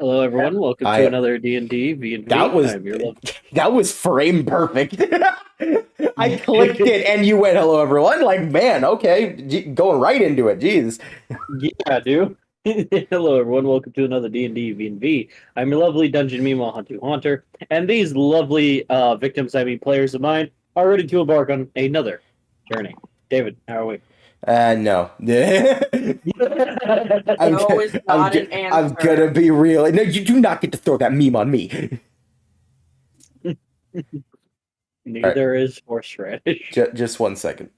Hello, everyone. Welcome to I another D&D that V&V. was I'm your love. that was frame perfect. I clicked it and you went, "Hello, everyone." Like, man, okay, going right into it. Jeez. Yeah, dude. Hello, everyone. Welcome to another D&D V&V. I'm your lovely Dungeon Mimo Hunter, and these lovely victims, I mean players of mine, are ready to embark on another journey. David, how are we? No. I'm, No is I'm, not an I'm gonna answer. be real. No, you do not get to throw that meme on me. All right, Neither is horseradish. just 1 second.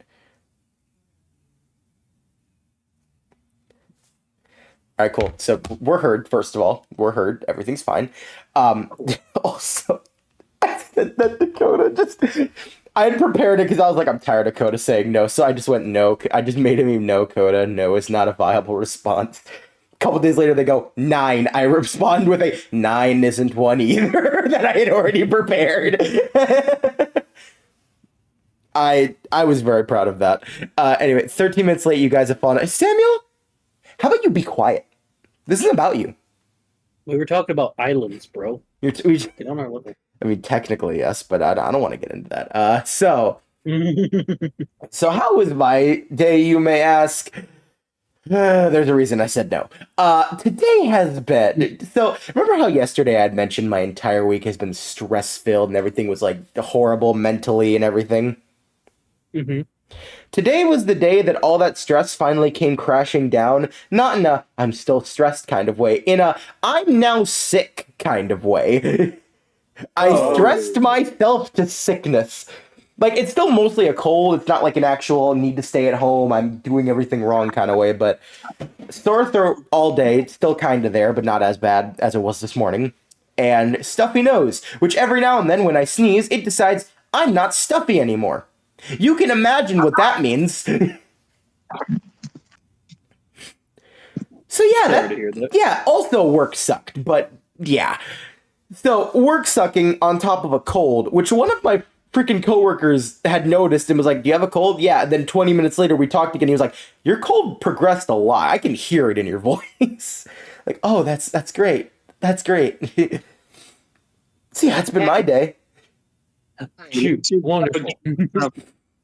All right, cool. So we're heard. First of all, we're heard. Everything's fine. Also, I said that Dakota just. I had prepared it because I was like, I'm tired of Coda saying no, so I just went no. I just made him even no, Coda. No is not a viable response. A couple days later, they go 9. I respond with a 9 isn't one either that I had already prepared. I was very proud of that. Anyway, 13 minutes late, you guys have fallen. Samuel, how about you be quiet? This isn't about you. We were talking about islands, bro. Get on our level. I mean, technically, yes, but I don't want to get into that. So how was my day, you may ask? There's a reason I said no. Today has been. So, remember how yesterday I had mentioned my entire week has been stress filled and everything was like horrible mentally and everything? hmm Today was the day that all that stress finally came crashing down. Not in a I'm still stressed kind of way, in a I'm now sick kind of way. I stressed myself to sickness. Like, it's still mostly a cold. It's not like an actual need to stay at home. I'm doing everything wrong kind of way, but sore throat all day. It's still kind of there, but not as bad as it was this morning. And stuffy nose, which every now and then when I sneeze, it decides I'm not stuffy anymore. You can imagine what that means. So yeah, Sorry to hear that. yeah, also work sucked, but yeah. So work sucking on top of a cold, which one of my freaking coworkers had noticed and was like, "Do you have a cold?" Yeah. And then 20 minutes later, we talked again. He was like, "Your cold progressed a lot. I can hear it in your voice." Like, oh, that's great. That's great. So yeah, it's been my day. Shoot, wonderful.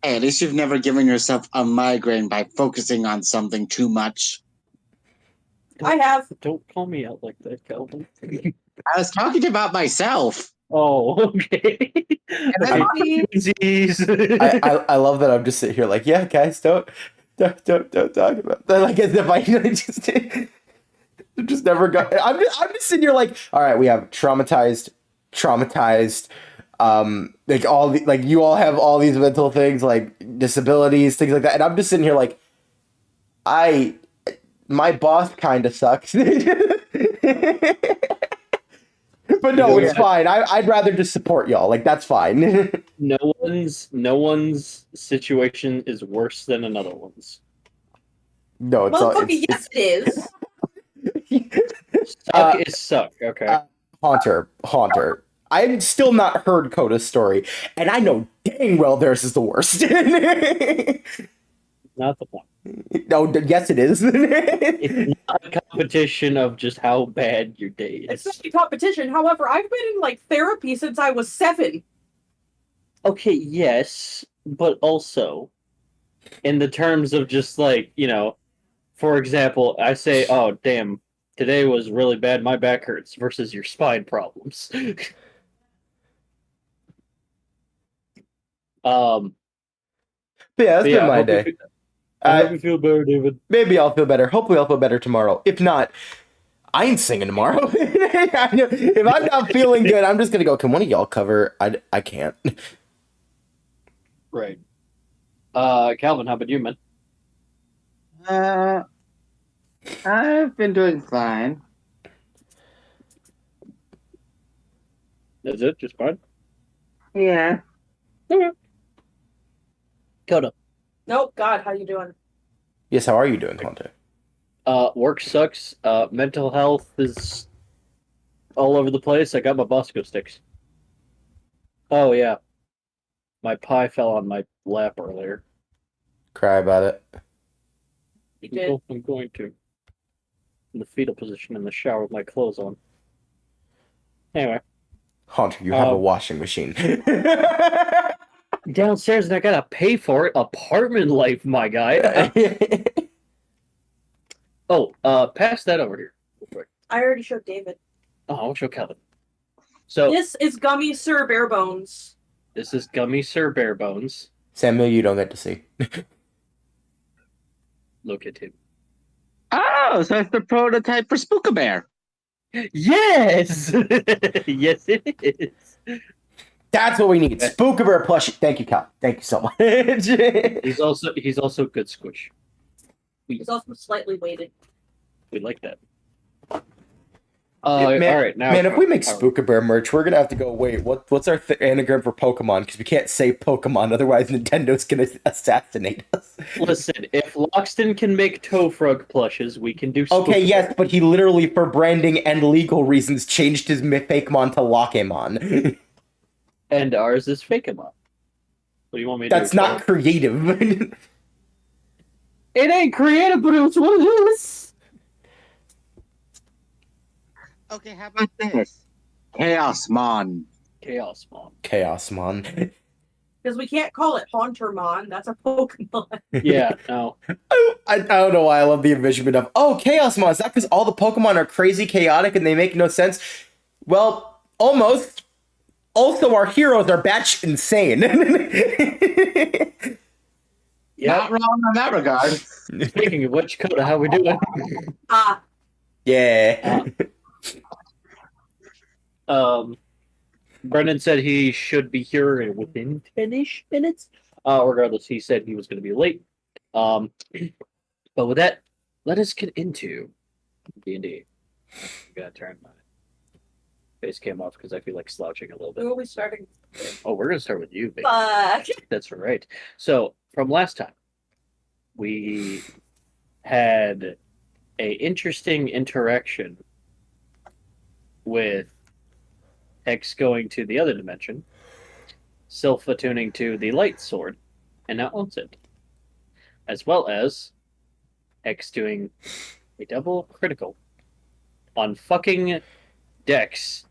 Hey, at least you've never given yourself a migraine by focusing on something too much. I have. Don't call me out like that, Calvin. I was talking about myself. Oh, okay. Disease. I love that I'm just sitting here like, yeah, guys, don't talk about that. Like as if I just never got. I'm just sitting here like, all right, we have traumatized, like all the like you all have all these mental things like disabilities, things like that, and I'm just sitting here like, my boss kind of sucks. But no, it's fine. I'd rather just support y'all. Like that's fine. No one's situation is worse than another one's. No, it's all. Motherfucker, yes, it is. Suck is suck. Okay. Haunter. I've still not heard Coda's story, and I know dang well theirs is the worst. Not the point. No, yes, it is. It's not a competition of just how bad your day It's is. not a competition. However, I've been in like therapy since I was 7. Okay, yes, but also in the terms of just like, for example, I say, "Oh, damn, today was really bad. My back hurts," versus your spine problems. Um, But yeah, that's but been yeah, my day. I hope you feel better, David. Maybe I'll feel better. Hopefully, I'll feel better tomorrow. If not, I ain't singing tomorrow. If I'm not feeling good, I'm just gonna go. Can one of y'all cover? I can't. Right. Calvin, how about you, man? I've been doing fine. That's it? Just fine? Yeah. Coda. Nope. God, how you doing? Yes, how are you doing, Haunter? Work sucks. Mental health is all over the place. I got my Bosco sticks. Oh, yeah. My pie fell on my lap earlier. Cry about it. You did. I'm going to. In the fetal position in the shower with my clothes on. Anyway, Haunter, you have a washing machine. downstairs and I gotta pay for it. Apartment life, my guy. Pass that over here. Real quick. I already showed David. Oh, I'll show Kevin. So This is Gummy Sir Barebones. this is Gummy Sir Barebones. Samuel, you don't get to see. Look at him. Oh, so it's the prototype for Spookabear. Yes! Yes, it is. That's what we need. Spookabear plushie. Thank you, Cal. Thank you so much. He's also good squish. He's also slightly weighted. We like that. Man, all right, now. Man, if we make Spookabear merch, we're gonna have to go. Wait, what's our anagram for Pokemon? Because we can't say Pokemon, otherwise Nintendo's gonna assassinate us. Listen, if Loxton can make Tofrog plushes, we can do. Okay, Spookabear. yes, but he literally, for branding and legal reasons, changed his Fakemon to Lockemon. And ours is Fakemon. What do you want me to do? That's not creative. It ain't creative, but it's what it is. Okay, how about this? Chaosmon. Chaosmon. Chaosmon. Because we can't call it Hauntermon. That's a Pokemon. Yeah, no. I don't know why I love the envisionment of, Chaosmon. Is that because all the Pokemon are crazy chaotic and they make no sense? Well, almost. Also, our heroes are batshit insane. Yeah. Not wrong in that regard. Speaking of which, Coda, how we doing? Yeah. Brendan said he should be here within 10-ish minutes. Regardless, he said he was going to be late. But with that, let us get into D&D. I gotta turn my face cam off because I feel like slouching a little bit. Who are we starting? Oh, we're going to start with you, baby. Fuck. That's right. So, from last time, we had a interesting interaction with X going to the other dimension, Sylph attuning to the light sword, and now owns it. As well as X doing a double critical on fucking Dex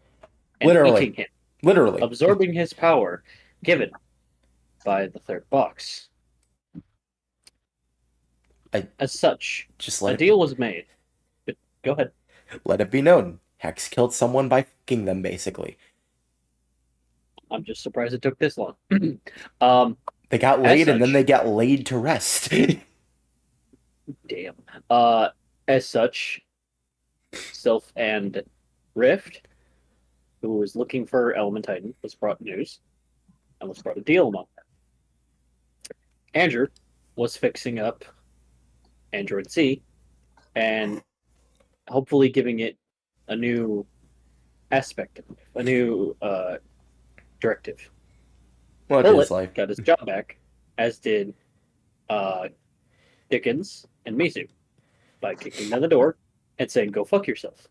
and Literally. eating him, Literally. absorbing his power given by the third box. As such, Just a deal was made. But go ahead. let it be known. Hex killed someone by fucking them, basically. I'm just surprised it took this long. They got laid and then such- they got laid to rest. Damn. As such, Sylph and Rift, who was looking for Element Titan, was brought news and was brought a deal among them. Andrew was fixing up Android C and hopefully giving it a new aspect, a new directive. What Bullet is life? got his job back, as did Dickens and Mizu, by kicking down the door and saying, "Go fuck yourself."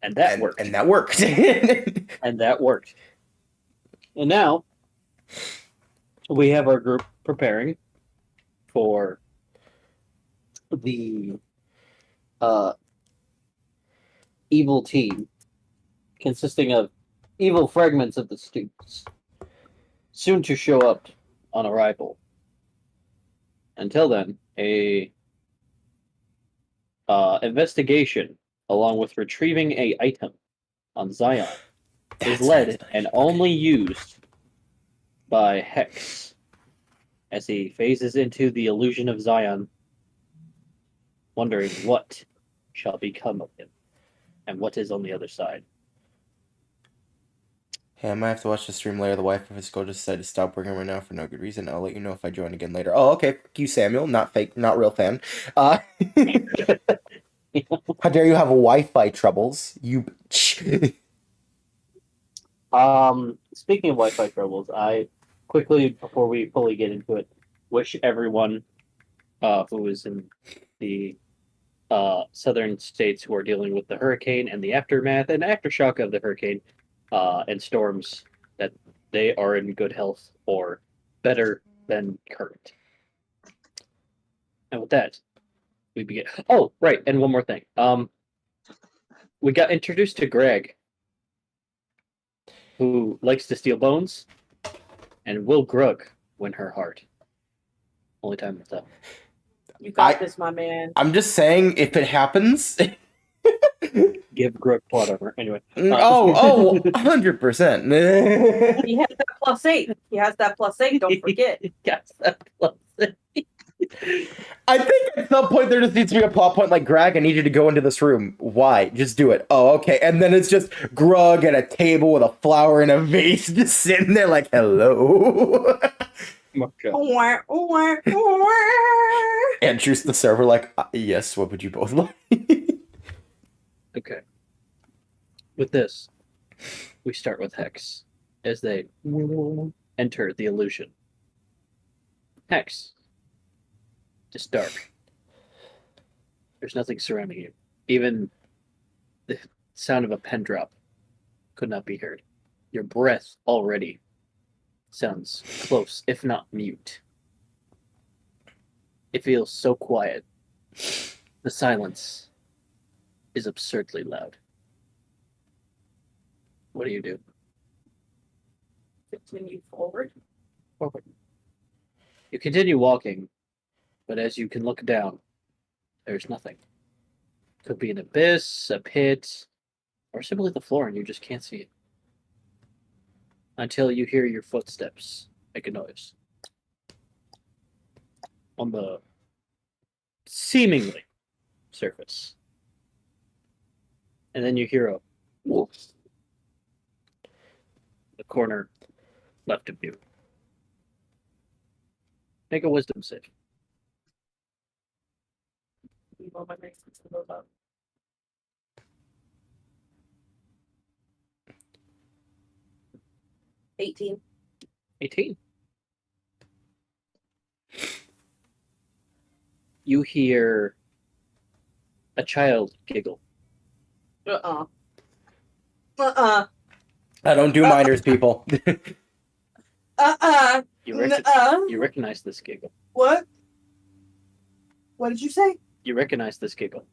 And that worked. And that worked. And that worked. And now we have our group preparing for the evil team, consisting of evil fragments of the students, soon to show up on arrival. Until then, a investigation along with retrieving a item on Zion is led and only used by Hex as he phases into the illusion of Zion, wondering what shall become of him and what is on the other side. Hey, I might have to watch the stream later. The wife of his go decided to stop working right now for no good reason. I'll let you know if I join again later. Oh, okay. Fuck you, Samuel. Not fake, not real fan. How dare you have Wi-Fi troubles? You bitch. Speaking of Wi-Fi troubles, I quickly, before we fully get into it, wish everyone who is in the southern states who are dealing with the hurricane and the aftermath and aftershock of the hurricane and storms that they are in good health or better than current. And with that, we begin. Oh, right, and one more thing. We got introduced to Greg who likes to steal bones, and will Grug win her heart? Only time will tell. You got I- this, my man. I'm just saying, if it happens. Give Grug plot armor. Anyway. 100%. He has that +8. He has that +8. Don't forget. Yes, that plus it. I think at some point there just needs to be a plot point like, Greg, I need you to go into this room. Why? Just do it. Oh, okay. And then it's just Grug at a table with a flower in a vase just sitting there like, hello. Okay. Enters the server like, yes, what would you both like? Okay. With this, we start with Hex as they enter the illusion. Hex. It's dark. There's nothing surrounding you. Even the sound of a pen drop could not be heard. Your breath already sounds close, if not mute. It feels so quiet. The silence is absurdly loud. What do you do? Continue forward. Forward. You continue walking, but as you can look down, there's nothing. Could be an abyss, a pit, or simply the floor and you just can't see it. Until you hear your footsteps make a noise. On the seemingly surface. And then you hear a wolf. The corner left of you. Make a wisdom save. You know, my next to those up. 18. 18. You hear a child giggle. Uh-uh. I don't do minors, people. You recognize this giggle. What? What did you say? You recognize this giggle.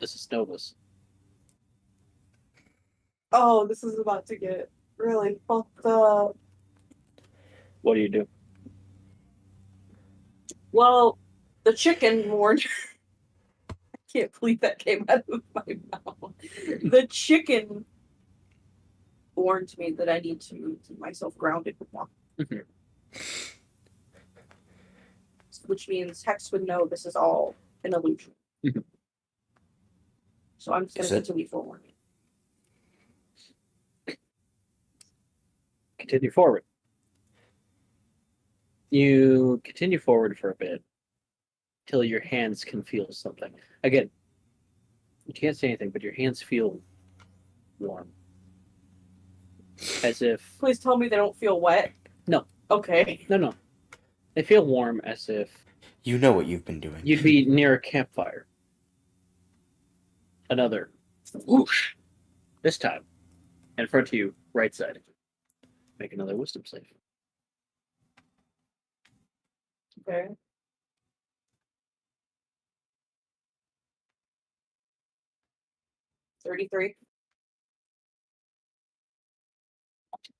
This is Nova's. Oh, this is about to get really fucked up. What do you do? Well, the chicken warned. I can't believe that came out of my mouth. The chicken warned me that I need to keep myself grounded more. Mhm. Which means Hex would know this is all an illusion. Mhm. So I'm just going Is to it? continue forward. Continue forward. You continue forward for a bit till your hands can feel something. Again, you can't say anything, but your hands feel warm. As if Please tell me they don't feel wet. No. Okay. no. They feel warm as if You know what you've been doing. you'd be near a campfire. Another whoosh. This time, in front of you, right side. Make another wisdom save. Okay. $33.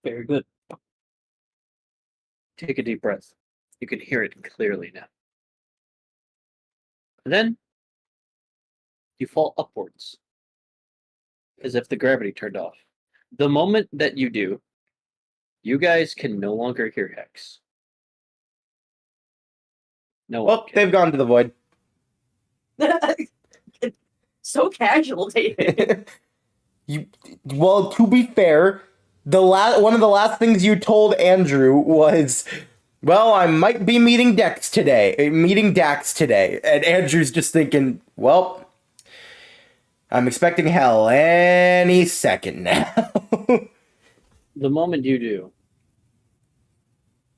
Very good. Take a deep breath. You can hear it clearly now. And then you fall upwards as if the gravity turned off. The moment that you do, you guys can no longer hear Hex. No one Well, can. they've gone to the void. So casual, David. Well, to be fair, one of the last things you told Andrew was, well, I might be meeting Dax today. And Andrew's just thinking, well, I'm expecting hell any second now. The moment you do,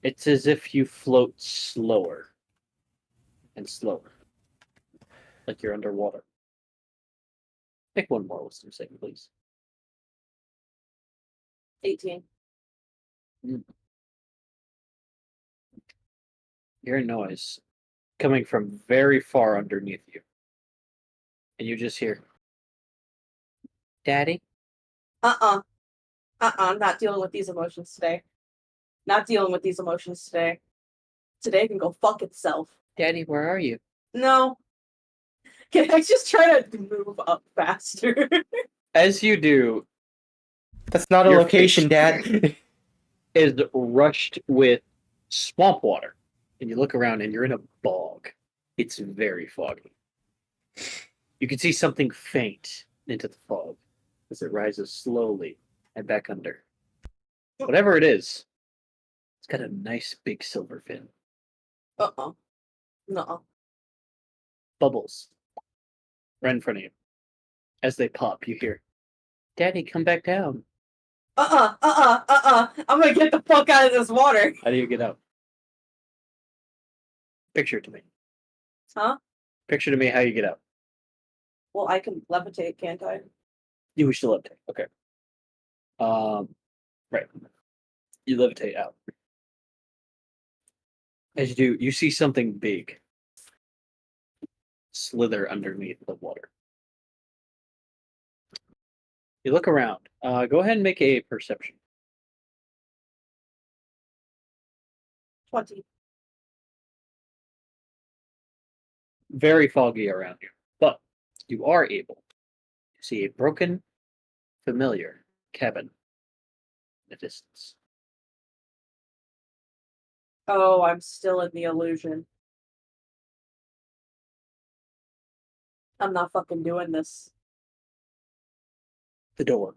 it's as if you float slower and slower, like you're underwater. Make one more wisdom save, please. 18. Hear a noise coming from very far underneath you. And you just hear, Daddy? I'm not dealing with these emotions today. Not dealing with these emotions today. Today can go fuck itself. Daddy, where are you? No. Can I just try to move up faster? As you do, That's not a Your location, face. Dad. is rushed with swamp water. And you look around and you're in a bog. It's very foggy. You can see something faint into the fog as it rises slowly and back under. Whatever it is, it's got a nice big silver fin. No. Bubbles right in front of you. As they pop, you hear, Daddy, come back down. I'm gonna get the fuck out of this water. How do you get out? Picture it to me. Huh? Picture to me how you get out. Well, I can levitate, can't I? You wish to levitate. Okay. Right. You levitate out. As you do, you see something big slither underneath the water. You look around. Go ahead and make a perception. 20. Very foggy around you, but you are able to see a broken, familiar cabin in the distance. Oh, I'm still in the illusion. I'm not fucking doing this. The door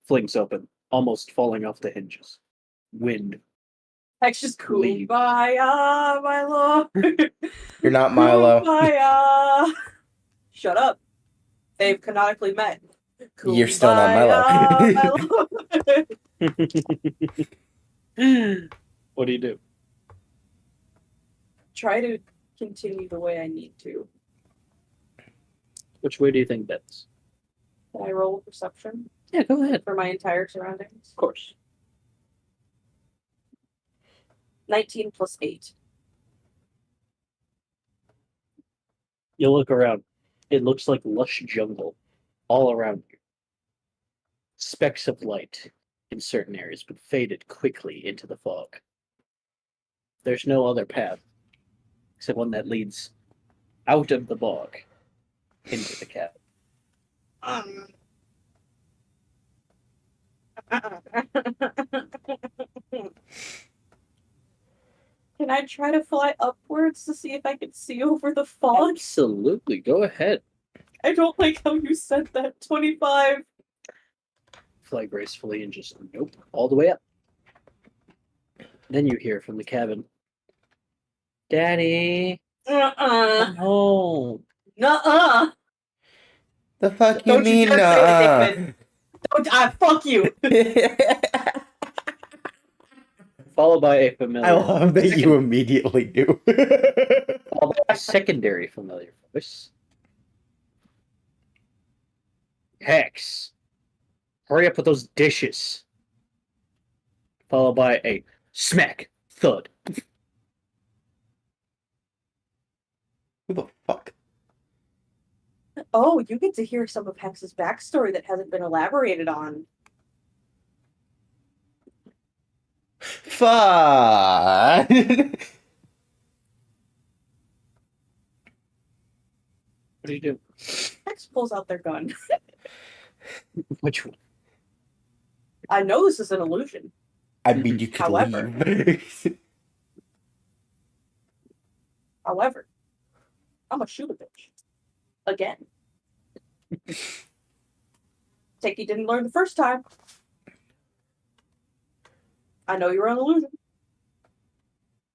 flings open, almost falling off the hinges. Wind. Hex just Leave. kumbaya, my lord. You're not Milo. Kumbaya. Shut up. They've canonically met. You're still not Milo. Kumbaya, my lord. What do you do? Try to continue the way I need to. Which way do you think that's? Can I roll perception Yeah, go ahead. for my entire surroundings? Of course. 19 plus 8. You look around. It looks like lush jungle all around you. Specks of light in certain areas, but faded quickly into the fog. There's no other path except one that leads out of the bog into the cabin. Can I try to fly upwards to see if I can see over the fog? Absolutely, go ahead. I don't like how you said that. 25. Fly gracefully and just nope, all the way up. Then you hear from the cabin, Daddy, come home. Nuh-uh. The fuck you Don't you mean? dare say it, David. Don't fuck you. Followed by a familiar. I love that you immediately do. Followed by a secondary familiar voice. Hex, hurry up with those dishes. Followed by a smack, thud. Who the fuck? Oh, you get to hear some of Hex's backstory that hasn't been elaborated on. Fuck. What do you do? Hex pulls out their gun. Which one? I know this is an illusion. I mean, you could However. leave. However, I'm gonna shoot a bitch. Again. Take you didn't learn the first time. I know you're an illusion.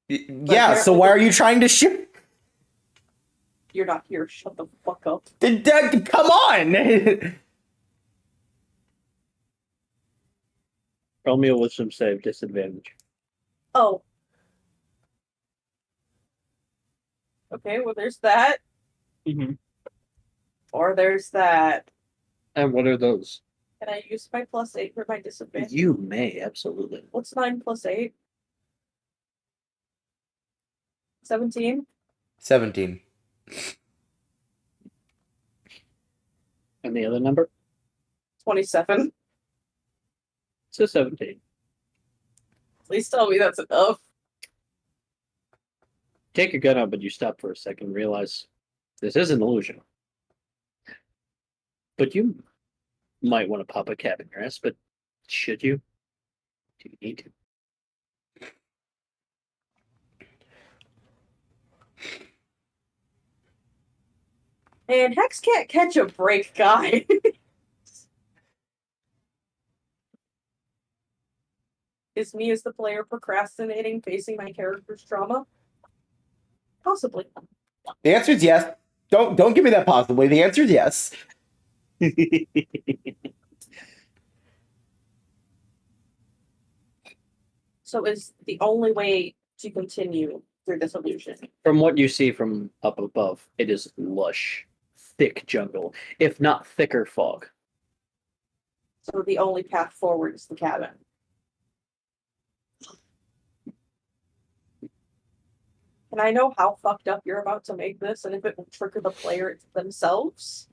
Yeah, so why are you trying to shoot? You're not here. Shut the fuck up. Come on! Roll me a wisdom save, disadvantage. Oh. Okay, well, there's that. Mm-hmm. Or there's that. And what are those? Can I use my +8 for my disadvantage? You may, absolutely. What's 9 plus 8? 17? 17. And the other number? 27. It's a 17. Please tell me that's enough. Take your gun out, but you stop for a second and realize this is an illusion. But you might want to pop a cap in your ass, but should you? Do you need to? And Hex can't catch a break, guy. Is me as the player procrastinating, facing my character's trauma? Possibly. The answer is yes. Don't give me that possibly. The answer is yes. So is the only way to continue through this illusion. From what you see from up above, it is lush, thick jungle, if not thicker fog. So the only path forward is the cabin. And I know how fucked up you're about to make this, and if it will trigger the player themselves.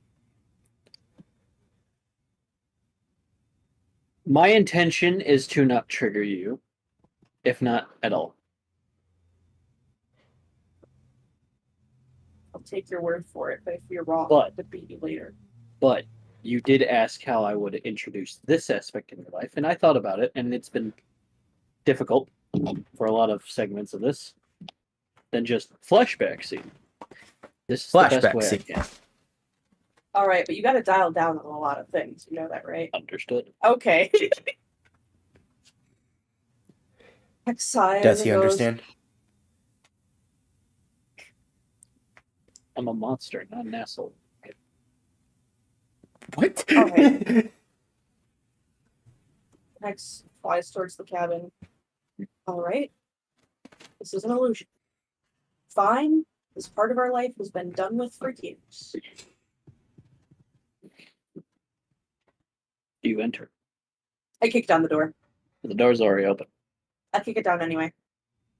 My intention is to not trigger you, if not at all. I'll take your word for it, but if you're wrong, But- I'll have to beat you later. But you did ask how I would introduce this aspect in your life, and I thought about it, and it's been difficult for a lot of segments of this than just flashback scene. This is the best Flashback way scene. I can. All right, but you got to dial down on a lot of things. You know that, right? Understood. Okay. Next side. Does he understand? I'm a monster, not an asshole. What? Okay. Next flies towards the cabin. All right. This is an illusion. Fine. This part of our life has been done with for years. You enter. I kick down the door. The door's already open. I kick it down anyway.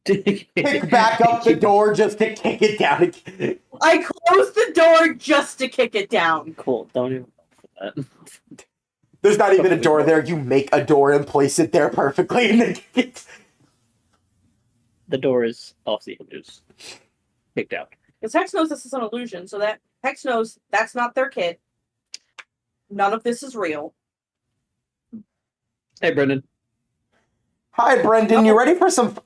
Pick back up the door just to kick it down again. I close the door just to kick it down. Cool. Don't even for that. There's not even a door there. You make a door and place it there perfectly. And then The door is off the hinges. Kicked out. Because Hex knows this is an illusion, so that Hex knows that's not their kid. None of this is real. Hey, Brendan. Hi, Brendan. You ready for some?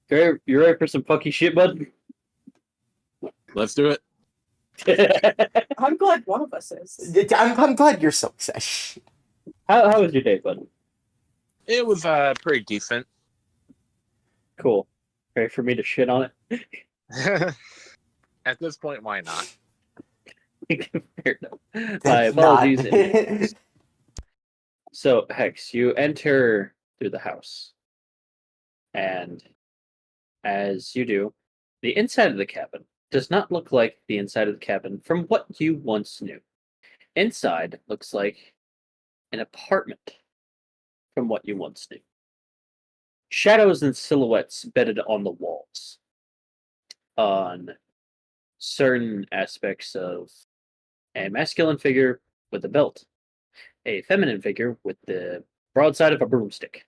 You ready for some fucky shit, bud? Let's do it. I'm glad one of us is. I'm glad you're so excited. How was your day, bud? It was pretty decent. Cool. Ready for me to shit on it? At this point, why not? Fair enough. My That's apologies. not- So, Hex, you enter through the house. And as you do, the inside of the cabin does not look like the inside of the cabin from what you once knew. Inside looks like an apartment from what you once knew. Shadows and silhouettes bedded on the walls. On certain aspects of a masculine figure with a belt, a feminine figure with the broadside of a broomstick,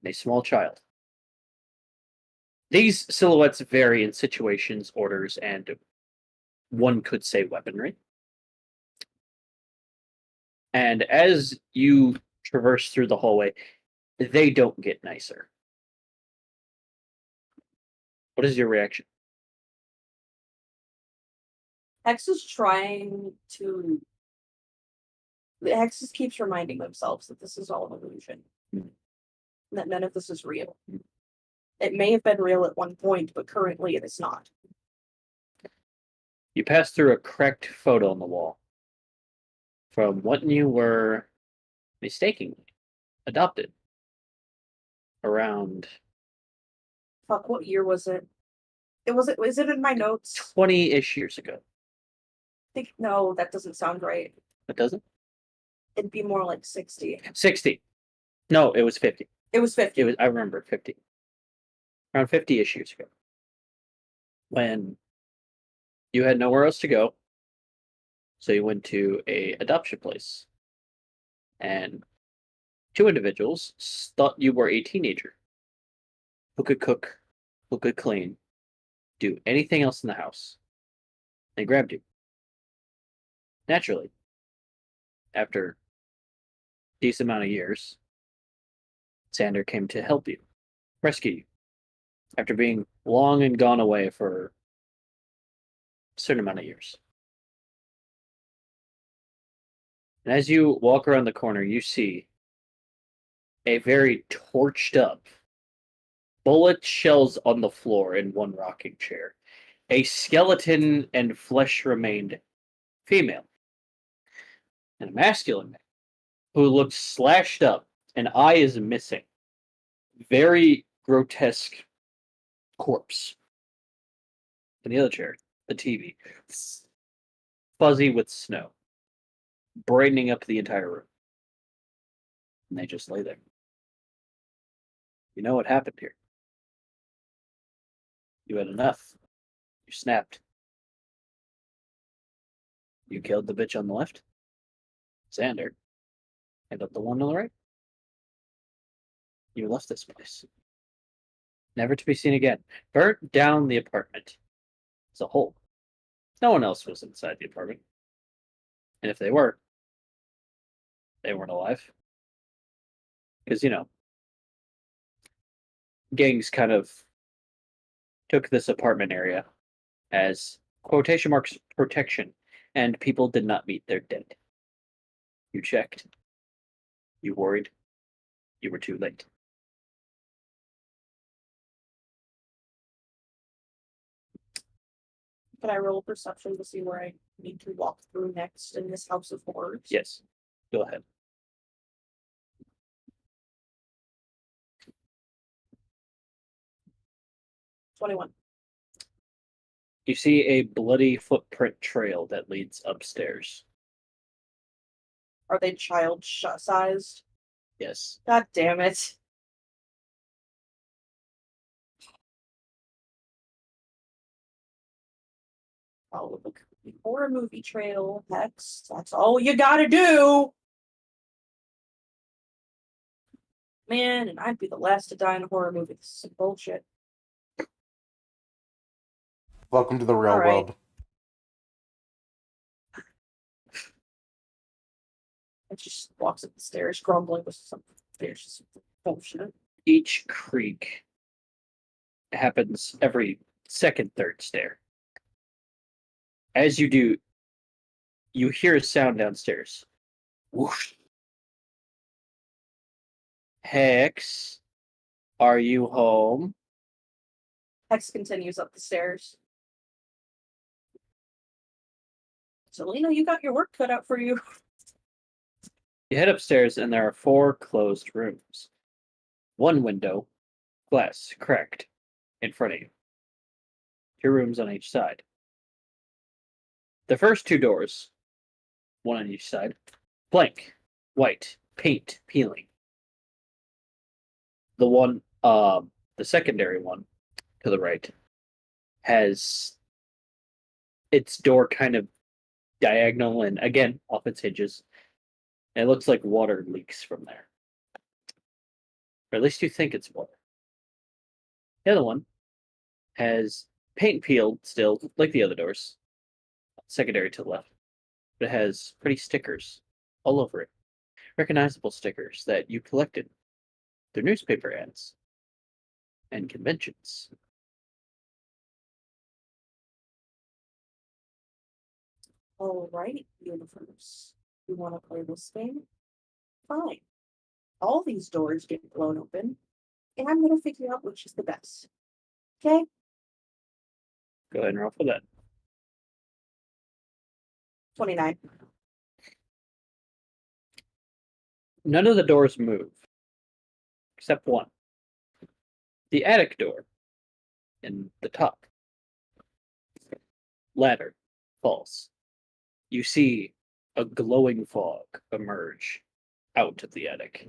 and a small child. These silhouettes vary in situations, orders, and one could say weaponry. And as you traverse through the hallway, they don't get nicer. What is your reaction? Hex is trying to. The Hex just keeps reminding themselves that this is all an illusion. Hmm. That none of this is real. It may have been real at one point, but currently it is not. You pass through a cracked photo on the wall from when you were mistakenly adopted around Fuck, what year was it? Was it in my notes? 20-ish years ago. No, that doesn't sound right. It doesn't? It'd be more like 60. 60. No, it was 50. It was 50. I remember 50. Around 50-ish years ago. When you had nowhere else to go, So you went to a adoption place, and two individuals thought you were a teenager who could cook, who could clean, do anything else in the house. They grabbed you. Naturally, after a decent amount of years, Sander came to help you, rescue you, after being long and gone away for a certain amount of years. And as you walk around the corner, you see a very torched up, bullet shells on the floor in one rocking chair, a skeleton and flesh remained female, and a masculine man who looks slashed up, an eye is missing. Very grotesque corpse. In the other chair, the TV, fuzzy with snow, brightening up the entire room. And they just lay there. You know what happened here. You had enough. You snapped. You killed the bitch on the left. Xander. And up the one on the right. You left this place. Never to be seen again. Burnt down the apartment as a whole. No one else was inside the apartment. And if they were, they weren't alive. Because, you know, gangs kind of took this apartment area as quotation marks protection, and people did not meet their dead. You checked. You worried. You were too late. Can I roll perception to see where I need to walk through next in this house of horrors? Yes. Go ahead. $21. You see a bloody footprint trail that leads upstairs. Are they child sized? Yes. God damn it. Oh, look, horror movie trail, Hex. That's all you gotta do. Man, and I'd be the last to die in a horror movie. This is some bullshit. Welcome to the real All right. world. It just walks up the stairs, grumbling with some bullshit. Each creak happens every second, third stair. As you do, you hear a sound downstairs. Whoosh. Hex, are you home? Hex continues up the stairs. Selena, you got your work cut out for you. You head upstairs, and there are 4 closed rooms. One window, glass cracked, in front of you. 2 rooms on each side. The first 2 doors, one on each side, blank, white, paint peeling. The one, the secondary one to the right, has its door kind of diagonal and again off its hinges. And it looks like water leaks from there. Or at least you think it's water. The other one has paint peeled still, like the other doors. Secondary to the left. But it has pretty stickers all over it. Recognizable stickers that you collected through newspaper ads and conventions. All right, universe. You want to play this game? Fine. All these doors get blown open, and I'm going to figure out which is the best. Okay? Go ahead and roll for that. 29. None of the doors move, except one. The attic door in the top. Ladder falls. You see a glowing fog emerge out of the attic,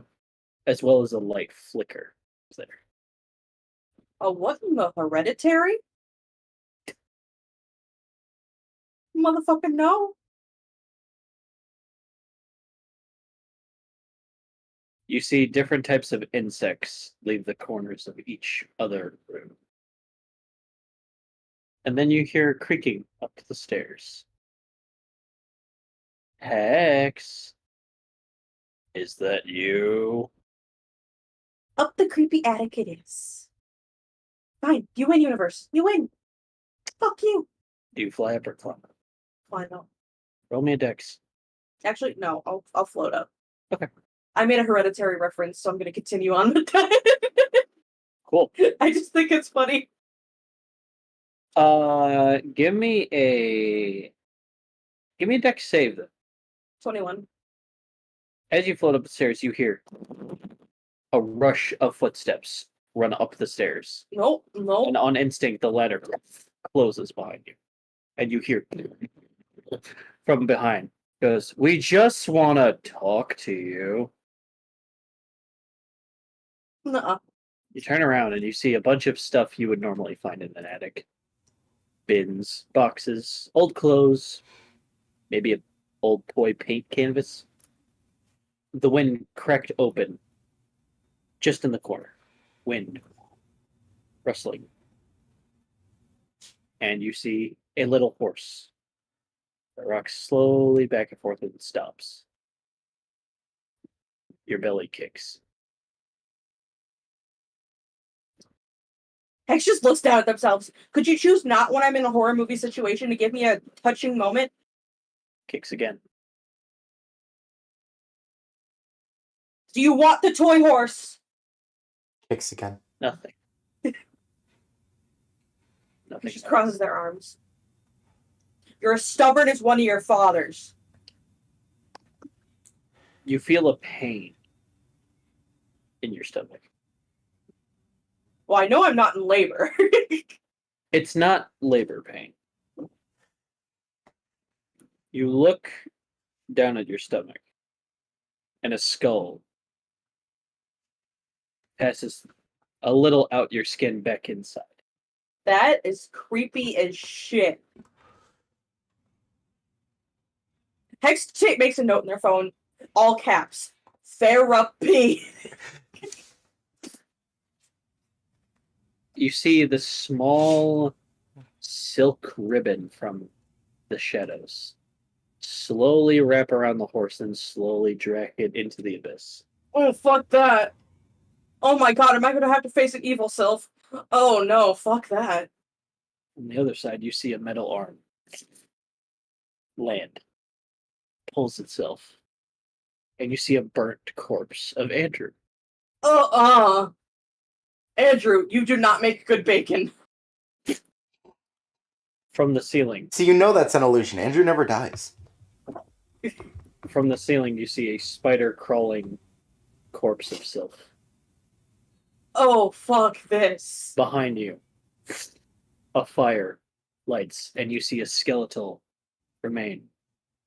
as well as a light flicker there. Oh, what in the hereditary? Motherfucking no. You see different types of insects leave the corners of each other room. And then you hear creaking up the stairs. Hex, is that you? Up the creepy attic it is. Fine, you win, universe. You win. Fuck you. Do you fly up or climb up? Fine, no. Roll me a dex. Actually, no. I'll float up. Okay. I made a Hereditary reference, so I'm gonna continue on with that. Cool. I just think it's funny. Give me a dex save then. 21. As you float up the stairs, you hear a rush of footsteps run up the stairs. Nope. And Nope. on instinct, the ladder closes behind you. And you hear from behind goes, "We just want to talk to you." Nuh-uh. You turn around and you see a bunch of stuff you would normally find in an attic. Bins, boxes, old clothes, maybe an old toy paint canvas. The wind cracked open just in the corner. Wind rustling. And you see a little horse that rocks slowly back and forth and stops. Your belly kicks. Hex just looks down at themselves. Could you choose not when I'm in a horror movie situation to give me a touching moment? Kicks again. Do you want the toy horse? Kicks again. Nothing. He Nothing. just crosses their arms. You're as stubborn as one of your fathers. You feel a pain in your stomach. Well, I know I'm not in labor. It's not labor pain. You look down at your stomach, and a skull passes a little out your skin back inside. That is creepy as shit. Hex makes a note in their phone, all caps. Therapy. You see the small silk ribbon from the shadows slowly wrap around the horse and slowly drag it into the abyss. Oh, fuck that. Oh my god, am I gonna have to face an evil self? Oh no, fuck that. On the other side, you see a metal arm land, pulls itself, and you see a burnt corpse of Andrew. Andrew, you do not make good bacon. From the ceiling, So you know that's an illusion. Andrew never dies. you see a spider crawling corpse of Sylph. Oh, fuck this. Behind you, a fire lights, and you see a skeletal remain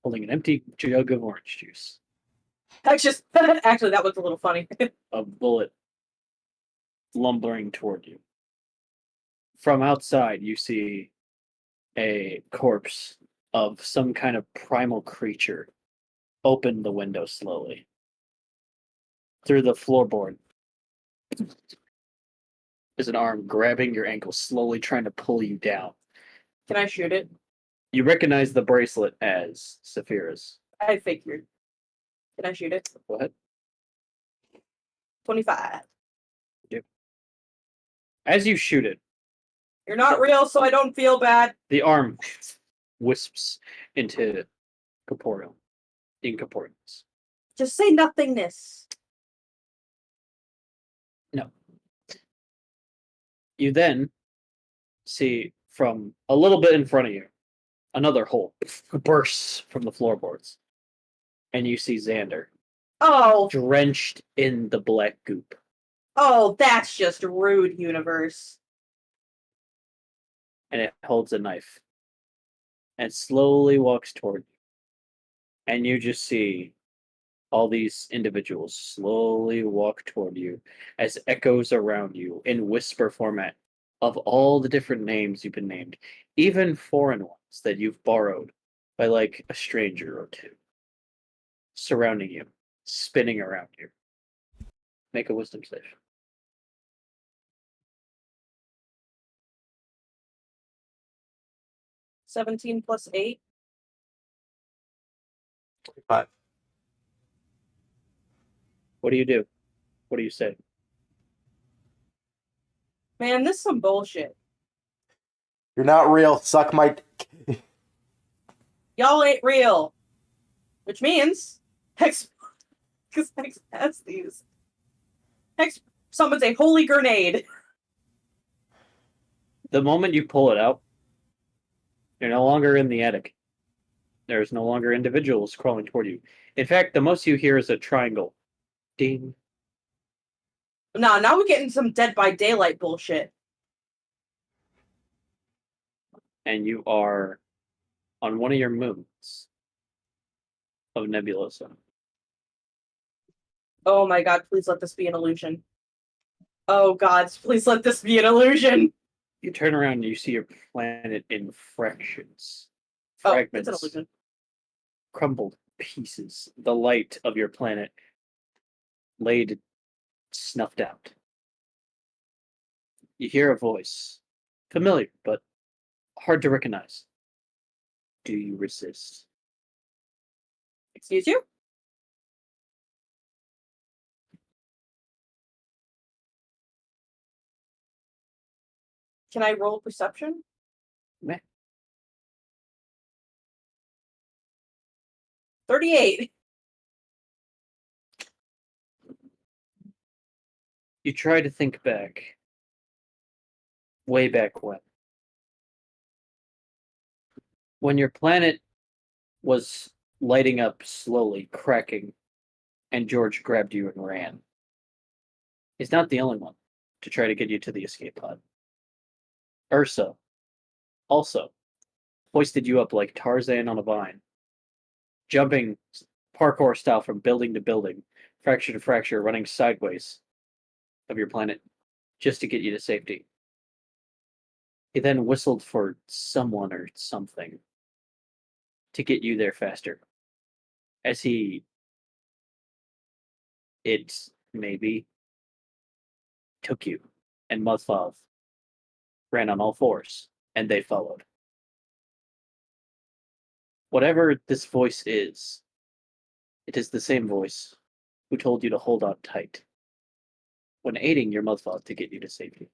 holding an empty jug of orange juice. That's just actually that was a little funny. A bullet lumbering toward you. From outside, you see a corpse of some kind of primal creature open the window slowly. Through the floorboard is an arm grabbing your ankle, slowly trying to pull you down. Can I shoot it? You recognize the bracelet as Saphira's. I figured. Can I shoot it? Go ahead. 25. As you shoot it, You're not real, so I don't feel bad. the arm wisps into incorporealness. Just say nothingness. No. You then see from a little bit in front of you, another hole bursts from the floorboards. And you see Xander Oh, drenched in the black goop. oh, that's just rude, universe. And it holds a knife. And slowly walks toward you. And you just see all these individuals slowly walk toward you as echoes around you in whisper format of all the different names you've been named, even foreign ones that you've borrowed by like a stranger or two, surrounding you, spinning around you. Make a wisdom save. 17 plus 8. 5. What do you do? What do you say? Man, this is some bullshit. You're not real. Suck my dick. Y'all ain't real. Which means Hex, because Hex has these. Hex summons a holy grenade. The moment you pull it out, you're no longer in the attic. There's no longer individuals crawling toward you. In fact, the most you hear is a triangle. Ding. Nah, now we're getting some Dead by Daylight bullshit. And you are on one of your moons of Nebulosa. Oh my god, please let this be an illusion. Oh god, please let this be an illusion. You turn around and you see your planet in fractions. Oh, Fragments. it's an illusion. Crumbled pieces. The light of your planet laid snuffed out. You hear a voice. Familiar, but hard to recognize. Do you resist? Excuse you? Can I roll perception? Meh. 38. You try to think back. Way back when. When your planet was lighting up slowly, cracking, and George grabbed you and ran. He's not the only one to try to get you to the escape pod. Ursa also hoisted you up like Tarzan on a vine, jumping parkour style from building to building, fracture to fracture, running sideways of your planet just to get you to safety. He then whistled for someone or something to get you there faster. As it maybe took you, and Mudflov ran on all fours, and they followed. Whatever this voice is, it is the same voice who told you to hold on tight when aiding your Mudflov to get you to safety.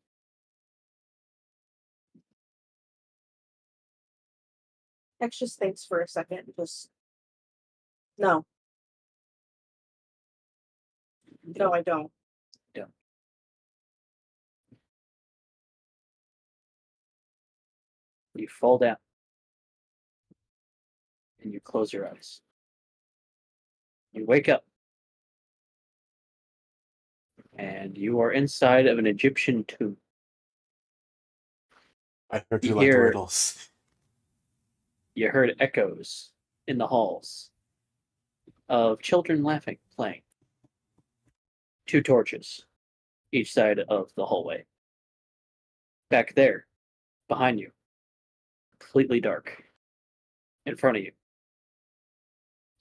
Hex just thinks for a second. Just. No. No, I don't. You fall down, and you close your eyes. You wake up, and you are inside of an Egyptian tomb. I heard You you like hear- riddles. You heard echoes in the halls of children laughing, playing. 2 torches, each side of the hallway. Back there, behind you, completely dark. In front of you,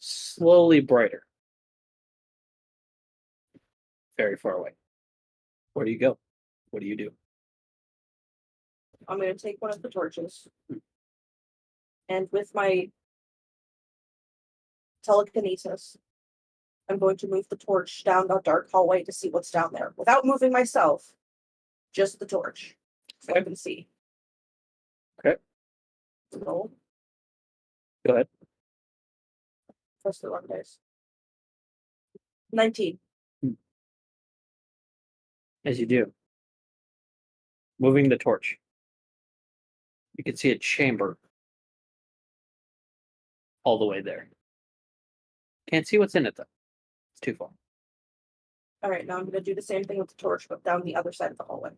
slowly brighter. Very far away. Where do you go? What do you do? I'm going to take one of the torches. And with my telekinesis, I'm going to move the torch down the dark hallway to see what's down there without moving myself. Just the torch. So I can see. Okay. Roll. Go ahead. Press the wrong dice. 19. As you do, moving the torch, you can see a chamber all the way there. Can't see what's in it, though. It's too far. Alright, now I'm going to do the same thing with the torch, but down the other side of the hallway.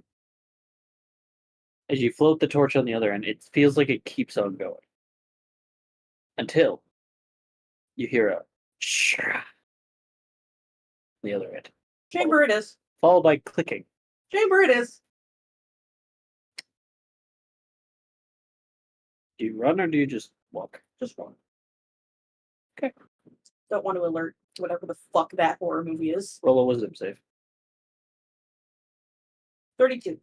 As you float the torch on the other end, it feels like it keeps on going. Until you hear a shra on the other end, Chamber it is. followed by clicking. Chamber it is. Do you run or do you just walk? Just one. Okay. Don't want to alert whatever the fuck that horror movie is. Roll a wisdom save. 32.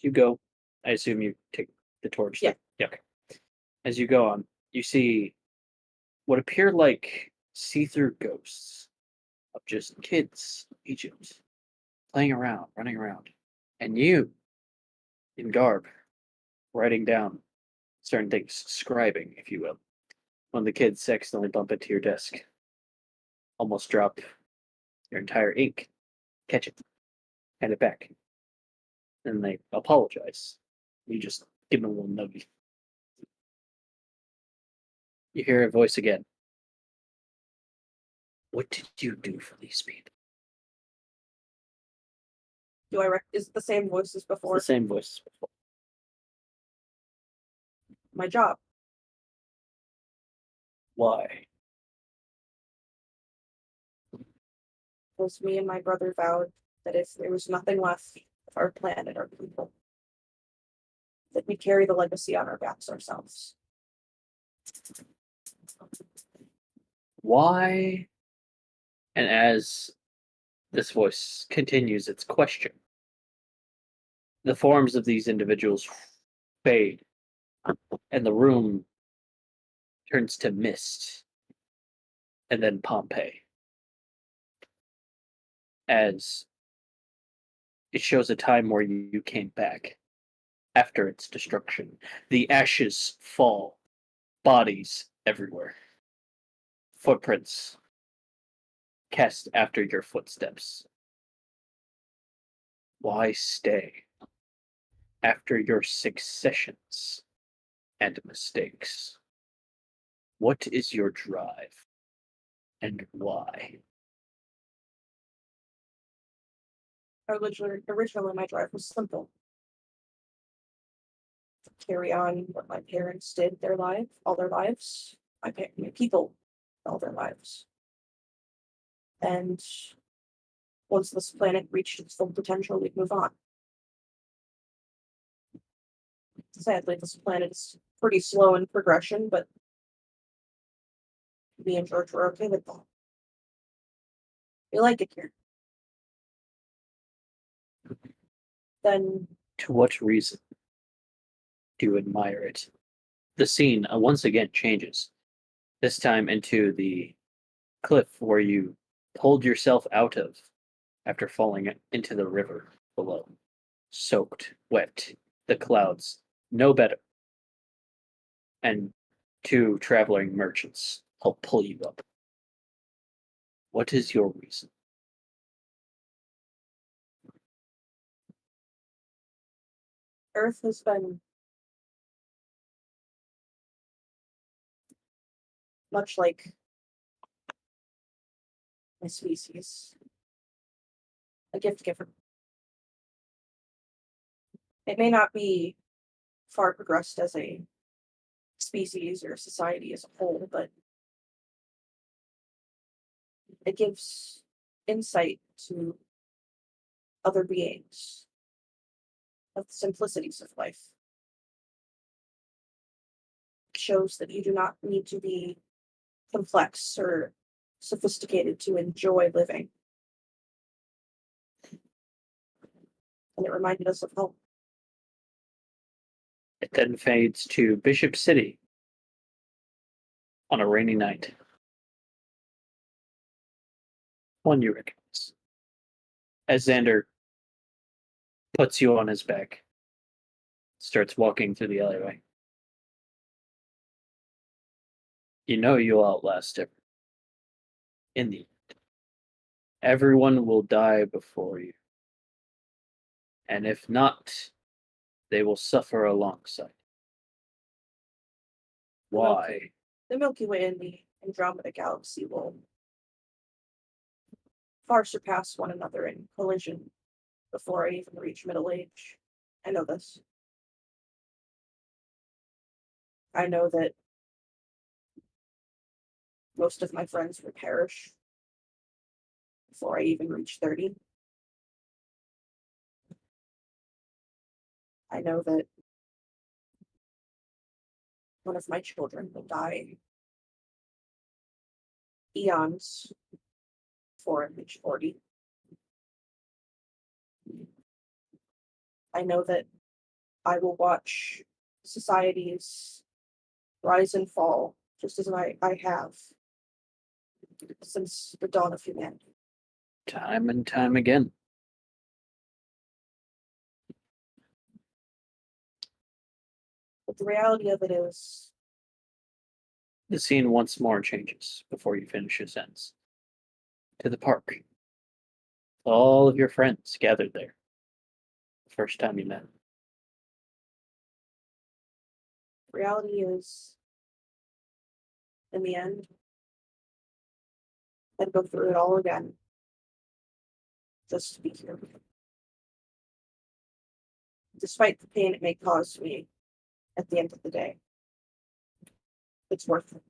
You go. I assume you take the torch. Yeah. Okay. As you go on, you see what appear like see-through ghosts of just kids, Egypt, playing around, running around, and you, in garb, writing down certain things, scribing, if you will. When the kids accidentally bump into your desk, almost drop your entire ink, catch it, hand it back, and they apologize. You just give them a little nugget. You hear a voice again. What did you do for these people? Is it the same voice as It's before? the same voice as before. My job. Why? Was me and my brother vowed that if there was nothing left of our planet, our people, that we carry the legacy on our backs ourselves. Why? And as this voice continues its question, the forms of these individuals fade, and the room turns to mist, and then Pompeii. As it shows a time where you came back after its destruction. The ashes fall, bodies everywhere, footprints cast after your footsteps. Why stay after your successions and mistakes? What is your drive and why? Originally, my drive was simple. To carry on what my parents did all their lives. My people, all their lives. And once this planet reached its full potential, we'd move on. Sadly, this planet is pretty slow in progression, but me and George were okay with that. We like it here. Then, To what reason do you admire it? The scene once again changes, this time into the cliff where you pulled yourself out of after falling into the river below. Soaked, wet, the clouds, no better. And two traveling merchants help pull you up. What is your reason? Earth has been much like my species, a gift giver. It may not be far progressed as a species or society as a whole, but it gives insight to other beings of the simplicities of life. It shows that you do not need to be complex or sophisticated to enjoy living. And it reminded us of home. It then fades to Bishop City on a rainy night. One you recognize. As Xander puts you on his back, starts walking through the alleyway. You know you'll outlast everyone. In the end, everyone will die before you. And if not, they will suffer alongside. Why? The Milky Way and the Andromeda Galaxy will far surpass one another in collision before I even reach middle age. I know this. I know that most of my friends will perish before I even reach 30. I know that one of my children will die eons before I reach 40. I know that I will watch societies rise and fall, just as I have since the dawn of humanity. Time and time again. But the reality of it is, The scene once more changes before you finish your sentence. To the park. All of your friends gathered there. The first time you met. reality is, in the end, I'd go through it all again just to be here. Despite the pain it may cause me at the end of the day, it's worth it.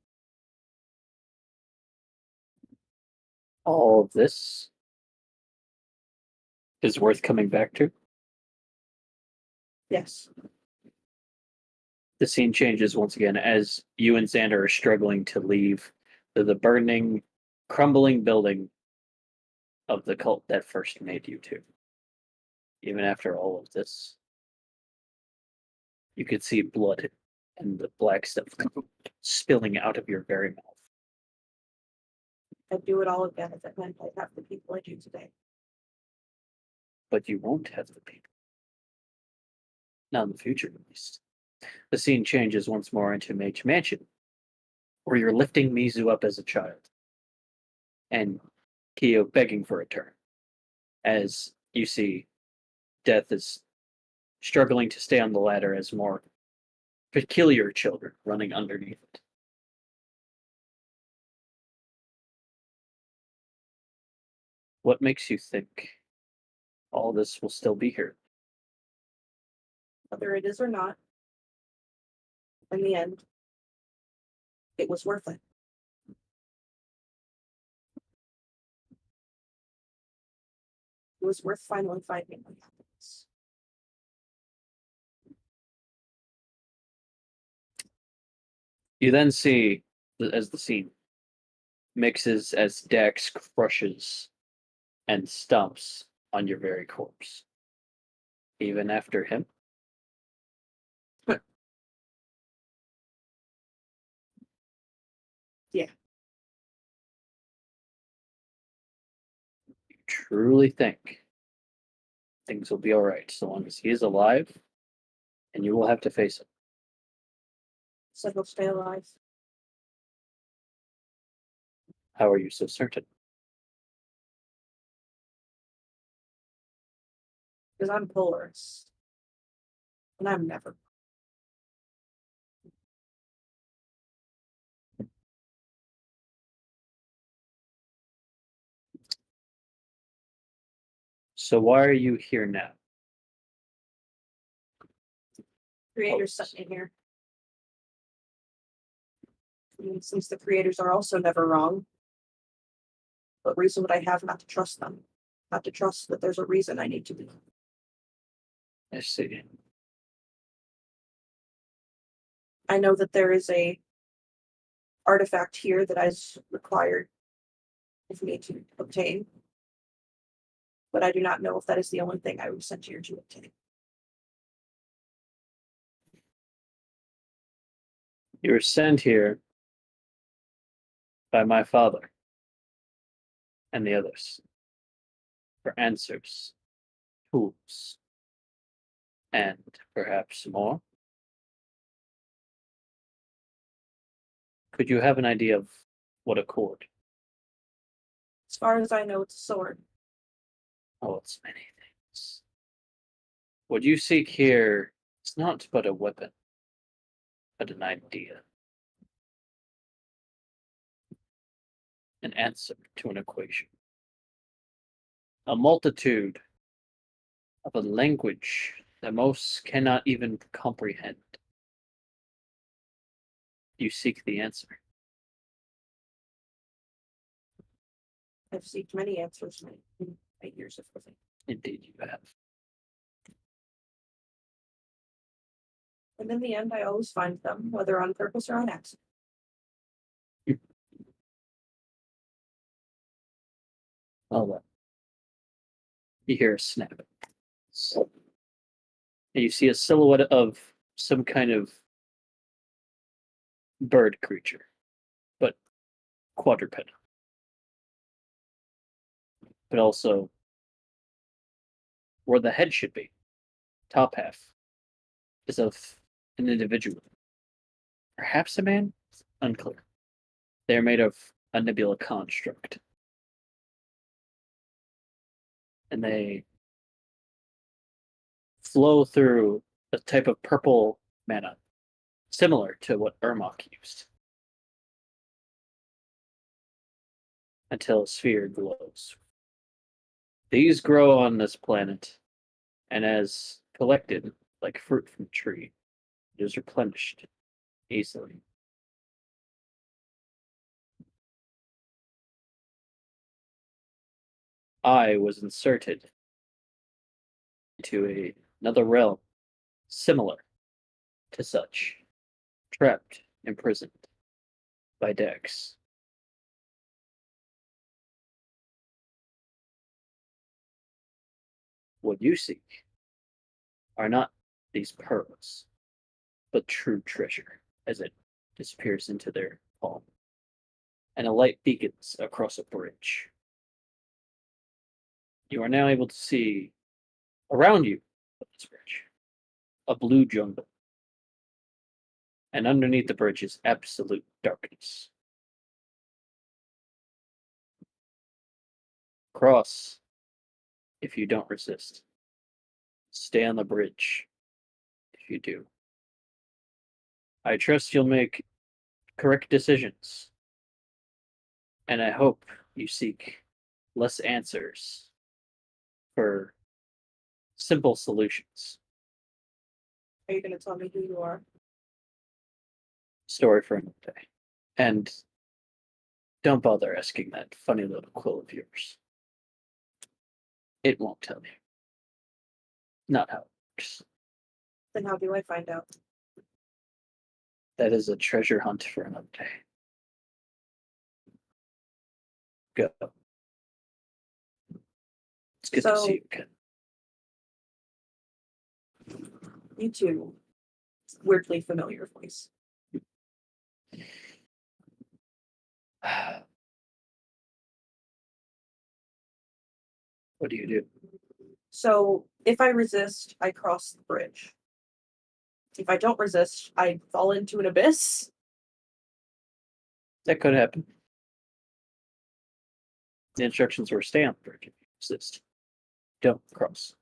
All of this is worth coming back to. Yes. The scene changes once again as you and Xander are struggling to leave the burning, crumbling building of the cult that first made you two. Even after all of this, you could see blood and the black stuff spilling out of your very mouth. I'd do it all again if it meant I'd have the people I do today. But you won't have the people. Not in the future, at least. The scene changes once more into Mage Mansion, where you're lifting Mizu up as a child, and Kyo begging for a turn, as you see Death is struggling to stay on the ladder as more peculiar children running underneath it. What makes you think all this will still be here? Whether it is or not, in the end, it was worth it. It was worth finally finding my happiness. You then see, as the scene mixes, as Dax crushes and stomps on your very corpse. Even after him? Yeah. You truly think things will be alright so long as he is alive, and you will have to face him. So he'll stay alive. How are you so certain? Because I'm Polaris. And I'm never. So why are you here now? Creators sent me here. And since the creators are also never wrong, what reason would I have not to trust them? Not to trust that there's a reason I need to be. I see. I know that there is a artifact here that is required of me to obtain, but I do not know if that is the only thing I was sent here to obtain. You were sent here by my father and the others for answers, tools, and perhaps more. Could you have an idea of what accord? As far as I know, it's a sword. Oh, it's many things. What you seek here is not but a weapon, but an idea. An answer to an equation. A multitude of a language that most cannot even comprehend. You seek the answer. I've sought many answers in my years of living. Indeed, you have. And in the end, I always find them, whether on purpose or on accident. All that. You hear a snap. And you see a silhouette of some kind of bird creature, but quadruped. But also where the head should be, top half, is of an individual. Perhaps a man? Unclear. They are made of a nebula construct. And they flow through a type of purple mana, similar to what Urmok used, until a sphere glows. These grow on this planet, and as collected, like fruit from a tree, it is replenished easily. I was inserted into another realm similar to such, trapped, imprisoned by Dex. What you seek are not these pearls, but true treasure, as it disappears into their palm, and a light beacons across a bridge. You are now able to see around you of this bridge a blue jungle, and underneath the bridge is absolute darkness. Cross if you don't resist. Stay on the bridge if you do. I trust you'll make correct decisions, and I hope you seek less answers for simple solutions. Are you going to tell me who you are? Story for another day. And don't bother asking that funny little quill of yours. It won't tell you. Not how it works. Then how do I find out? That is a treasure hunt for another day. Go. It's good to So- see you again. You too. Weirdly familiar voice. What do you do? So if I resist, I cross the bridge. If I don't resist, I fall into an abyss. That could happen. The instructions were stay on the bridge if you resist. Don't cross.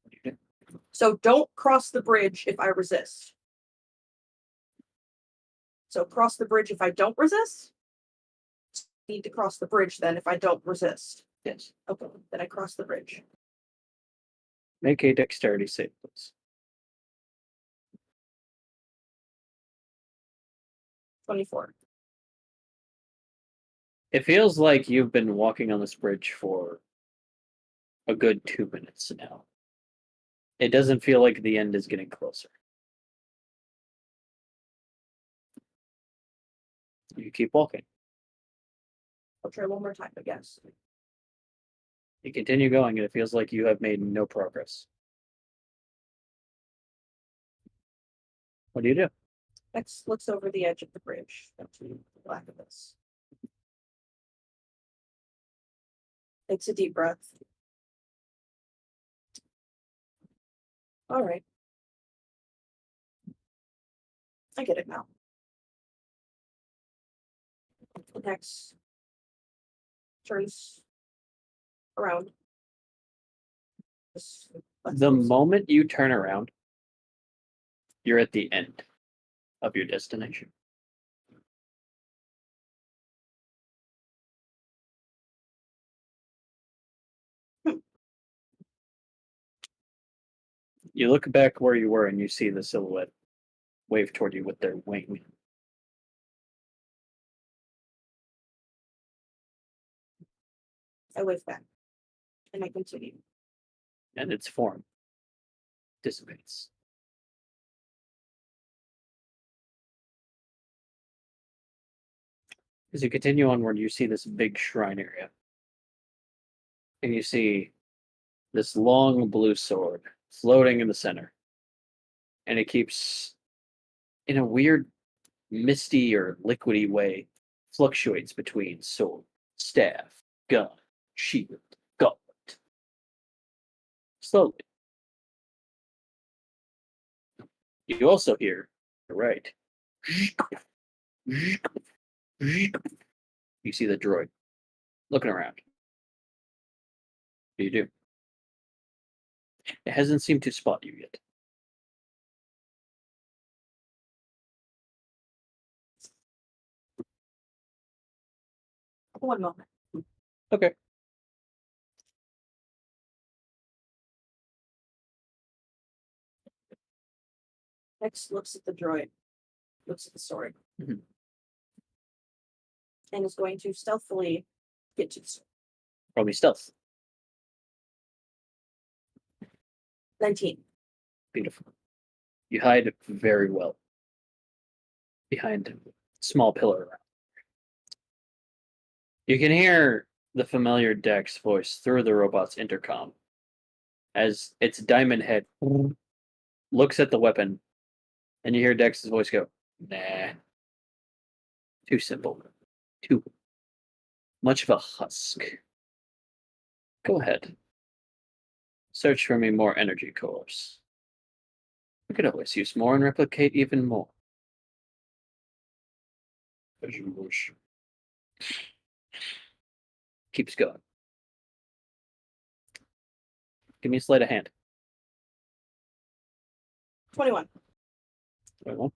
What do you do? So don't cross the bridge if I resist. So cross the bridge if I don't resist? Need to cross the bridge then if I don't resist. Yes. Okay, then I cross the bridge. Make a dexterity save, please. 24. It feels like you've been walking on this bridge for a good 2 minutes now. It doesn't feel like the end is getting closer. You keep walking. I'll try one more time, I guess. You continue going, and it feels like you have made no progress. What do you do? X looks over the edge of the bridge to the black of this. Takes a deep breath. All right. I get it now. X turns around. The moment you turn around, you're at the end of your destination. You look back where you were and you see the silhouette wave toward you with their wing. I wave back. And I continue. And its form dissipates. As you continue onward, you see this big shrine area and you see this long blue sword floating in the center. And it keeps, in a weird, misty or liquidy way, fluctuates between sword, staff, gun, shield, gauntlet. Slowly. You also hear, right, you see the droid looking around. What do you do? It hasn't seemed to spot you yet. One moment. Okay. Next looks at the droid, looks at the sword, Mhm. and is going to stealthily get to the sword. Roll me stealth. 19. Beautiful. You hide very well behind a small pillar around. You can hear the familiar Dex voice through the robot's intercom as its diamond head looks at the weapon, and you hear Dex's voice go, "Nah. Too simple. Too much of a husk. Go ahead. Search for me more energy cores. We could always use more and replicate even more." As you wish. Keeps going. Give me a sleight of hand. 21. Well,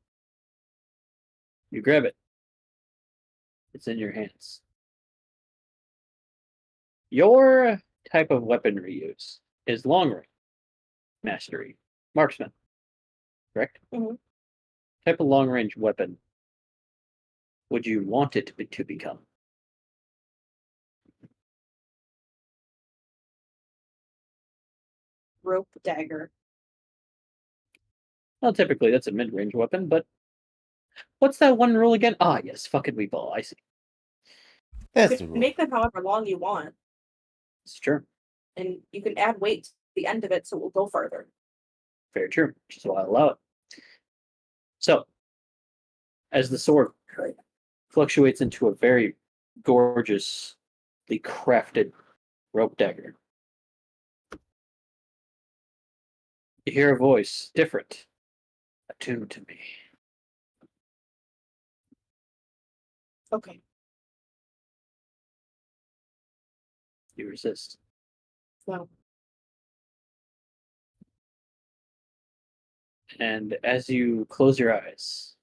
you grab it. It's in your hands. Your type of weaponry use is long range, mastery, marksman. Correct? Mhm. Type of long range weapon would you want it to become? Rope dagger. Well, typically that's a mid range weapon, but what's that one rule again? Ah, yes, fucking weeball. I see. That's You the can rule. make them however long you want, It's true. and you can add weight to the end of it so it will go farther. Very true. Which is why I allow it. So, as the sword fluctuates into a very gorgeously crafted rope dagger, you hear a voice, different, attuned to me. Okay. You resist. So And as you close your eyes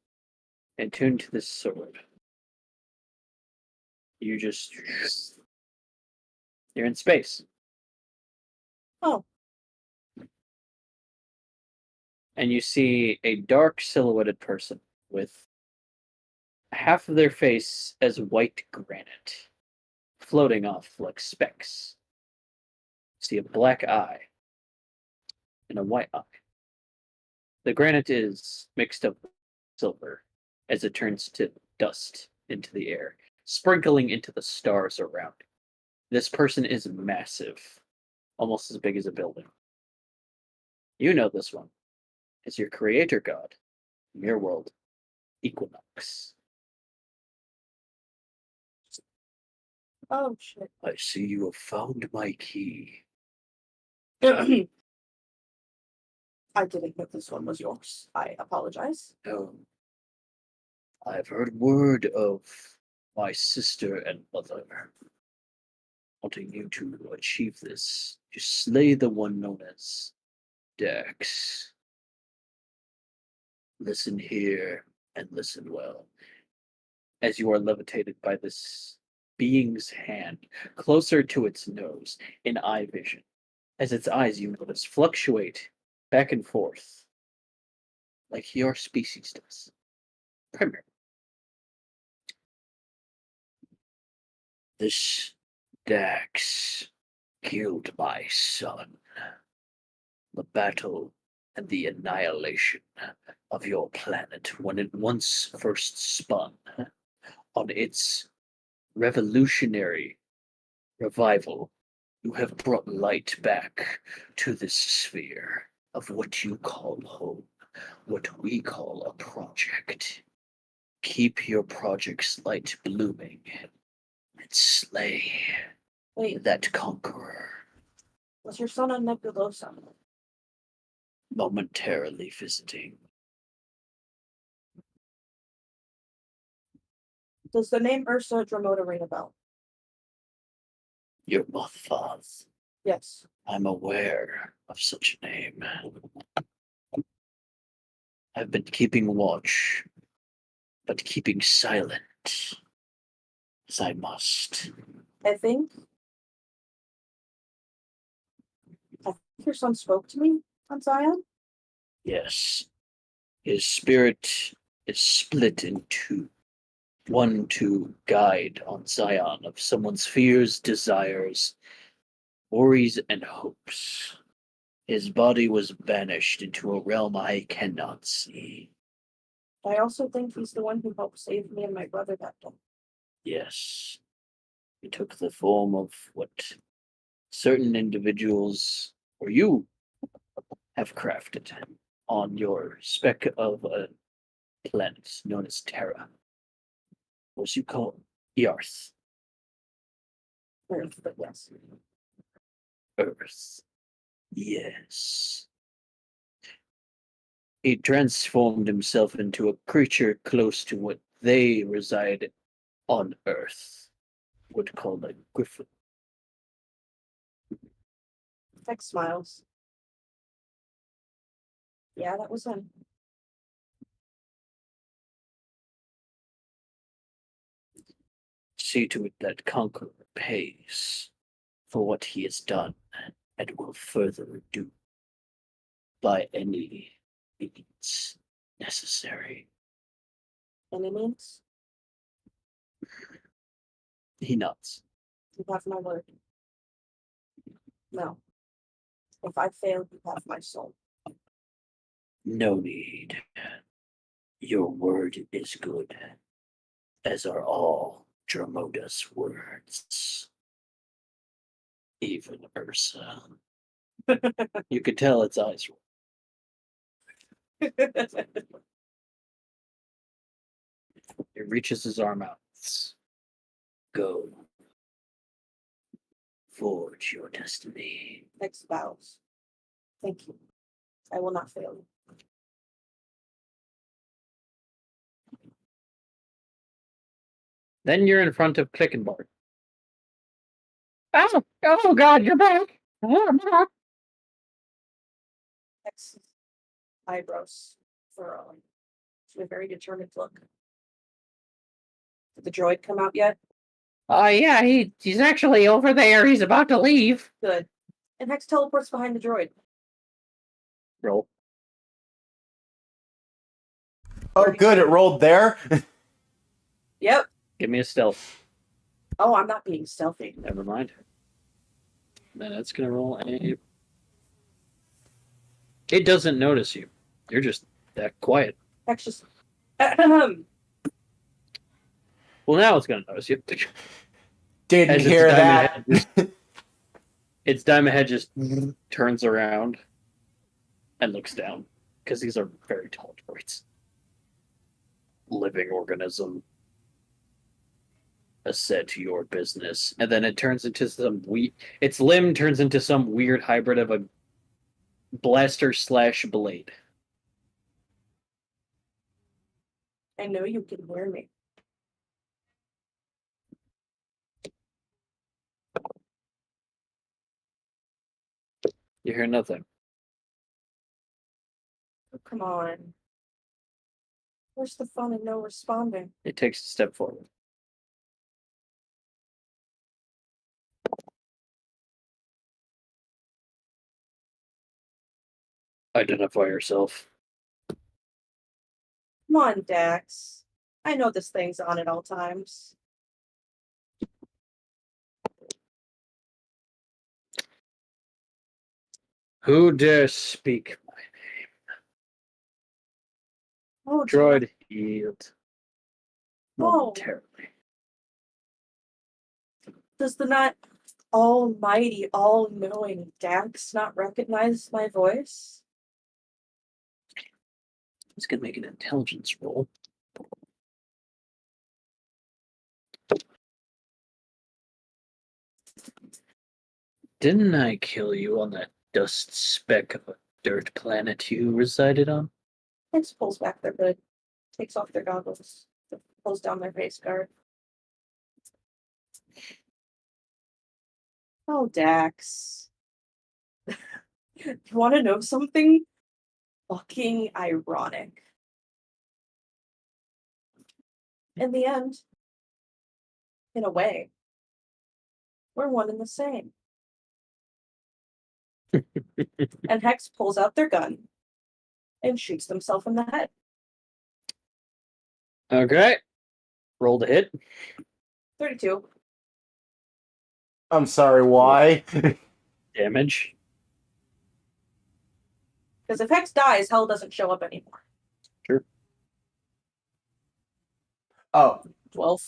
and tune to this sword, you just. You're in space. Oh. And you see a dark silhouetted person with half of their face as white granite, floating off like specks. See a black eye and a white eye. The granite is mixed up with silver as it turns to dust into the air, sprinkling into the stars around it. This person is massive, almost as big as a building. You know this one. It's your creator god, Mirror World, Equinox. Oh shit. I see you have found my key. I didn't know this one was yours. I apologize. No. I've heard word of my sister and mother wanting you to achieve this, to slay the one known as Dex. Listen here and listen well. As you are levitated by this being's hand closer to its nose in eye vision, as its eyes, you notice, fluctuate back and forth like your species does. Primarily. This Dax killed my son. The battle and the annihilation of your planet when it once first spun on its revolutionary revival You have brought light back to this sphere of what you call home, what we call a project. Keep your project's light blooming and slay Wait, that conqueror. was your son on Nebulosa? Momentarily visiting. Does the name Ursa Dramota ring a bell? Your Mothfaz. Yes. I'm aware of such a name. I've been keeping watch, but keeping silent as I must. I think your son spoke to me on Zion. Yes, his spirit is split in two. One to guide on Zion of someone's fears, desires, worries, and hopes. His body was banished into a realm I cannot see. I also think he's the one who helped save me and my brother that day. Yes, he took the form of what certain individuals, or you, have crafted on your speck of a planet known as Terra. Or as you call Earth. Earth, but yes. Earth. Yes. He transformed himself into a creature close to what they reside on Earth would call a griffin. Tex smiles. Yeah, that was him. See to it that Conqueror pays for what he has done and will further do by any means necessary. Any means? He nods. You have my word. No. If I fail, you have my soul. No need. Your word is good, as are all Dramoda's words. Even Ursa. You could tell its eyes roll. He reaches his arm out. Go. Forge your destiny. Tex bows. Thank you. I will not fail you. Then you're in front of Clickenbark. Oh God, you're back. Oh, I'm back. Tex's eyebrows furrowing. It's a very determined look. Did the droid come out yet? Yeah, he's actually over there. He's about to leave. Good. And Hex teleports behind the droid. Roll. Oh, good, it rolled there. Yep. Give me a stealth. Oh, I'm not being stealthy. Never mind. Then it's gonna roll a. It doesn't notice you. You're just that quiet. Hex just. Well, now it's gonna notice you. Didn't As its hear diamond that. head its diamond head just turns around and looks down because these are very tall droids. Living organism. Said to your business, and then it turns into some its limb turns into some weird hybrid of a blaster slash blade. I know you can hear me. You hear nothing. Oh, come on. Where's the fun in no responding? It takes a step forward. Identify yourself. Come on, Dax. I know this thing's on at all times. Who dares speak my Oh, name? Droid yield Oh. momentarily. Does the not almighty, all-knowing Dax not recognize my voice? He's gonna make an intelligence roll. Didn't I kill you on that dust speck of a dirt planet you resided on? Dax pulls back their hood, takes off their goggles, pulls down their face guard. Oh, Dax. You want to know something fucking ironic? In the end, in a way, we're one and the same. And Hex pulls out their gun and shoots themselves in the head. Okay. Roll to hit. 32. I'm sorry, why? Damage. Because if Hex dies, hell doesn't show up anymore. Oh, 12.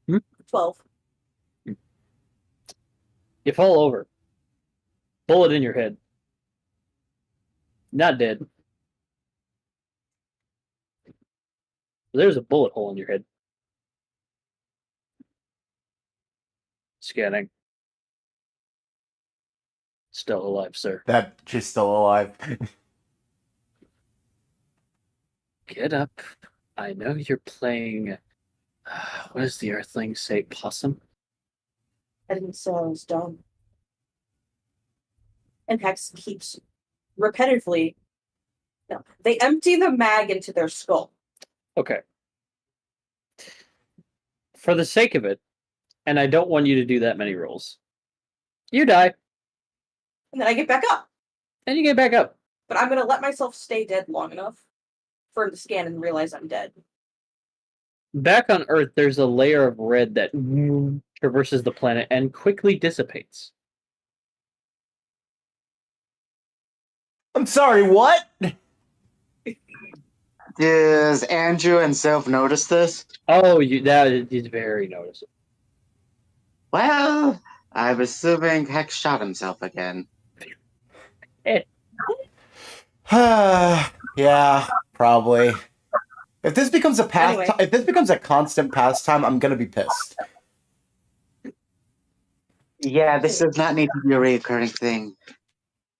Hmm? 12. You fall over. Bullet in your head. Not dead. There's a bullet hole in your head. Scanning. Still alive, sir. that she's still alive. Get up. I know you're playing. What does the Earthling say? Possum? I didn't say I was done. And Hex keeps repetitively. No, they empty the mag into their skull. Okay. For the sake of it, and I don't want you to do that many rolls, you die, And then I get back up. and you get back up. But I'm going to let myself stay dead long enough for him to scan and realize I'm dead. Back on Earth, there's a layer of red that traverses the planet and quickly dissipates. I'm sorry, what? Does Andrew and Soph notice this? Oh, that is very noticeable. Well, I'm assuming Hex shot himself again. Yeah, probably. If this becomes a Anyway. if this becomes a constant pastime, I'm gonna be pissed. Yeah, this does not need to be a recurring thing.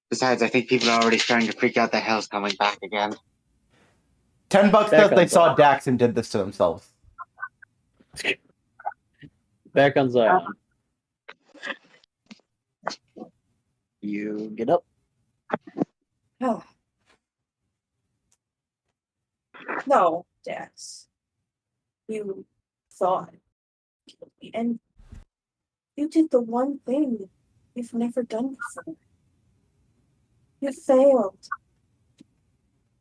Besides, I think people are already starting to freak out that hell's coming back again. $10 Back because they on saw Zion. Dax and did this to themselves. Back on Zion. You get up. No, Dax. You thought you killed me, and you did the one thing you've never done before. You failed.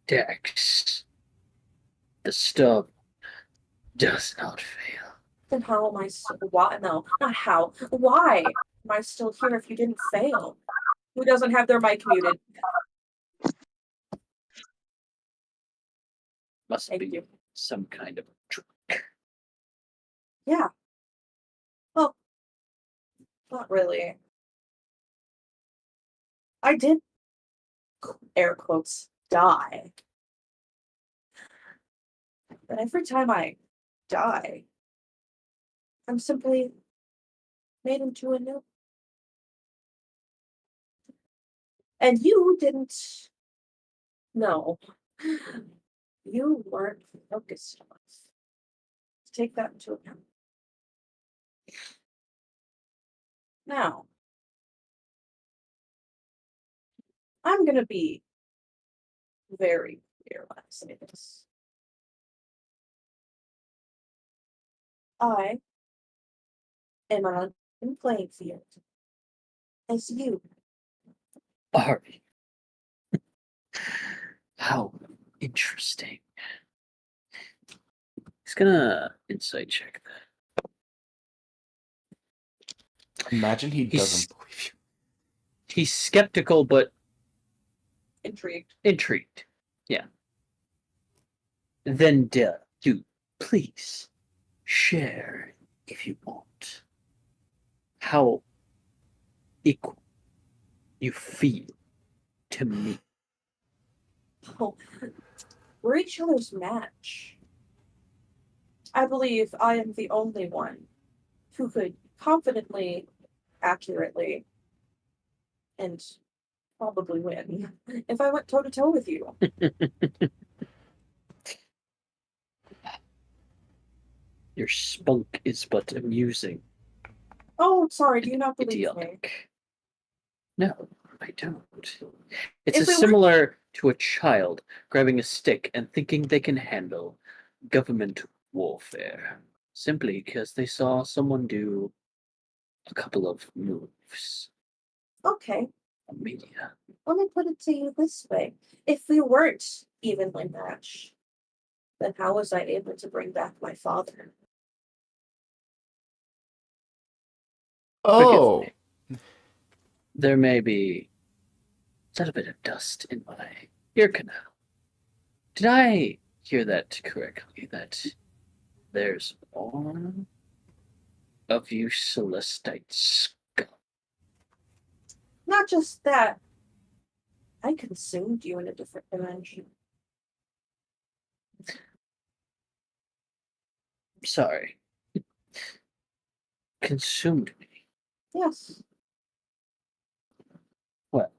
Dex. The stub does not fail. Then how am I still? Why? No, not how. Why am I still here if you didn't fail? Who doesn't have their mic muted? Must Thank be you. some kind of trick. Yeah. Well, not really. I did, air quotes, die. But every time I die, I'm simply made into a new. And you didn't. No. You weren't focused enough. Take that into account. Now, I'm going to be very clear when I say this. I am on a playing field as you. Ari. How interesting. He's gonna insight check that. Imagine he He's- doesn't believe you. He's skeptical but Intrigued. intrigued. Yeah. Then do please share if you want. how equal you feel to me. Oh, we're each other's match. I believe I am the only one who could confidently, accurately, and probably win if I went toe to toe with you. Your spunk is but amusing. Oh, sorry, do you not believe me? Idiotic. No, I don't. It's If we were- similar to a child grabbing a stick and thinking they can handle government warfare simply because they saw someone do a couple of moves Okay, on media. let me put it to you this way. If we weren't evenly matched, then how was I able to bring back my father? Oh, There may be a little bit of dust in my ear canal. Did I hear that correctly? That there's one of you Celestite scum? Not just that, I consumed you in a different dimension. Sorry. Consumed me. Yes. Well,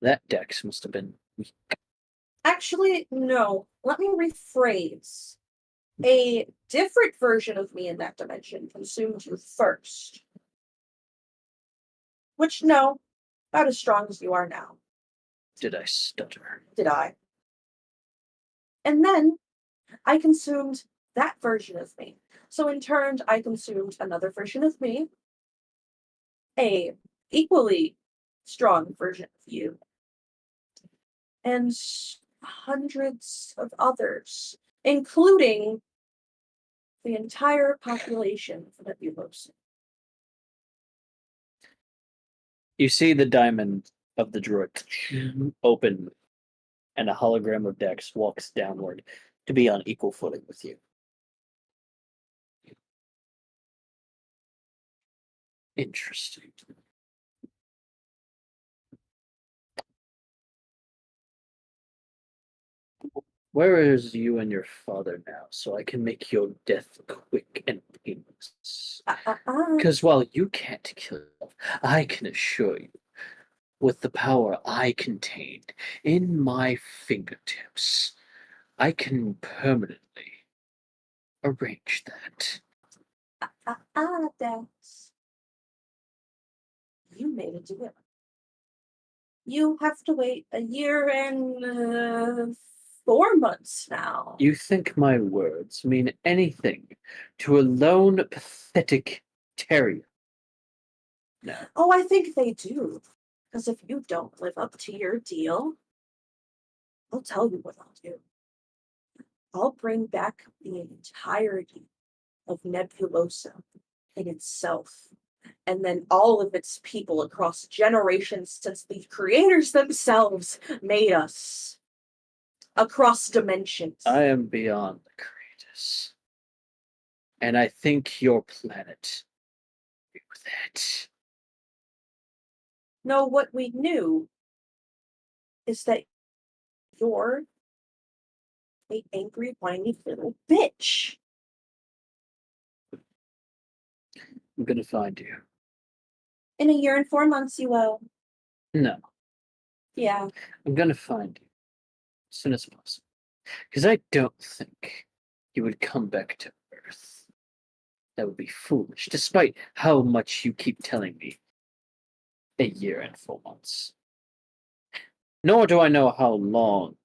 that dex must have been weak. Actually, no. Let me rephrase. A different version of me in that dimension consumed you first. Which, no, not as strong as you are now. Did I stutter? Did I? And then I consumed that version of me. So in turn, I consumed another version of me, a equally strong version of you, and hundreds of others, including the entire population of Nebulosa. You see the diamond of the droid open, and a hologram of Dex walks downward to be on equal footing with you. Interesting. Where is you and your father now, so I can make your death quick and painless? Because while you can't kill yourself, I can assure you, with the power I contained in my fingertips, I can permanently arrange that. Dex. You made a deal. You have to wait a year and 4 months now. You think my words mean anything to a lone, pathetic terrier? No. Oh, I think they do. Because if you don't live up to your deal, I'll tell you what I'll do. I'll bring back the entirety of Nebulosa in itself, and then all of its people across generations since the creators themselves made us. Across dimensions. I am beyond the creators. And I think your planet knew that. No, what we knew is that you're a angry, whiny little bitch. I'm gonna find you. In a year and 4 months, you will. No, Yeah. I'm gonna find you as soon as possible. Because I don't think you would come back to Earth. That would be foolish, despite how much you keep telling me. A year and 4 months. Nor do I know how long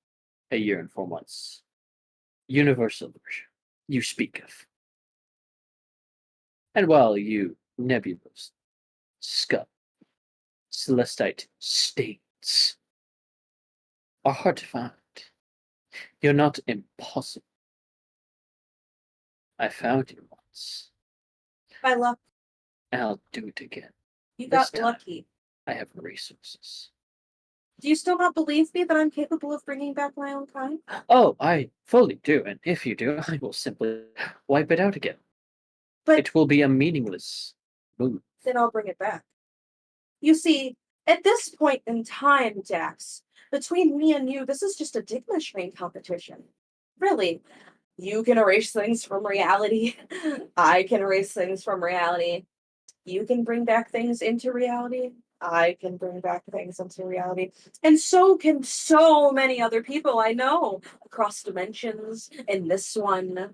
a year and 4 months. Universal version you speak of. And while you nebulous, scum, celestite states are hard to find, you're not impossible. I found you once, By luck, and I'll do it again. you This got time. lucky. I have resources. Do you still not believe me that I'm capable of bringing back my own kind? Oh, I fully do, and if you do, I will simply wipe it out again. But It will be a meaningless move then I'll bring it back. You see, at this point in time, Dax, between me and you, this is just a dick measuring competition. Really. You can erase things from reality. I can erase things from reality. You can bring back things into reality. I can bring back things into reality. And so can so many other people I know across dimensions in this one,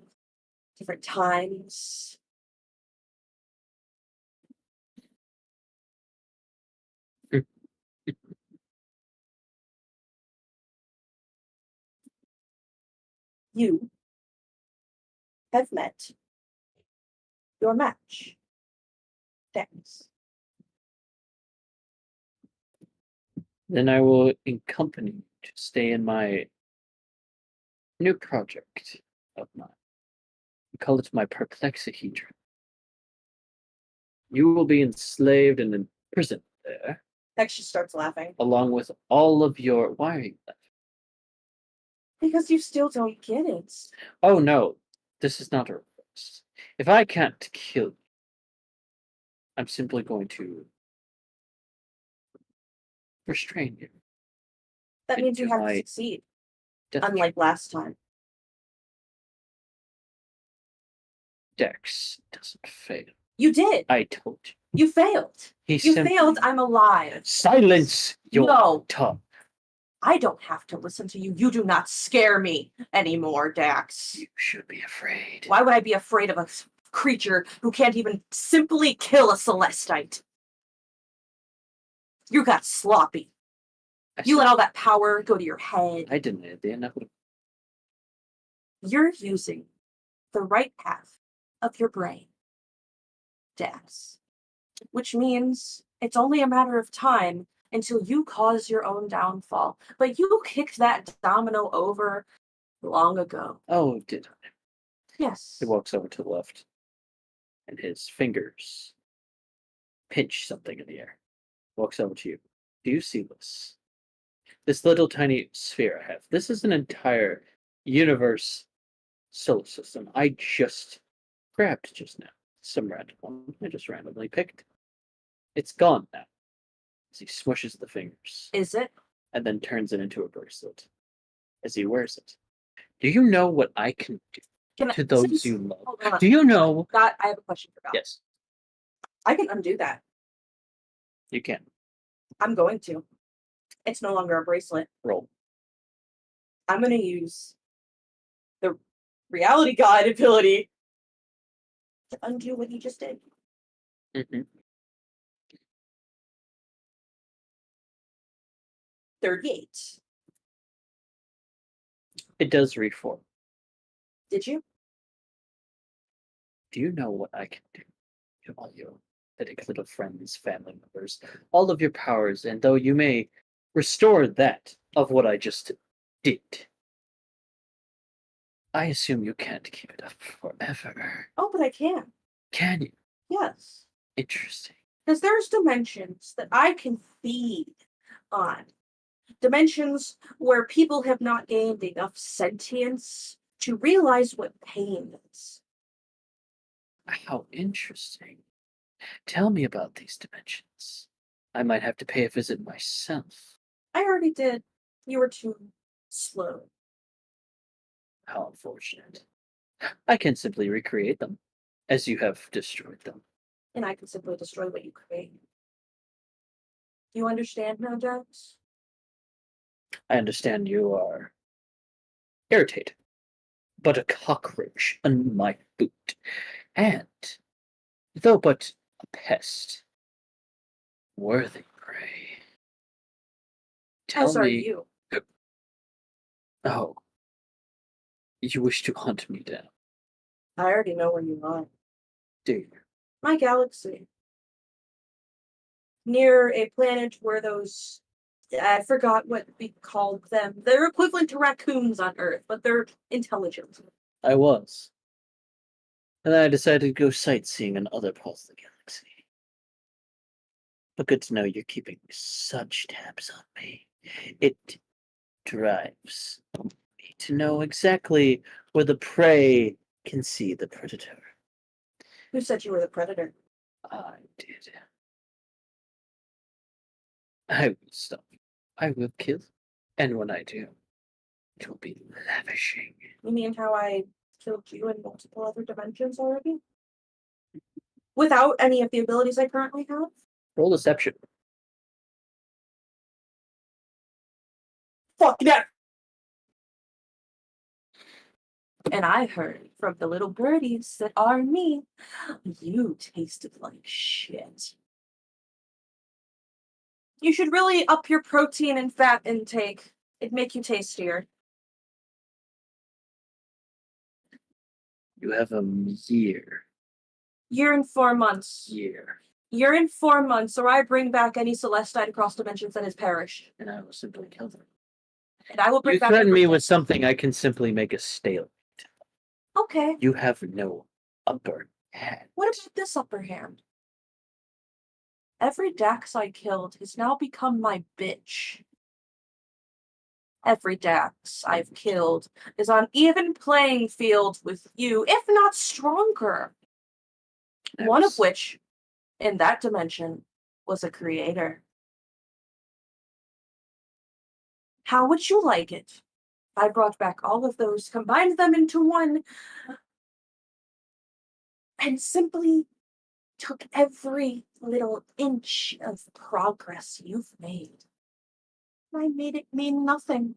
different times. You have met your match. Thanks. Then I will accompany you to stay in my new project of mine. We call it my perplexahedron. You will be enslaved and imprisoned there, Dex just starts laughing. along with all of your. Why are you laughing? Because you still don't get it. Oh no, this is not a request. If I can't kill you, I'm simply going to restrain you. That means you into have to my succeed, death unlike last time. Dex doesn't fail. You did. I told you. You failed. He You simply failed. I'm alive. silence your No. tongue. I don't have to listen to you. You do not scare me anymore, Dax. You should be afraid. Why would I be afraid of a creature who can't even simply kill a Celestite? You got sloppy. You let all that power go to your head. I didn't. They didn't know. You're using the right half of your brain, Dax. Which means it's only a matter of time until you cause your own downfall. But you kicked that domino over long ago. Oh, did I? Yes. He walks over to the left, and his fingers pinch something in the air. Walks over to you. Do you see this? This little tiny sphere I have. This is an entire universe solar system. I just grabbed just now. Some random one I just randomly picked. It's gone now. As he smushes the fingers Is it? and then turns it into a bracelet as he wears it. Do you know what I can do to those you love? Hold on. Do you know? I have a question for God. Yes, I can undo that. you can. I'm going to. It's no longer a bracelet. Roll. I'm going to use the reality guide ability to undo what he just did. Mm-hmm. 38. It does reform. Did you? Do you know what I can do to all your pathetic little friends, family members, all of your powers, and though you may restore that of what I just did, I assume you can't keep it up forever. Oh, but I can. Can you? Yes. Interesting. Because there's dimensions that I can feed on. Dimensions where people have not gained enough sentience to realize what pain is. How interesting. Tell me about these dimensions. I might have to pay a visit myself. I already did. You were too slow. How unfortunate. I can simply recreate them, as you have destroyed them. And I can simply destroy what you create. Do you understand now, Jax? I understand you are irritated, but a cockroach on my boot, and, though but a pest, worthy prey. Tell As are me, you. oh, you wish to hunt me down, I already know where you are. do you? My galaxy. Near a planet where those, I forgot what we called them. They're equivalent to raccoons on Earth, but they're intelligent. I was. And then I decided to go sightseeing in other parts of the galaxy. But good to know you're keeping such tabs on me. It drives me to know exactly where the prey can see the predator. Who said you were the predator? I did. I will stop. I will kill. And when I do, it will be lavishing. You mean how I killed you in multiple other dimensions already? Without any of the abilities I currently have? Roll deception. Fuck that! And I heard from the little birdies that are me, you tasted like shit. You should really up your protein and fat intake. It'd make you tastier. You have a year. You're in 4 months. Year. You're in 4 months, or I bring back any Celestine across dimensions that has perished. And I will simply kill them. And I will bring You back threaten me everything. with something I can simply make a stalemate. Okay. You have no upper hand. What about this upper hand? Every Dax I killed has now become my bitch. Every Dax I've killed is on even playing field with you, if not stronger. One of which, in that dimension, was a creator. How would you like it? I brought back all of those, combined them into one, and simply took every little inch of progress you've made. I made it mean nothing.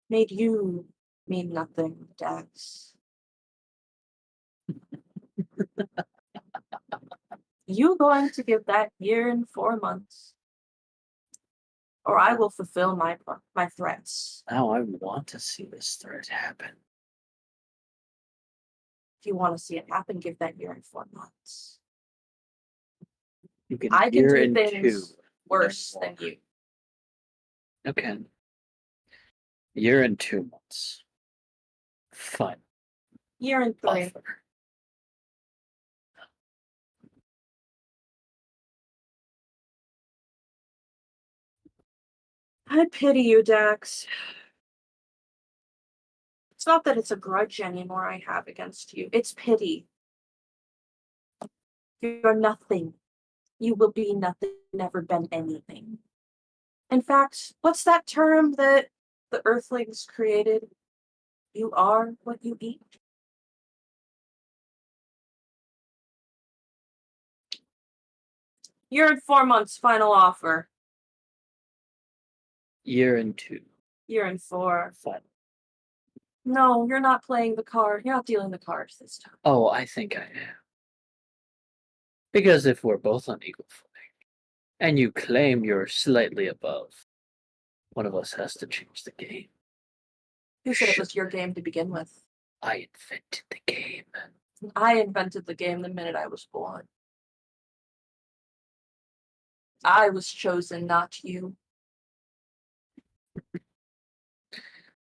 Made you mean nothing, Dax. You going to give that year and 4 months, or I will fulfill my threats. Now I want to see this threat happen. If you want to see it happen, give that year and 4 months. You can I can year do in things 2. worse than you. Okay. Year and 2 months. Fine. Year and 3. Offer. I pity you, Dax. It's not that it's a grudge anymore I have against you. It's pity. You're nothing. You will be nothing, never been anything. In fact, what's that term that the Earthlings created? You are what you eat. Year and 4 months, final offer. Year and 2. Year and 4. Fine. No, you're not playing the card. You're not dealing the cards this time. Oh, I think I am. Because if we're both on equal footing, and you claim you're slightly above, one of us has to change the game. Who said it was your game to begin with? I invented the game. I invented the game the minute I was born. I was chosen, not you.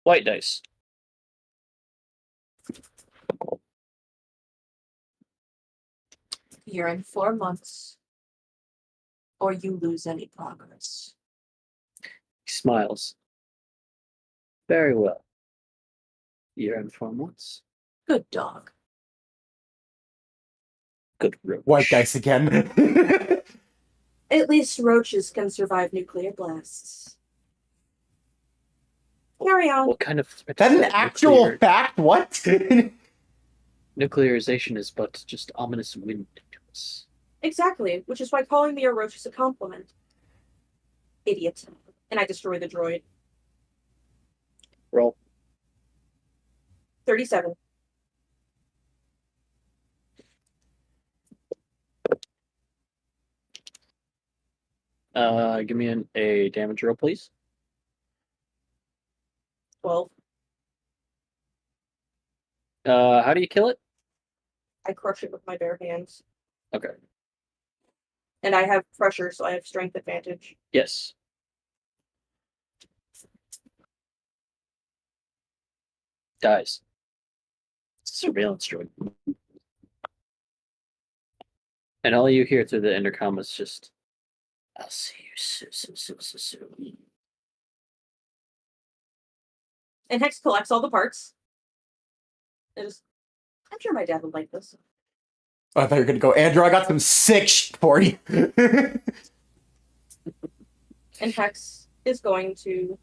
White dice. Year and 4 months, or you lose any progress. He smiles. Very well. Year and 4 months. Good dog. Good roach. White dice again. At least roaches can survive nuclear blasts. Carry on. What kind of threat That's is an that? actual fact? What? Nuclearization is but just ominous wind to us. Exactly, which is why calling me a roach is a compliment. Idiot. And I destroy the droid. Roll. 37. Give me a damage roll, please. 12. How do you kill it? I crush it with my bare hands. Okay. And I have pressure, so I have strength advantage. Yes. Dies. Surveillance droid. And all you hear through the intercom is just, I'll see you soon. And Hex collects all the parts. I'm sure my dad would like this. Oh, I thought you were gonna go, Andrew, I got some sick shit for you. And Hex is going to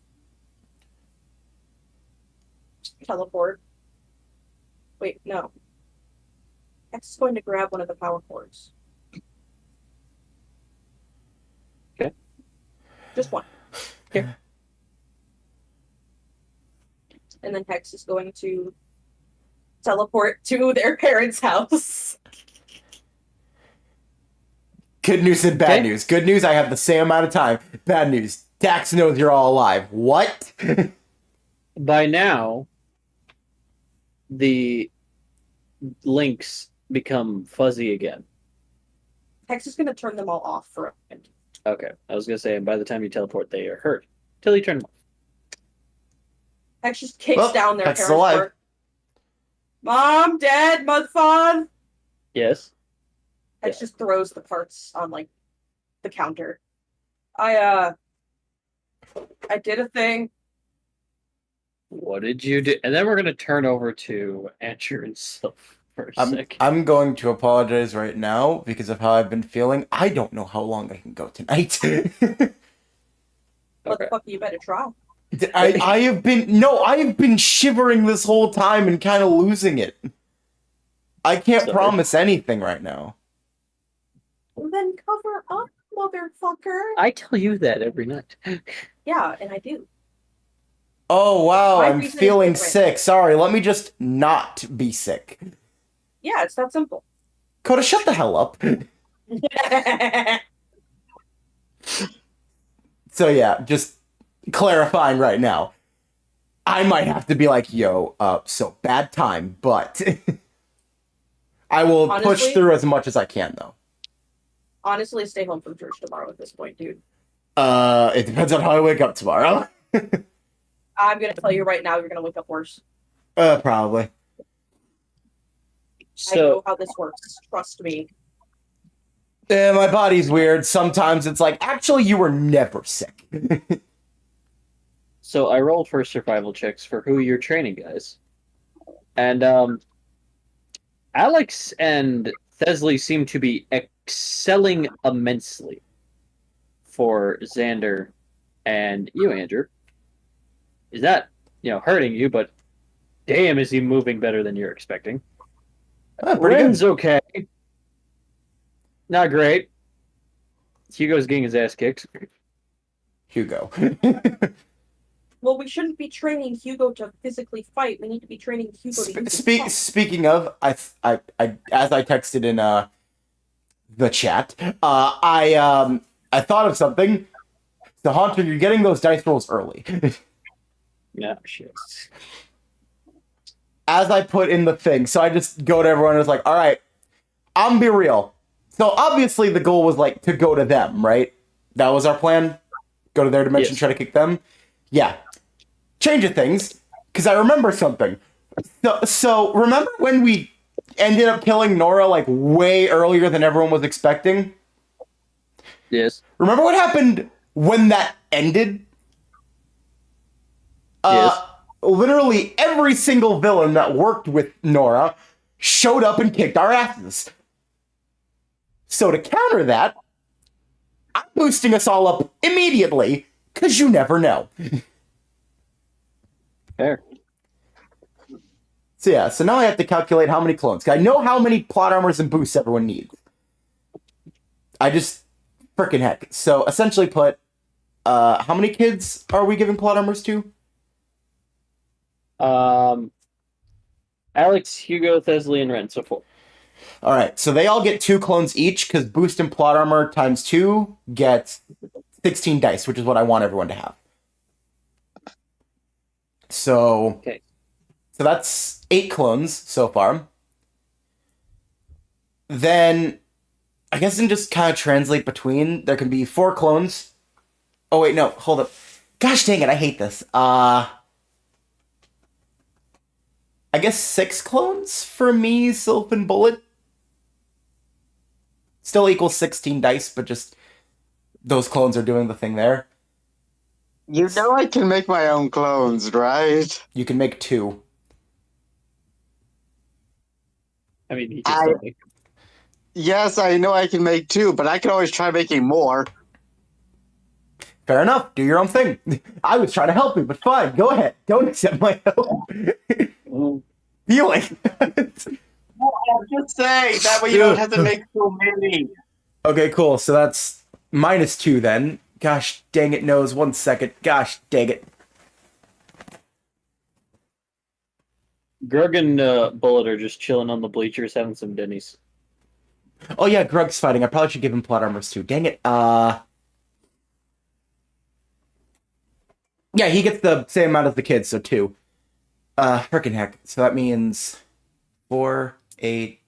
teleport. Wait, no. Hex is going to grab one of the power cords. Okay. Just one. Here. And then Hex is going to teleport to their parents' house. Good news and bad Okay. news. Good news, I have the same amount of time. Bad news, Dax knows you're all alive. What? By now, the links become fuzzy again. Hex is going to turn them all off for a minute. Okay, I was gonna say, by the time you teleport, they are hurt till you turn them off. Hex just kicks Well, down their Hex is parents' alive. door. Mom, Dad, Mudfon. Yes. Hex just throws the parts on like the counter. I did a thing. What did you do? And then we're gonna turn over to Andrew and Sylph for a second. I'm going to apologize right now because of how I've been feeling. I don't know how long I can go tonight. What Okay. the fuck? You better try. I have been shivering this whole time and kind of losing it. I can't Sorry. promise anything right now. Then cover up, motherfucker. I tell you that every night. Yeah, and I do. Oh wow, My I'm reason is feeling different. sick. Sorry, let me just not be sick. Yeah, it's that simple. Coda, shut the hell up. So yeah, just clarifying right now. I might have to be like, yo, so bad time, but I will push Honestly? through as much as I can though. Honestly, stay home from church tomorrow at this point, dude. It depends on how I wake up tomorrow. I'm gonna tell you right now, you're gonna wake up worse. Probably. I So know how this works. Trust me. My body's weird. Sometimes it's like, actually, you were never sick. So I rolled for survival checks for who you're training, guys. And Alex and Thesley seem to be excelling immensely for Xander and you, Andrew. Is that, hurting you, but damn, is he moving better than you're expecting. Oh, pretty good. Ren's okay. Not great. Hugo's getting his ass kicked. Hugo. Well, we shouldn't be training Hugo to physically fight. We need to be training Hugo to use his phone. Speaking of, I as I texted in the chat, I thought of something. So Haunter, you're getting those dice rolls early. Yeah, shit. As I put in the thing, so I just go to everyone and was like, all right, I'm be real. So obviously the goal was like to go to them, right? That was our plan. Go to their dimension, Yes. try to kick them. Yeah. Change of things, because I remember something. So remember when we ended up killing Nora like way earlier than everyone was expecting? Yes. Remember what happened when that ended? Yes. Literally every single villain that worked with Nora showed up and kicked our asses. So to counter that, I'm boosting us all up immediately, because you never know. Fair. So yeah, so now I have to calculate how many clones. 'Cause I know how many plot armors and boosts everyone needs. I just frickin' heck. So essentially put, how many kids are we giving plot armors to? Alex, Hugo, Thesley, and Ren, so 4. All right, so they all get 2 clones each, because boost and plot armor times 2 gets 16 dice, which is what I want everyone to have. So, Okay. so that's 8 clones so far. Then, I guess I can just kind of translate between. There can be 4 clones. Oh wait, no, hold up. Gosh dang it, I hate this. I guess 6 clones for me, Sylph and Bullet. Still equals 16 dice, but just those clones are doing the thing there. You know I can make my own clones, right? You can make 2. I mean, he can still make Yes, I know I can make 2, but I can always try making more. Fair enough. Do your own thing. I was trying to help you, but fine. Go ahead. Don't accept my help. Well, Healing. Well, I'm just saying, that way you don't have to make so many. Okay, cool. So that's -2 then. Gosh dang it, Nose. 1 second. Gosh dang it. Grug and Bullet are just chilling on the bleachers having some dinnies. Oh yeah, Grug's fighting. I probably should give him plot armors too. Dang it. Yeah, he gets the same amount as the kids, so 2. Frickin' heck. So that means 4, 8,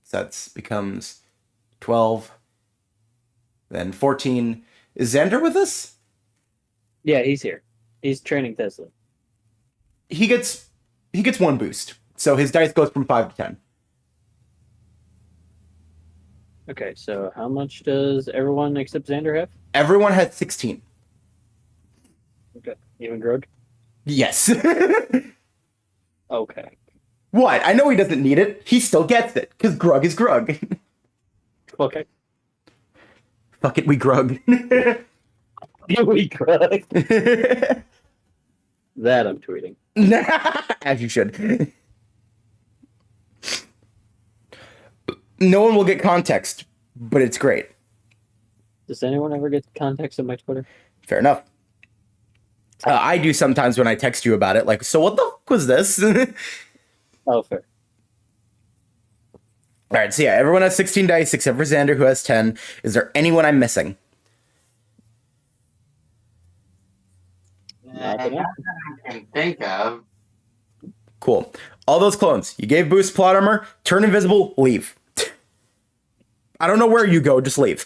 so that becomes 12, then 14. Is Xander with us? Yeah, he's here. He's training Tesla. He gets 1 boost. So his dice goes from 5 to 10. Okay, so how much does everyone except Xander have? Everyone has 16. Okay, even Grug? Yes. Okay. What? I know he doesn't need it. He still gets it, because Grug is Grug. Okay. Fuck it, we Grug. We Grug. That I'm tweeting. As you should. No one will get context, but it's great. Does anyone ever get context on my Twitter? Fair enough. I do sometimes when I text you about it, like, so what the fuck was this? Oh, fair. All right, so yeah, everyone has 16 dice except for Xander, who has 10. Is there anyone I'm missing? Not that I can think of. Cool. All those clones. You gave boost plot armor, turn invisible, leave. I don't know where you go, just leave.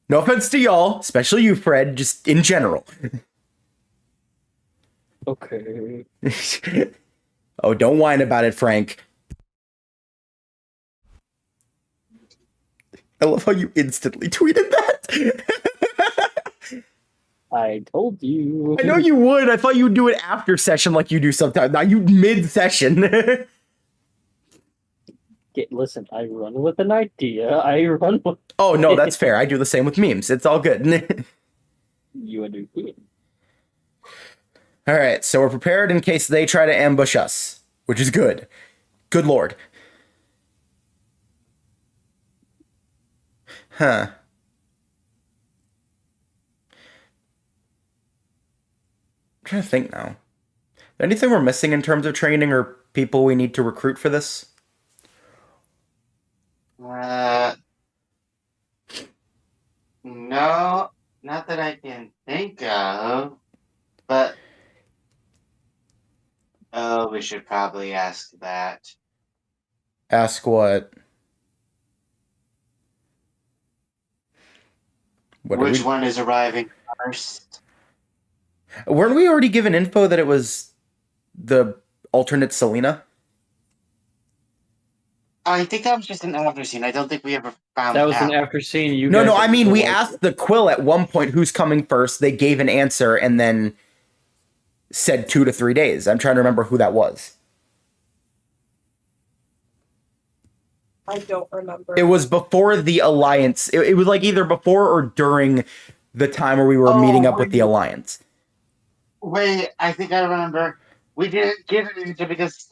No offense to y'all, especially you, Fred, just in general. Okay. Oh, don't whine about it, Frank. I love how you instantly tweeted that. I told you. I know you would. I thought you would do it after session like you do sometimes. Now you mid-session. Listen, I run with an idea. I run with... Oh, no, that's fair. I do the same with memes. It's all good. You understand. All right, so we're prepared in case they try to ambush us, which is good. Good lord. Huh. I'm trying to think now. Anything we're missing in terms of training or people we need to recruit for this? No, not that I can think of. But we should probably ask that. Ask what? Which one is arriving first? Weren't we already given info that it was the alternate Selena? I think that was just an after scene. I don't think we ever found That was out. an after scene. You No, guys I mean, we like- asked the Quill at one point who's coming first. They gave an answer and then said 2 to 3 days. I'm trying to remember who that was. I don't remember. It was before the Alliance. It was like either before or during the time where we were meeting up with the Alliance. Wait, I think I remember. We didn't get an answer because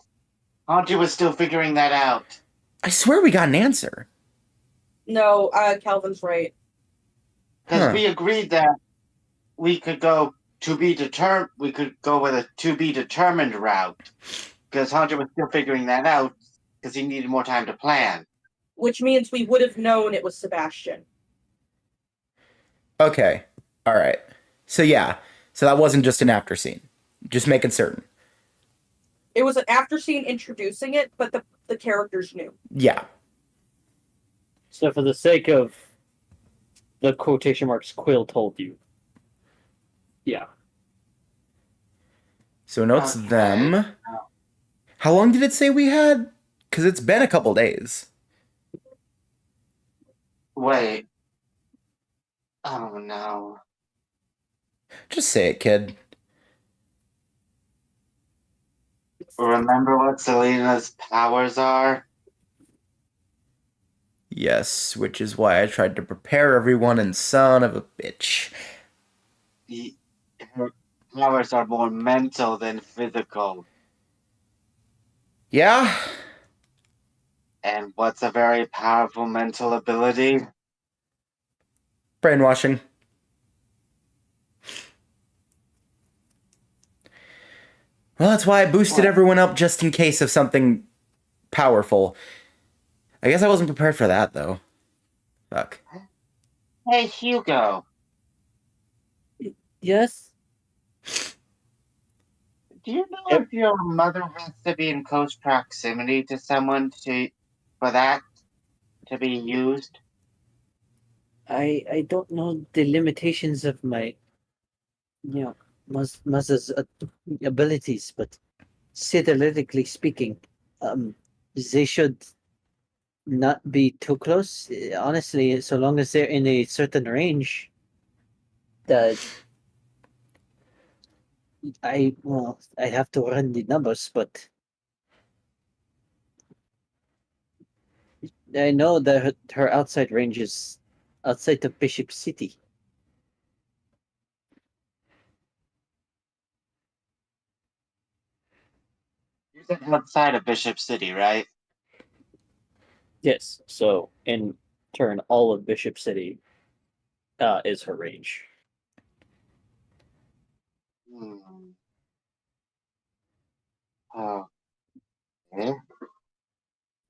Haunter was still figuring that out. I swear we got an answer. No, Calvin's right. Because we agreed that we could go to be determined. We could go with a to be determined route. Because Haunter was still figuring that out because he needed more time to plan. Which means we would have known it was Sebastian. Okay. All right. So yeah. So that wasn't just an after scene. Just making certain. It was an after scene introducing it, but the characters knew. Yeah. So for the sake of the quotation marks, Quill told you. Yeah. So notes Okay. them. How long did it say we had? Because it's been a couple days. Wait. Oh no. Just say it, kid. Remember what Selena's powers are? Yes, which is why I tried to prepare everyone, and son of a bitch. Her powers are more mental than physical. Yeah? And what's a very powerful mental ability? Brainwashing. Well, that's why I boosted everyone up just in case of something powerful. I guess I wasn't prepared for that, though. Fuck. Hey, Hugo. Yes. Do you know if your mother has to be in close proximity to someone for that to be used? I don't know the limitations of my, mother's abilities, but theoretically speaking, they should not be too close. Honestly, so long as they're in a certain range, that I have to run the numbers, but I know that her outside range is outside of Bishop City. You said outside of Bishop City, right? Yes, so in turn, all of Bishop City is her range. Hmm. Oh. Okay.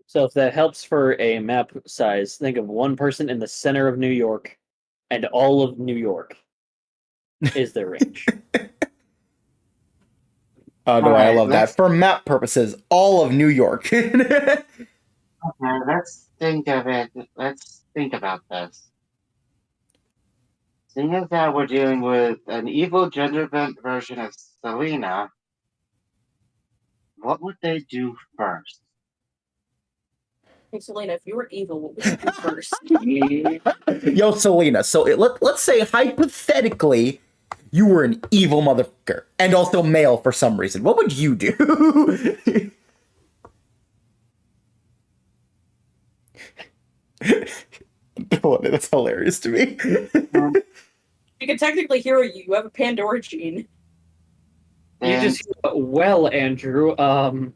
So if that helps for a map size, think of one person in the center of New York, and all of New York is their range. Oh, no, I Alright, love that. For map purposes, all of New York. Okay, let's think of it. Let's think about this. Seeing as that we're dealing with an evil gender bent version of Selena, what would they do first? Hey, Selena, if you were evil, what would you do first? Yo, Selena, so let's say hypothetically you were an evil motherfucker and also male for some reason. What would you do? That's hilarious to me. You can technically hear you. You have a Pandora gene. You just well, Andrew. I don't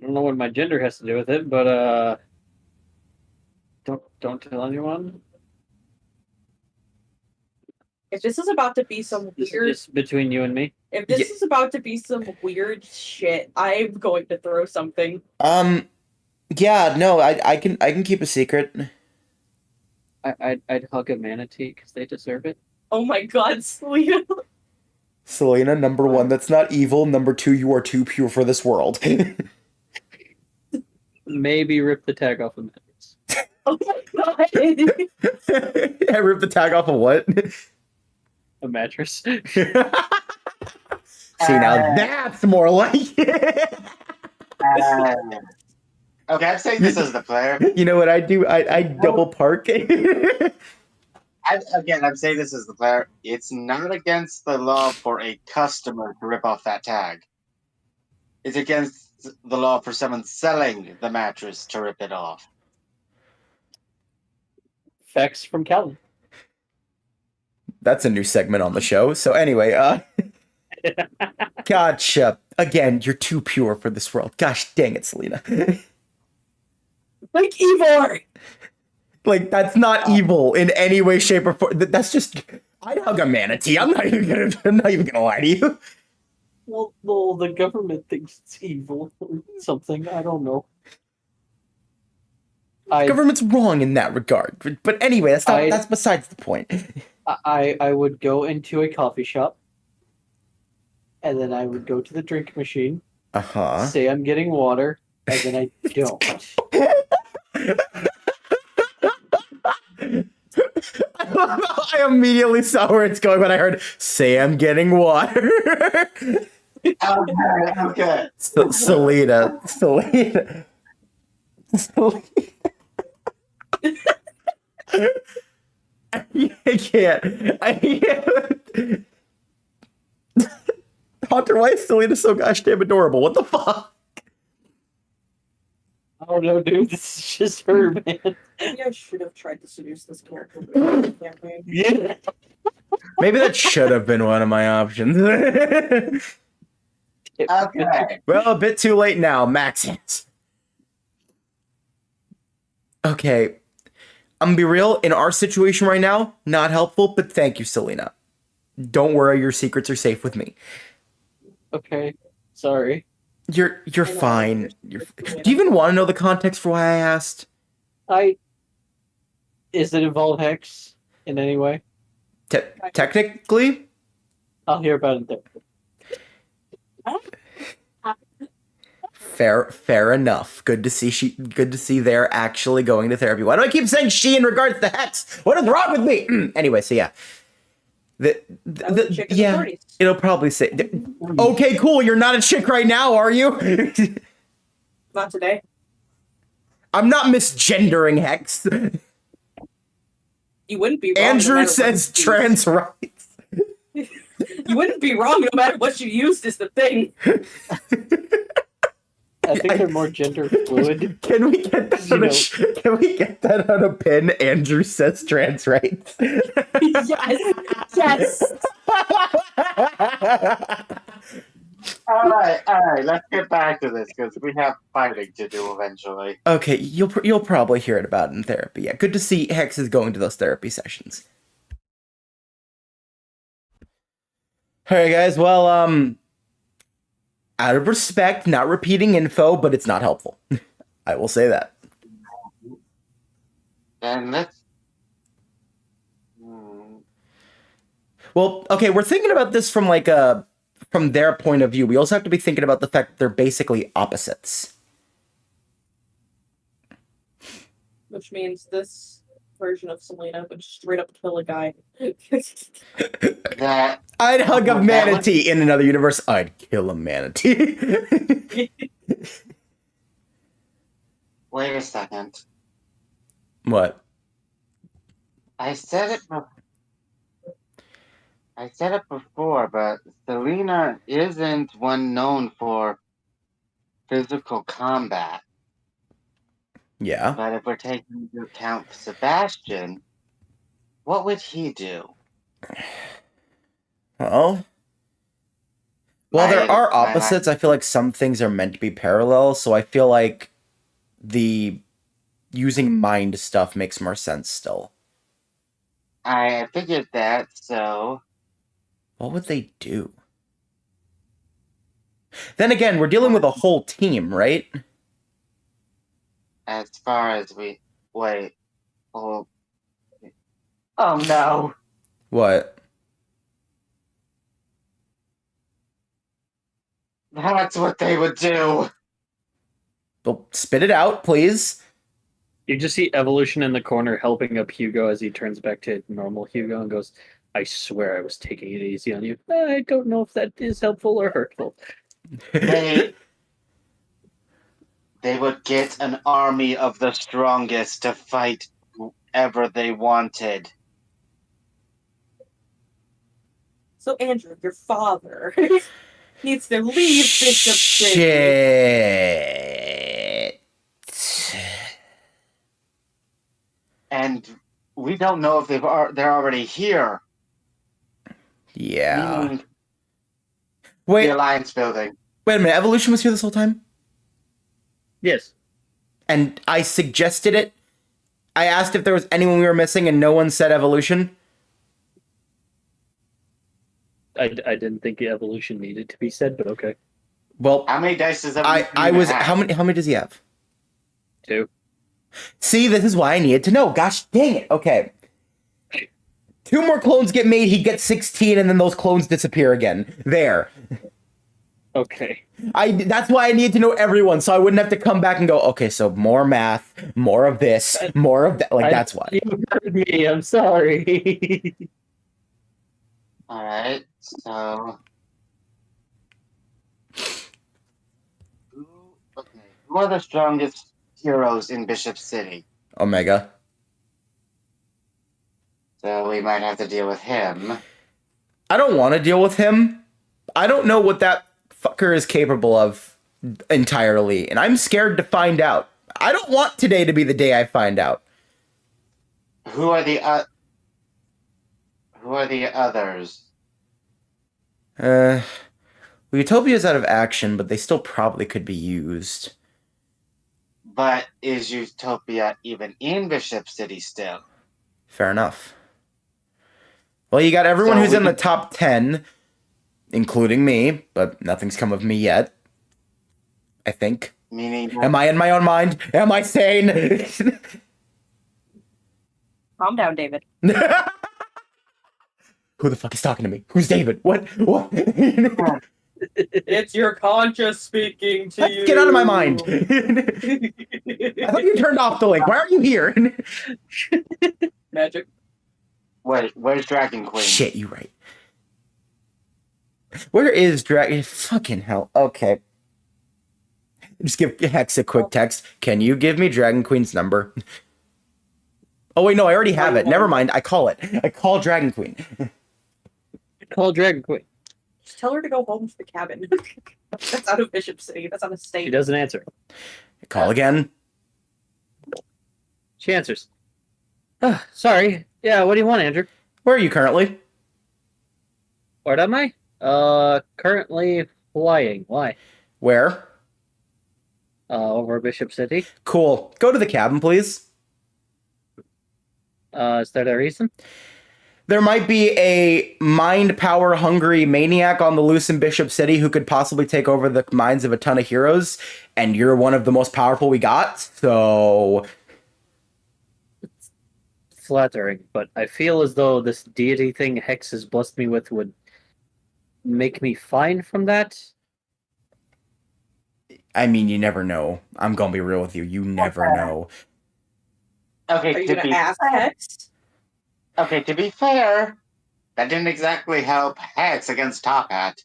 know what my gender has to do with it, but don't tell anyone. If this is about to be some weird, It's between you and me. if this is about to be some weird shit, I'm going to throw something. Yeah, no, I can keep a secret. I'd hug a manatee because they deserve it. Oh my god, Selena. Selena, number one, that's not evil. Number two, you are too pure for this world. Maybe rip the tag off the mattress. Oh my god. I ripped the tag off of what? A mattress. See, now that's more like it. Okay, I'm saying this as the player. You know what I do? I double park. I'm saying this as the player. It's not against the law for a customer to rip off that tag. It's against the law for someone selling the mattress to rip it off. Facts from Calvin. That's a new segment on the show. So anyway, gotcha. Again, you're too pure for this world. Gosh dang it, Selena. Like Evor. Like, that's not evil in any way, shape, or form. That's just, I'd hug a manatee. I'm not even gonna lie to you. Well, the government thinks it's evil or something. I don't know. The government's wrong in that regard. But anyway, that's besides the point. I would go into a coffee shop, and then I would go to the drink machine, say I'm getting water, and then I don't. I immediately saw where it's going when I heard, say I'm getting water. Okay. Selena. I can't. Hunter, why is Selena so gosh damn adorable? What the fuck? Oh no, dude, this is just her, man. Maybe I should have tried to seduce this character. But I can't wait. Yeah. Maybe that should have been one of my options. Okay. Well, a bit too late now, Max. Okay. I'm gonna be real, in our situation right now, not helpful, but thank you, Selena. Don't worry, your secrets are safe with me. Okay, sorry. You're fine. Do you even want to know the context for why I asked? Is it involve Hex in any way? Technically? I'll hear about it there. Fair enough. Good to see they're actually going to therapy. Why do I keep saying she in regards to Hex? What is wrong with me? Anyway, so yeah. Yeah, it'll probably say, okay, cool, you're not a chick right now, are you? Not today. I'm not misgendering Hex. You wouldn't be wrong. Andrew says trans rights. You wouldn't be wrong no matter what you used is the thing. I think they're more gender fluid. Can we get that on a pin? Andrew says trans rights. Yes. All right. Let's get back to this because we have fighting to do eventually. Okay, you'll probably hear it about in therapy. Yeah, good to see Hex is going to those therapy sessions. All right, guys. Well, out of respect, not repeating info, but it's not helpful. I will say that. Then let's. Well, okay, we're thinking about this from from their point of view. We also have to be thinking about the fact that they're basically opposites. Which means this version of Selena would straight up kill a guy. That I'd hug a manatee in another universe. I'd kill a manatee. Wait a second. What? I said it before, but Selena isn't one known for physical combat. Yeah. But if we're taking into account Sebastian, what would he do? Well, there are opposites. I feel like some things are meant to be parallel, so I feel like the using mind stuff makes more sense still. I figured that, so... What would they do? Then again, we're dealing with a whole team, right? As far as we... Wait. Oh no! What? That's what they would do! Well, spit it out, please. You just see Evolution in the corner helping up Hugo as he turns back to normal Hugo and goes, I swear I was taking it easy on you. I don't know if that is helpful or hurtful. They would get an army of the strongest to fight whoever they wanted. So Andrew, your father, needs to leave Bishop City. Shit. And we don't know if they're already here. Yeah. Meaning the Wait Alliance building. a minute. Evolution was here this whole time? Yes. And I suggested it. I asked if there was anyone we were missing, and no one said Evolution. I didn't think Evolution needed to be said, but okay. Well, How many dice does that I was. How many does he have? 2. See, this is why I needed to know. Gosh dang it. Okay. 2 more clones get made, he gets 16, and then those clones disappear again. There. Okay. That's why I needed to know everyone, so I wouldn't have to come back and go, okay, so more math, more of this, more of that. Like, that's why. You heard me. I'm sorry. Alright, so... Who are the strongest heroes in Bishop City? Omega. So we might have to deal with him. I don't want to deal with him. I don't know what that fucker is capable of entirely, and I'm scared to find out. I don't want today to be the day I find out. Who are the others? Utopia's out of action, but they still probably could be used. But is Utopia even in Bishop City still? Fair enough. Well, you got everyone So who's we in the can- top 10, including me, but nothing's come of me yet. I think. Meaning, Am I in my own mind? Am I sane? Calm down, David. Who the fuck is talking to me? Who's David? What? It's your conscience speaking to you. Get out of my mind. I thought you turned off the link. Why are you here? Magic. wait, where's Dragon Queen? Shit, you right. Where is Dragon? Fucking hell. Okay. Just give Hex a quick text. Can you give me Dragon Queen's number? Oh, wait, no, I already have it. Never mind. I call it. I call Dragon Queen. Call Dragon Queen. Just tell her to go home to the cabin. That's out of Bishop City. That's on a She state. doesn't answer. Call again. She answers. Sorry. Yeah, what do you want, Andrew? Where are you currently? What am I? Currently flying. Why? Where? Over Bishop City. Cool. Go to the cabin, please. Is that a reason? There might be a mind power hungry maniac on the loose in Bishop City who could possibly take over the minds of a ton of heroes, and you're one of the most powerful we got, so... Flattering, but I feel as though this deity thing Hex has blessed me with would make me fine from that. I mean, you never know. I'm gonna be real with you. You never know. Okay, Are you to gonna be ask Hex? okay, to be fair, that didn't exactly help Hex against Top Hat.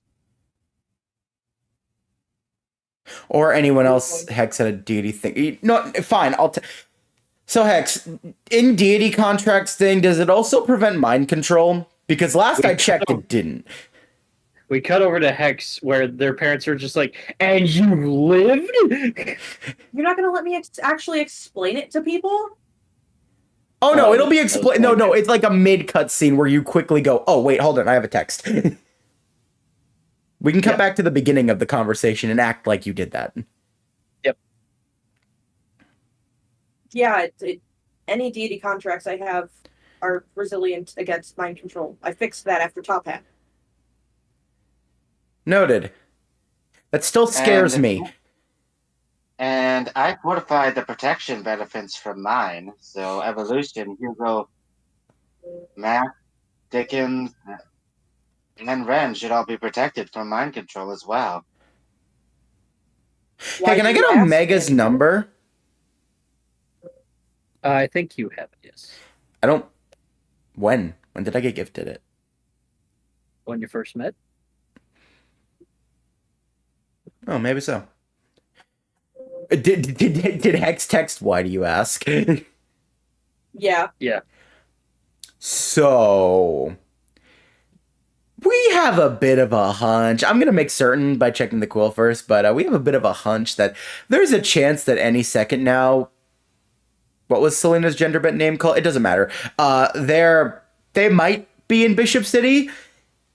Or anyone else Hex had a deity thing. No, fine. So Hex, in deity contracts thing, does it also prevent mind control? Because last I checked, it didn't. We cut over to Hex where their parents are just like, and you lived? You're not gonna let me actually explain it to people? Oh no, it'll be I was explained. No, going no, to. it's like a mid-cut scene where you quickly go, oh wait, hold on, I have a text. We can cut Yeah. back to the beginning of the conversation and act like you did that. Yeah, any deity contracts I have are resilient against mind control. I fixed that after Top Hat. Noted. That still scares And- me. And I fortified the protection benefits from mine. So Evolution, Hugo, Matt, Dickens, and Ren should all be protected from mind control as well. Why Hey, can I do you get ask Omega's me? number? I think you have it, yes. I don't... When? When did I get gifted it? When you first met. Oh, maybe so. Did Hex text, why do you ask? Yeah. So... We have a bit of a hunch. I'm going to make certain by checking the quill first, but we have a bit of a hunch that there's a chance that any second now... What was Selena's gender bent name called? It doesn't matter. They might be in Bishop City,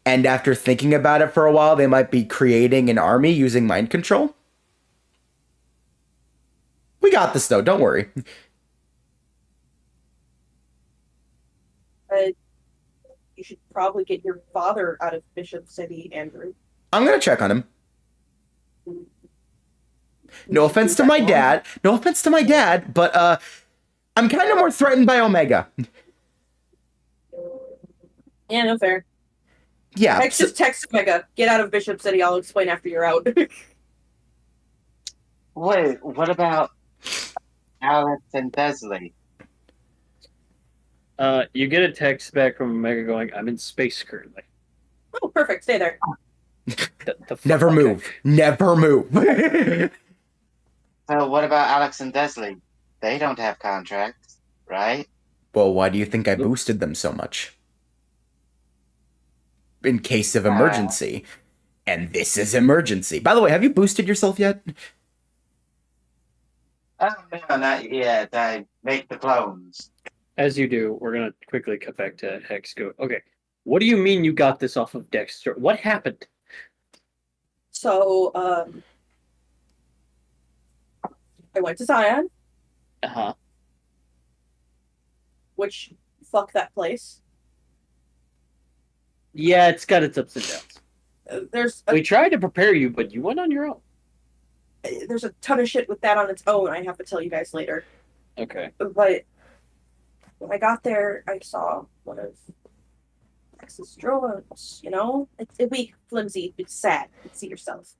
and after thinking about it for a while, they might be creating an army using mind control. We got this, though. Don't worry. You should probably get your father out of Bishop City, Andrew. I'm going to check on him. No offense to my dad. No offense to my dad, but I'm kind of more threatened by Omega. Yeah, no fair. Yeah. Hex just text Omega. Get out of Bishop City. I'll explain after you're out. Wait, what about Alex and Desley? You get a text back from Omega going, I'm in space currently. Oh, perfect. Stay there. The fuck? Never Okay. move. Never move. So what about Alex and Desley? They don't have contracts, right? Well, why do you think I boosted them so much? In case of emergency. And this is emergency. By the way, have you boosted yourself yet? Oh, no, not yet. I make the clones. As you do, we're gonna quickly cut back to Hex. Go. Okay. What do you mean you got this off of Dexter? What happened? So, I went to Zion, Uh huh. which fuck that place. Yeah, it's got its ups and downs. There's We tried to prepare you, but you went on your own. a ton of shit with that on its own. I have to tell you guys later. Okay. But when I got there, I saw one of X's drones. You know, it's weak, flimsy, it's sad. You can see yourself.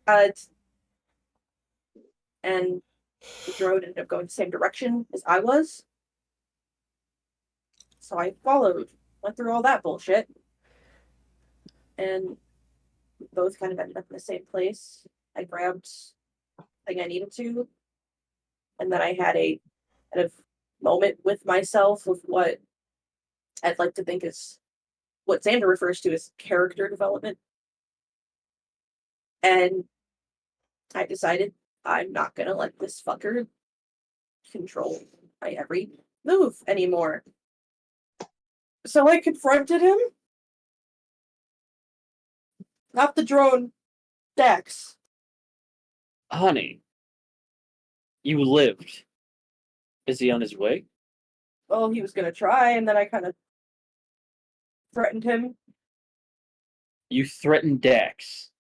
And the drone ended up going the same direction as I was. So I followed, went through all that bullshit, and both kind of ended up in the same place. I grabbed the thing I needed to, and then I had a kind of moment with myself of what I'd like to think is what Xander refers to as character development. And I decided I'm not gonna let this fucker control my every move anymore. So I confronted him. Not the drone, Dex. Honey, you lived. Is he on his way? Well, he was gonna try, and then I kind of threatened him. You threatened Dex.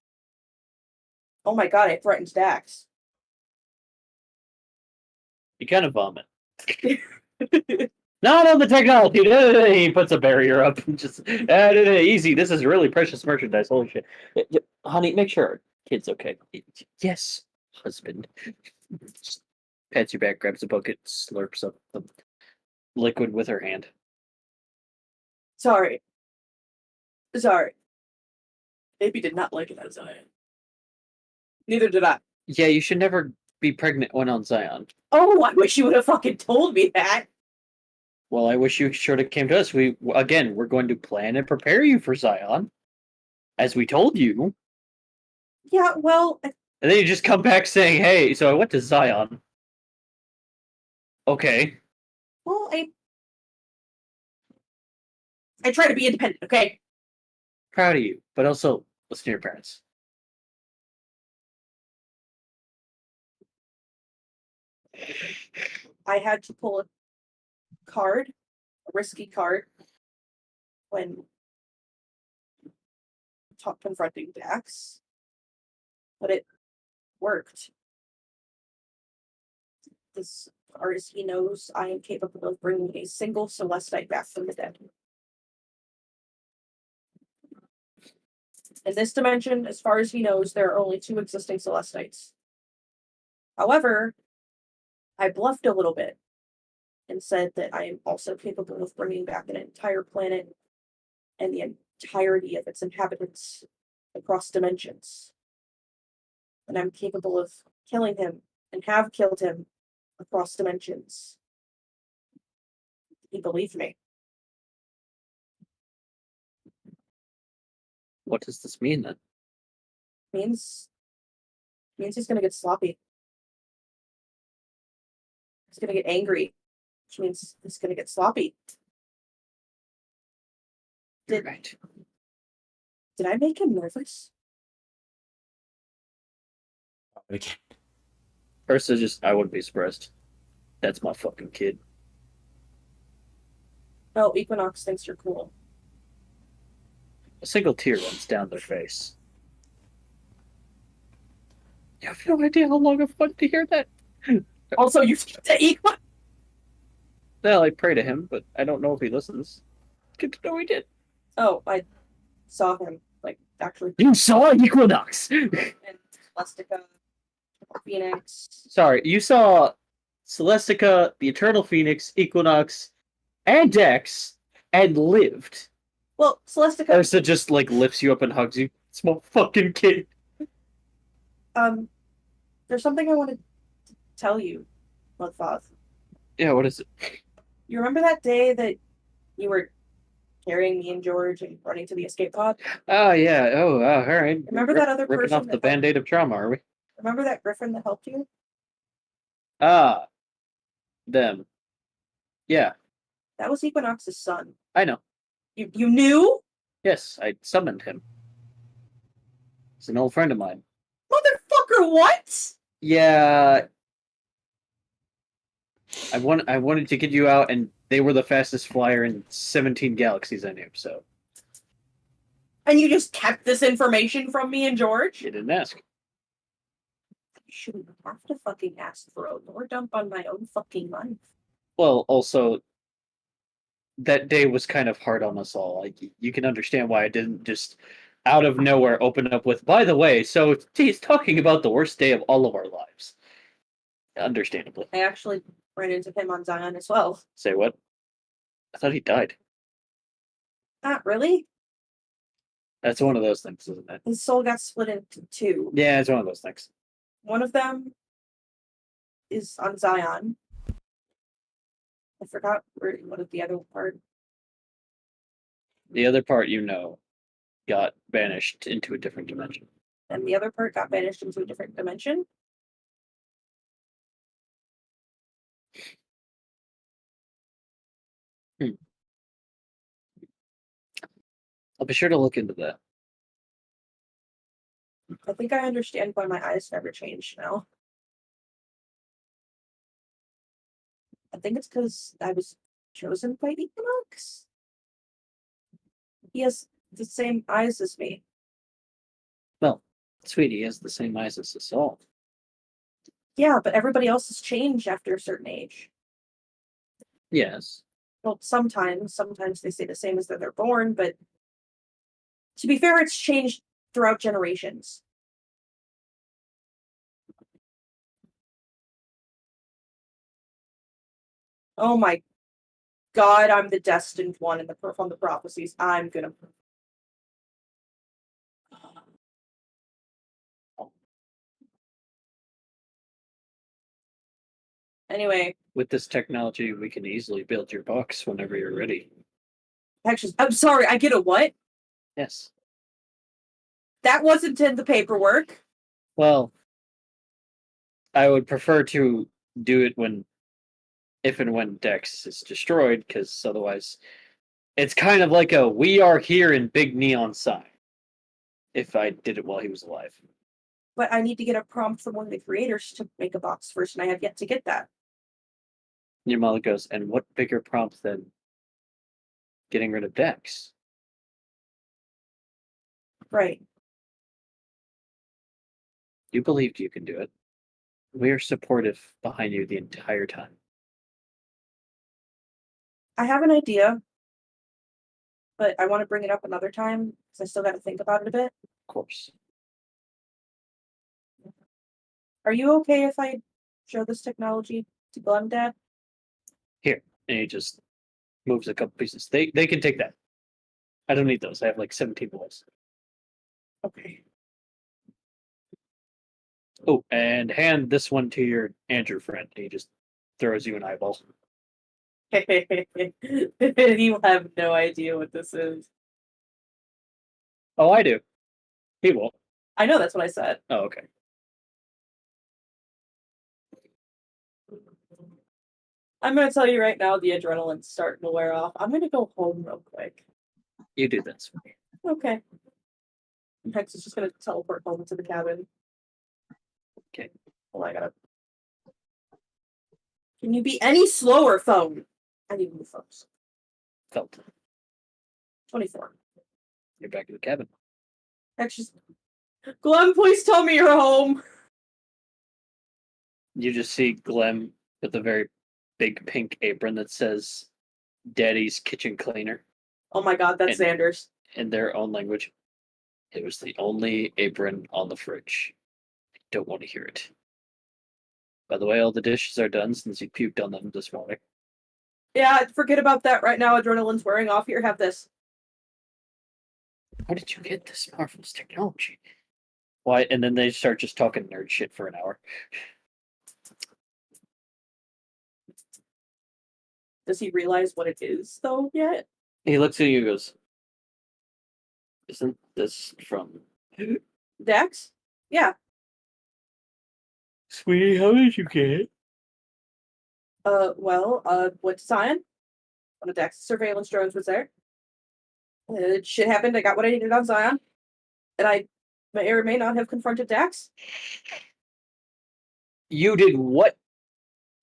Oh my god, I threatened Dax. You kind of vomit. Not on the technology. He puts a barrier up. Just easy. This is really precious merchandise. Holy shit, honey, make sure our kid's okay. Yes, husband. Just pats your back, grabs a bucket, slurps up the liquid with her hand. Sorry. Baby did not like it as I am. Neither did I. Yeah, you should never be pregnant when on Zion. Oh, I wish you would have fucking told me that. Well, I wish you should have came to us. We're going to plan and prepare you for Zion, as we told you. Yeah, well, And then you just come back saying, "Hey, so I went to Zion." Okay. well, I try to be independent, okay? Proud of you, but also listen to your parents. I had to pull a card, a risky card, when confronting Dax, but it worked. As far as he knows, I am capable of bringing a single Celestite back from the dead. In this dimension, as far as he knows, there are only 2 existing Celestites. However, I bluffed a little bit and said that I am also capable of bringing back an entire planet and the entirety of its inhabitants across dimensions. And I'm capable of killing him and have killed him across dimensions. He believed me. What does this mean then? Means he's gonna get sloppy. He's gonna get angry, which means he's gonna get sloppy. Did Right. did I make him nervous? Ursa just, I wouldn't be surprised. That's my fucking kid. No, Equinox thinks you're cool. A single tear runs down their face. You have no idea how long I've wanted to hear that. Also, you to Equinox. Well, I pray to him, but I don't know if he listens. Good to know he did. Oh, I saw him like actually. You saw Equinox! And Celestica, Phoenix. Sorry, you saw Celestica, the Eternal Phoenix, Equinox, and Dex, and lived. Well, Celestica. Ursa just like lifts you up and hugs you. It's my fucking kid. There's something I wanted to tell you, Mudfoth. Yeah, what is it? You remember that day that you were carrying me and George and running to the escape pod? Oh, yeah. Oh, all right. Remember that other ripping person off the that band-aid of trauma, are we? Remember that Griffin that helped you? Ah, Them. Yeah, That was Equinox's son. I know. You knew? Yes, I summoned him. He's an old friend of mine. Motherfucker, what? Yeah, I wanted to get you out, and they were the fastest flyer in 17 galaxies I knew, so And you just kept this information from me and George? you didn't ask. You shouldn't have to fucking ask for a lore dump on my own fucking life. Well, also, that day was kind of hard on us all. Like, you can understand why I didn't just out of nowhere open up with, by the way, so he's talking about the worst day of all of our lives. Understandably. I actually ran into him on Zion as well. Say what? I thought he died. Not really. That's one of those things, isn't it? His soul got split into two. Yeah, it's one of those things. One of them is on Zion. I forgot what of the other part. The other part, got banished into a different dimension. And the other part got banished into a different dimension. I'll be sure to look into that. I think I understand why my eyes never changed now. I think it's because I was chosen by Equinox. He has the same eyes as me. Well, sweetie, he has the same eyes as us all. Yeah, but everybody else has changed after a certain age. Yes. Well, sometimes they stay the same as they're born, but to be fair, it's changed throughout generations. Oh my god, I'm the destined one from the prophecies. I'm gonna. Anyway. With this technology, we can easily build your box whenever you're ready. Actually, I'm sorry, I get a what? Yes. That wasn't in the paperwork. Well, I would prefer to do it if and when Dex is destroyed, because otherwise it's kind of like a "we are here" in big neon sign. If I did it while he was alive. But I need to get a prompt from one of the creators to make a box first, and I have yet to get that. Your mother goes, and what bigger prompt than getting rid of Dex? Right. You believed you can do it. We are supportive behind you the entire time. I have an idea, but I want to bring it up another time because I still got to think about it a bit. Of course. Are you okay if I show this technology to Glenn, Dad? Here. And he just moves a couple pieces. They can take that. I don't need those. I have like 17 boys. Okay. Oh, and hand this one to your Andrew friend. He just throws you an eyeball. You have no idea what this is. Oh, I do. He will. I know, that's what I said. Oh, okay. I'm going to tell you right now, the adrenaline's starting to wear off. I'm going to go home real quick. You do this. Okay. Hex is just going to teleport home to the cabin. Okay. Oh, I gotta. Can you be any slower, phone? I need new phones. Felt. 24. You're back in the cabin. Hex just. Glenn, please tell me you're home. You just see Glenn with a very big pink apron that says Daddy's Kitchen Cleaner Oh my god, that's And- Xander's. in their own language. It was the only apron on the fridge. I don't want to hear it. By the way, all the dishes are done since you puked on them this morning. Yeah, forget about that right now. Adrenaline's wearing off. Here, have this. How did you get this marvelous technology? Why? And then they start just talking nerd shit for an hour. Does he realize what it is, though, yet? He looks at you and goes, "Isn't this from Dex? Yeah. Sweetie, how did you get it?" Went to Zion. One of Dax's surveillance drones was there. Shit happened. I got what I needed on Zion. And I may or may not have confronted Dax. You did what,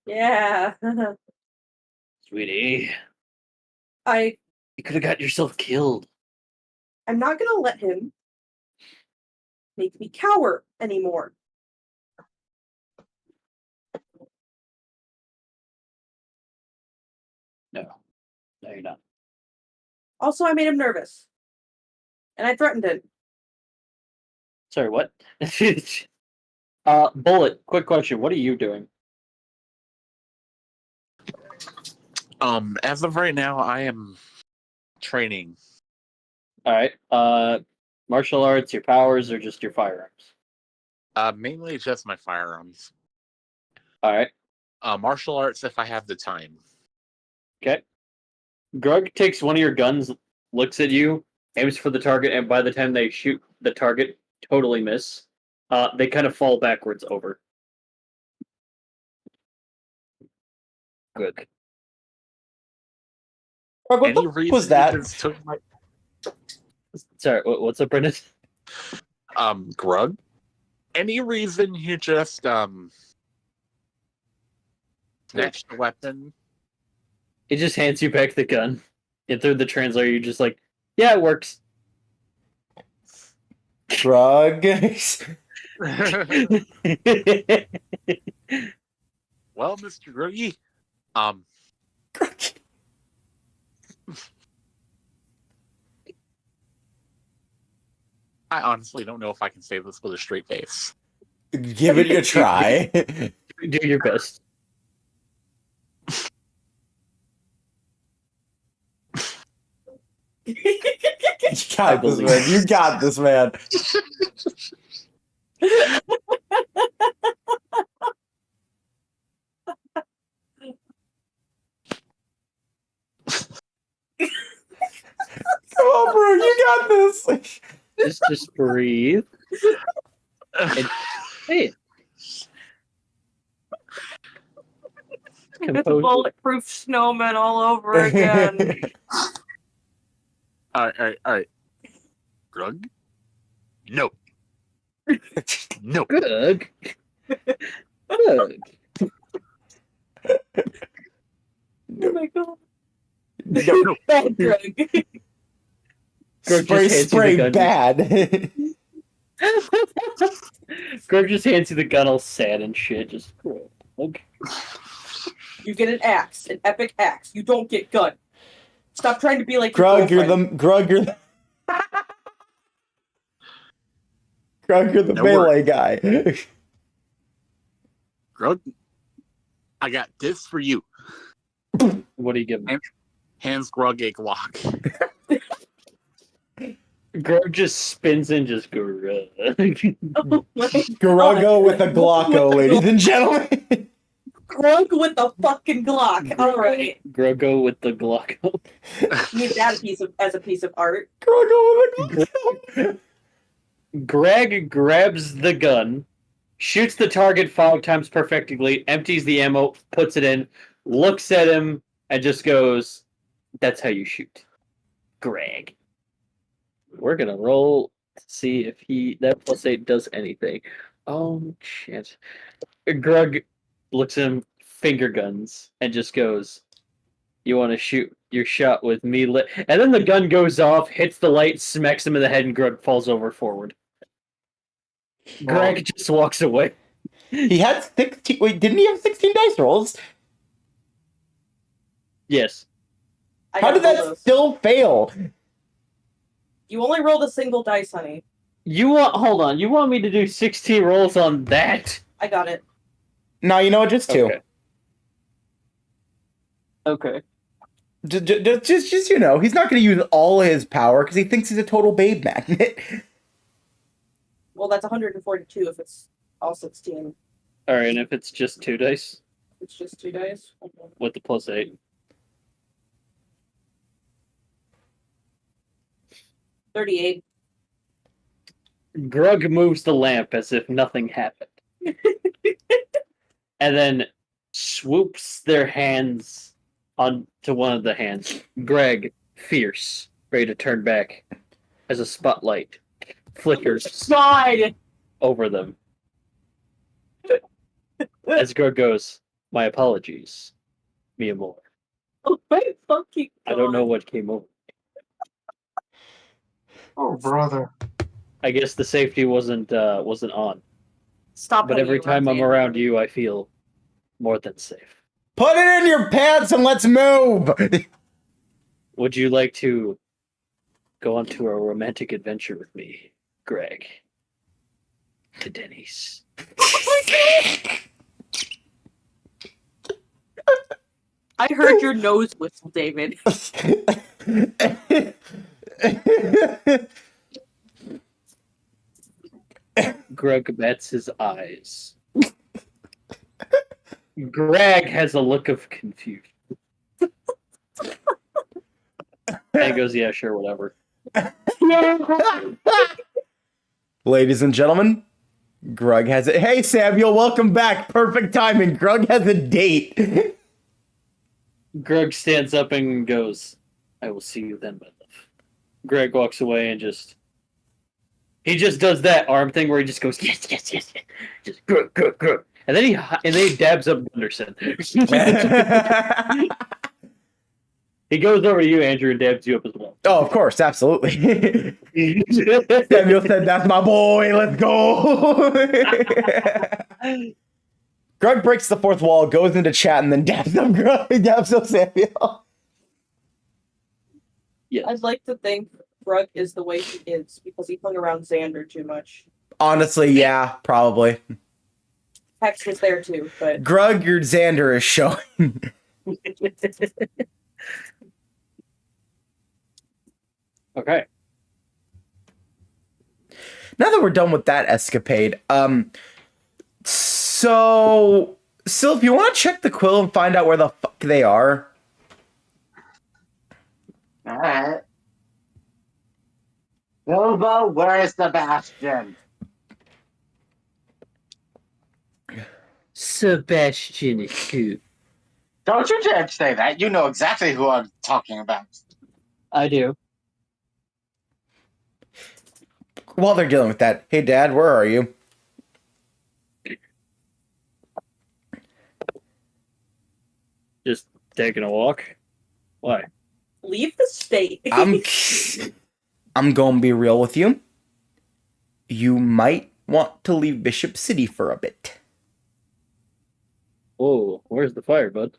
Yeah. sweetie? I'm You could have got yourself killed. not gonna let him make me cower anymore. No, you're not. Also, I made him nervous. And I threatened him. Sorry, what? Bullet. Quick question. What are you doing? As of right now, I am training. All right. Martial arts, your powers, or just your firearms? Mainly just my firearms. All right. Martial arts if I have the time. Okay. Grug takes one of your guns, looks at you, aims for the target, and by the time they shoot the target, totally miss. They kind of fall backwards over. Good. Grug, what Any the fuck reason was that? you just took my Sorry, what's up, Brendan? Grug? Any reason you just snatched the weapon? He just hands you back the gun. And through the translator, you're just like, yeah, it works. Grug. Well, Mr. Gruggy, Grug. I honestly don't know if I can say this with a straight face. Give it a try. Do your best. You got this, man. You got this, man. Come on, bro. You got this. Just breathe. And say it. It's a bulletproof snowman all over again. All right. Grug? No. No. Good. Good. Oh my god. No. Bad drug. Greg Spray, just hands you the spray, gun. bad. Greg just hands you the gun all sad and shit. Just okay. You get an axe, an epic axe. You don't get gun. Stop trying to be like Grug, your you're the Grug, you're the No melee guy. Grug, I got this for you. What do you give him? Hands Grug a Glock. Greg just spins and just goes. Oh my Gruggo with a Glocko, ladies and gentlemen. Grug with the fucking Glock. All right. Gruggo with the Glocko. Need that as a piece of art. Gruggo with a Glocko. Greg grabs the gun, shoots the target 5 times perfectly, empties the ammo, puts it in, looks at him, and just goes, "That's how you shoot, Greg." We're gonna roll to see if that +8 does anything. Oh shit! Greg looks at him, finger guns, and just goes, "You want to shoot your shot with me?" And then the gun goes off, hits the light, smacks him in the head, and Greg falls over forward. Greg just walks away. He had 16. Wait, didn't he have 16 dice rolls? Yes. How did that still fail? You only rolled a single dice, honey. Hold on. You want me to do 16 rolls on that? I got it. No, you know what? Just 2. Okay. Just you know, he's not going to use all his power because he thinks he's a total babe magnet. Well, that's 142 if it's all 16. All right, and if it's just 2 dice It's just 2 dice. Okay. with the +8. 38. Grug moves the lamp as if nothing happened. And then swoops their hands onto one of the hands. Greg, fierce, ready to turn back as a spotlight flickers God! over them. As Greg goes, my apologies, mi amor. Oh my fucking God. I don't know what came over. Oh, brother. I guess the safety wasn't on. Stop. But every time I'm around you, I feel more than safe. Put it in your pants and let's move. Would you like to go on to a romantic adventure with me, Greg? To Denny's. I heard your nose whistle, David. Greg bats his eyes. Greg has a look of confusion. And he goes, yeah, sure, whatever. Ladies and gentlemen, Grug has it. Hey, Samuel, welcome back. Perfect timing. Grug has a date. Greg stands up and goes, I will see you then, my love. Greg walks away and he just does that arm thing where he just goes, yes, yes, yes, yes. Just Grug, Grug, Grug. And then he dabs up Gunderson. He goes over to you, Andrew, and dabs you up as well. Oh, of course, absolutely. Samuel said, that's my boy, let's go. Grug breaks the fourth wall, goes into chat, and then dabs up Samuel. Yes. I'd like to think Brooke is the way he is because he hung around Xander too much. Honestly, yeah, probably. Hex was there too, but Grug, your Xander is showing. Okay. Now that we're done with that escapade, so Sylph, you want to check the quill and find out where the fuck they are? Alright. Bilbo, where is Sebastian? Sebastian is good. Don't you dare say that. You know exactly who I'm talking about. I do. While they're dealing with that, hey Dad, where are you? Just taking a walk. Why? leave the state. I'm gonna be real with you. You might want to leave Bishop City for a bit. Oh, where's the fire, bud?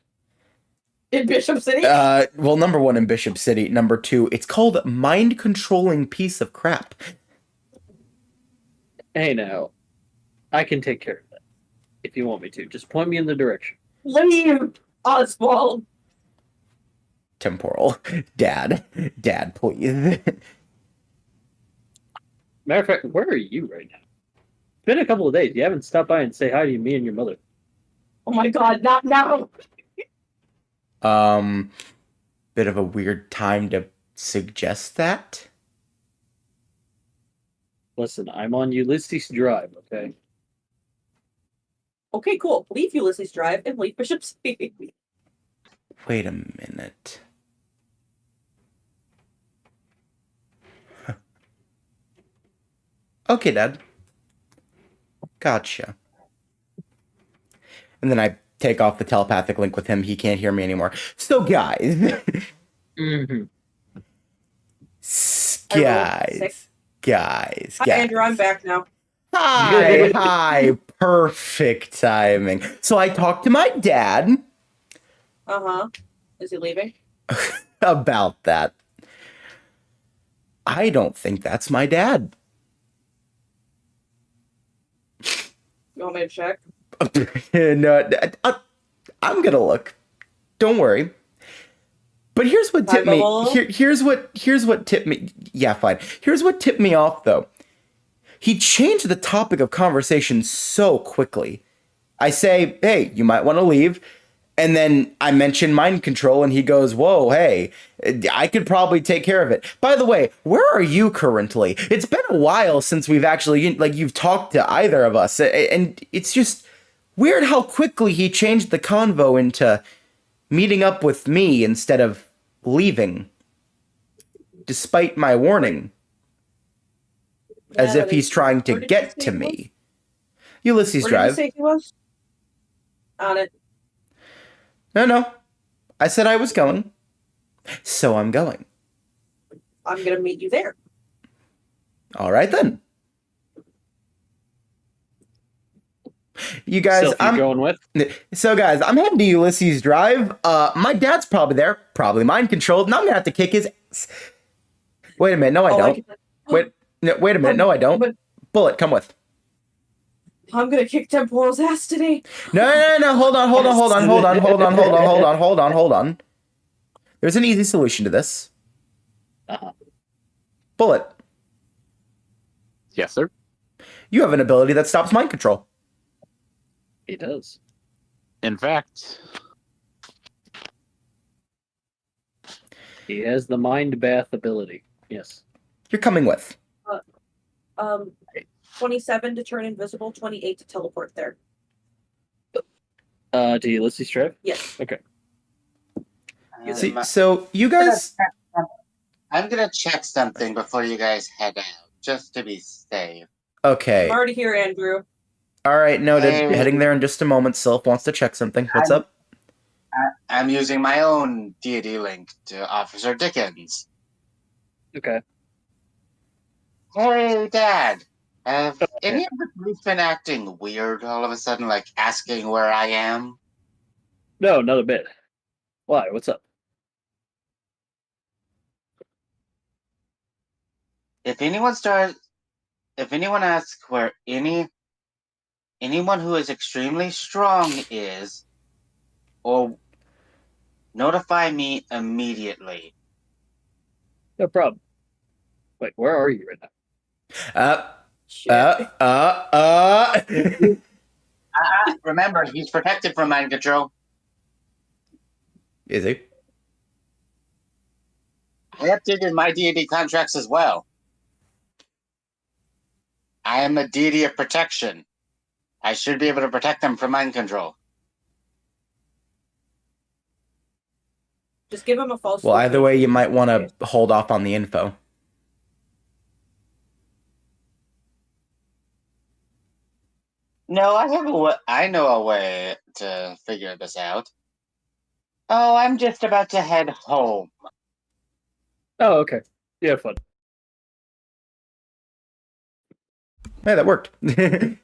In Bishop City? Well, number one in Bishop City. Number two, it's called mind-controlling piece of crap. Hey now, I can take care of that. If you want me to. Just point me in the direction. Leave, Oswald. Temporal. Dad, please. Matter of fact, where are you right now? It's been a couple of days. You haven't stopped by and say hi to me and your mother. Oh my god, not now. Bit of a weird time to suggest that. Listen, I'm on Ulysses Drive, okay? Okay, cool. Leave Ulysses Drive and leave Bishop City. Wait a minute. Okay, Dad. Gotcha. And then I take off the telepathic link with him. He can't hear me anymore. So, guys. Mm-hmm. Guys. Hi, Andrew, I'm back now. Hi. Perfect timing. So I talked to my dad. Uh-huh. Is he leaving? About that. I don't think that's my dad. You want me to check? No, I'm gonna look. Don't worry. But here's what tipped me. Here's what tipped me. Yeah, fine. Here's what tipped me off, though. He changed the topic of conversation so quickly. I say, "Hey, you might want to leave," and then I mention mind control, and he goes, "Whoa, hey, I could probably take care of it." By the way, where are you currently? It's been a while since we've actually, like, you've talked to either of us, and it's just, Weird how quickly he changed the convo into meeting up with me instead of leaving. Despite my warning. As Yeah, if but he's trying to where did you get say to he was? me. Ulysses Where did you Drive. say he was? On it. No. I said I was going. So I'm going. I'm gonna meet you there. All right then. You guys, Self you going with? So guys, I'm heading to Ulysses Drive. My dad's probably there, probably mind controlled, and I'm gonna have to kick his ass. Wait a minute, no, I don't. Wait a minute, no, I don't. But Bullet, come with. I'm gonna kick Temporal's ass today. No, hold on. There's an easy solution to this. Uh-huh. Bullet, Yes, sir. you have an ability that stops mind control. He does. In fact, He has the mind bath ability. Yes. You're coming with. 27 to turn invisible, 28 to teleport there. To Ulysses Drive? Yes. Okay. See, so you guys, I'm gonna check something before you guys head out, just to be safe. okay. I'm already here, Andrew. All right, noted. Hey. Heading there in just a moment. Sylph wants to check something. What's up? I'm using my own deity link to Officer Dickens. Okay. Hey, Dad. Have any of the police been acting weird all of a sudden, like asking where I am? No, not a bit. Why? What's up? If anyone asks where anyone who is extremely strong is, or notify me immediately. No problem. Wait, where are you right now? Shit. Remember, he's protected from mind control. Is he? I updated my deity contracts as well. I am a deity of protection. I should be able to protect them from mind control. Just give him a false. Well, either way, you might want Okay. to hold off on the info. No, I know a way to figure this out. Oh, I'm just about to head home. Oh, okay. You have fun. Hey, that worked. It's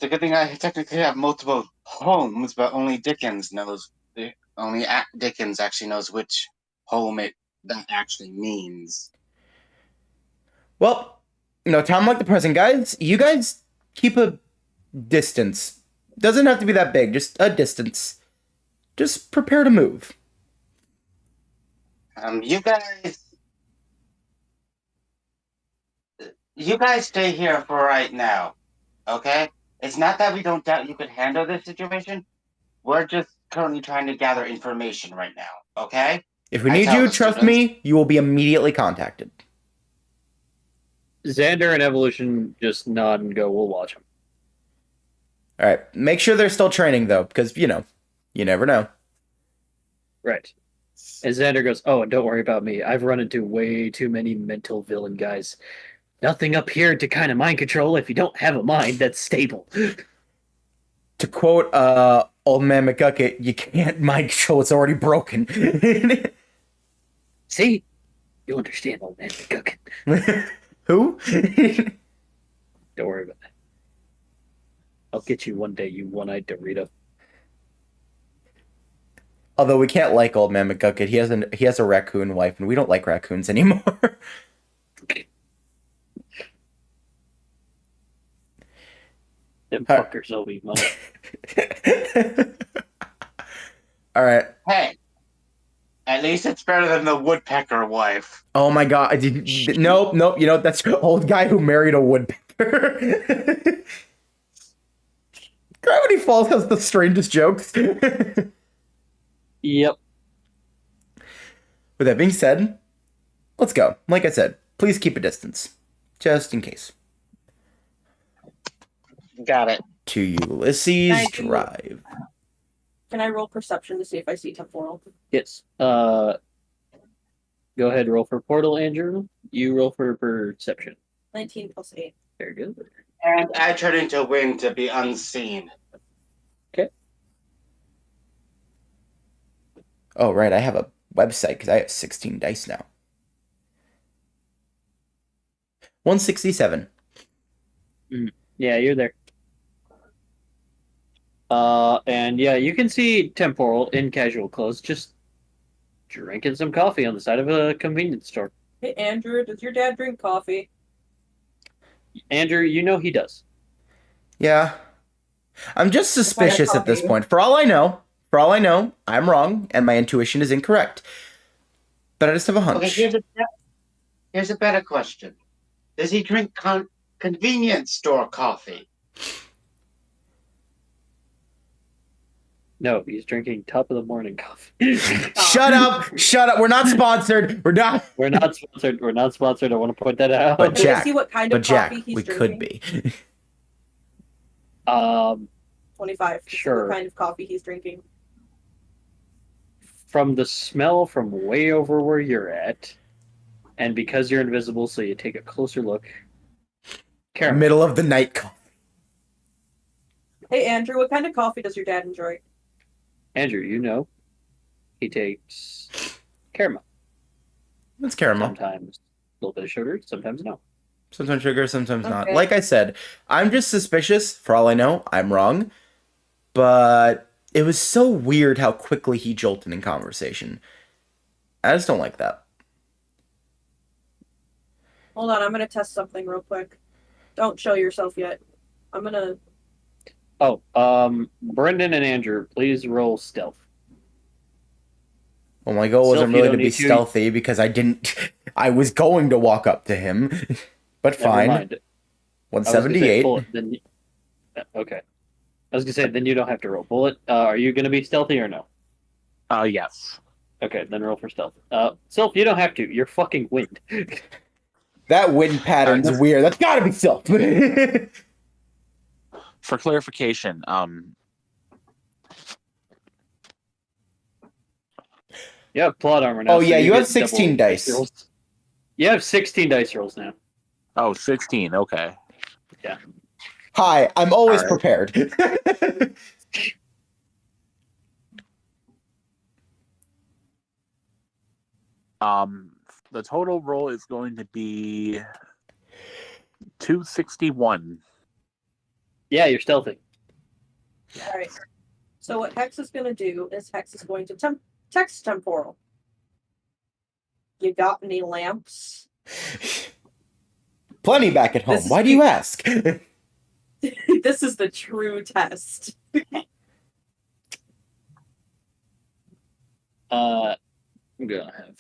a good thing I technically have multiple homes, but only Dickens actually knows which home that actually means. Well, time like the present, guys. You guys keep a distance. Doesn't have to be that big, just a distance. Just prepare to move. You guys stay here for right now, okay? It's not that we don't doubt you could handle this situation. We're just currently trying to gather information right now, okay? If we need you, trust me, you will be immediately contacted. Xander and Evolution just nod and go, we'll watch him. All right. Make sure they're still training, though, because, you never know. Right. And Xander goes, oh, and don't worry about me. I've run into way too many mental villain guys. Nothing up here to kind of mind control if you don't have a mind that's stable. To quote Old Man McGucket, you can't mind control, it's already broken. See? You understand, Old Man McGucket. Who? Don't worry about that. I'll get you one day, you one-eyed Dorito. Although we can't like Old Man McGucket. He has a raccoon wife, and we don't like raccoons anymore. Them fuckers owe me money. All right. Hey, at least it's better than the woodpecker wife. Oh my god. Nope. That's the old guy who married a woodpecker. Gravity Falls has the strangest jokes. Yep. With that being said, let's go. Like I said, please keep a distance. Just in case. Got it. to Ulysses Thank you. Drive. Can I roll perception to see if I see temporal? Yes. Go ahead, roll for portal, Andrew. You roll for perception. 19 plus 8. Very good. And I turn into wind to be unseen. Oh, right, I have a website because I have 16 dice now. 167. Yeah, you're there. And yeah, you can see temporal in casual clothes, just drinking some coffee on the side of a convenience store. Hey, Andrew, does your dad drink coffee? Andrew, you know he does. Yeah. I'm just suspicious at this coffee? point. For all I know, I'm wrong and my intuition is incorrect. But I just have a hunch. Okay, here's a better question. Does he drink convenience store coffee? No, he's drinking top of the morning coffee. Shut up! We're not sponsored. We're not. We're not sponsored. I want to point that out. But Can Jack, I see what kind but of Jack, coffee he's we drinking? could be. 25. To see Sure. what kind of coffee he's drinking. From the smell from way over where you're at, and because you're invisible, so you take a closer look. Caramel. Middle of the night coffee. Hey, Andrew, what kind of coffee does your dad enjoy? Andrew, you know, he takes caramel. It's caramel. Sometimes a little bit of sugar, sometimes no. Sometimes sugar, sometimes not. Okay. Like I said, I'm just suspicious. For all I know, I'm wrong. But it was so weird how quickly he jolted in conversation. I just don't like that. Hold on, I'm going to test something real quick. Don't show yourself yet. I'm going to... Oh, Brendan and Andrew, please roll stealth. Well, my goal Stealth, wasn't you really don't to be need to. stealthy because I didn't. I was going to walk up to him. But Never fine. mind. I was gonna say 178. bullet, then okay. I was gonna say then you don't have to roll bullet. Are you gonna be stealthy or no? Yes. Okay, then roll for stealth. Stealth, you don't have to. You're fucking wind. That wind pattern's that's- weird. That's gotta be stealth. For clarification, You have plot armor now. Oh, yeah, you have get 16 double dice. rolls. You have 16 dice rolls now. 16, okay. Hi, I'm always All right. prepared. The total roll is going to be 261. Yeah, you're stealthy. Alright. So what Hex is going to do is Hex is going to text temporal. You got any lamps? Plenty back at home. This is Why do you ask? This is the true test. I'm gonna have.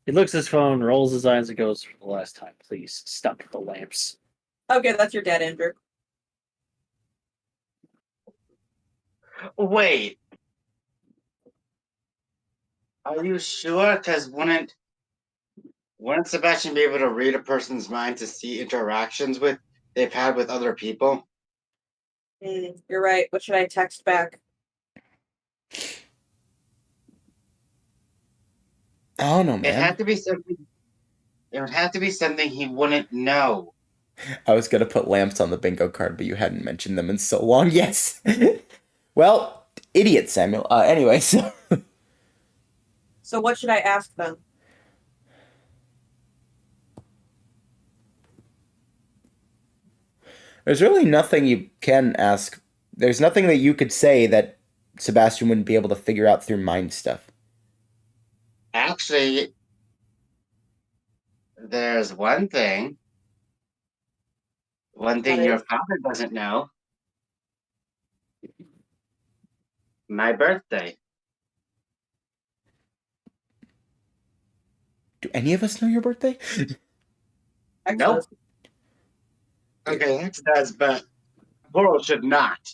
He looks at his phone, rolls his eyes, and goes, "For the last time, please stop the lamps." Okay, that's your dad, Andrew. Wait. Are you sure? Because wouldn't Sebastian be able to read a person's mind to see interactions they've had with other people? You're right. What should I text back? I don't know, It man. had to be something. It would have to be something he wouldn't know. I was gonna put lamps on the bingo card, but you hadn't mentioned them in so long. Yes. Well, idiot, Samuel. Anyway, so So what should I ask them? there's really nothing you can ask. There's nothing that you could say that Sebastian wouldn't be able to figure out through mind stuff. Actually, there's one thing. One thing What your is? father doesn't know. My birthday. Do any of us know your birthday? Hex Nope. does. Okay, Hex does, but Coral should not.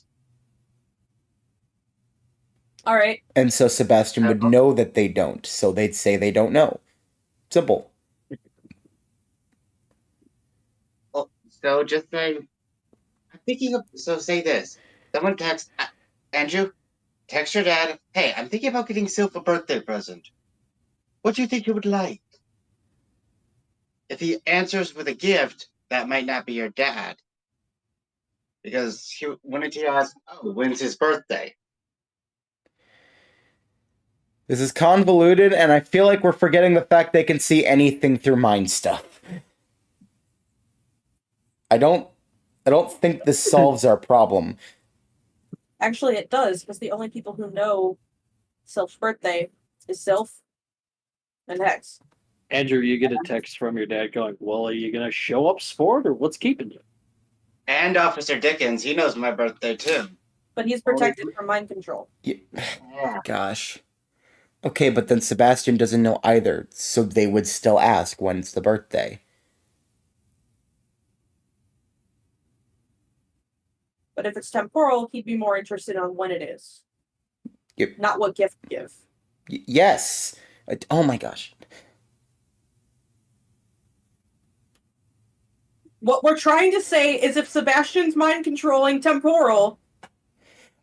All right. And so Sebastian would know that they don't, so they'd say they don't know. Simple. So just say, I'm thinking of, so say this. Someone text, Andrew, text your dad, hey, I'm thinking about getting Sylph a birthday present. What do you think he would like? If he answers with a gift, that might not be your dad. Because wouldn't he ask, oh, when's his birthday? This is convoluted, and I feel like we're forgetting the fact they can see anything through mind stuff. I don't think this solves our problem. Actually, it does, because the only people who know Sylph's birthday is Sylph and Hex. Andrew, you get a text from your dad going, well, are you going to show up, sport, or what's keeping you? And Officer Dickens, he knows my birthday too. But he's protected from mind control. Yeah. Yeah. Gosh. Okay, but then Sebastian doesn't know either, so they would still ask when's the birthday. But if it's temporal, he'd be more interested on when it is. Yep. Not what gift to give. Yes. Oh my gosh. What we're trying to say is if Sebastian's mind controlling temporal.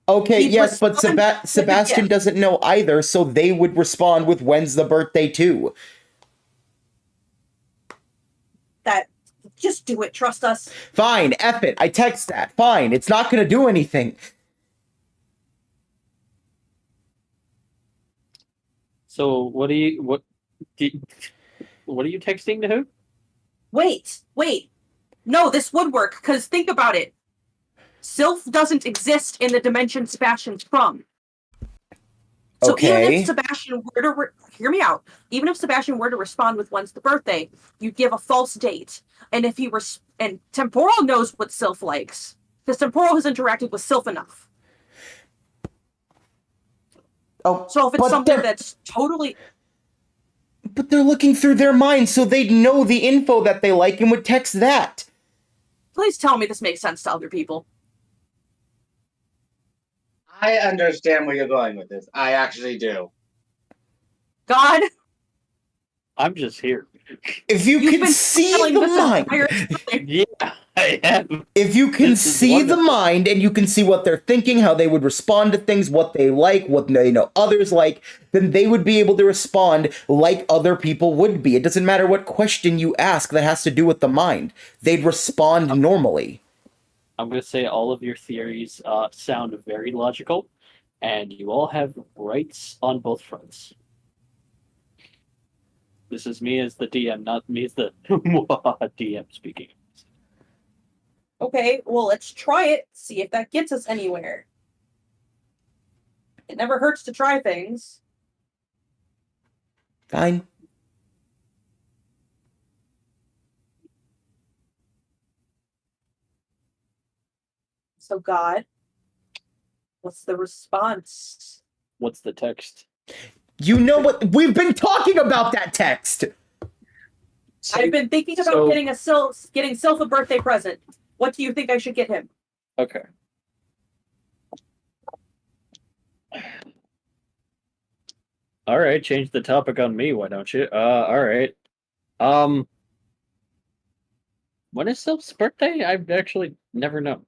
Okay, He'd yes, but respond with a Sebastian gift. doesn't know either, so they would respond with when's the birthday too. Just do it, trust us. Fine, F it. I text that. Fine, it's not gonna do anything. So what are you texting to who? Wait. No, this would work, because think about it. Sylph doesn't exist in the dimension Sebastian's from. So even Okay. if Sebastian were to hear me out, even if Sebastian were to respond with when's the birthday, you give a false date. And if he and Temporal knows what Sylph likes, because Temporal has interacted with Sylph enough. Oh, So if it's but something they're- that's totally But they're looking through their minds, so they'd know the info that they like and would text that. please tell me this makes sense to other people. I understand where you're going with this. I actually do. God, I'm just here. If you you've can been see telling the this mind, entire time. Yeah, I am. if you can This is see the wonderful. mind and you can see what they're thinking, how they would respond to things, what they like, what others like, then they would be able to respond like other people would be. It doesn't matter what question you ask that has to do with the mind. They'd respond normally. I'm going to say all of your theories sound very logical, and you all have rights on both fronts. This is me as the DM, not me as the DM speaking. Okay, well, let's try it, see if that gets us anywhere. It never hurts to try things. Fine. So, God, what's the response? What's the text? You know what? We've been talking about that text. I've been thinking about So- getting Sylph a birthday present. What do you think I should get him? Okay. All right, change the topic on me, why don't you? All right. When is Sylph's birthday? I've actually never known.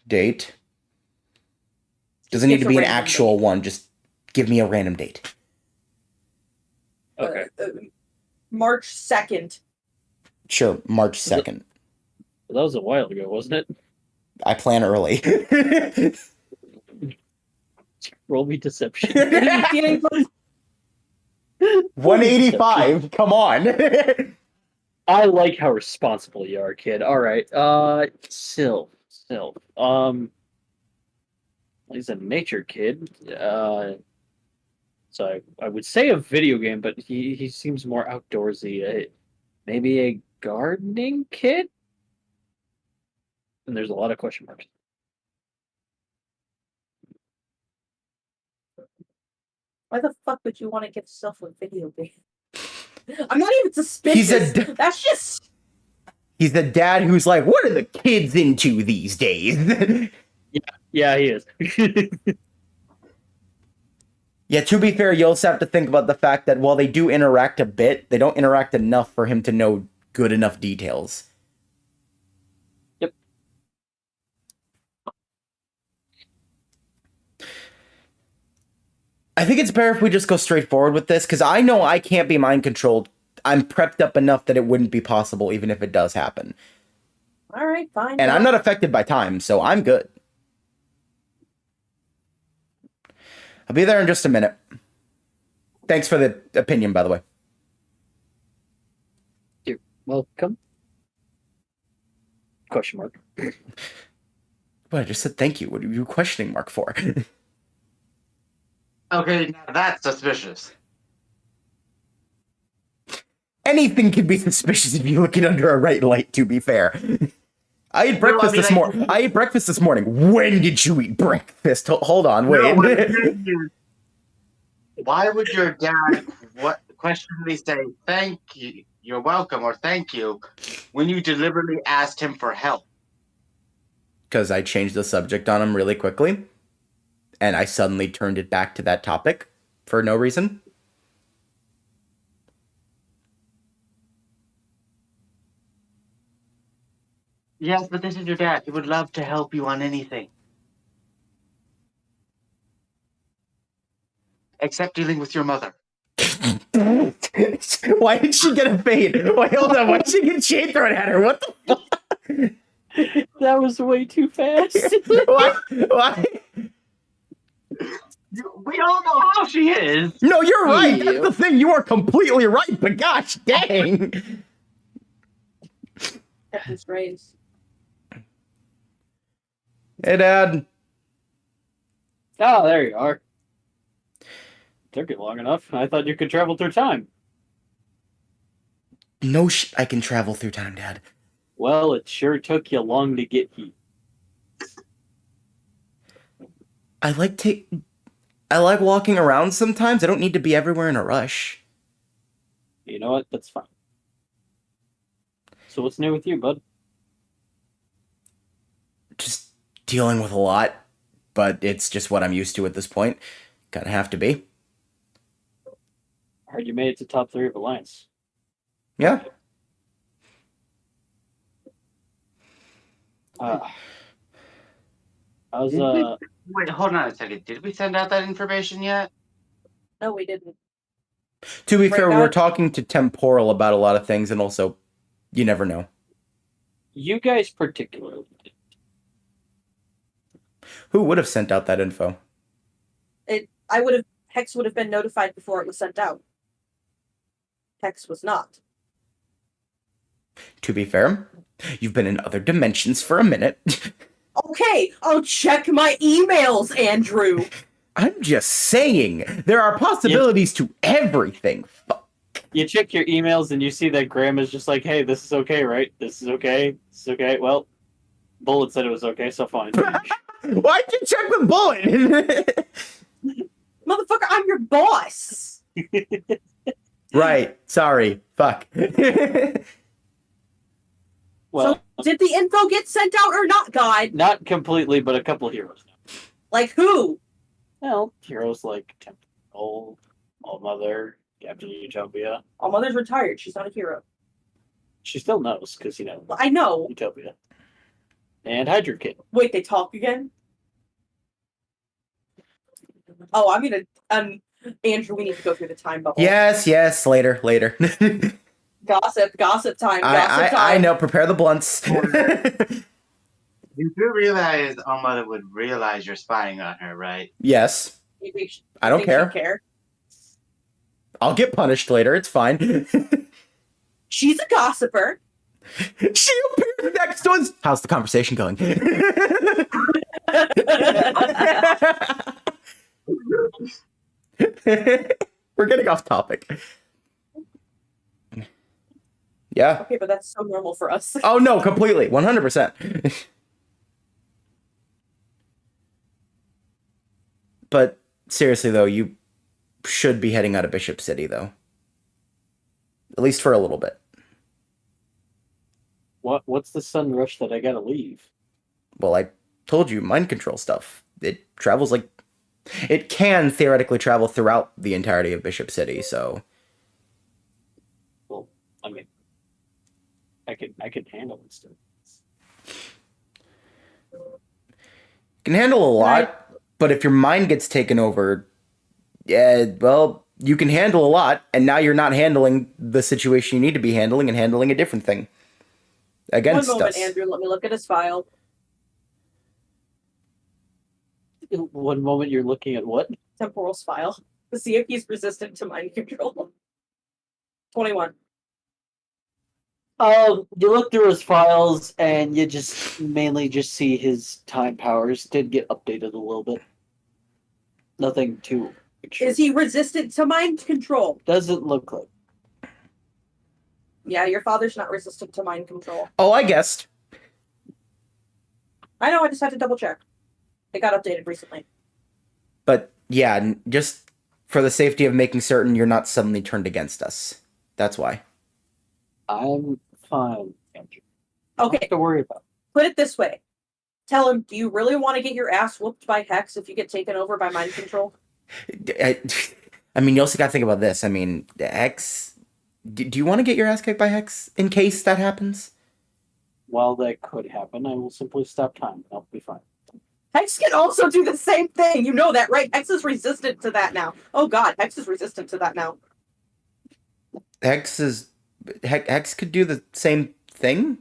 Date. Doesn't need to It's a be an random actual date. one. Just give me a random date. Okay. March 2nd. Sure, March 2nd. That was a while ago, wasn't it? I plan early. Roll me deception. Feeling close? 185. Come on. I like how responsible you are, kid. All right. Sylph. He's a nature kid. So I would say a video game, but he seems more outdoorsy. Maybe a gardening kid? And there's a lot of question marks. Why the fuck would you want to get Sylph a video game? I'm not even suspicious. He's a That's just. He's the dad who's like, what are the kids into these days? Yeah, he is. Yeah, to be fair, you also have to think about the fact that while they do interact a bit, they don't interact enough for him to know good enough details. Yep. I think it's better if we just go straight forward with this, because I know I can't be mind controlled. I'm prepped up enough that it wouldn't be possible, even if it does happen. All right, fine. And I'm not affected by time, so I'm good. I'll be there in just a minute. Thanks for the opinion, by the way. You're welcome. Question mark. But I just said thank you. What are you questioning mark for? Okay, now that's suspicious. Anything can be suspicious if you look it under a right light, to be fair. I ate breakfast this morning. I ate breakfast this morning. When did you eat breakfast? Hold on, wait. Why would your dad questionably say thank you, you're welcome, or thank you, when you deliberately asked him for help? Because I changed the subject on him really quickly, and I suddenly turned it back to that topic for no reason. Yes, but this is your dad. He would love to help you on anything. Except dealing with your mother. Why did she get a fade? Wait, hold on. Why did she get shade thrown at her? What the fuck? That was way too fast. Why? We all know how she is. No, you're right. Yeah. That's the thing. You are completely right. But gosh dang. His raise. Hey, Dad. Oh, there you are. Took it long enough. I thought you could travel through time. No I can travel through time, Dad. Well, it sure took you long to get here. I like walking around sometimes. I don't need to be everywhere in a rush. You know what? That's fine. So what's new with you, bud? Just dealing with a lot, but it's just what I'm used to at this point. Gotta have to be. I heard you made it to top 3 of Alliance. Yeah. How's Wait, hold on a second. Did we send out that information yet? No, we didn't. To be fair, we were Breakout? talking to Temporal about a lot of things, and also, you never know. you guys particularly? Who would have sent out that info? Hex would have been notified before it was sent out. Hex was not. To be fair, you've been in other dimensions for a minute. Okay, I'll check my emails, Andrew. I'm just saying, there are possibilities to everything. You check your emails and you see that Graham is just like, hey, this is okay, right? This is okay. This is okay. Well, Bullet said it was okay, so fine. Why'd you check with Bullet? Motherfucker, I'm your boss. Right. Sorry. Fuck. Well, So, did the info get sent out or not, God? not completely, but a couple heroes now. Like who? Well, heroes like Temple, All Mother, Captain Utopia. Oh, Mother's retired. She's not a hero. She still knows, because, I know. Utopia. And Hydra Kid. Wait, they talk again? Oh, I'm gonna. Andrew, we need to go through the time bubble. Yes. Later. Gossip time. I know. Prepare the blunts. You do realize Mother would realize you're spying on her, right? Yes. You think I don't she'd care. I'll get punished later. It's fine. She's a gossiper. She appears next to us. How's the conversation going? We're getting off topic. Yeah. Okay, but that's so normal for us. Oh, no, completely. 100%. But seriously, though, you should be heading out of Bishop City, though. At least for a little bit. What's the sudden rush that I gotta leave? Well, I told you, mind control stuff. It travels like... It can theoretically travel throughout the entirety of Bishop City, so... Well, I mean, can handle it still. Can handle a Right. lot, but if your mind gets taken over, yeah, well, you can handle a lot, and now you're not handling the situation you need to be handling and handling a different thing against One moment, us. Andrew. Let me look at his file. One moment you're looking at what? Temporal's file to see if he's resistant to mind control. 21. You look through his files and you just mainly just see his time powers did get updated a little bit. Nothing too extreme. Is he resistant to mind control? Doesn't look like. Yeah, your father's not resistant to mind control. Oh, I guessed. I know, I just had to double check. It got updated recently. But yeah, just for the safety of making certain you're not suddenly turned against us. That's why. I'm fine, Andrew. Okay, Nothing to worry about. put it this way. Tell him, do you really want to get your ass whooped by Hex if you get taken over by mind control? I mean, you also got to think about this. I mean, Hex. Do you want to get your ass kicked by Hex in case that happens? While that could happen, I will simply stop time. I'll be fine. Hex can also do the same thing. You know that, right? Hex is resistant to that now. Oh god, Hex is resistant to that now. Hex could do the same thing.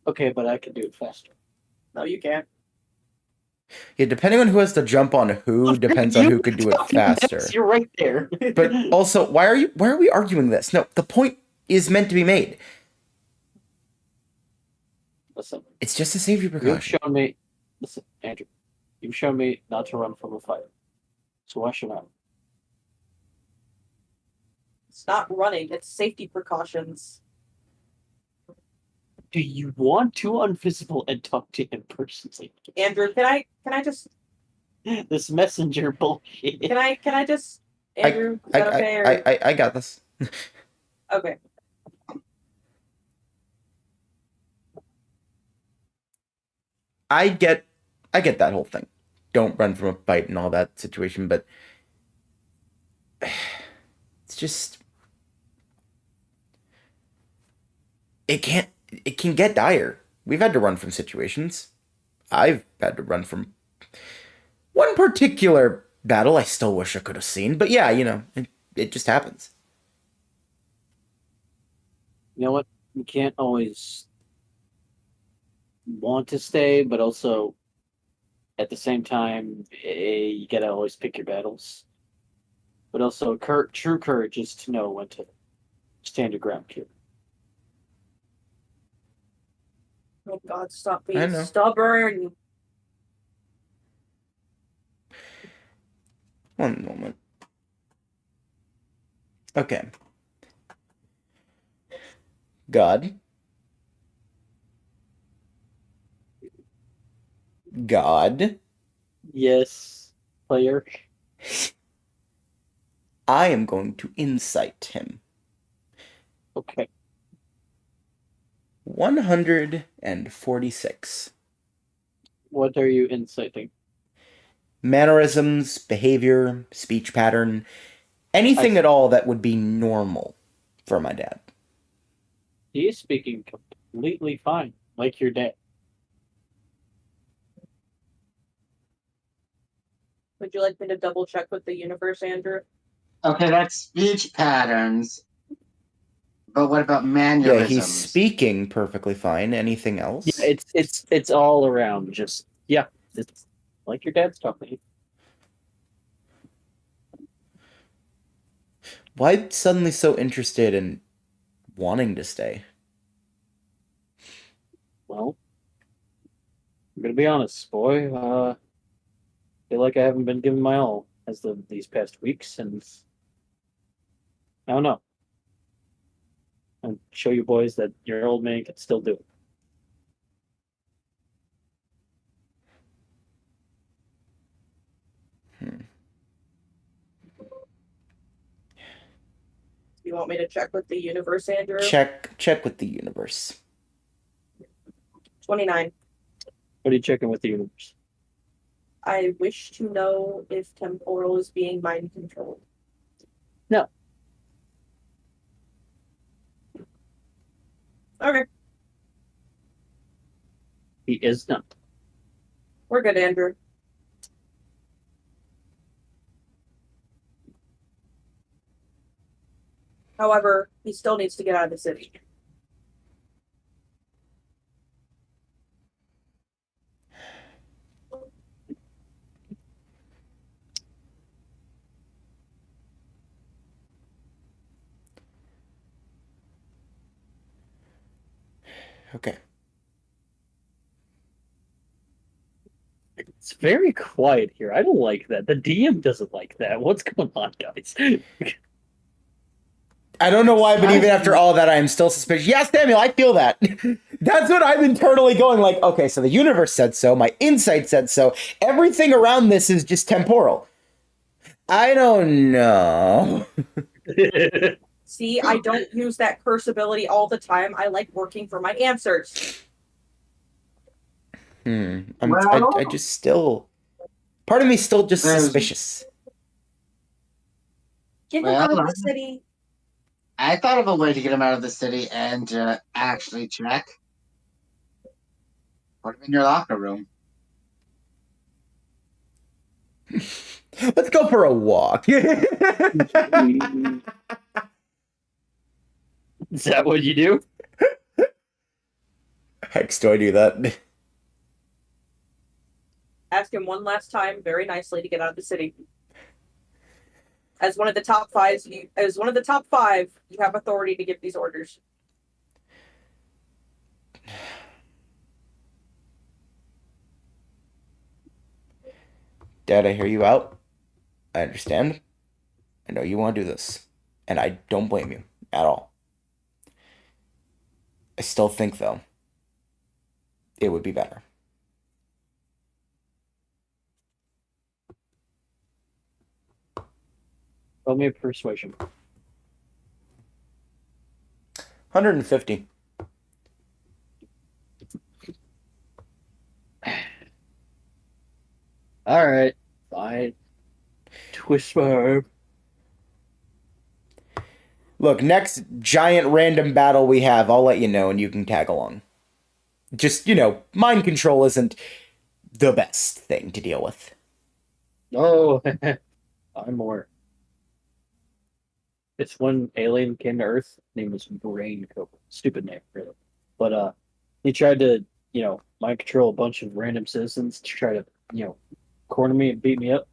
Okay, but I can do it faster. No, you can't. Yeah, depending on who has to jump on who depends on who could do it faster. You're right there. But also, why are we arguing this? No, the point is meant to be made. Listen, It's just a safety you've precaution. shown me. Listen, Andrew, you've shown me not to run from a fight. So why should I? It's not running, it's safety precautions. Do you want to unvisible and talk to him personally? Andrew, can I just This messenger bullshit. can I just Andrew, is that okay? Or... I got this. Okay. I get that whole thing. Don't run from a fight and all that situation, but it's just it can get dire. We've had to run from situations. I've had to run from one particular battle I still wish I could have seen, but yeah, it just happens. You know what? You can't always want to stay, but also at the same time, you gotta always pick your battles. But also, true courage is to know when to stand your ground here. Oh god, stop I being know. stubborn. One moment. Okay. God. Yes, player. I am going to incite him. Okay. 146. What are you inciting? Mannerisms, behavior, speech pattern, anything at all that would be normal for my dad. He is speaking completely fine, like your dad. Would you like me to double check with the universe, Andrew? Okay, that's speech patterns. But what about mannerisms? Yeah, he's speaking perfectly fine. Anything else? Yeah, it's all around. Just it's like your dad's talking. Why suddenly so interested in wanting to stay? Well, I'm gonna be honest, boy. Feel like I haven't been giving my all as of these past weeks, and I don't know. And show you boys that your old man can still do it. You want me to check with the universe, Andrew? Check with the universe. 29. What are you checking with the universe? I wish to know if temporal is being mind controlled. No. He is not. We're good, Andrew. However, he still needs to get out of the city. Okay. It's very quiet here. I don't like that. The DM doesn't like that. What's going on, guys? I don't know why, but even after all that, I am still suspicious. Yeah, Samuel, I feel that. That's what I'm internally going like, okay, so the universe said so, my insight said so, everything around this is just temporal. I don't know. See, I don't use that curse ability all the time. I like working for my answers. I just still... Part of me still just suspicious. Get him out of the city. I thought of a way to get him out of the city and actually check. Put him in your locker room. Let's go for a walk. Is that what you do? Hex, do I do that? Ask him one last time, very nicely, to get out of the city. As one of the top five, you have authority to give these orders. Dad, I hear you out. I understand. I know you want to do this. And I don't blame you at all. I still think, though, it would be better. Roll me a persuasion. 150. All right, fine. Twist my arm. Look, next giant random battle we have, I'll let you know and you can tag along. Just, mind control isn't the best thing to deal with. Oh, I'm more. It's when alien came to Earth. His name was Brain Cobra. Stupid name, really. But he tried to, mind control a bunch of random citizens to try to, corner me and beat me up.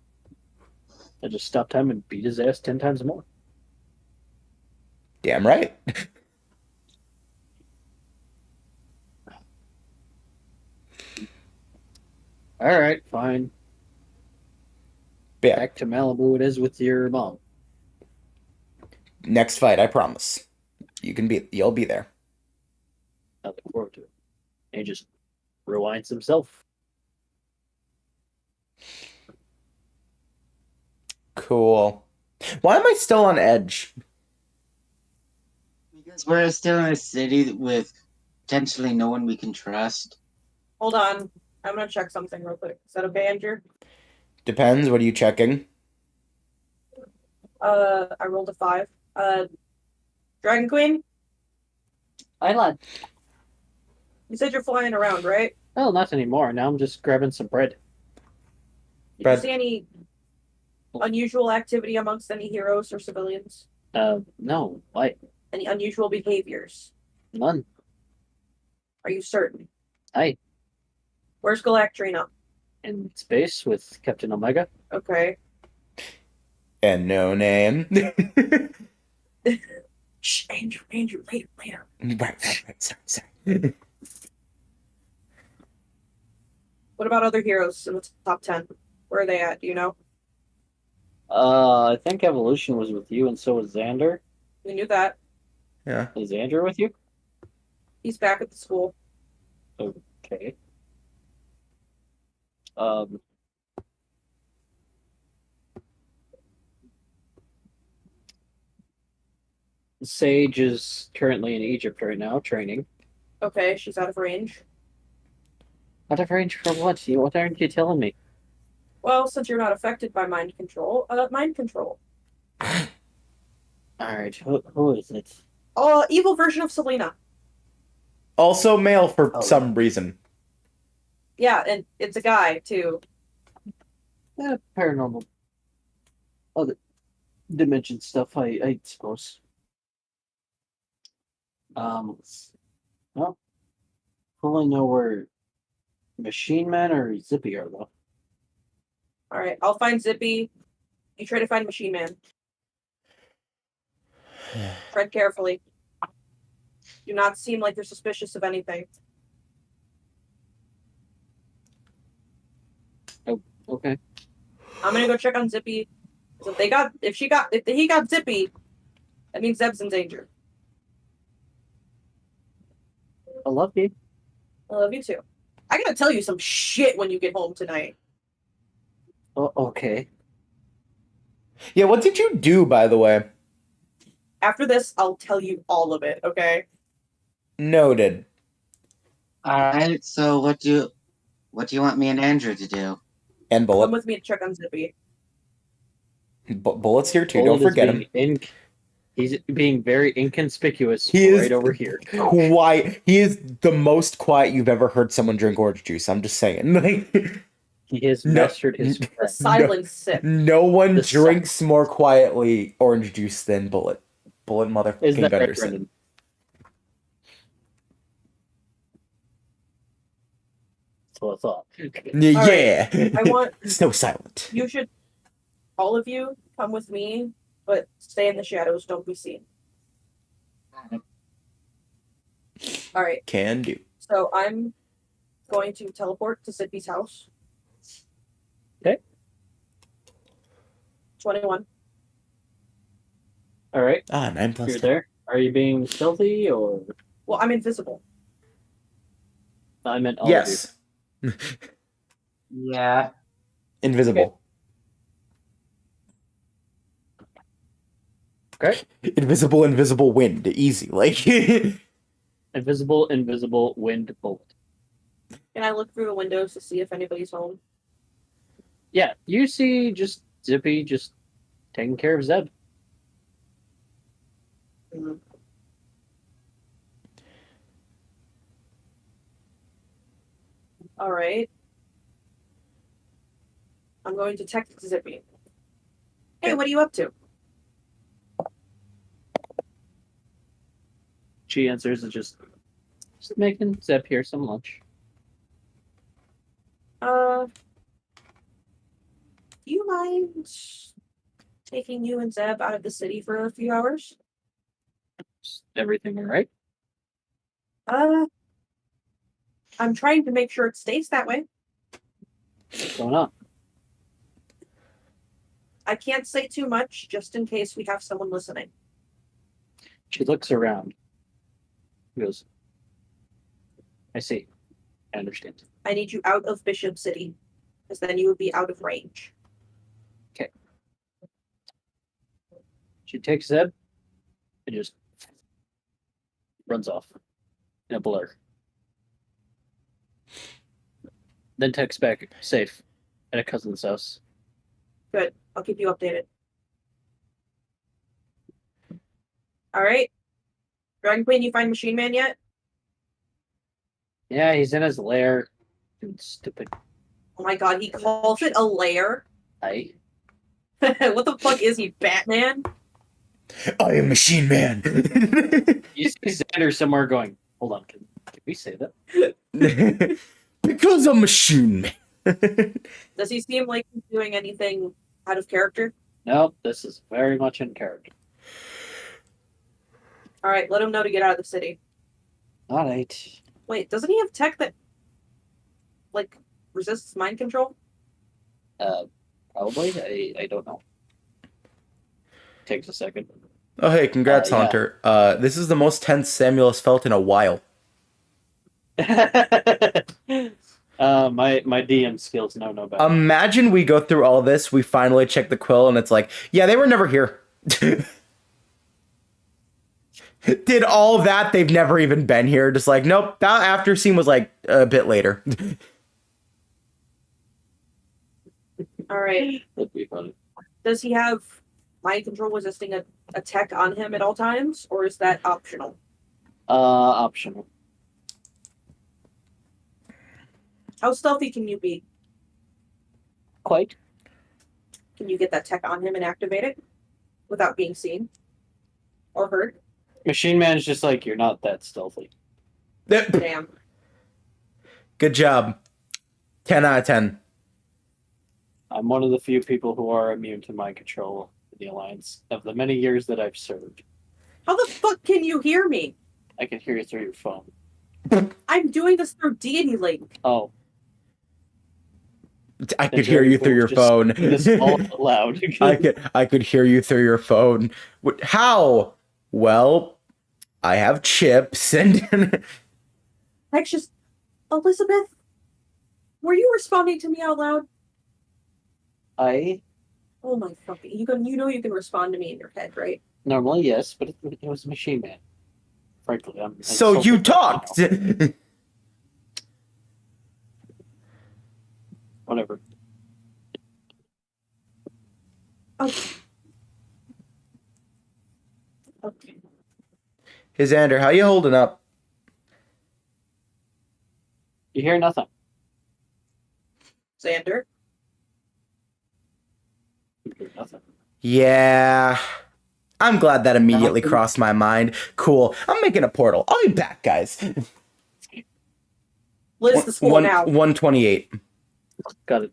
I just stopped time and beat his ass 10 times more. Damn right. All right, fine. Yeah. Back to Malibu it is with your mom. Next fight, I promise. You'll be there. I look forward to it. And he just rewinds himself. Cool. Why am I still on edge? Because we're still in a city with potentially no one we can trust. Hold on. I'm going to check something real quick. Is that okay, Andrew? Depends. What are you checking? I rolled a 5. Dragon Queen? Hi, lad. You said you're flying around, right? Well, not anymore. Now I'm just grabbing some bread. Did Bread. you see any unusual activity amongst any heroes or civilians? No. Why? Any unusual behaviors? None. Are you certain? Aye. Where's Galactrina? In space with Captain Omega. Okay. And no name. Shh, Andrew, later. Right. Sorry. What about other heroes in the top 10? Where are they at? Do you know? I think Evolution was with you, and so was Xander. We knew that. Yeah. Is Xander with you? He's back at the school. Okay. Sage is currently in Egypt right now, training. Okay, she's out of range. Out of range for what? What aren't you telling me? Well, since you're not affected by mind control, mind control. Alright, who is it? Evil version of Selena. Also male for some reason. Yeah, and it's a guy too. Paranormal. Other dimension stuff, I suppose. Well, probably know where Machine Man or Zippy are, though. All right, I'll find Zippy. You try to find Machine Man. Tread carefully. Do not seem like you're suspicious of anything. Oh, okay. I'm gonna go check on Zippy. So if he got Zippy, that means Zeb's in danger. I love you. I love you too. I gotta tell you some shit when you get home tonight. Oh, okay. Yeah, what did you do, by the way? After this, I'll tell you all of it, okay? Noted. Alright, so what do you want me and Andrew to do? And Come Bullet. with me to check on Zippy. Bullet's here too. Bullet Don't forget is him. He's being very inconspicuous He right is over here. quiet. He is the most quiet you've ever heard someone drink orange juice. I'm just saying. Like, He has No. mastered his The craft. silent sip. no one The drinks more quietly orange juice than Bullet. Bullet Is motherfucking that right, Gunderson. Brendan? That's what I thought. Yeah. I want So silent. you should all of you come with me, but stay in the shadows, don't be seen. Alright, Can do. so I'm going to teleport to Zippy's house. Okay. 21. All right, 9 plus you're 10. there. Are you being stealthy or? Well, I'm invisible. I meant all Yes. Yeah. Invisible. Okay. Invisible wind. Easy. Like of you. Invisible, wind, bullet. Can I look through the windows to see if anybody's home? Yeah, you see just Zippy just taking care of Zeb. All right. I'm going to text Zippy. Hey, what are you up to? She answers and just making Zeb here some lunch. Do you mind taking you and Zeb out of the city for a few hours? Is everything all right? I'm trying to make sure it stays that way. What's going on? I can't say too much just in case we have someone listening. She looks around. She goes, I see. I understand. I need you out of Bishop City, because then you would be out of range. She takes Zeb and just runs off in a blur. Then texts back, safe, at a cousin's house. Good. I'll keep you updated. All right. Dragon Queen, you find Machine Man yet? Yeah, he's in his lair. Dude, stupid. Oh my god, he calls it a lair. I. What the fuck is he, Batman? I am Machine Man. You see Xander somewhere going, hold on, can we say that? Because I'm Machine Man. Does he seem like he's doing anything out of character? Nope, this is very much in character. All right, let him know to get out of the city. All right. Wait, doesn't he have tech that, like, resists mind control? Probably. I don't know. Takes a second. Oh, hey, congrats, Yeah. Haunter. This is the most tense Samuel has felt in a while. My DM skills know no better. Imagine we go through all this, we finally check the quill, and it's like, yeah, they were never here. Did all that, they've never even been here. Just like, nope, that after scene was like a bit later. All right. That'd be funny. Does he have mind control resisting a tech on him at all times, or is that optional? Optional. How stealthy can you be? Quite. Can you get that tech on him and activate it without being seen or heard? Machine Man's just like, you're not that stealthy. Damn. Good job. 10 out of 10. I'm one of the few people who are immune to mind control in the Alliance of the many years that I've served. How the fuck can you hear me? I can hear you through your phone. I'm doing this through Deity Link. Oh. I could hear you through your phone. This all out loud. I could hear you through your phone. How? Well, I have chips and Heck's just, Elizabeth, were you responding to me out loud? Oh my fucking! You know you can respond to me in your head, right? Normally, yes, but it was Machine Man. Frankly, I'm so you insulted right talked. now. Whatever. Okay. Okay. Hey Xander, how you holding up? You hear nothing. Xander. You hear nothing. Yeah. I'm glad that immediately crossed my mind. Cool. I'm making a portal. I'll be back, guys. Liz, the school now. 128. Got it.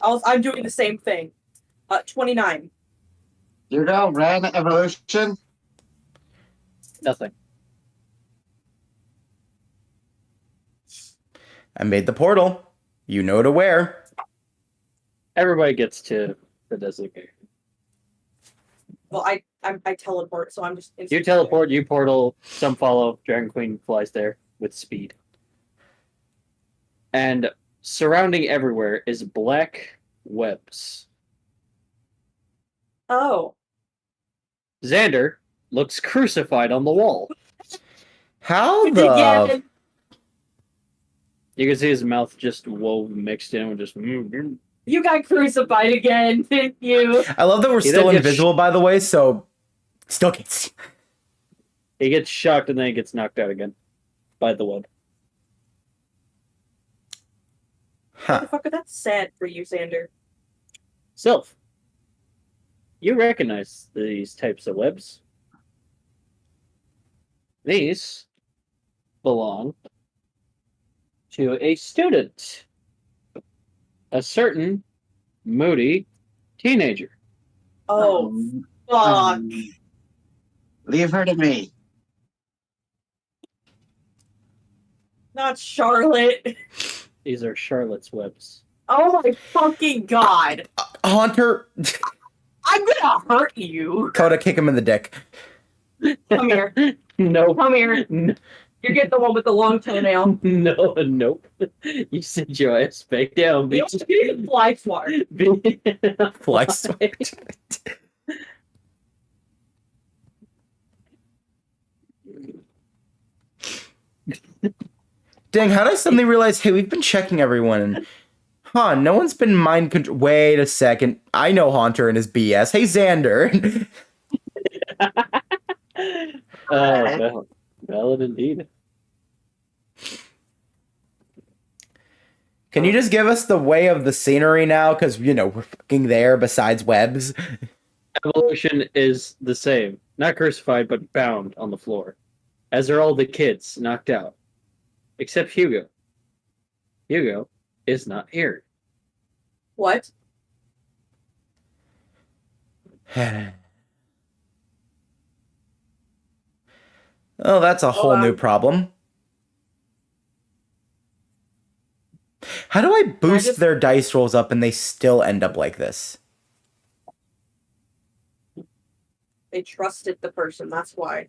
I'm doing the same thing. 29. You know, ran evolution. Nothing. I made the portal. You know to where. Everybody gets to the designation. Well, I teleport, so I'm just. You teleport, you portal, some follow. Dragon Queen flies there with speed. And surrounding everywhere is black webs. Oh. Xander looks crucified on the wall. How the... Again. You can see his mouth just mixed in with just. You got crucified again, didn't you? I love that we're He still then gets invisible, by the way, so... Still can't see. He gets shocked and then he gets knocked out again by the web. Huh. Motherfucker, that's sad for you, Xander. Sylph, you recognize these types of webs. These belong to a student, a certain moody teenager. Oh, fuck. Leave her to me. Not Charlotte. These are Charlotte's webs. Oh my fucking god. Haunter... I'm gonna hurt you. Coda, kick him in the dick. Come here. No. Come here. No. You get the one with the long toenail. No, nope. You sit your ass back down, You bitch. can fly smart. Fly smart. Dang, how did I suddenly realize, hey, we've been checking everyone and... Huh, no one's been mind control... Wait a second. I know Haunter and his BS. Hey, Xander. Valid indeed. Can you just give us the way of the scenery now? Because, you know, we're fucking there besides webs. Evolution is the same. Not crucified, but bound on the floor. As are all the kids knocked out. Except Hugo. Hugo is not here. What? Oh, that's a whole new problem. How do I boost their dice rolls up and they still end up like this? They trusted the person, that's why.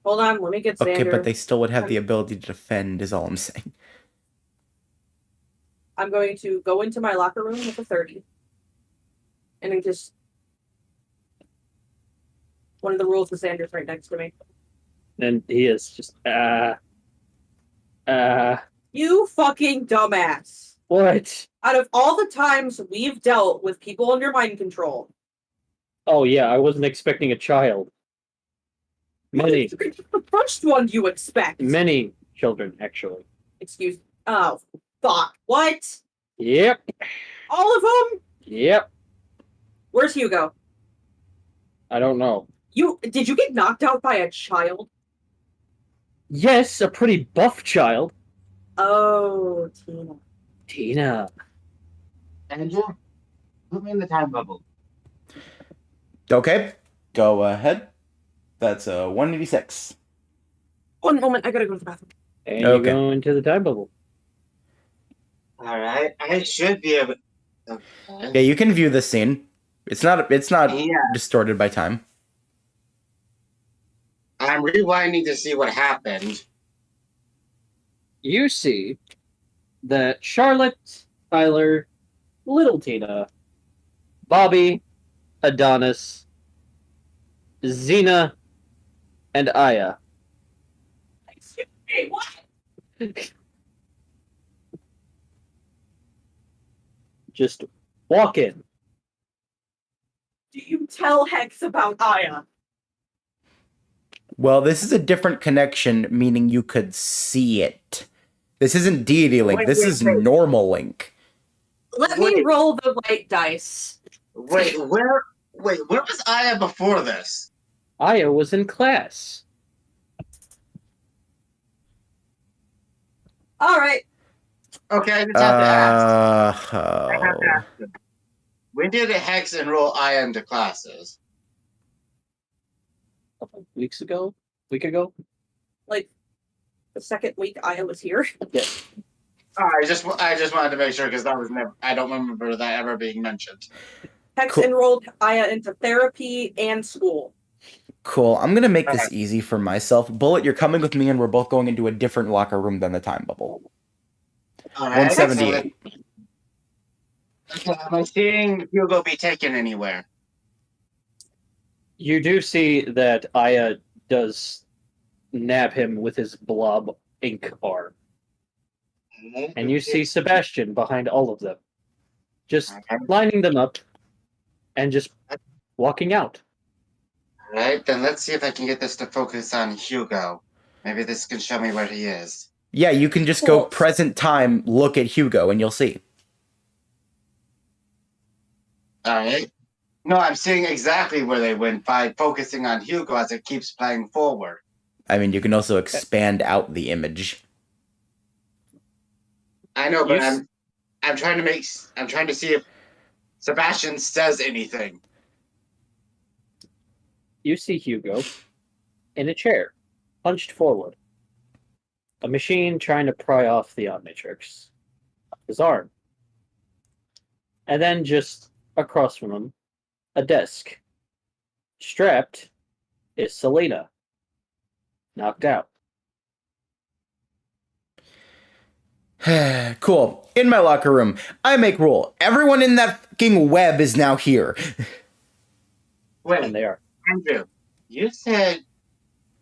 Hold on, let me get Xander. Okay, but they still would have the ability to defend, is all I'm saying. I'm going to go into my locker room with a 30. And then just... One of the rules is Xander's right next to me. And he is just, You fucking dumbass. What? Out of all the times we've dealt with people under mind control, Oh yeah, I wasn't expecting a child. Many, The first one you expect. many children, actually. Excuse. Oh, fuck. What? Yep, All of them? yep. Where's Hugo? I don't know. Did you get knocked out by a child? Yes, a pretty buff child. Oh, Tina. Tina. Andrew, put me in the time bubble. Okay, go ahead. That's a 186. One moment, I gotta go to the bathroom. And Okay. you go into the time bubble. Alright, I should be able. Okay. Yeah, you can view this scene. It's not Yeah. distorted by time. I'm rewinding to see what happened. You see that Charlotte, Tyler, Little Tina, Bobby, Adonis, Xena, and Aya. Excuse me, what? Just walk in. Do you tell Hex about Aya? Well, this is a different connection, meaning you could see it. This isn't Deity Link. This is normal Link. Let me roll the white dice. Wait, where was Aya before this? Aya was in class. All right. Okay, I just have to ask. Oh. I have to ask them. When did Hex enroll Aya into classes? A couple weeks ago? Week ago? Like the second week Aya was here. Yeah. I just wanted to make sure because that was never. I don't remember that ever being mentioned. Hex Cool. enrolled Aya into therapy and school. Cool. I'm going to make this Okay. easy for myself. Bullet, you're coming with me, and we're both going into a different locker room than the time bubble. All right, 178. Okay, am I seeing Hugo be taken anywhere? You do see that Aya does nab him with his blob ink arm. And you see Sebastian behind all of them. Just Okay. lining them up and just walking out. All right, then let's see if I can get this to focus on Hugo. Maybe this can show me where he is. Yeah, you can just go Cool. present time, look at Hugo, and you'll see. All right. No, I'm seeing exactly where they went by focusing on Hugo as it keeps playing forward. I mean, you can also expand out the image. I know, but You I'm trying to see if Sebastian says anything. You see Hugo in a chair, hunched forward. A machine trying to pry off the Omnitrix. His arm. And then just across from him, a desk. Strapped is Selena. Knocked out. Cool. In my locker room, I make rule. Everyone in that fucking web is now here. And Wait, they are. Andrew, you said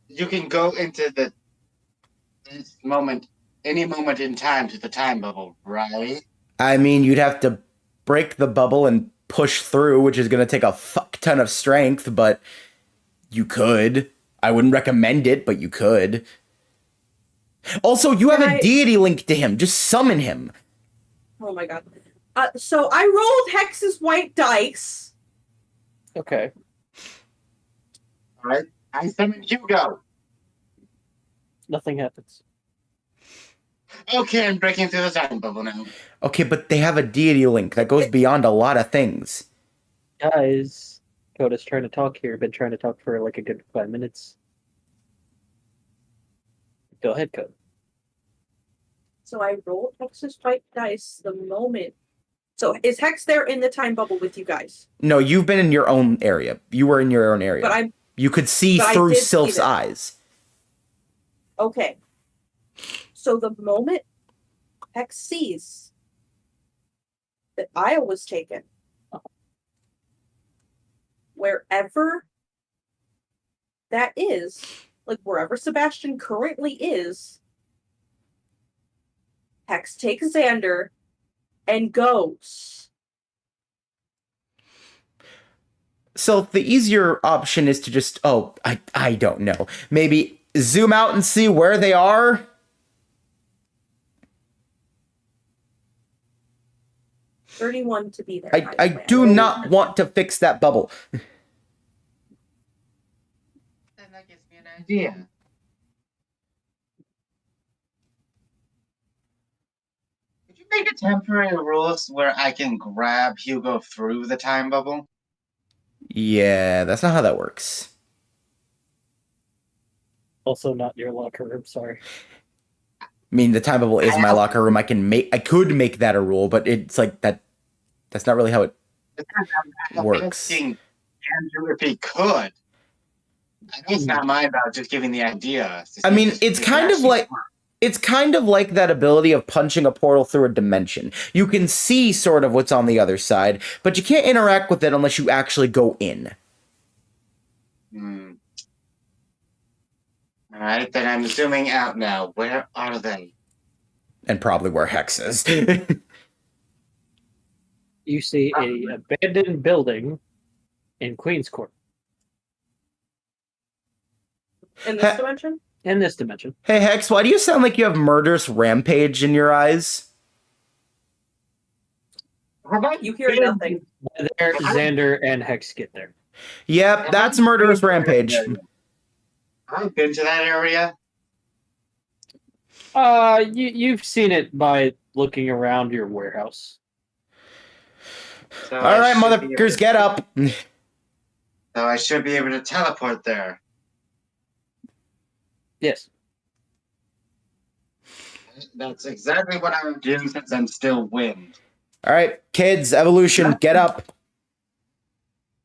you can go into this moment, any moment in time to the time bubble, right? I mean, you'd have to break the bubble and push through, which is going to take a fuck ton of strength, but you could. I wouldn't recommend it, but you could. Also, you have a deity link to him. Just summon him. Oh my god. So I rolled Hex's white dice. Okay. All right, I summon Hugo. Nothing happens. Okay, I'm breaking through the time bubble now. Okay, but they have a deity link that goes beyond a lot of things. Guys, Coda's trying to talk here. Been trying to talk for like a good 5 minutes. Go ahead, Code. So I rolled Hex's white dice the moment. So is Hex there in the time bubble with you guys? No, you've been in your own area. You were in your own area. But you could see but I through did see Sylph's them. eyes. Okay. So the moment Hex sees that Aya was taken, wherever that is, like wherever Sebastian currently is, Hex takes Xander and goes. So the easier option is to just, I don't know. Maybe zoom out and see where they are. 31 to be there. by I the way. do know- not want to fix that bubble. Then that gives me an idea. Could you make a temporary rules where I can grab Hugo through the time bubble? Yeah, that's not how that works. Also, not your locker room. Sorry. I mean, the time bubble is my locker room. I could make that a rule, but it's like that. That's not really how it I'm works. asking Andrew if he could. I know it's not my about just giving the idea. I mean, it's kind of like that ability of punching a portal through a dimension. You can see sort of what's on the other side, but you can't interact with it unless you actually go in. All right, then I'm zooming out now. Where are they? And probably where Hex is. You see a abandoned building in Queen's Court In this dimension? in this dimension. Hey, Hex, why do you sound like you have murderous rampage in your eyes? You hear nothing. There, Xander and Hex get there. Yep, that's murderous rampage. I've been to that area. You've seen it by looking around your warehouse. So All right, I should be motherfuckers, get up. So I should be able to teleport there. Yes. That's exactly what I'm doing since I'm still wind. All right, kids, evolution, get up.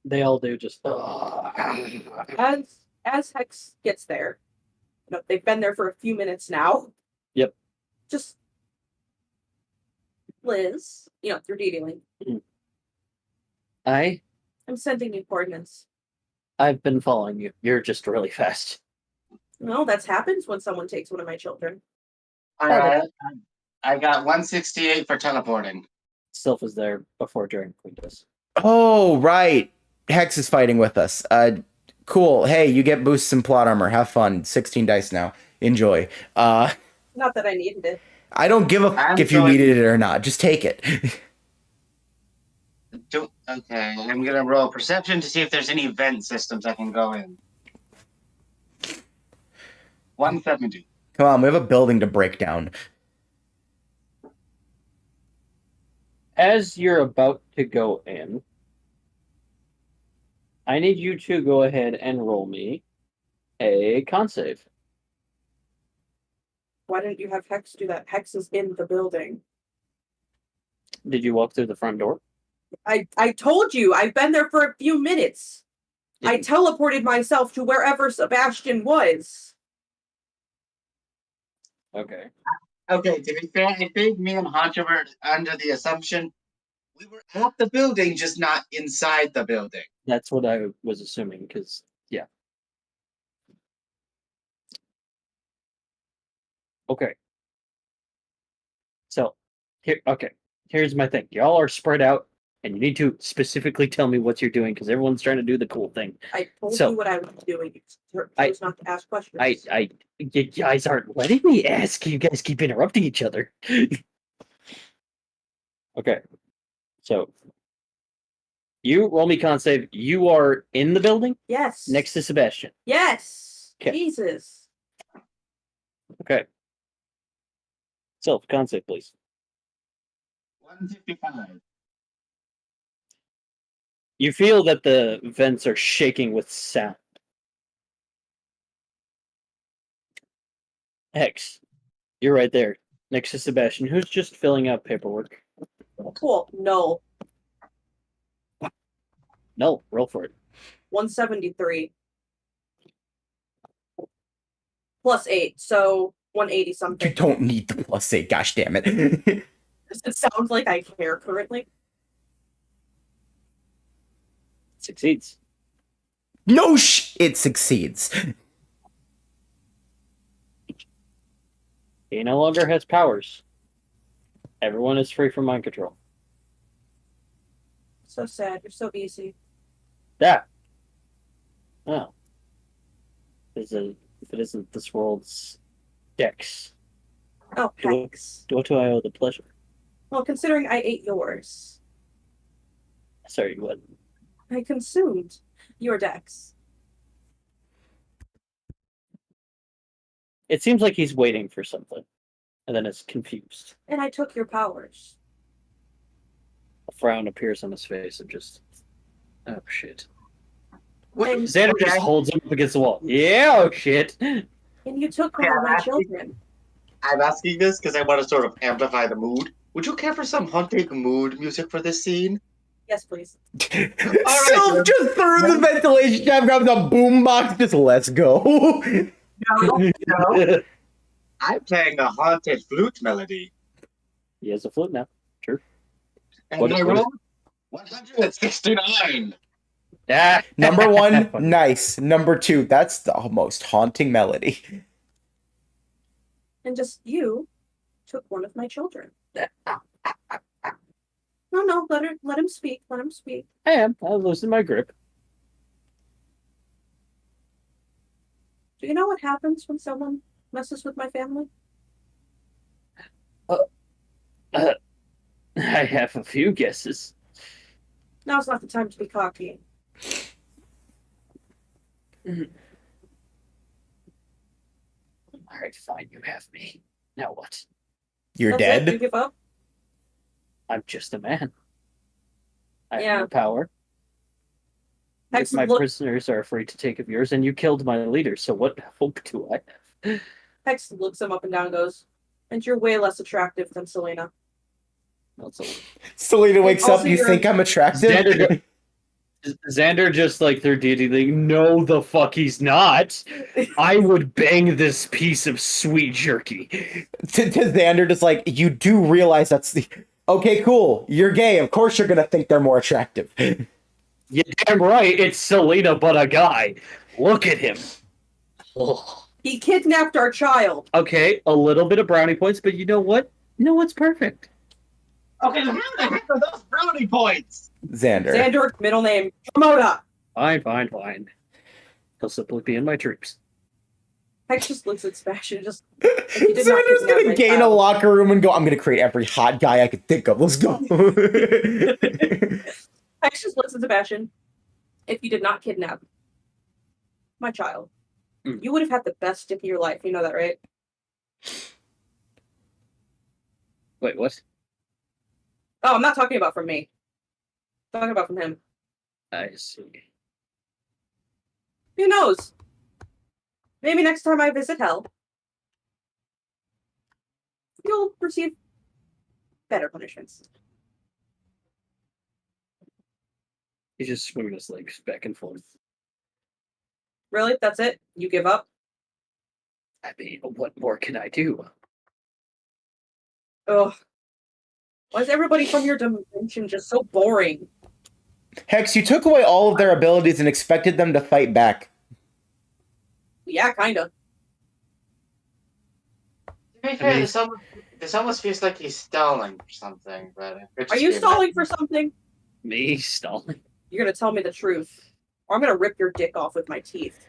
They all do. Just. As Hex gets there, they've been there for a few minutes now. Yep. Just Liz, through detailing. I'm sending you coordinates. I've been following you. You're just really fast. No, that happens when someone takes one of my children. All right. I got 168 for teleporting. Sylph was there before during Queen does. Oh, right. Hex is fighting with us. Cool. Hey, you get boosts in plot armor. Have fun. 16 dice now. Enjoy. Not that I needed it. I don't give a fuck if you needed it or not. Just take it. Okay, I'm gonna roll perception to see if there's any vent systems I can go in. 170. Come on, we have a building to break down. As you're about to go in, I need you to go ahead and roll me a con save. Why didn't you have Hex do that? Hex is in the building. Did you walk through the front door? I told you, I've been there for a few minutes. I teleported myself to wherever Sebastian was. Okay. Okay, to be fair, I think me and Hunter were under the assumption we were at the building, just not inside the building. That's what I was assuming, because, yeah. Okay. So, here's my thing. Y'all are spread out, and you need to specifically tell me what you're doing, because everyone's trying to do the cool thing. I told So- you what I was doing. You chose not to ask questions. You guys aren't letting me ask. You guys keep interrupting each other. Okay. So, you roll me con save. You are in the building Yes. next to Sebastian. Yes. 'Kay. Jesus. Okay. Self con save, please. 155. You feel that the vents are shaking with sound. Hex, you're right there, next to Sebastian, who's just filling out paperwork. Cool. No. No, roll for it. 173. Plus 8, so 180 You something. don't need the +8, gosh damn it. Does it sound like I care currently? Succeeds. No it succeeds. He no longer has powers. Everyone is free from mind control. So sad. You're so easy. Yeah. Oh. If it isn't this world's Dex, Oh, Do- hex. what do I owe the pleasure? Well, considering I ate yours, Sorry, what? I consumed your Dex. It seems like he's waiting for something, and then is confused. And I took your powers. A frown appears on his face and just, oh shit. Wait, Xander okay. just holds him up against the wall. Yeah, oh shit. And you took one Yeah, of my that's- children. I'm asking this because I want to sort of amplify the mood. Would you care for some haunting mood music for this scene? Yes, please. Sylph just threw the ventilation shaft, grabs a boombox, just let's go. No. I'm playing a haunted flute melody. He has a flute now. And What- I what is- rolled 169. Ah, Number one, Funny. nice. Number two, that's the most haunting melody. And just you took one of my children. No, let him speak. Let him speak. I am. I'll loosen my grip. Do you know what happens when someone messes with my family? I have a few guesses. Now's not the time to be cocky. All right, fine. You have me. Now what? You're That's it? You dead? give up? I'm just a man. I Yeah. have no power. Hex, If my look- prisoners are afraid to take of yours, and you killed my leader, so what hope do I have? Hex looks him up and down and goes, and you're way less attractive than Selena. That's a... Selena wakes also up, you you're- think I'm attractive? Xander, Xander just like through deity, like, no, the fuck he's not. I would bang this piece of sweet jerky. to Xander, just like, you do realize that's the... Okay, cool. You're gay. Of course you're gonna think they're more attractive. You're damn right, it's Selena, but a guy. Look at him. Ugh. He kidnapped our child. Okay, a little bit of brownie points, but you know what? You know what's perfect? Okay, how the heck are those brownie points? Xander. Xander, middle name, Komoda. Fine. He'll simply be in my troops. Hex just looks at Sebastian and just... he did not Xander's kidnap gonna my gain a child. locker room and go, I'm gonna create every hot guy I could think of. Let's go. Hex just looks at Sebastian. If you did not kidnap my child, you would have had the best stick of your life. You know that, right? Wait, what? Oh, I'm not talking about from me. I'm talking about from him. I see. Who knows? Maybe next time I visit hell, you'll receive better punishments. He's just swinging his legs back and forth. Really? That's it? You give up? I mean, what more can I do? Ugh. Why is everybody from your dimension just so boring? Hex, you took away all of their abilities and expected them to fight back. Yeah, kinda. To be fair, this almost feels like he's stalling for something, but it could Are just you be a stalling for something? Me stalling? You're gonna tell me the truth, or I'm gonna rip your dick off with my teeth.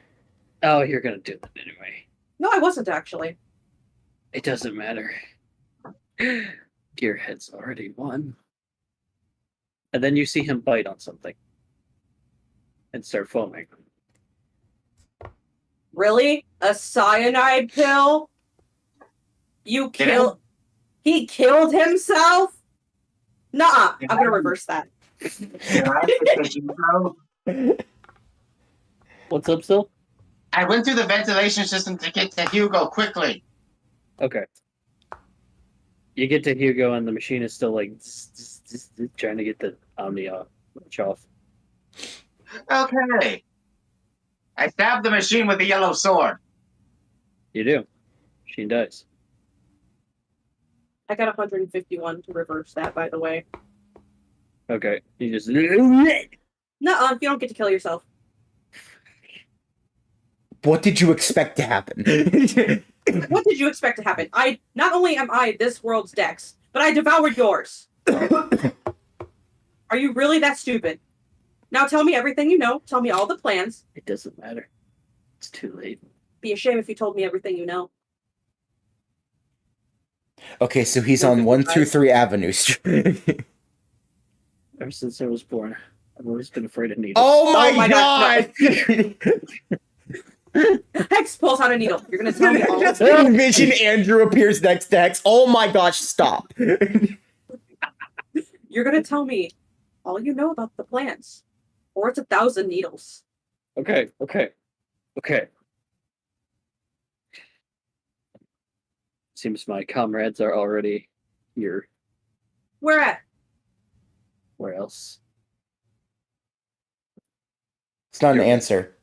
Oh, you're gonna do that anyway. No, I wasn't actually. It doesn't matter. Gearhead's already won. And then you see him bite on something. And start foaming. Really? A cyanide pill? You Did killed... He killed himself? Nuh-uh. I'm gonna reverse that. What's up, still? I went through the ventilation system to get to Hugo quickly. Okay. You get to Hugo and the machine is still like trying to get the Omni switch off. Okay. I stabbed the machine with the yellow sword. You do. Machine dies. I got 151 to reverse that, by the way. Okay. You just Nuh-uh. You don't get to kill yourself. What did you expect to happen? What did you expect to happen? Not only am I this world's Dex, but I devoured yours. Are you really that stupid? Now tell me everything you know. Tell me all the plans. It doesn't matter. It's too late. Be a shame if you told me everything you know. Okay, so he's No on good 1 advice. through 3 Avenue Street. Ever since I was born, I've always been afraid of needles. Oh my, Oh my god! Hex pulls out a needle. You're gonna tell me all. Just envision Andrew appears next to Hex. Oh my gosh, stop. You're gonna tell me all you know about the plans, or it's 1,000 needles. Okay. Seems my comrades are already here. Where at? Where else? It's not an answer.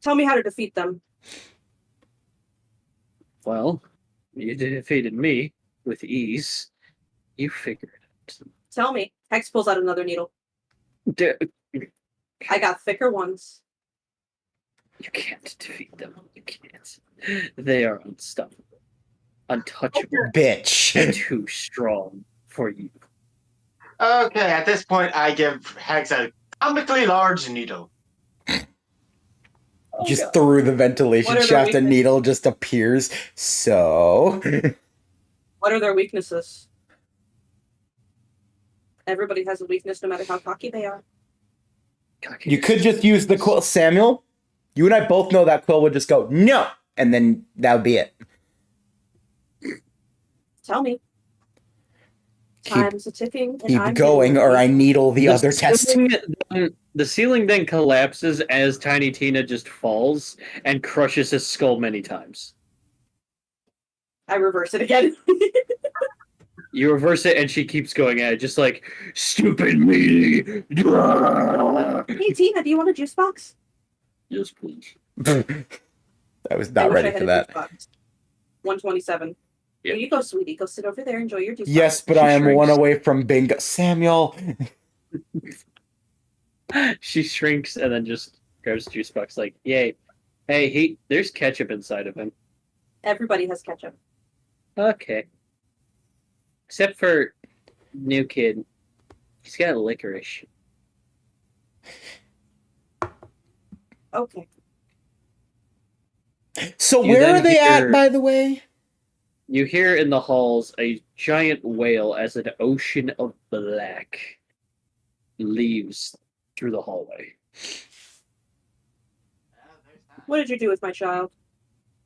Tell me how to defeat them. Well, you defeated me with ease. You figured it. Tell me. Hex pulls out another needle. D- I got thicker ones. You can't defeat them. You can't. They are unstoppable. Untouchable. Bitch. Too strong for you. Okay, at this point, I give Hex a comically large needle. Oh, Just God. through the ventilation What are the shaft, a weaknesses? needle just appears. So. What are their weaknesses? Everybody has a weakness, no matter how cocky they are. Cocky. You could just use the quill. Samuel, you and I both know that quill would just go, no! And then that would be it. Tell me. Keep- Time's a ticking. And Keep I'm going, or I needle the other test. The ceiling then collapses as Tiny Tina just falls and crushes his skull many times. I reverse it again. You reverse it and she keeps going at it, just like, stupid me! Hey, Tina, do you want a juice box? Yes, please. I was I not wish ready I had for a that. juice box. 127. Yeah. Here you go, sweetie. Go sit over there. Enjoy your juice Yes, box. but She I am shrinks. one away from bingo. Samuel. She shrinks and then just grabs the juice box like, yay. Hey, there's ketchup inside of him. Everybody has ketchup. Okay. Except for new kid. He's got licorice. Okay. So You where then are they hear- at, by the way? You hear in the halls a giant wail as an ocean of black leaves through the hallway. What did you do with my child?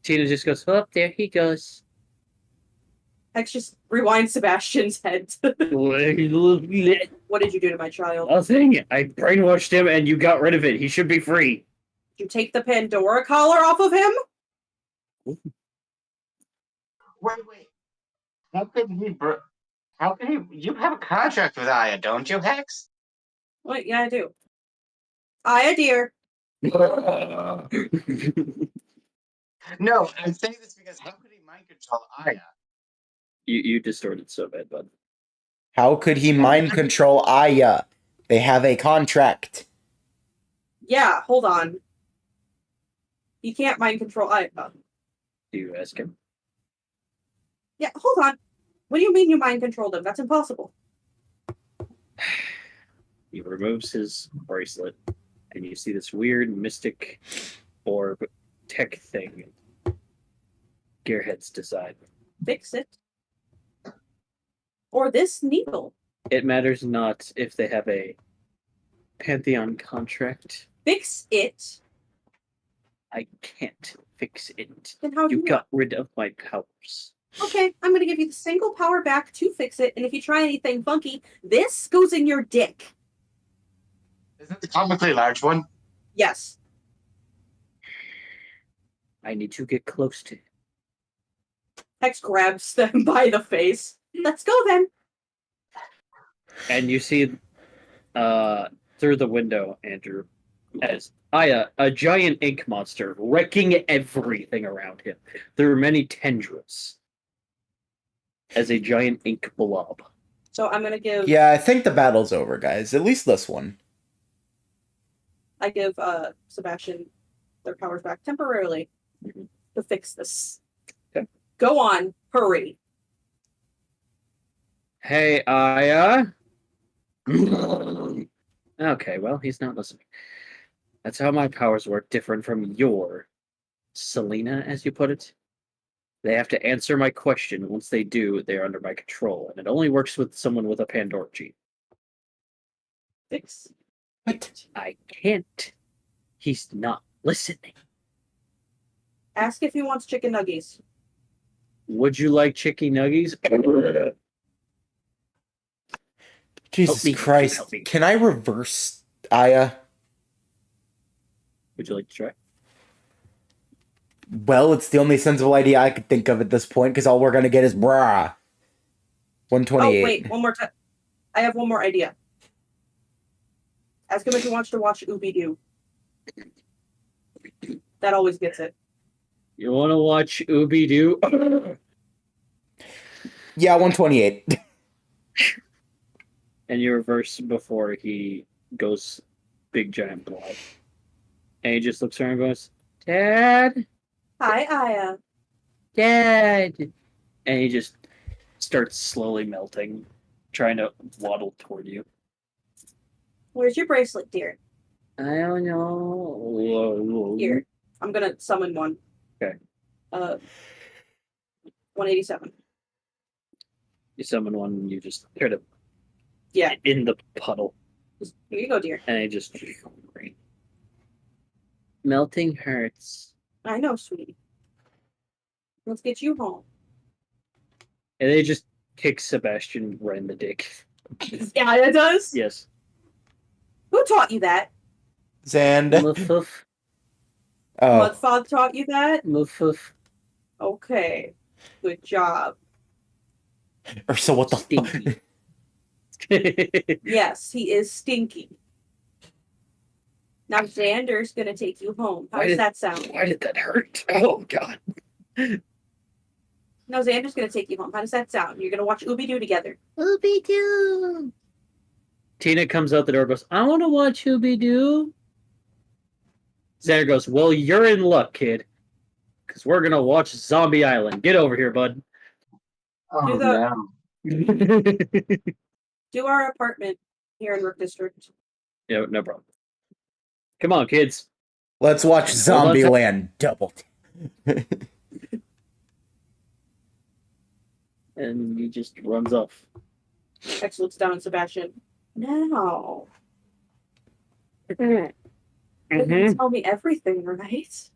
Tina just goes, oh, there he goes. Hex just rewind Sebastian's head. Nothing. What did you do to my child? I brainwashed him and you got rid of it. He should be free. Did you take the Pandora collar off of him? Wait. How could he? You have a contract with Aya, don't you, Hex? Wait, yeah, I do. Aya, dear. No, I'm saying this because how could he mind control Aya? You distorted so bad, bud. How could he mind control Aya? They have a contract. Yeah, hold on. He can't mind control Aya. Do you ask him? Yeah, hold on. What do you mean you mind controlled him? That's impossible. He removes his bracelet, and you see this weird mystic orb tech thing. Gearheads decide. Fix it. Or this needle. It matters not if they have a Pantheon contract. Fix it. I can't fix it. Then how do You you got rid of my powers. Okay, I'm gonna give you the single power back to fix it, and if you try anything funky, this goes in your dick. Is it the comically large one? Yes. I need to get close to him. Hex grabs them by the face. Let's go then. And you see through the window, Andrew, as Aya, a giant ink monster, wrecking everything around him through many tendrils. As a giant ink blob. So I'm gonna give Yeah, I think the battle's over, guys. At least this one. I give Sebastian their powers back temporarily Mhm. to fix this. Okay. Go on, hurry. Hey, Aya. Okay, well, he's not listening. That's how my powers work, different from your Selena, as you put it. They have to answer my question. Once they do, they're under my control, and it only works with someone with a Pandora gene. Fix. What? I can't. He's not listening. Ask if he wants chicken nuggies. Would you like chicken nuggies? Jesus me, Christ. help me. Can I reverse Aya? Would you like to try? Well, it's the only sensible idea I could think of at this point, because all we're going to get is brah. 128. Oh, wait, one more time. I have one more idea. Ask him if he wants to watch Ooby-Doo. That always gets it. You want to watch Ooby-Doo? Yeah, 128. And you reverse before he goes big giant blob. And he just looks around and goes, Dad? Hi, Aya. Dad! And he just starts slowly melting, trying to waddle toward you. Where's your bracelet, dear? I don't know. Here. I'm gonna summon one. Okay. 187. You summon one, and you just try to Yeah. in the puddle. Here you go, dear. And it just melting hurts. I know, sweetie. Let's get you home. And they just kick Sebastian right in the dick. Yeah, it does. Yes. Who taught you that? Zand. Muffoof. Oh. Mudfather taught you that? Muffoof. Okay. Good job. Or so what the fuck? Stinky. Yes, he is stinky. Now Xander's gonna take you home. How Why does did- that sound? Why did that hurt? Oh, God. No, Xander's gonna take you home. How does that sound? You're gonna watch Ooby-Doo together. Ooby-Doo. Tina comes out the door and goes, I want to watch Ooby-Doo. Xander goes, well, you're in luck, kid. Because we're going to watch Zombie Island. Get over here, bud. Oh, Do the- no. Do our apartment here in Rook District. Yeah, no problem. Come on, kids. Let's watch Hold on to- Zombieland double. And he just runs off. X looks down at Sebastian. No. Mm-hmm. You can tell me everything, right?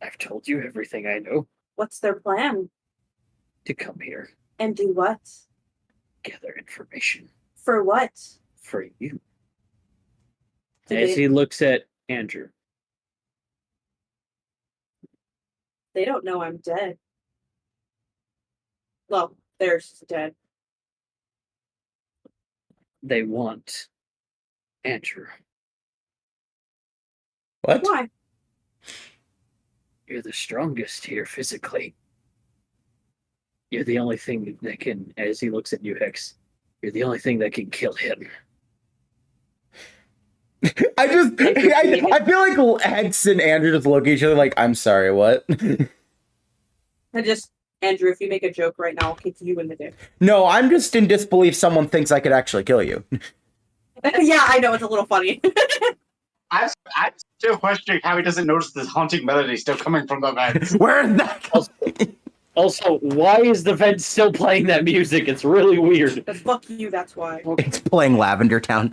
I've told you everything I know What's their plan? to come here, And do what? gather information For what? for you. Do As they, he looks at Andrew. they don't know I'm dead. Well, theirs dead. They want Andrew. What? Why? You're the strongest here physically. You're the only thing that can, as he looks at you, Hex, you're the only thing that can kill him. I feel like Hex and Andrew just look at each other like, I'm sorry, what? Andrew, if you make a joke right now, I'll kick you in the dick. No, I'm just in disbelief someone thinks I could actually kill you. Yeah, I know, it's a little funny. I'm still questioning how he doesn't notice this haunting melody still coming from the vents. Where is that? Also, why is the vent still playing that music? It's really weird. But fuck you, that's why. It's playing Lavender Town.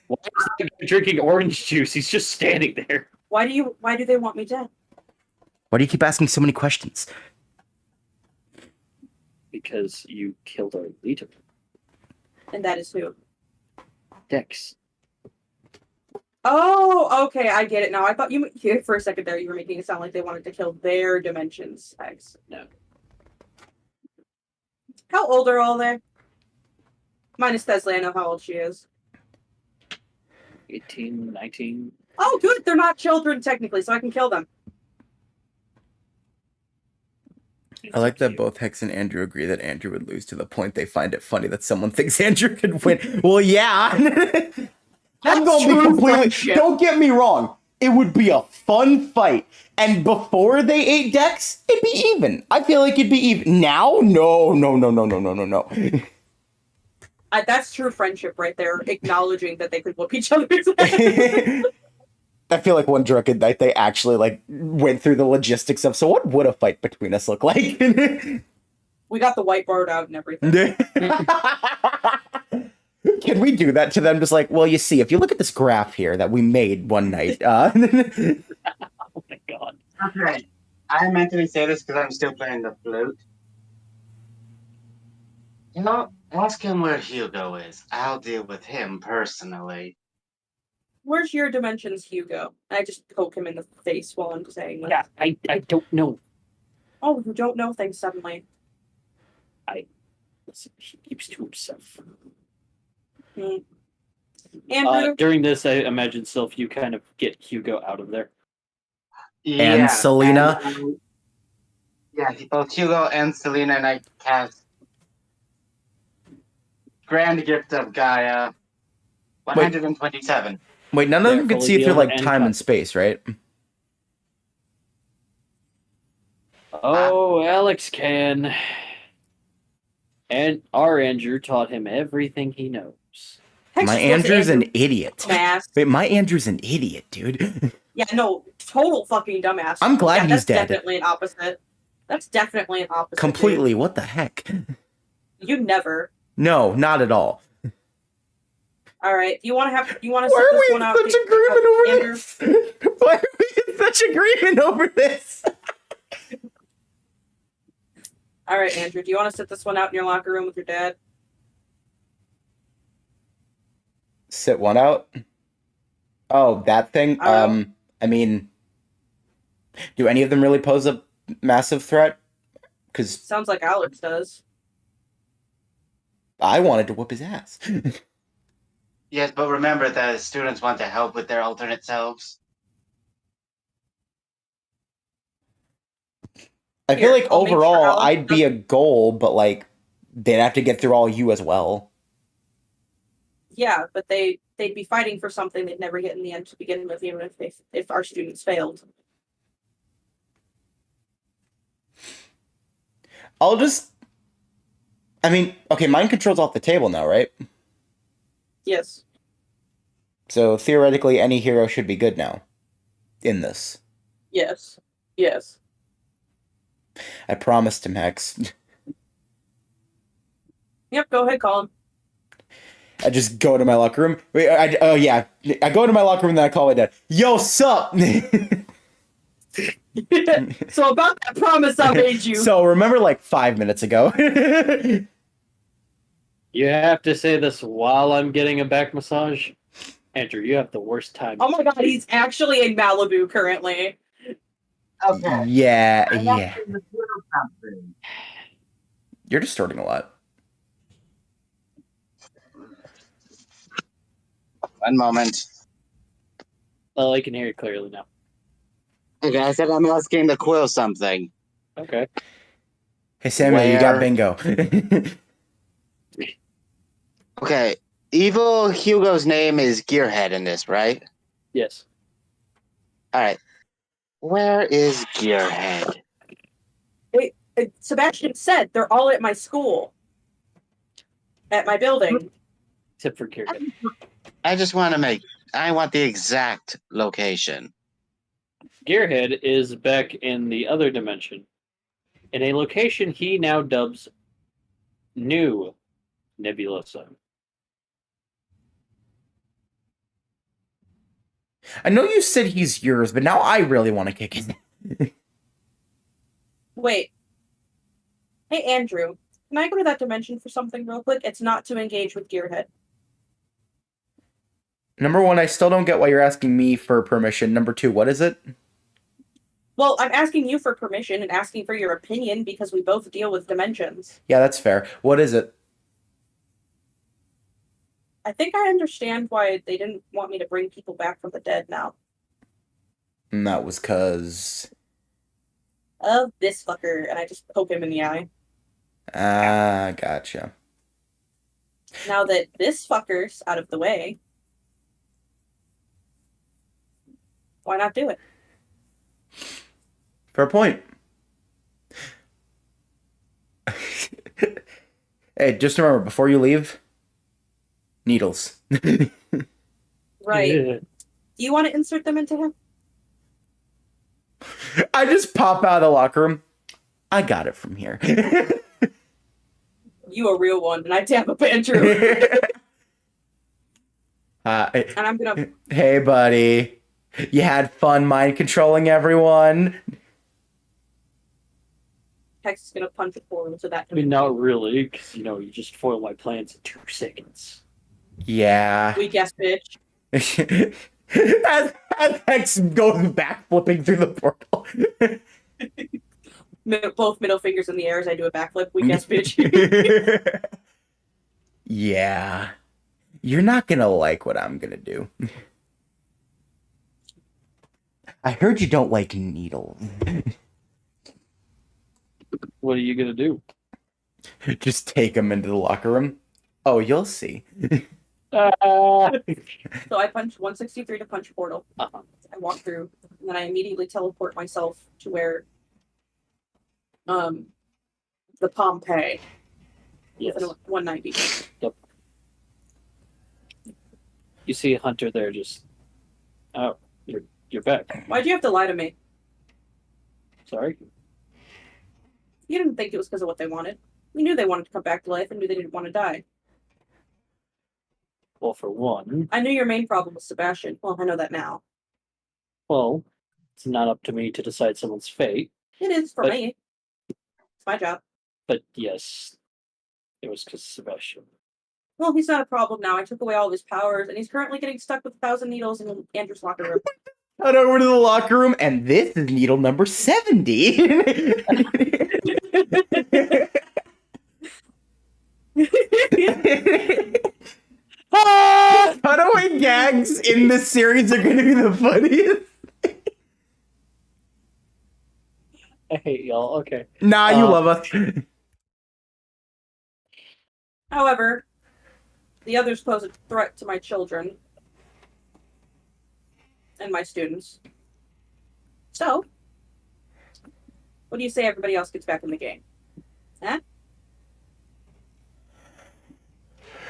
Why is the guy drinking orange juice? He's just standing there. Why do they want me dead? Why do you keep asking so many questions? Because you killed our leader, And that is who? Dex. Oh, okay, I get it now. I thought for a second there you were making it sound like they wanted to kill their dimensions. X. No. How old are all they? Minus Thesla, I know how old she is. 18, 19. Oh, good, they're not children technically, so I can kill them. I like that both Hex and Andrew agree that Andrew would lose to the point they find it funny that someone thinks Andrew could win. Well, yeah. I'm gonna be completely. friendship. Don't get me wrong. It would be a fun fight. And before they ate Dex, it'd be even. I feel like it'd be even. Now? No. That's true friendship right there, acknowledging that they could whoop each other's ass. I feel like one drunken night they actually like went through the logistics of, so what would a fight between us look like? We got the whiteboard out and everything. Can we do that to them? Just like, well, you see, if you look at this graph here that we made one night, Oh my god. Okay. I mentally say this because I'm still playing the flute. You know, ask him where Hugo is. I'll deal with him personally. Where's your dimensions, Hugo? I just poke him in the face while I'm saying this. Yeah, I don't know. Oh, you don't know things suddenly. Listen, he keeps to himself. Andrew, During this, I imagine, Sylph, you kind of get Hugo out of there. And Selena? Both Hugo and Selena, and I cast Grand Gift of Gaia 127. Wait, none of them can Therefore, see the through other like end time and comes. space, right? Oh, Alex can. And our Andrew taught him everything he knows. My Andrew's an idiot. dumbass. Wait, my Andrew's an idiot, dude. Yeah, no, total fucking dumbass. I'm glad he's that's dead. Definitely an opposite. That's definitely an opposite. Completely. Dude. What the heck? You never. No, not at all. All right. You want to set Why this are we one in out? such agreement over Andrew? this? Why are we in such agreement over this? All right, Andrew. Do you want to sit this one out in your locker room with your dad? Sit one out? Oh, that thing? I mean, do any of them really pose a massive threat? Because Sounds like Alex does. I wanted to whoop his ass. Yes, but remember the students want to help with their alternate selves. I feel like I'll make sure overall Alex I'd be a goal, but like they'd have to get through all you as well. Yeah, but they'd be fighting for something they'd never get in the end to begin with, even if our students failed. I mean, okay, mind control's off the table now, right? Yes. So theoretically, any hero should be good now. In this. Yes. Yes. I promised him, Hex. Yep, go ahead, call him. I just go to my locker room. Wait, I go to my locker room and then I call my dad. Yo, sup? So about that promise I made you. So remember like 5 minutes ago. You have to say this while I'm getting a back massage. Andrew, you have the worst time. Oh my god, he's actually in Malibu currently. Okay. Yeah. I have to do something. You're distorting a lot. One moment. Oh, I can hear you clearly now. Okay, I said I'm asking the quill something. Okay. Hey Samuel, you got Where- bingo. Okay, evil Hugo's name is Gearhead in this, right? Yes. All right. Where is Gearhead? Sebastian said they're all at my school. At my building. Except for Kieran. I just want I want the exact location. Gearhead is back in the other dimension, in a location he now dubs New Nebulosa. I know you said he's yours, but now I really want to kick it. Wait. Hey, Andrew. Can I go to that dimension for something real quick? It's not to engage with Gearhead. Number one, I still don't get why you're asking me for permission. Number two, what is it? Well, I'm asking you for permission and asking for your opinion because we both deal with dimensions. Yeah, that's fair. What is it? I think I understand why they didn't want me to bring people back from the dead now. And that was because... Of this fucker, and I just poke him in the eye. Ah, gotcha. Now that this fucker's out of the way, why not do it? Fair point. Hey, just remember, before you leave, Needles. Right. Yeah. Do you want to insert them into him? I just pop out of the locker room. I got it from here. You a real one, and I tap up Andrew. And I'm gonna. Hey, buddy. You had fun mind controlling everyone? Hex is gonna punch a portal to that. I mean, not really, because, you just foil my plans in 2 seconds. Yeah. We guess, bitch. as Hex goes back flipping through the portal. Both middle fingers in the air as I do a backflip. We guess, bitch. Yeah. You're not gonna like what I'm gonna do. I heard you don't like needles. What are you gonna do? Just take them into the locker room. Oh, you'll see. So I punch 163 to punch portal. Uh-huh. I walk through, and then I immediately teleport myself to where the Pompeii. Yes. 190. Yep. You see a hunter there just... Oh, you're back. Why'd you have to lie to me? Sorry? You didn't think it was because of what they wanted. We knew they wanted to come back to life and knew they didn't want to die. Well, for one, I knew your main problem was Sebastian. Well, I know that now. well, it's not up to me to decide someone's fate. It is for But- me. It's my job. But yes, it was because of Sebastian. Well, he's not a problem now. I took away all of his powers, and he's currently getting stuck with 1,000 needles in Andrew's locker room. Head over to the locker room, and this is needle number 70. Cutaway gags in this series are going to be the funniest. I hate y'all. Okay. Nah, you love us. However, the others pose a threat to my children and my students. So, what do you say everybody else gets back in the game? Huh?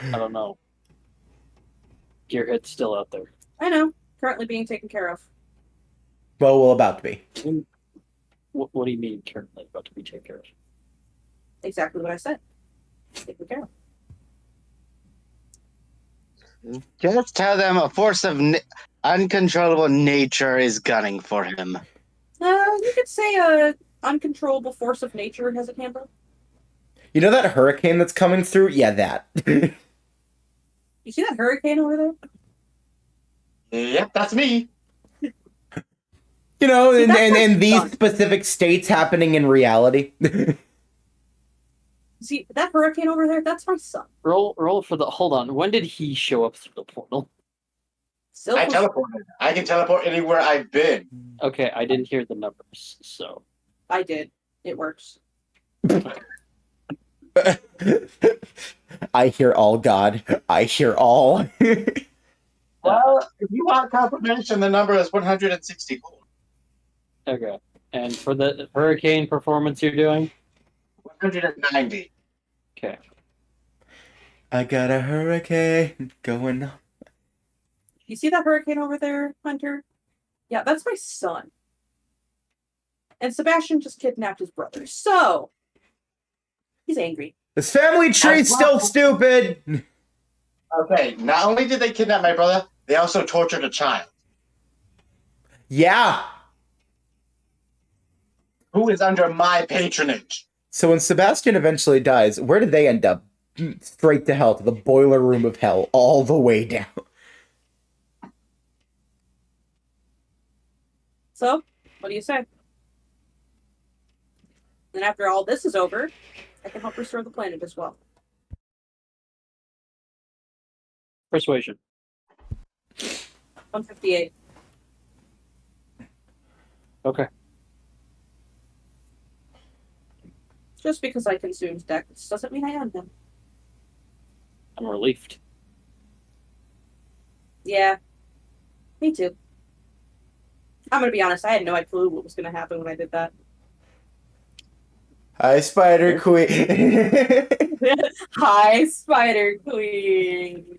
I don't know. Gearhead's still out there. I know. Currently being taken care of. Well, about to be. What do you mean currently about to be taken care of? Exactly what I said. Taken care of. Just tell them a force of uncontrollable nature is gunning for him. You could say a uncontrollable force of nature has it handled. You know that hurricane that's coming through? Yeah, that. You see that hurricane over there? Yep, that's me. You know, See, that's and what's these done. specific states happening in reality. See that hurricane over there? That's my son. Roll for the... Hold on. When did he show up through the portal? Silk I was- teleported. I can teleport anywhere I've been. Okay, I didn't hear the numbers, so... I did. It works. I hear all, God. I hear all. Well, if you want confirmation, the number is 164. Okay. And for the hurricane performance you're doing? 190. Okay. I got a hurricane going on. You see that hurricane over there, Hunter? Yeah, that's my son. And Sebastian just kidnapped his brother. So, he's angry. This family tree's still stupid. Okay, not only did they kidnap my brother, they also tortured a child. Yeah. Who is under my patronage? So when Sebastian eventually dies, where did they end up? Straight to hell, to the boiler room of hell, all the way down. So, what do you say? Then after all this is over, I can help restore the planet as well. Persuasion. 158. Okay. Just because I consumed Dex doesn't mean I am him. I'm relieved. Yeah. Me too. I'm gonna be honest, I had no clue what was gonna happen when I did that. Hi, Spider Queen. Hi, Spider Queen.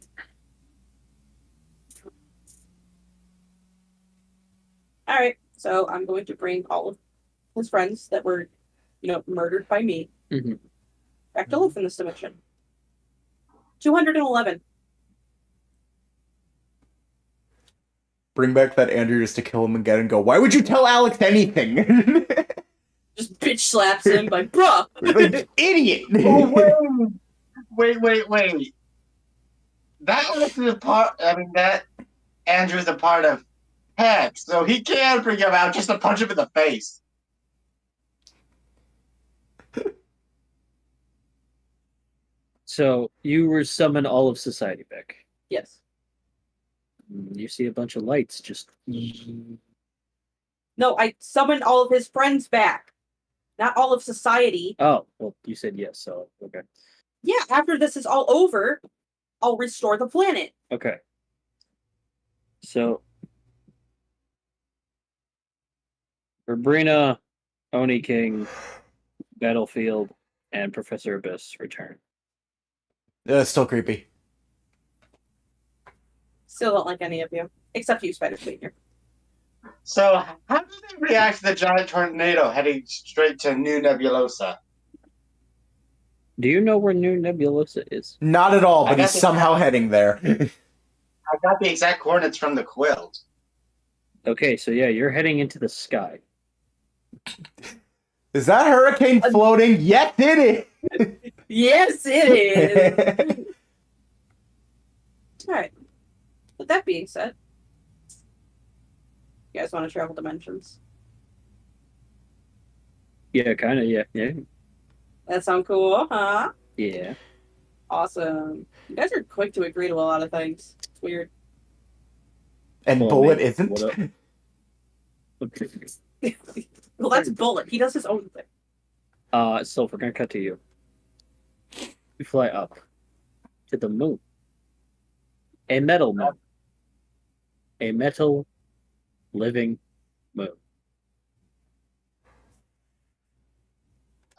All right, so I'm going to bring all of his friends that were, murdered by me Mhm. back to life in this dimension. 211. Bring back that Andrew just to kill him again and go, why would you tell Alex anything? Just bitch slaps him by bruh. Like, idiot! Oh, wait. That was the part. I mean, that Andrew's a part of Hex, so he can bring him out just to punch him in the face. So you were summon all of society back. Yes. You see a bunch of lights just. No, I summoned all of his friends back. Not all of society. Oh, well, you said yes, so okay. Yeah, after this is all over, I'll restore the planet. Okay. So Sabrina, Oni King, Battlefield, and Professor Abyss return. Still creepy. Still don't like any of you. Except you, Spider Senior. So, how do they react to the giant tornado heading straight to New Nebulosa? Do you know where New Nebulosa is? Not at all, I but got he's the- somehow heading there. I got the exact coordinates from the quilt. Okay, so yeah, you're heading into the sky. Is that hurricane floating? Yes, it Yes, it is. is! Alright. With that being said, you guys want to travel dimensions? Yeah, kind of. Yeah. That sound cool, huh? Yeah. Awesome. You guys are quick to agree to a lot of things. It's weird. And Well, Bullet man, isn't? what up? Okay. Well, that's Bullet. He does his own thing. So we're gonna cut to you. You fly up to the moon. A metal moon. A metal living moon.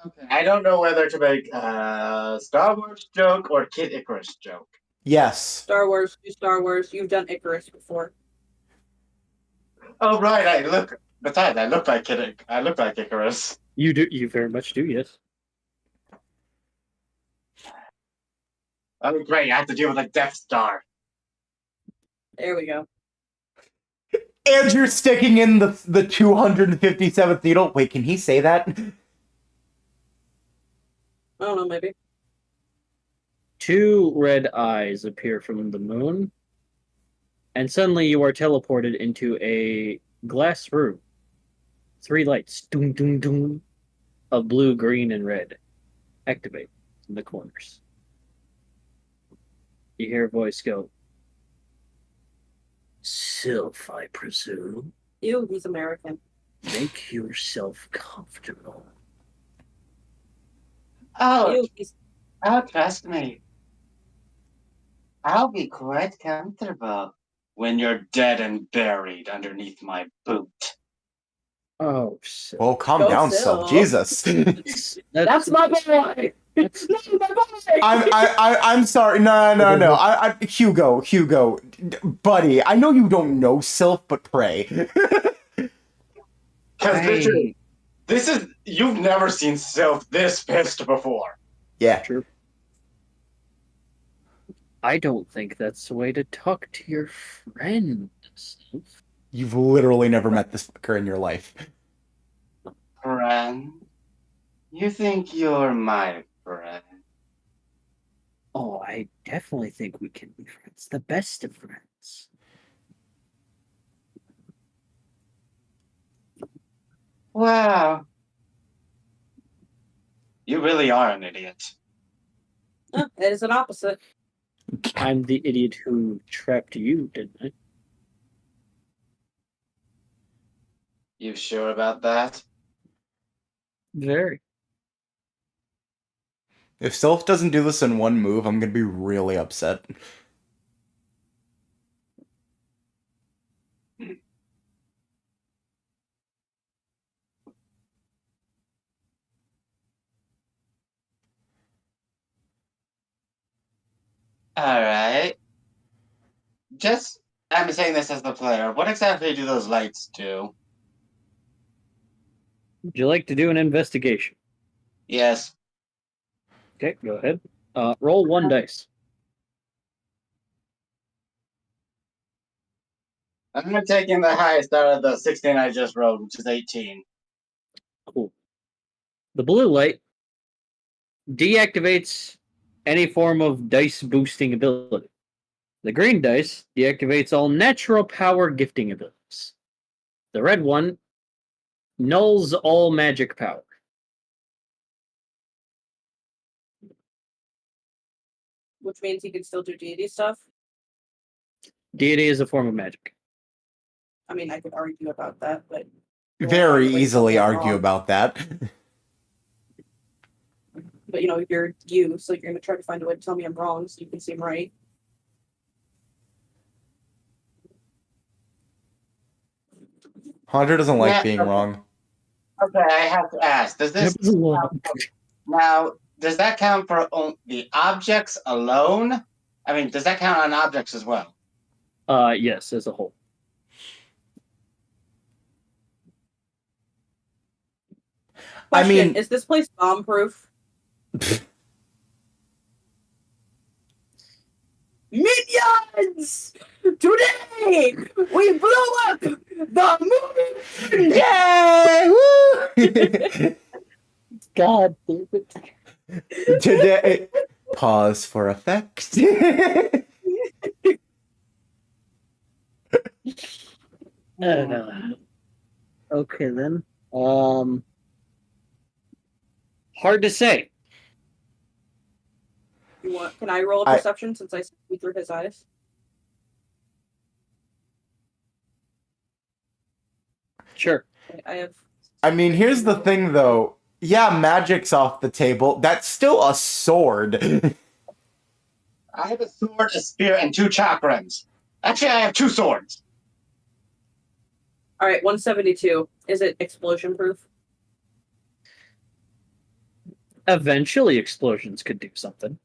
Okay. I don't know whether to make a Star Wars joke or Kid Icarus joke. Yes. Star Wars, do Star Wars. You've done Icarus before. Oh right, Besides, I look like Icarus. You do. You very much do. Yes. Oh great, I have to deal with a Death Star. There we go. Andrew sticking in the 257th needle. Wait, can he say that? I don't know, maybe. Two red eyes appear from the moon, and suddenly you are teleported into a glass room. Three lights, doom, doom, doom, of blue, green, and red, activate in the corners. You hear a voice go, "Sylph, I presume. Ew, he's American. Make yourself comfortable." Ew, Trust me. I'll be quite comfortable when you're dead and buried underneath my boot. Oh, Sylph. Well, calm Go down, Sylph. Sylph. Jesus. That's my boy! That's my boy! I'm sorry. No. Hugo, buddy. I know you don't know Sylph, but pray. Because you've never seen Sylph this pissed before. Yeah. True. I don't think that's the way to talk to your friend, Sylph. You've literally never met this fucker in your life. Friend? You think you're my friend? Oh, I definitely think we can be friends. The best of friends. Wow. You really are an idiot. It is an opposite. I'm the idiot who trapped you, didn't I? You sure about that? Very. If Sylph doesn't do this in one move, I'm gonna be really upset. Alright. Just I'm saying this as the player. What exactly do those lights do? Would you like to do an investigation? Yes. Okay, go ahead. Roll 1 dice. I'm taking the highest out of the 16 I just rolled, which is 18. Cool. The blue light deactivates any form of dice boosting ability. The green dice deactivates all natural power gifting abilities. The red one nulls all magic power. Which means he can still do deity stuff. Deity is a form of magic. I mean, I could argue about that, but Very Like, easily something argue wrong. about that. But you know, you're you, so you're gonna try to find a way to tell me I'm wrong, so you can seem right. Haunter doesn't like Yeah, being okay. wrong. Okay, I have to ask. Does this now? Does that count for the objects alone? I mean, does that count on objects as well? Yes, as a whole. I Question, mean- is this place bomb proof? Minions! Today we blow up the moon! Yay! Woo! God damn it. Today, pause for effect. Okay then. Hard to say. You want? Can I roll a perception since I see through his eyes? Sure. I have. I mean, here's the thing, though. Yeah, magic's off the table. That's still a sword. I have a sword, a spear, and 2 chakrams. Actually, I have 2 swords. All right, 172. Is it explosion proof? Eventually, explosions could do something.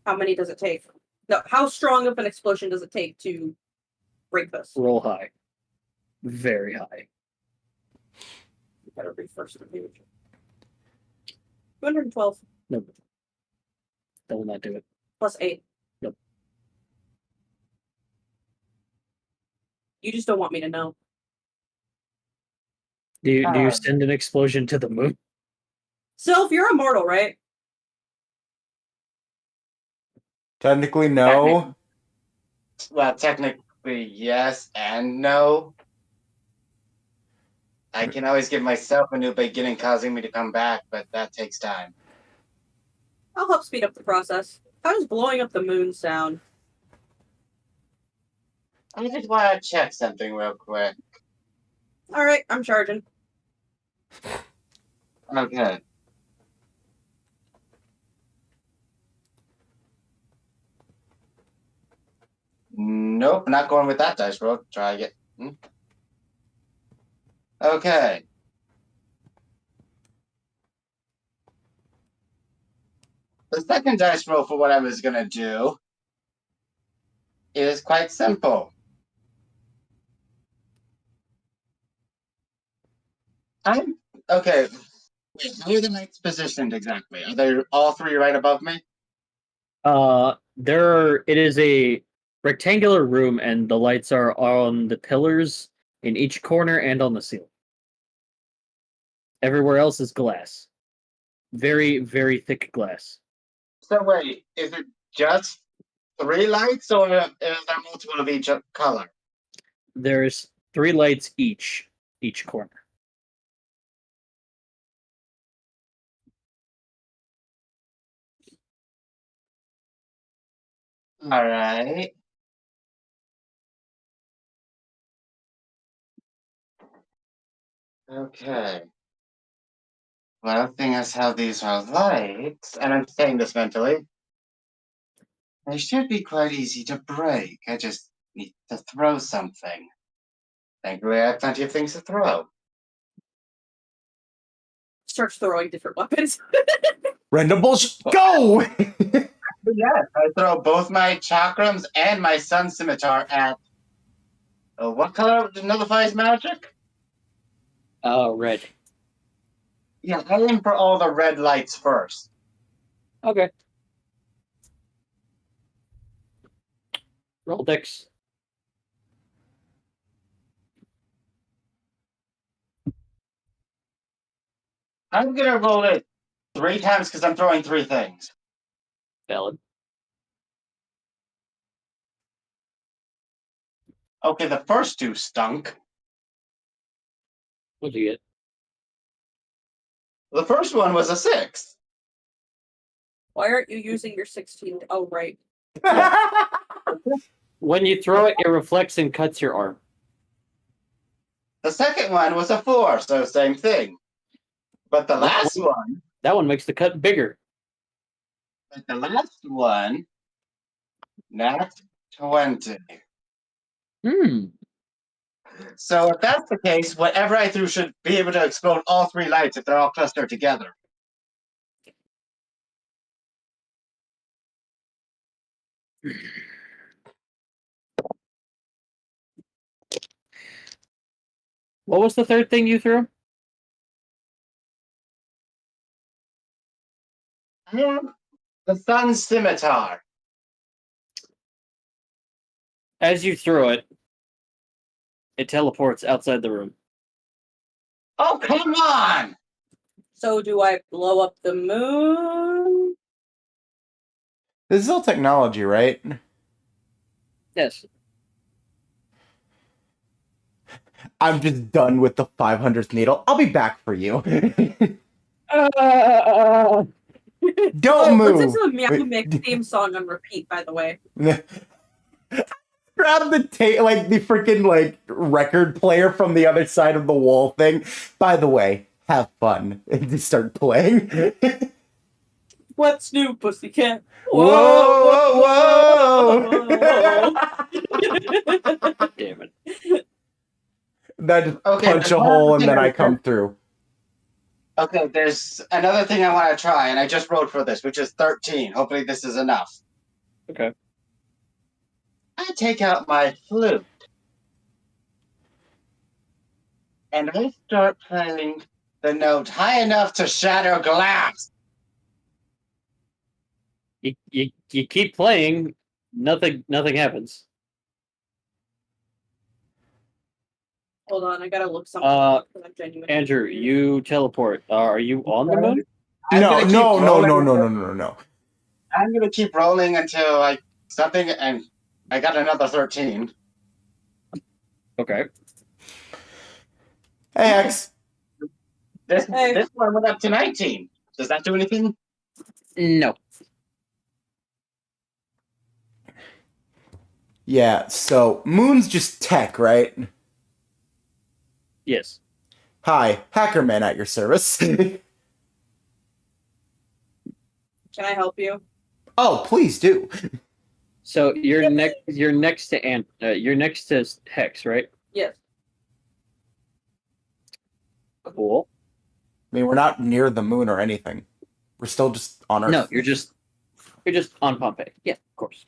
How many does it take? No, how strong of an explosion does it take to break this? Roll high. Very high. Better read first the page. 212 Nope. That will not do it. plus 8. Nope. You just don't want me to know. Do you send an explosion to the moon? Sylph, you're immortal, right? Technically, no. Well, technically, yes and no. I can always give myself a new beginning, causing me to come back, but that takes time. I'll help speed up the process. How does blowing up the moon sound? I just want to check something real quick. All right, I'm charging. Okay. Nope, not going with that dice roll. Try again. Okay. The second dice roll for what I was going to do is quite simple. Okay. Wait, how are the knights positioned exactly? Are they all 3 right above me? It is a rectangular room, and the lights are on the pillars in each corner and on the ceiling. Everywhere else is glass. Very, very thick glass. So wait, is it just 3 lights, or is there multiple of each color? There's 3 lights each corner. All right. Okay. Well, thing is how these are lights, and I'm saying this mentally, they should be quite easy to break. I just need to throw something. Thankfully, I have plenty of things to throw. Starts throwing different weapons. Random bullshit. Go! Yes, I throw both my chakrams and my sun scimitar at What color nullifies magic? Red. Yeah, aim for all the red lights first. Okay. Roll dex. I'm gonna roll it 3 times because I'm throwing 3 things. Valid. Okay, the first 2 stunk. What'd you get? The first one was a 6. Why aren't you using your 16? Oh, right. When you throw it, it reflects and cuts your arm. The second one was a 4, so same thing. But the That last one- one, That one makes the cut bigger. nat 20. Hmm. So if that's the case, whatever I threw should be able to explode all 3 lights if they're all clustered together. What was the third thing you threw? The sun's scimitar. As you throw it, it teleports outside the room. Oh, come on! So do I blow up the moon? This is all technology, right? Yes. I'm just done with the 500th needle. I'll be back for you. Don't Let's move. listen to the Meow Mix theme song on repeat, by the way. Grab the the freaking record player from the other side of the wall thing. By the way, have fun and just start playing. What's new, pussycat? Whoa, whoa, whoa! Damn it. Then just Okay, punch a there's one hole other and thing then I I come through. Okay, there's another thing I want to try, and I just rolled for this, which is 13. Hopefully this is enough. Okay. I take out my flute, and I start playing the note high enough to shatter glass. You keep playing, nothing happens. Hold on, I gotta look something up because I'm genuine. Andrew, you teleport. Are you on the moon? I'm No, gonna keep no, no, rolling no, no, until- no, no, no. I'm gonna keep rolling until like something, and I got another 13. Okay. Hey, X. This Hey. this one went up to 19. Does that do anything? No. Yeah, so Moon's just tech, right? Yes. Hi, Hackerman at your service. Can I help you? Oh, please do. So you're next. You're next to you're next to Hex, right? Yes. Cool. I mean, we're not near the moon or anything. We're still just on Earth. No, you're just on Pompeii. Yeah, of course.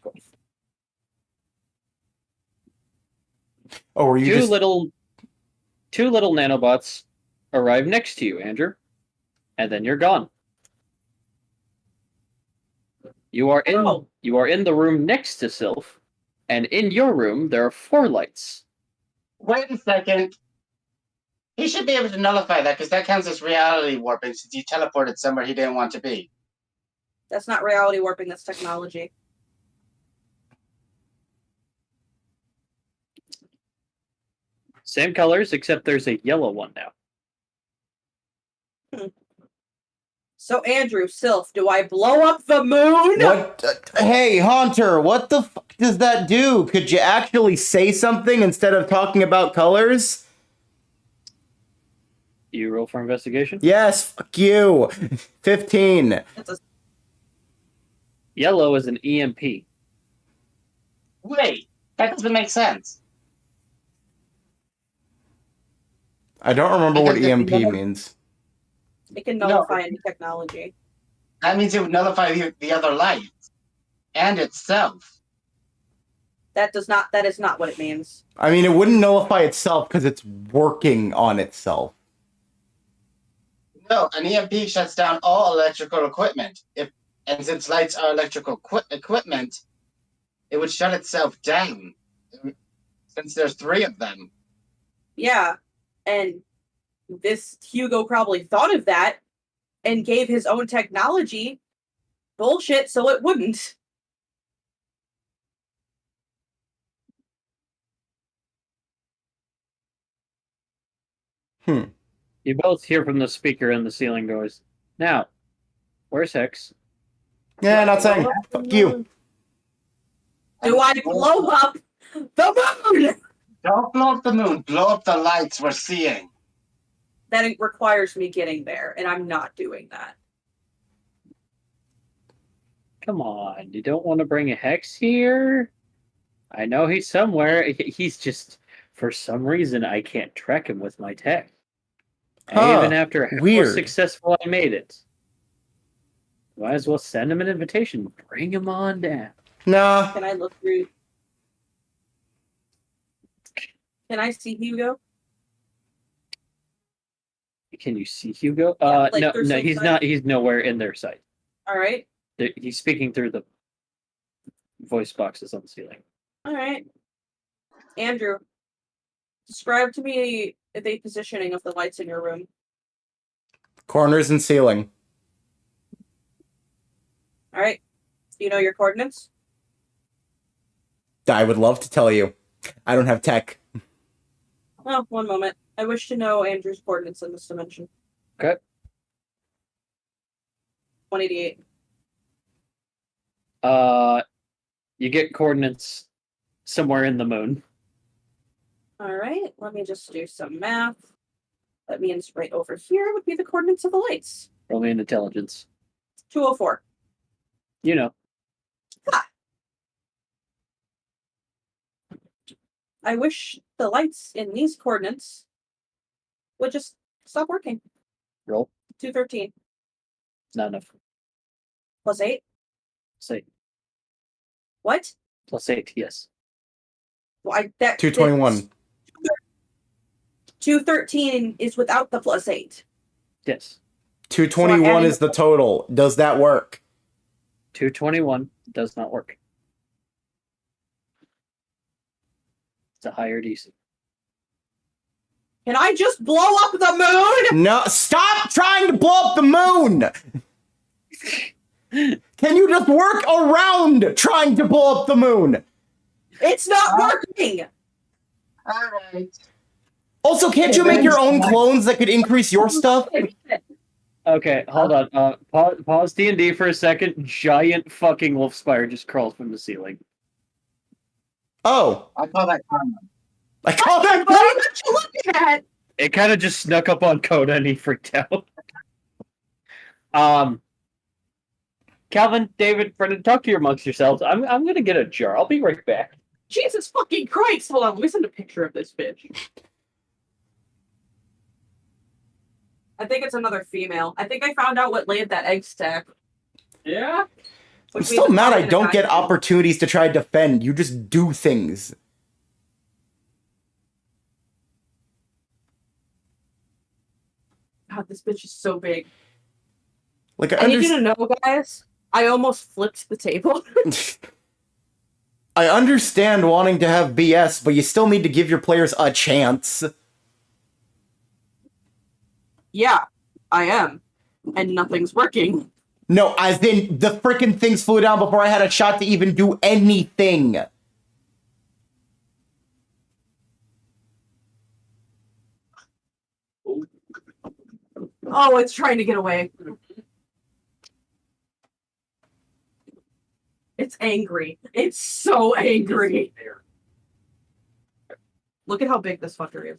Oh, were you Two just... little nanobots arrive next to you, Andrew, and then you're gone. You are in the room next to Sylph, and in your room there are 4 lights. Wait a second. He should be able to nullify that because that counts as reality warping since he teleported somewhere he didn't want to be. That's not reality warping, that's technology. Same colors, except there's a yellow one now. So, Andrew, Sylph, do I blow up the moon? What? Hey, Haunter, what the fuck does that do? Could you actually say something instead of talking about colors? You roll for investigation? Yes, fuck you. 15. Yellow is an EMP. Wait, that doesn't make sense. I don't remember what Because if EMP you never- means. It can nullify any technology. That means it would nullify the other light and itself. That is not what it means. I mean, it wouldn't nullify itself because it's working on itself. No, an EMP shuts down all electrical equipment. And since lights are electrical equipment, it would shut itself down. Since there's 3 of them. Yeah, and this Hugo probably thought of that and gave his own technology bullshit so it wouldn't. You both hear from the speaker in the ceiling goes, now, where's Hex? Yeah, not saying. Fuck you. Do I blow up the moon? Don't blow up the moon. Blow up the lights we're seeing. That it requires me getting there, and I'm not doing that. Come on, you don't want to bring a Hex here? I know he's somewhere. He's just, for some reason, I can't track him with my tech. Huh, Even after how weird. successful I made it. Might as well send him an invitation. Bring him on down. Nah. Can I look through? Can I see Hugo? Can you see Hugo? Yeah, like no, through no, some he's sight? not. He's nowhere in their sight. All right. He's speaking through the voice boxes on the ceiling. All right. Andrew, describe to me the positioning of the lights in your room. Corners and ceiling. All right. Do you know your coordinates? I would love to tell you. I don't have tech. Oh, one moment. I wish to know Andrew's coordinates in this dimension. Okay. 188. You get coordinates somewhere in the moon. All right. Let me just do some math. That means right over here would be the coordinates of the lights. Roll me an intelligence. 204. You know. I wish the lights in these coordinates would just stop working. Roll. 213 Not enough. plus 8. Say What? +8. Yes. Why that 221. 213 is without the plus 8. Yes. 221 So is the total. Does that work? 221 does not work. It's a higher DC. Can I just blow up the moon? No, stop trying to blow up the moon! Can you just work around trying to blow up the moon? It's not working. All right. Also, can't you make your own clones that could increase your stuff? Okay, hold on. Pause D&D for a second. Giant fucking wolf spire just crawls from the ceiling. Oh. I call that karma. I call that What are you looking at? It kind of just snuck up on Coda and he freaked out. Calvin, David, Brendan, talk to your amongst yourselves. I'm gonna get a jar. I'll be right back. Jesus fucking Christ. Hold on. Let me send a picture of this bitch. I think it's another female. I think I found out what laid that egg stack. Yeah? I'm still mad I don't get opportunities to try to defend. You just do things. God, this bitch is so big. Like, I need you to know, guys, I almost flipped the table. I understand wanting to have BS, but you still need to give your players a chance. Yeah, I am. And nothing's working. No, as in, the frickin' things flew down before I had a shot to even do anything. Oh, it's trying to get away. It's angry. It's so angry. Look at how big this fucker is.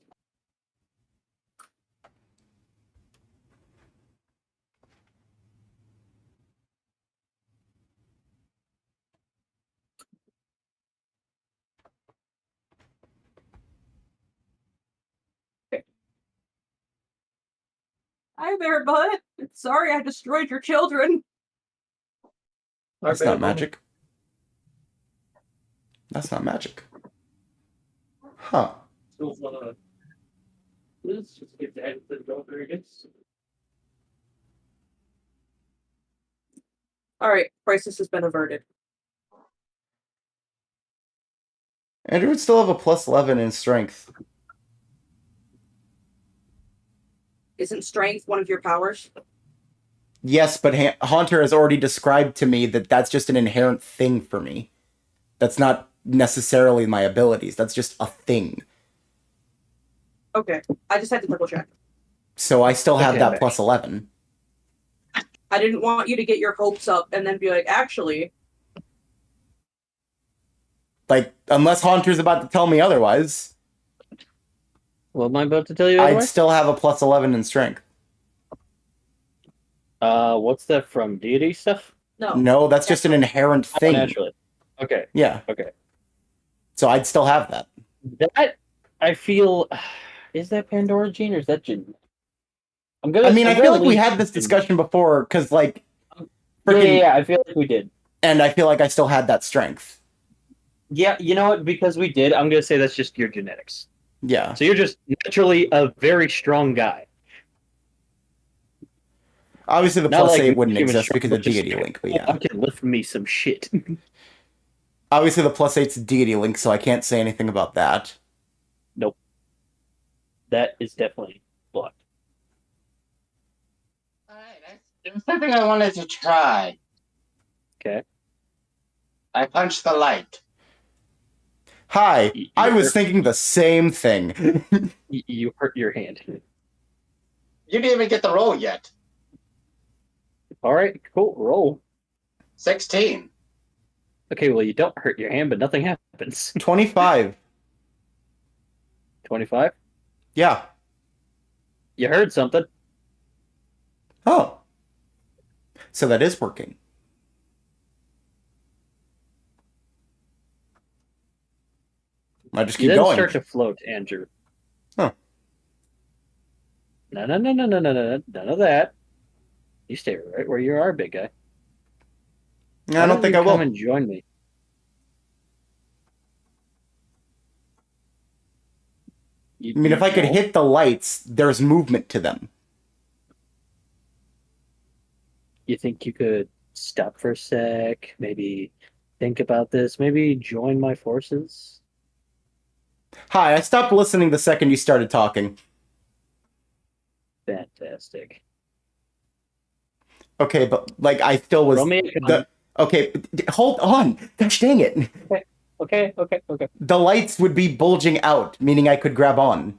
Hi there, bud. Sorry I destroyed your children. That's not magic. That's not magic. Huh. Let's just get that and go very good. All right, crisis has been averted. Andrew would still have a plus 11 in strength. Isn't strength one of your powers? Yes, but Haunter has already described to me that that's just an inherent thing for me. That's not necessarily my abilities. That's just a thing. Okay, I just had to double check. So I still have Okay, that okay. plus 11. I didn't want you to get your hopes up and then be like, actually, Like, unless Haunter's about to tell me otherwise, What am I about to tell you? I'd Otherwise? still have a plus 11 in strength. What's that from? Deity stuff? no. No, that's just an inherent Oh, thing. naturally. Okay. Yeah. Okay. So I'd still have that. That I feel is that Pandora gene or is that gene? I'm gonna. I mean, I'm I feel gonna like we lean- had this discussion before, because, like, Yeah, I feel like we did. and I feel like I still had that strength. Yeah, you know what? Because we did, I'm gonna say that's just your genetics. Yeah. So you're just naturally a very strong guy. Obviously, the Not plus like 8 wouldn't human exist strong, because of but just, deity link, but I yeah. can lift me some shit. Obviously, the plus 8's deity link, so I can't say anything about that. That is definitely blocked. Alright, there's something I wanted to try. Okay. I punched the light. Hi, You I was hurt- thinking the same thing. You hurt your hand. You didn't even get the roll yet. All right, cool. Roll. 16. Okay, well you don't hurt your hand, but nothing happens. 25. 25. Yeah. You heard something. Oh. So that is working. I just You keep then going. start to float, Andrew. Huh. No, none of that. You stay right where you are, big guy. I don't think I Come will. and join me. I mean, if I could hit the lights, there's movement to them. You think you could stop for a sec? Maybe think about this. Maybe join my forces. Hi, I stopped listening the second you started talking. Fantastic. Okay, but, like, I still was... Roll me a con. Okay, hold on. Gosh dang it. Okay. The lights would be bulging out, meaning I could grab on.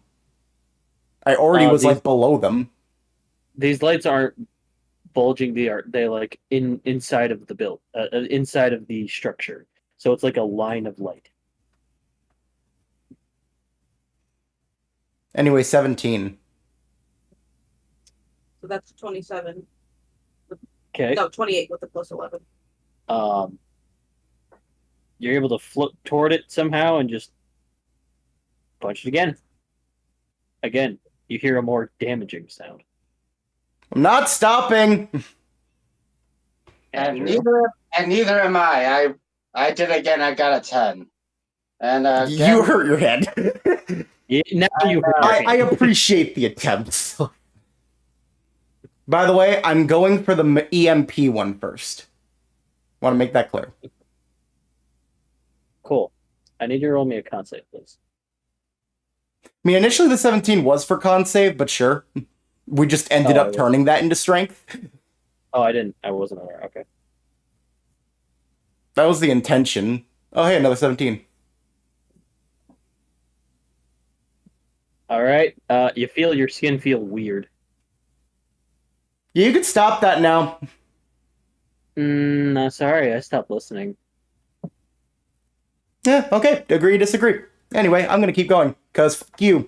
I already was, these- like, below them. These lights aren't bulging. They're like inside of the inside of the structure. So it's like a line of light. Anyway, 17. So that's 27. Okay. No, 28 with the plus 11. You're able to float toward it somehow and just punch it again. Again, you hear a more damaging sound. I'm not stopping! And Andrew? neither am I. I did again, I got a 10. And again, You hurt your head. Yeah, now you hurt your I hand. appreciate the attempts. By the way, I'm going for the EMP one first. Want to make that clear. Cool. I need you to roll me a con save, please. I mean, initially the 17 was for con save, but sure. We just ended Oh, up I turning that into strength. Oh, I didn't. I wasn't aware. Okay. That was the intention. Oh, hey, another 17. All right. You feel your skin feel weird. You could stop that now. No, sorry. I stopped listening. Yeah, okay. Agree, disagree. Anyway, I'm gonna keep going, because fuck you.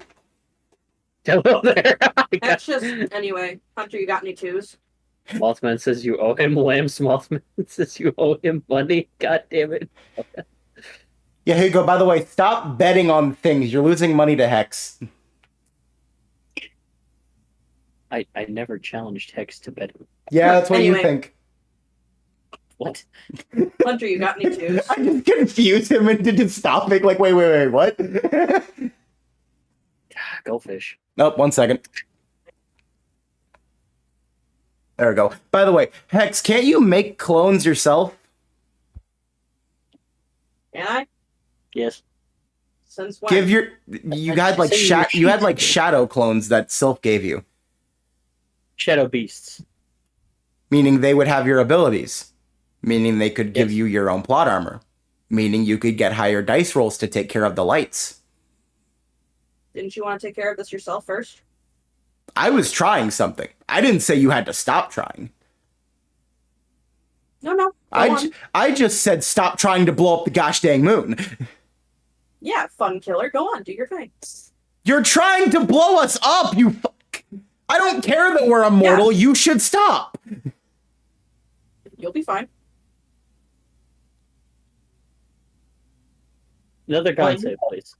Hello there. That's just, anyway. Hunter, you got any twos? Mothman says you owe him lamb. Mothman says you owe him money. God damn it. Yeah, here you go. By the way, stop betting on things. You're losing money to Hex. I never challenged Hex to betting. Yeah, that's what Anyway. you think. What? Hunter, you got any twos? I just confused him into just stopping. Like, wait, what? Go fish. Nope, 1 second. There we go. By the way, Hex, can't you make clones yourself? Can I? Yes. Since when? Give your you had like shadow clones that Sylph gave you, Shadow beasts. meaning they would have your abilities, meaning they could give Yes. you your own plot armor, meaning you could get higher dice rolls to take care of the lights. Didn't you want to take care of this yourself first? I was trying something. I didn't say you had to stop trying. No. Go on. I just said stop trying to blow up the gosh dang moon. Yeah, fun killer. Go on, do your thing. You're trying to blow us up, you fuck. I don't care that we're immortal. You should stop. You'll be fine. Another con save, please.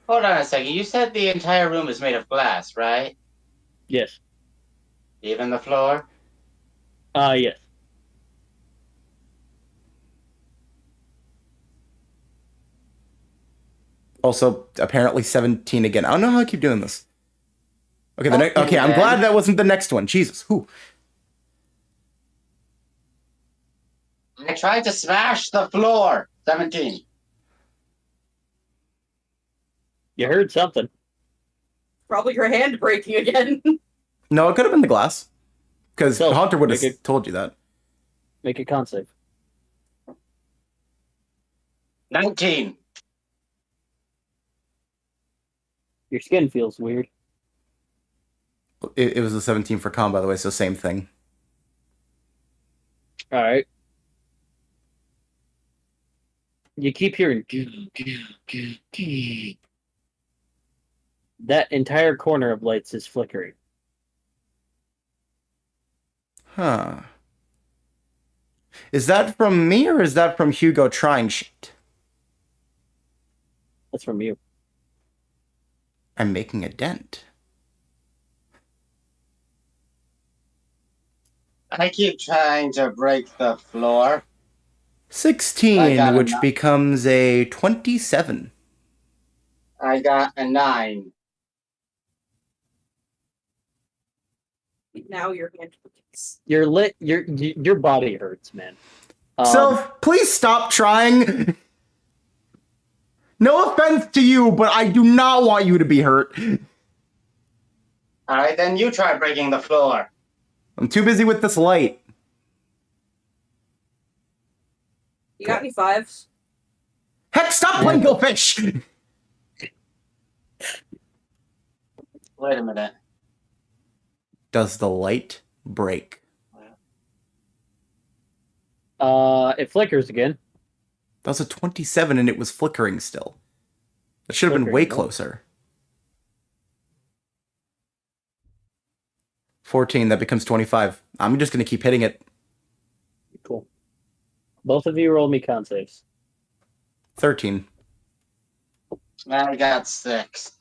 Hold on a second. You said the entire room is made of glass, right? Yes. Even the floor? Yes. Also, apparently 17 again. I don't know how I keep doing this. Okay, Oh, okay, I'm man. glad that wasn't the next one. Jesus. Whew. I tried to smash the floor. 17. You heard something. Probably your hand breaking again. No, it could have been the glass. Because So, Haunter would make have it- told you that. Make a con save. 19. Your skin feels weird. It was a 17 for con, by the way, so same thing. All right. You keep hearing that entire corner of lights is flickering. Huh. Is that from me or is that from Hugo trying shit? That's from you. I'm making a dent. I keep trying to break the floor. I 16, got a which nine. becomes a 27. I got a 9. Now your hand breaks. Your body hurts, man. So, please stop trying. No offense to you, but I do not want you to be hurt. Alright, then you try breaking the floor. I'm too busy with this light. You got any fives? Heck, stop playing Go Fish! Wait a minute. Does the light break? It flickers again. That was a 27 and it was flickering still. That should have been way Flickering, no. closer. 14, that becomes 25. I'm just going to keep hitting it. Cool. Both of you roll me con saves. 13. I got 6.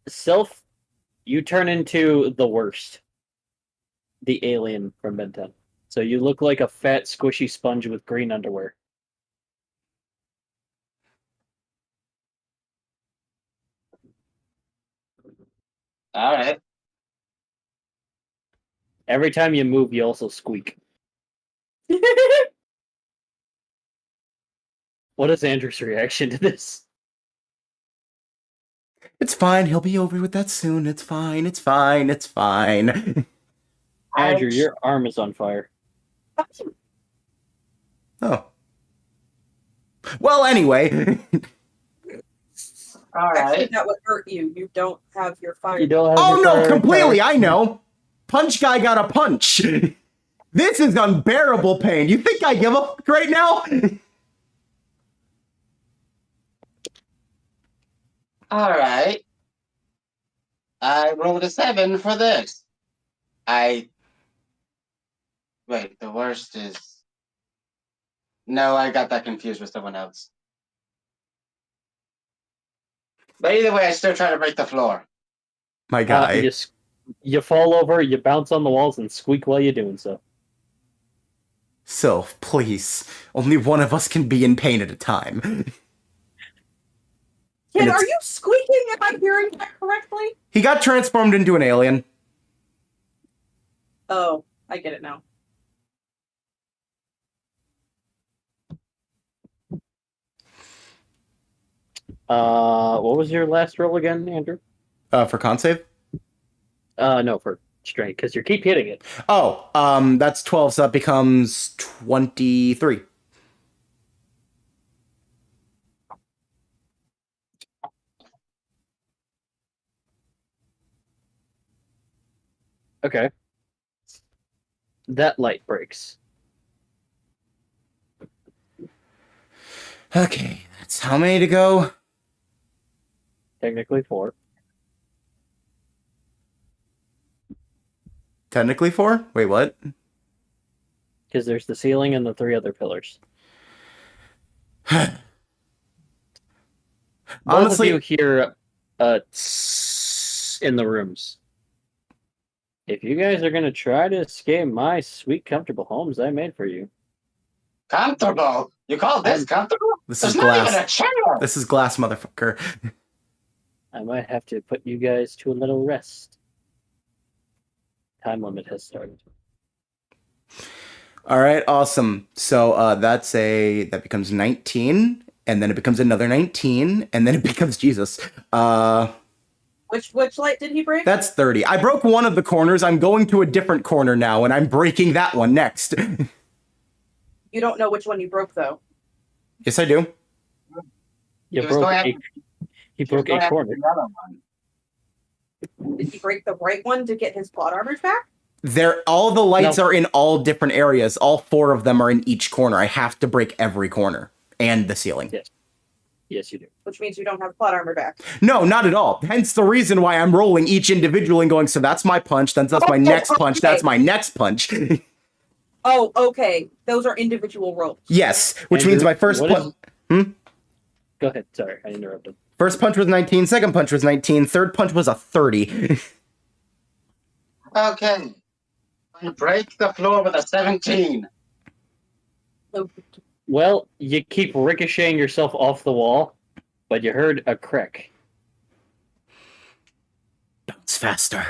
Sylph, you turn into the worst. The alien from Ben 10. So you look like a fat, squishy sponge with green underwear. Alright. Every time you move, you also squeak. What is Andrew's reaction to this? It's fine. He'll be over with that soon. It's fine. It's fine. It's fine. Andrew, your arm is on fire. Oh. Well, anyway. Actually, Alright. that would hurt you. You don't have your fire. You don't have Oh, your no, fire completely. power. I know. Punch guy got a punch. This is unbearable pain. You think I give a fuck right now? Alright. I rolled a 7 for this. Wait, the worst is... No, I got that confused with someone else. But either way, I still try to break the floor. My guy. You fall over, you bounce on the walls, and squeak while you're doing so. Sylph, please. Only one of us can be in pain at a time. Kid, And are it's- you squeaking? Am I hearing that correctly? He got transformed into an alien. Oh, I get it now. What was your last roll again, Andrew? For con save? No, for strength, because you keep hitting it. Oh, that's 12, so that becomes 23. Okay. That light breaks. Okay, that's how many to go? Technically 4. Technically 4? Wait, what? Because there's the ceiling and the 3 other pillars. Honestly, Both of you hear tss in the rooms. If you guys are going to try to escape my sweet, comfortable homes I made for you, Comfortable? You call this comfortable? this There's is not even a glass. chair. This is glass, motherfucker. I might have to put you guys to a little rest. Time limit has started. All right, awesome. So that becomes 19, and then it becomes another 19, and then it becomes Jesus. Which light did he break? That's 30. I broke one of the corners. I'm going to a different corner now, and I'm breaking that one next. You don't know which one you broke, though. Yes, I do. You Just broke go after- he broke Go a after corner. the other one. Did he break the right one to get his plot armors back? All the lights No. are in all different areas. All 4 of them are in each corner. I have to break every corner and the ceiling. Yeah. Yes, you do. Which means you don't have plot armor back. No, not at all. Hence the reason why I'm rolling each individually and going, so that's my punch, then that's my next punch, that's my next punch. Oh, okay. Those are individual rolls. Yes, which Andrew, means my first what punch. is- Go ahead. Sorry, I interrupted. First punch was 19, second punch was 19, third punch was a 30. Okay. I break the floor with a 17. Well, you keep ricocheting yourself off the wall, but you heard a crack. Bounce faster.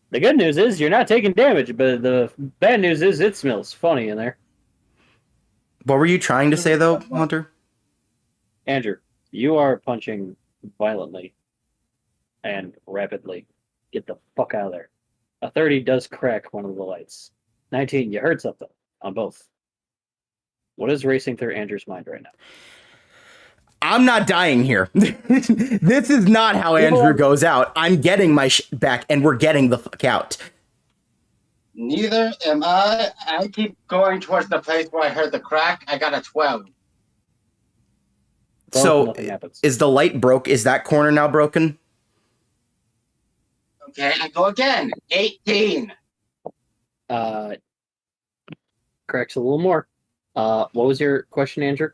The good news is you're not taking damage, but the bad news is it smells funny in there. What were you trying to say, though, Hunter? Andrew, you are punching violently and rapidly. Get the fuck out of there. A 30 does crack one of the lights. 19, you heard something on both. What is racing through Andrew's mind right now? I'm not dying here. This is not how Andrew goes out. I'm getting my shit back, and we're getting the fuck out. Neither am I. I keep going towards the place where I heard the crack. I got a 12. Both, So, nothing happens. is the light broke? Is that corner now broken? Okay, I go again. 18. Cracks a little more. What was your question, Andrew?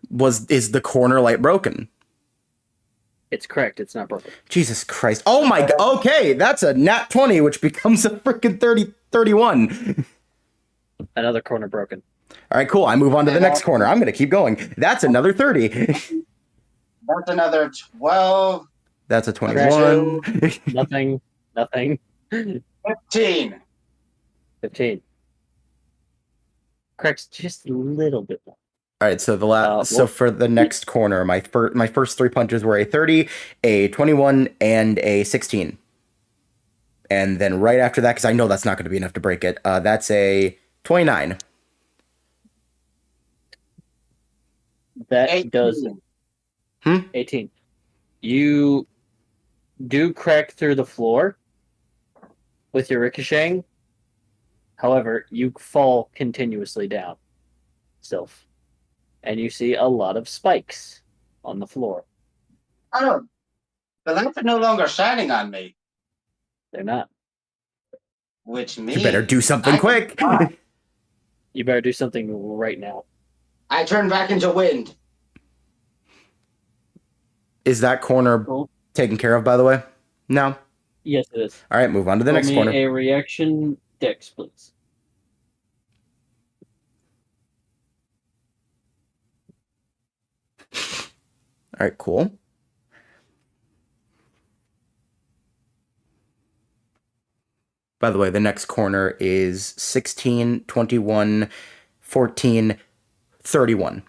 Is the corner light broken? It's cracked. It's not broken. Jesus Christ. Oh my god. Okay, that's a nat 20, which becomes a freaking 31. Another corner broken. All right, cool. I move on to the next corner. I'm going to keep going. That's another 30. That's another 12. That's a 21. Nothing. 15. 15. Cracks just a little bit more. All right, so so for the next corner, my first 3 punches were a 30, a 21, and a 16. And then right after that, because I know that's not going to be enough to break it, that's a 29. That 18. does 18. You do crack through the floor with your ricocheting. However, you fall continuously down, Sylph. And you see a lot of spikes on the floor. Oh, the lights are no longer shining on me, They're not. which means You better do something I- quick. You better do something right now. I turn back into wind. Is that corner Cool. taken care of, by the way? No? Yes, it is. All right, move on to the Roll next me corner. a reaction dex, please. All right, cool. By the way, the next corner is 16, 21, 14, 31.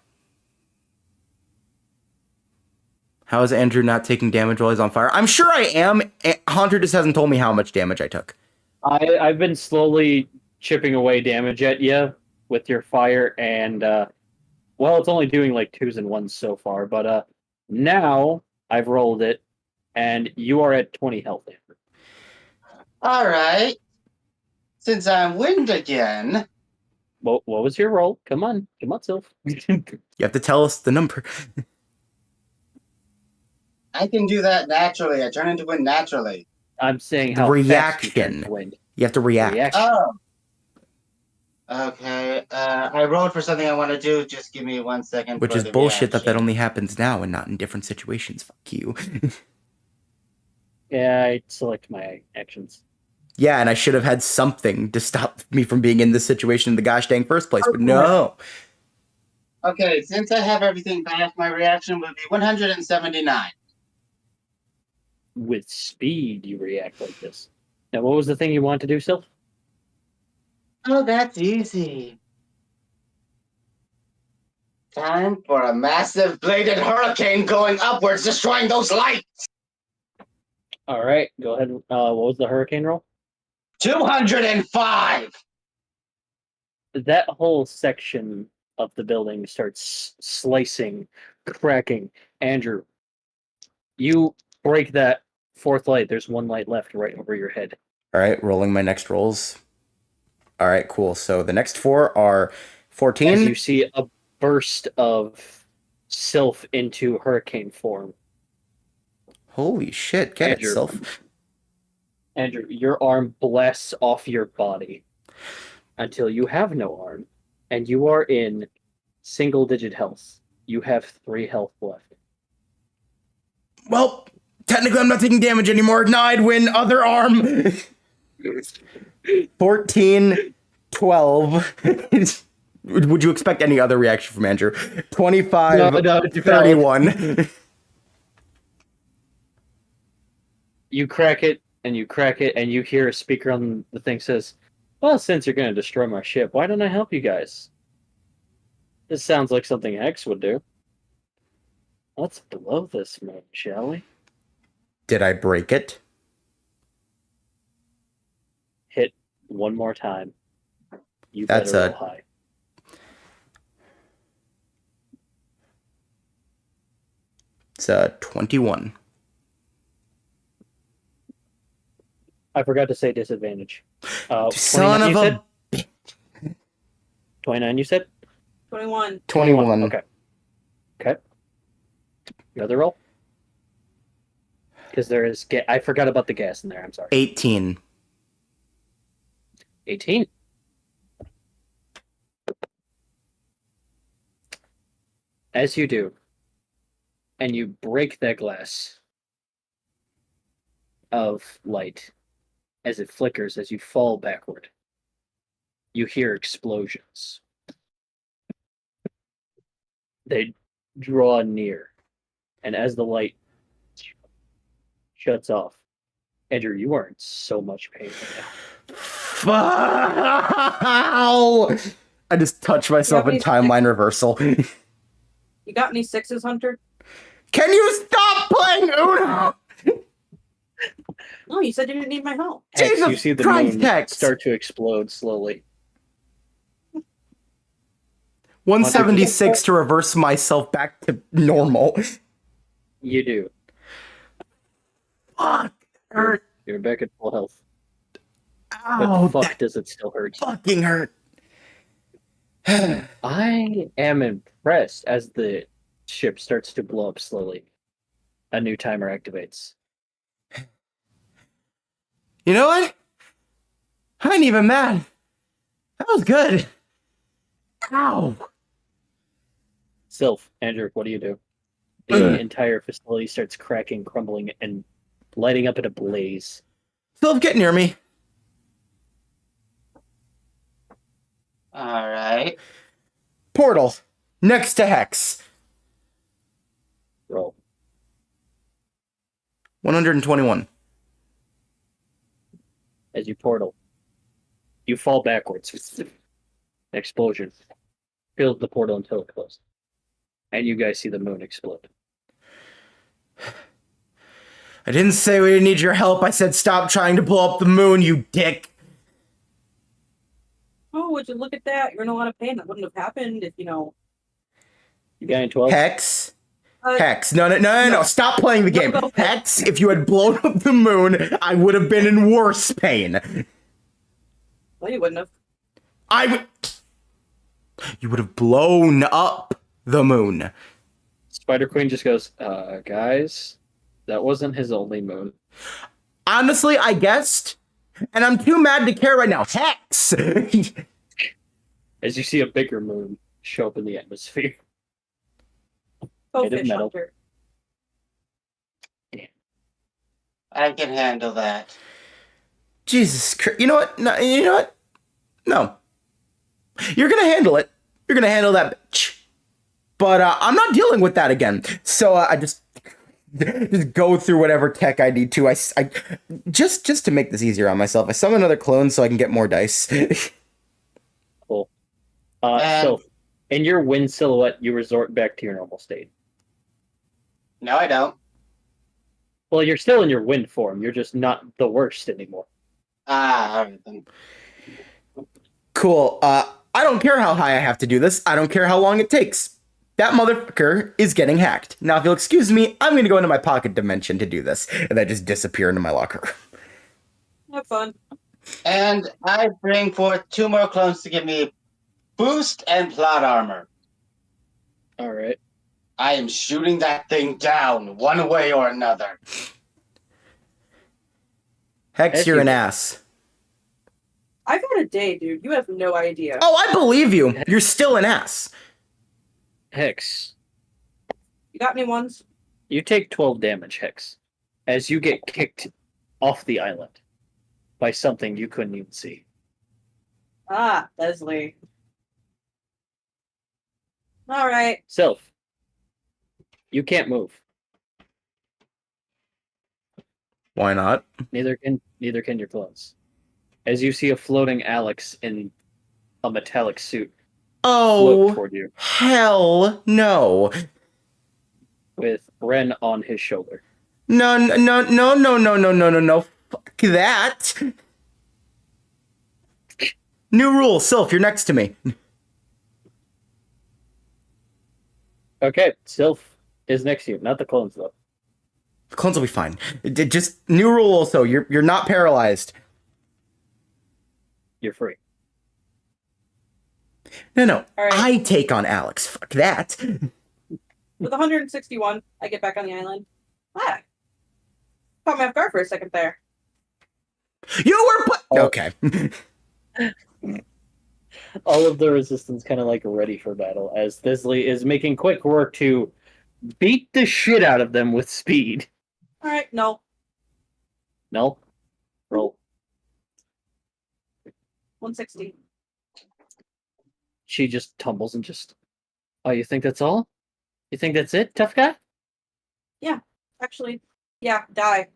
How is Andrew not taking damage while he's on fire? I'm sure I am. Hunter just hasn't told me how much damage I took. I've been slowly chipping away damage at you with your fire, and well, it's only doing like 2s and 1s so far, but now I've rolled it, and you are at 20 health. All right. Since I'm winged again, What was your roll? Come on, Sylph. You have to tell us the number. I can do that naturally. I turn into wind naturally. I'm saying The how fast you turn reaction. to wind. You have to react. Reaction. Oh. Okay. I rolled for something I want to do. Just give me 1 second. Which for is the bullshit that reaction. only happens now and not in different situations. Fuck you. Yeah, I select my actions. Yeah, and I should have had something to stop me from being in this situation in the gosh dang first place, but no. Okay, since I have everything back, my reaction would be 179. With speed, you react like this. Now, what was the thing you wanted to do, Sylph? Oh, that's easy. Time for a massive bladed hurricane going upwards, destroying those lights. All right, go ahead. What was the hurricane roll? 205. That whole section of the building starts slicing, cracking. Andrew, you break that fourth light. There's one light left right over your head. All right, rolling my next rolls. All right, cool. So the next 4 are 14. As you see a burst of Sylph into hurricane form. Holy shit, get Andrew. it, Sylph. Andrew, your arm blasts off your body until you have no arm, and you are in single-digit health. You have 3 health left. Well, technically I'm not taking damage anymore. Now I'd win other arm. 14, 12. Would you expect any other reaction from Andrew? 25, No, 31. You crack it, and you hear a speaker on the thing says, well, since you're going to destroy my ship, why don't I help you guys? This sounds like something Hex would do. Let's blow this man, shall we? Did I break it? Hit one more time. You That's better a- roll high. It's 21. I forgot to say disadvantage. Son of a... 29, you said? 21. 21. Okay. Another roll? Because there is... I forgot about the gas in there. I'm sorry. 18. 18. As you do, and you break that glass of light as it flickers as you fall backward, you hear explosions. They draw near, and as the light shuts off, Andrew, you are in so much pain right Ow! I just touched myself in timeline reversal. You got any 6s, Hunter? Can you stop playing Uno? No, you said you didn't need my help. now. Hex, you Jesus see the Christ, moon Hex. start to explode slowly. 176 to reverse myself back to normal. You do. Fuck. Hurt. You're back at full health. Ow, But fuck, that does it still hurt? fucking hurt. I am impressed as the ship starts to blow up slowly. A new timer activates. You know what? I ain't even mad. That was good. Ow. Sylph, Andrew, what do you do? The entire facility starts cracking, crumbling, and lighting up in a blaze. Sylph, get near me. All right. Portal. Next to Hex. Roll. 121. As you portal, you fall backwards. Explosion fills the portal until it closes. And you guys see the moon explode. I didn't say we didn't need your help. I said stop trying to blow up the moon, you dick. Oh, would you look at that? You're in a lot of pain. That wouldn't have happened if, You got any 12? Hex. Uh, Hex. No. Stop playing the game. No. Hex, if you had blown up the moon, I would have been in worse pain. Well, you wouldn't have. You would have blown up the moon. Spider Queen just goes, guys, that wasn't his only moon. Honestly, I guessed, and I'm too mad to care right now. Hex! As you see a bigger moon show up in the atmosphere. Oh, Made of fish metal. hunter. I can handle that. Jesus Christ. You know what? No, you know what? No. You're gonna handle it. You're gonna handle that bitch. But I'm not dealing with that again. So I just go through whatever tech I need to. I just to make this easier on myself, I summon another clone so I can get more dice. Cool. So, in your wind silhouette, you resort back to your normal state. No, I don't. Well, you're still in your wind form. You're just not the worst anymore. All right then. Cool. I don't care how high I have to do this. I don't care how long it takes. That motherfucker is getting hacked. Now, if you'll excuse me, I'm going to go into my pocket dimension to do this. And then just disappear into my locker. Have fun. And I bring forth 2 more clones to give me boost and plot armor. All right. I am shooting that thing down one way or another. Hex, As you're you- an ass. I've had a day, dude. You have no idea. Oh, I believe you. You're still an ass. Hex, You got any ones? you take 12 damage, Hex, as you get kicked off the island by something you couldn't even see. Ah, Leslie. All right. Sylph, you can't move. Why not? Neither can your clones. As you see a floating Alex in a metallic suit float Oh, toward you hell no. with Ren on his shoulder. No. Fuck that. New rule, Sylph, you're next to me. Okay, Sylph is next to you, not the clones though. The clones will be fine. Just new rule also, you're not paralyzed. You're free. No. All right. I take on Alex. Fuck that. With 161, I get back on the island. Ah. Caught me off guard for a second there. You were Oh. Okay. All of the resistance kind of like ready for battle as Thisley is making quick work to beat the shit out of them with speed. All right, no. No? Roll. 160. She just tumbles and just, oh, you think that's all? You think that's it, tough guy? Actually, yeah, die.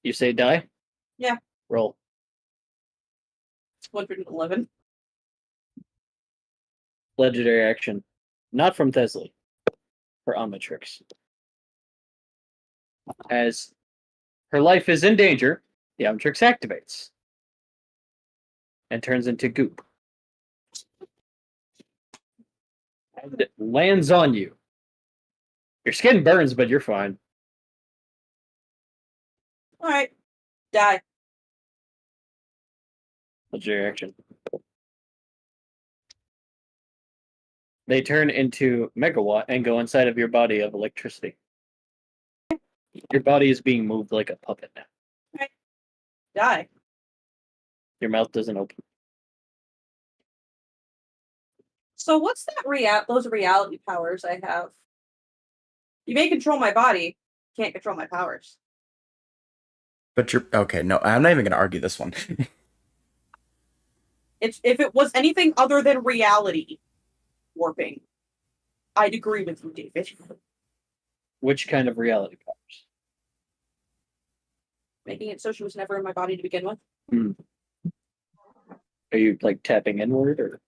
You say die? Yeah. Roll. 111. Legendary action. Not from Thisley. For Omnitrix. As her life is in danger, the Omnitrix activates. And turns into goop. And it lands on you. Your skin burns, but you're fine. All right, die. Legendary action. They turn into megawatt and go inside of your body of electricity. Your body is being moved like a puppet now. Die. Your mouth doesn't open. So what's that those reality powers I have? You may control my body, can't control my powers. But you're okay. No, I'm not even gonna argue this one. If it was anything other than reality warping, I'd agree with you, David. Which kind of reality powers? Making it so she was never in my body to begin with. Are you like tapping inward, or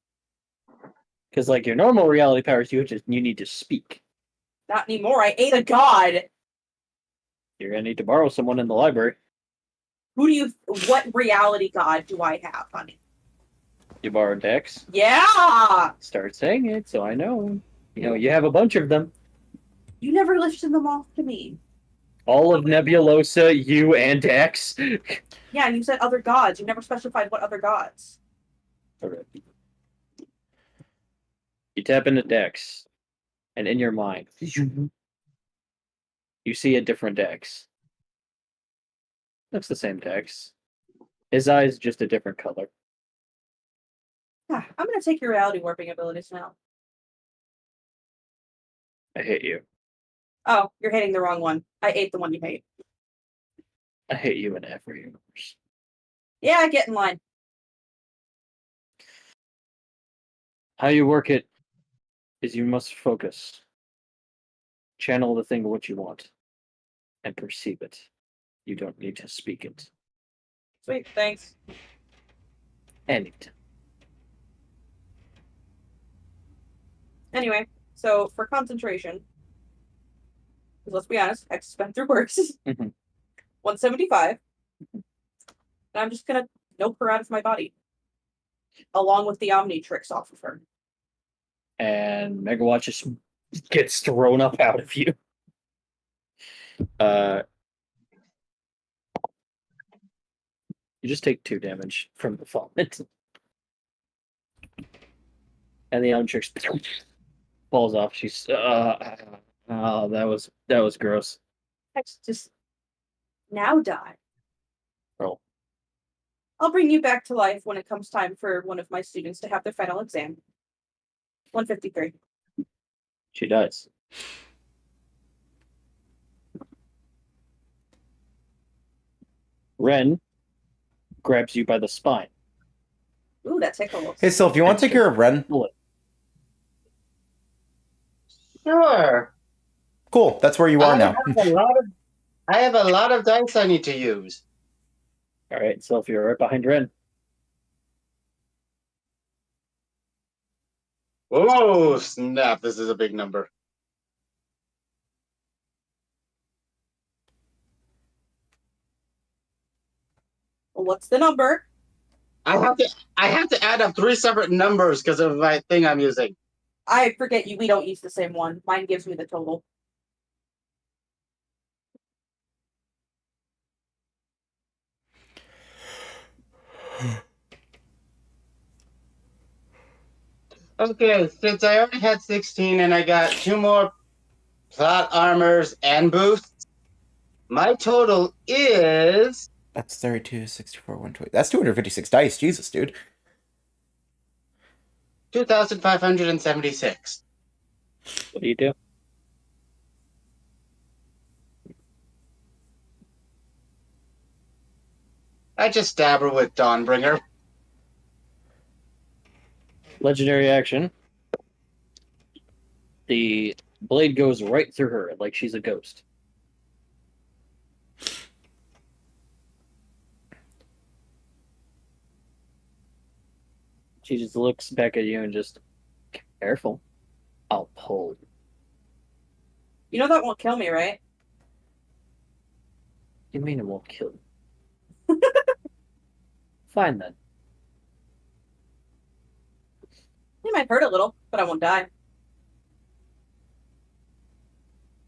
because like your normal reality powers, you need to speak. Not anymore. I ate a god. You're gonna need to borrow someone in the library. What reality god do I have, honey? You borrow Dex. Yeah! Start saying it, so I know. You know, you have a bunch of them. You never lifted them off to me. All of Nebulosa, you and Dex. Yeah, and you said other gods. You never specified what other gods. Alright. You tap into Dex, and in your mind, you see a different Dex. Looks the same Dex. His eyes just a different color. I'm gonna take your reality warping abilities now. I hate you. Oh, you're hitting the wrong one. I ate the one you hate. I hate you in every universe. Yeah, get in line. How you work it is you must focus. Channel the thing what you want. And perceive it. You don't need to speak it. Sweet, thanks. Anytime. Anyway, so for concentration, because let's be honest, X has been through worse. Mhm. 175. And I'm just gonna nope her out of my body. Along with the Omnitrix off of her. And Megawatt just gets thrown up out of you. You just take 2 damage from the vomit. And the Omnitrix falls off. She's oh, that was gross. X just now die. Roll. I'll bring you back to life when it comes time for one of my students to have their final exam. 153. She dies. Ren grabs you by the spine. Ooh, that tickles. Hey, Sylph, you want to take care of Ren? Sure. Cool. That's where you are now. I have a lot of dice I need to use. Alright, so if you're right behind Ren. Oh, snap. This is a big number. What's the number? I have to add up 3 separate numbers because of my thing I'm using. I forget we don't use the same one. Mine gives me the total. Okay, since I already had 16 and I got 2 more plot armors and boosts, my total is That's 32, 64, 120. That's 256 dice. Jesus, dude. 2,576. What do you do? I just stab her with Dawnbringer. Legendary action. The blade goes right through her like she's a ghost. She just looks back at you and just, careful. I'll pull. You know that won't kill me, right? You mean it won't kill you? Fine then. It might hurt a little, but I won't die.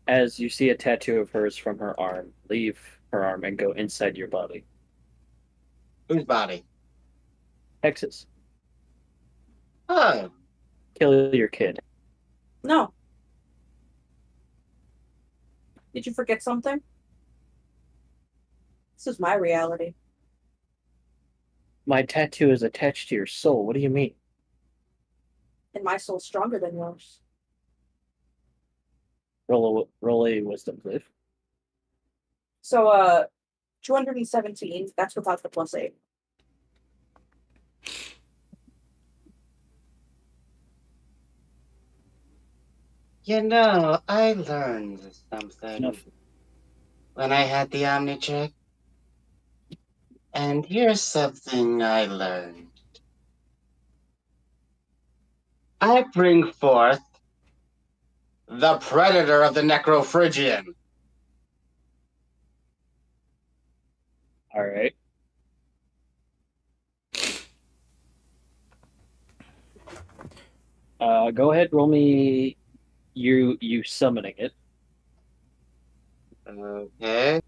As you see a tattoo of hers from her arm leave her arm and go inside your body. Whose body? Hexes. Oh, Kill your kid. No. Did you forget something? This is my reality. My tattoo is attached to your soul. What do you mean? And my soul's stronger than yours. Roll a wisdom, please. So, 217, that's without the +8. You know, I learned something Enough. when I had the Omni check. And here's something I learned. I bring forth the predator of the Necrophrygian. All right. Go ahead. Roll me. You summoning it. Okay.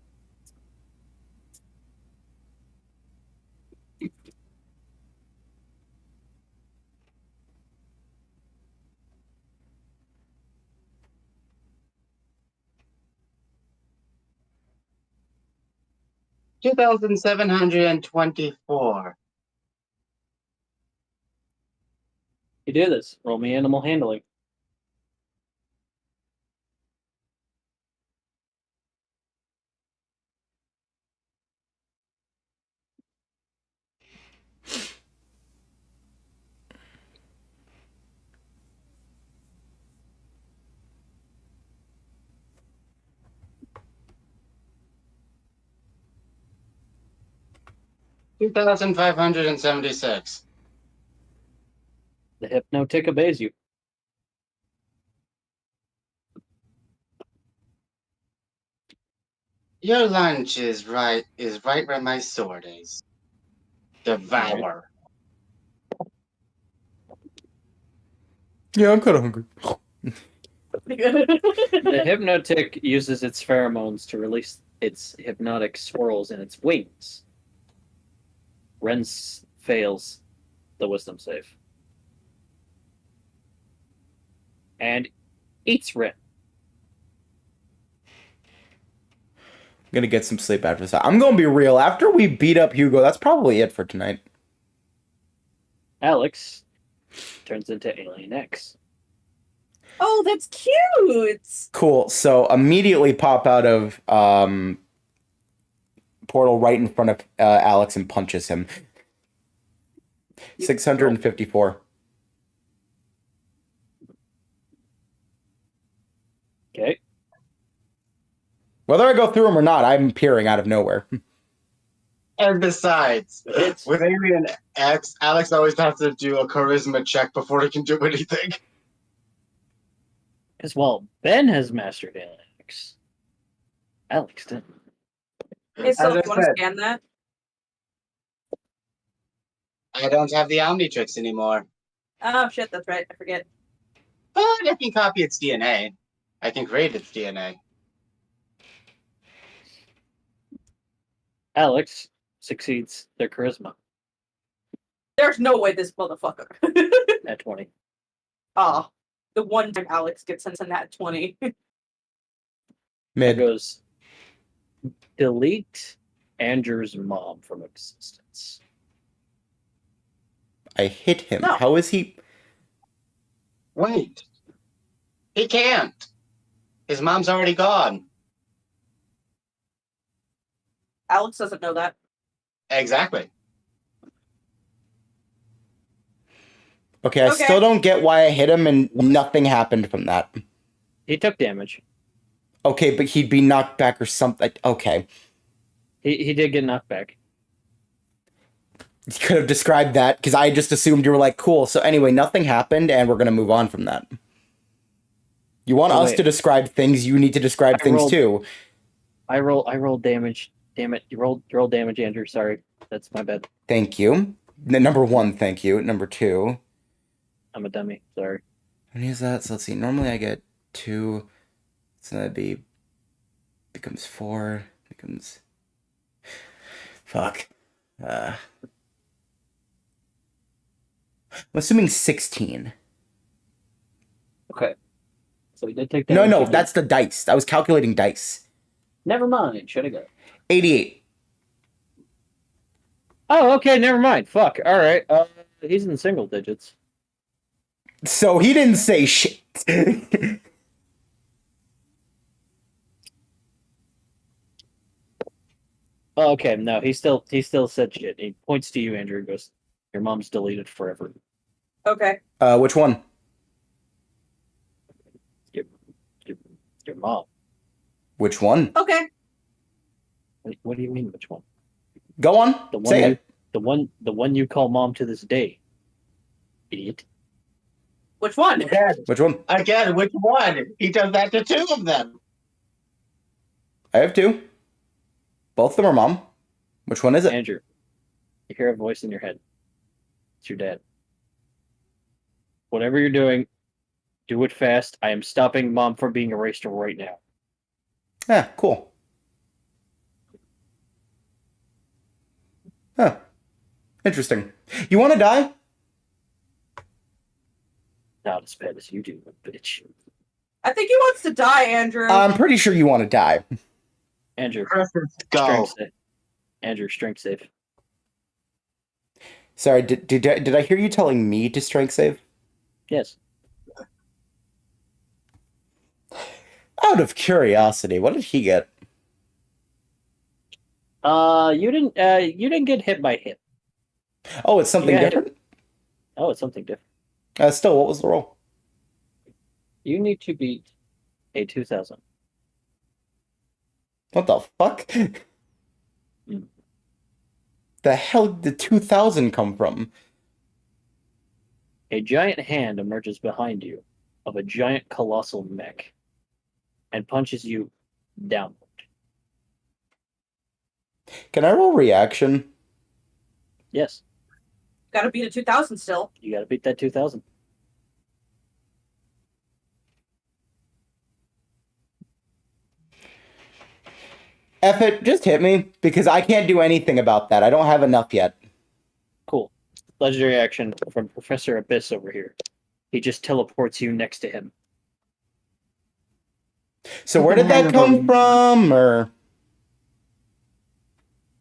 $2,724. You do this. Roll me animal handling. $2,576. The hypnotic obeys you. Your lunch is right where my sword is. Devour. Yeah, I'm kind of hungry. The hypnotic uses its pheromones to release its hypnotic swirls in its wings. Ren fails the wisdom save. And eats Ren. I'm gonna get some sleep after this. I'm gonna be real. After we beat up Hugo, that's probably it for tonight. Alex turns into Alien X. Oh, that's cute. Cool. So immediately pop out of portal right in front of Alex and punches him. 654. Okay. Whether I go through him or not, I'm peering out of nowhere. And besides, It's with Alien X, Alex always has to do a charisma check before he can do anything. because while Ben has mastered Alien X, Alex didn't. Hey, so As if I you want to said, scan that? I don't have the Omnitrix anymore. Oh shit, that's right. I forget. But I can copy its DNA. I can create its DNA. Alex succeeds their charisma There's no way this motherfucker. at 20. Oh, the one time Alex gets in that 20. It Mid. goes delete Andrew's mom from existence. I hit him. No. How is he? Wait. He can't. His mom's already gone. Alex doesn't know that. Exactly. Okay, I still don't get why I hit him and nothing happened from that. He took damage. Okay, but he'd be knocked back or something. Okay. He did get knocked back. You could have described that, because I just assumed you were like, cool. So anyway, nothing happened, and we're going to move on from that. You want us to describe things, you need to describe things too. I rolled damage. Damn it. You rolled damage, Andrew. Sorry. That's my bad. Thank you. Number one, thank you. Number two. I'm a dummy. Sorry. How many is that? So let's see. Normally I get 2. So that'd be... becomes 4. Becomes... Fuck. I'm assuming 16. Okay. So he did take damage. No, that's the dice. I was calculating dice. Never mind. Should have got 88. Oh, okay. Never mind. Fuck. All right. He's in single digits. So he didn't say shit. Oh, okay. No, he still said shit. He points to you, Andrew, and goes, "Your mom's deleted forever." Okay. Which one? Skip. Your mom. Which one? Okay. What do you mean, which one? Go on. The one Say you, it. the one you call mom to this day. Idiot. Which one? Which one? Again, which one? He does that to two of them. I have two. Both of them are mom. Which one is it? Andrew, you hear a voice in your head. It's your dad. Whatever you're doing, do it fast. I am stopping mom from being erased right now. Yeah, cool. Huh. Interesting. You want to die? Not as bad as you do, bitch. I think he wants to die, Andrew. I'm pretty sure you want to die. Andrew, Go. strength save. Andrew, strength save. Sorry, did I hear you telling me to strength save? Yes. Out of curiosity, what did he get? You didn't get hit by hit. Oh, it's something Yeah. different? Oh, it's something different. Still, what was the roll? You need to beat a 2000. What the fuck? Mm. The hell did the 2000 come from? A giant hand emerges behind you of a giant colossal mech and punches you downward. Can I roll reaction? Yes, Gotta beat a 2000 still. you gotta beat that 2000. F it, just hit me, because I can't do anything about that. I don't have enough yet. Cool. Legendary action from Professor Abyss over here. He just teleports you next to him. So where did that come from? Or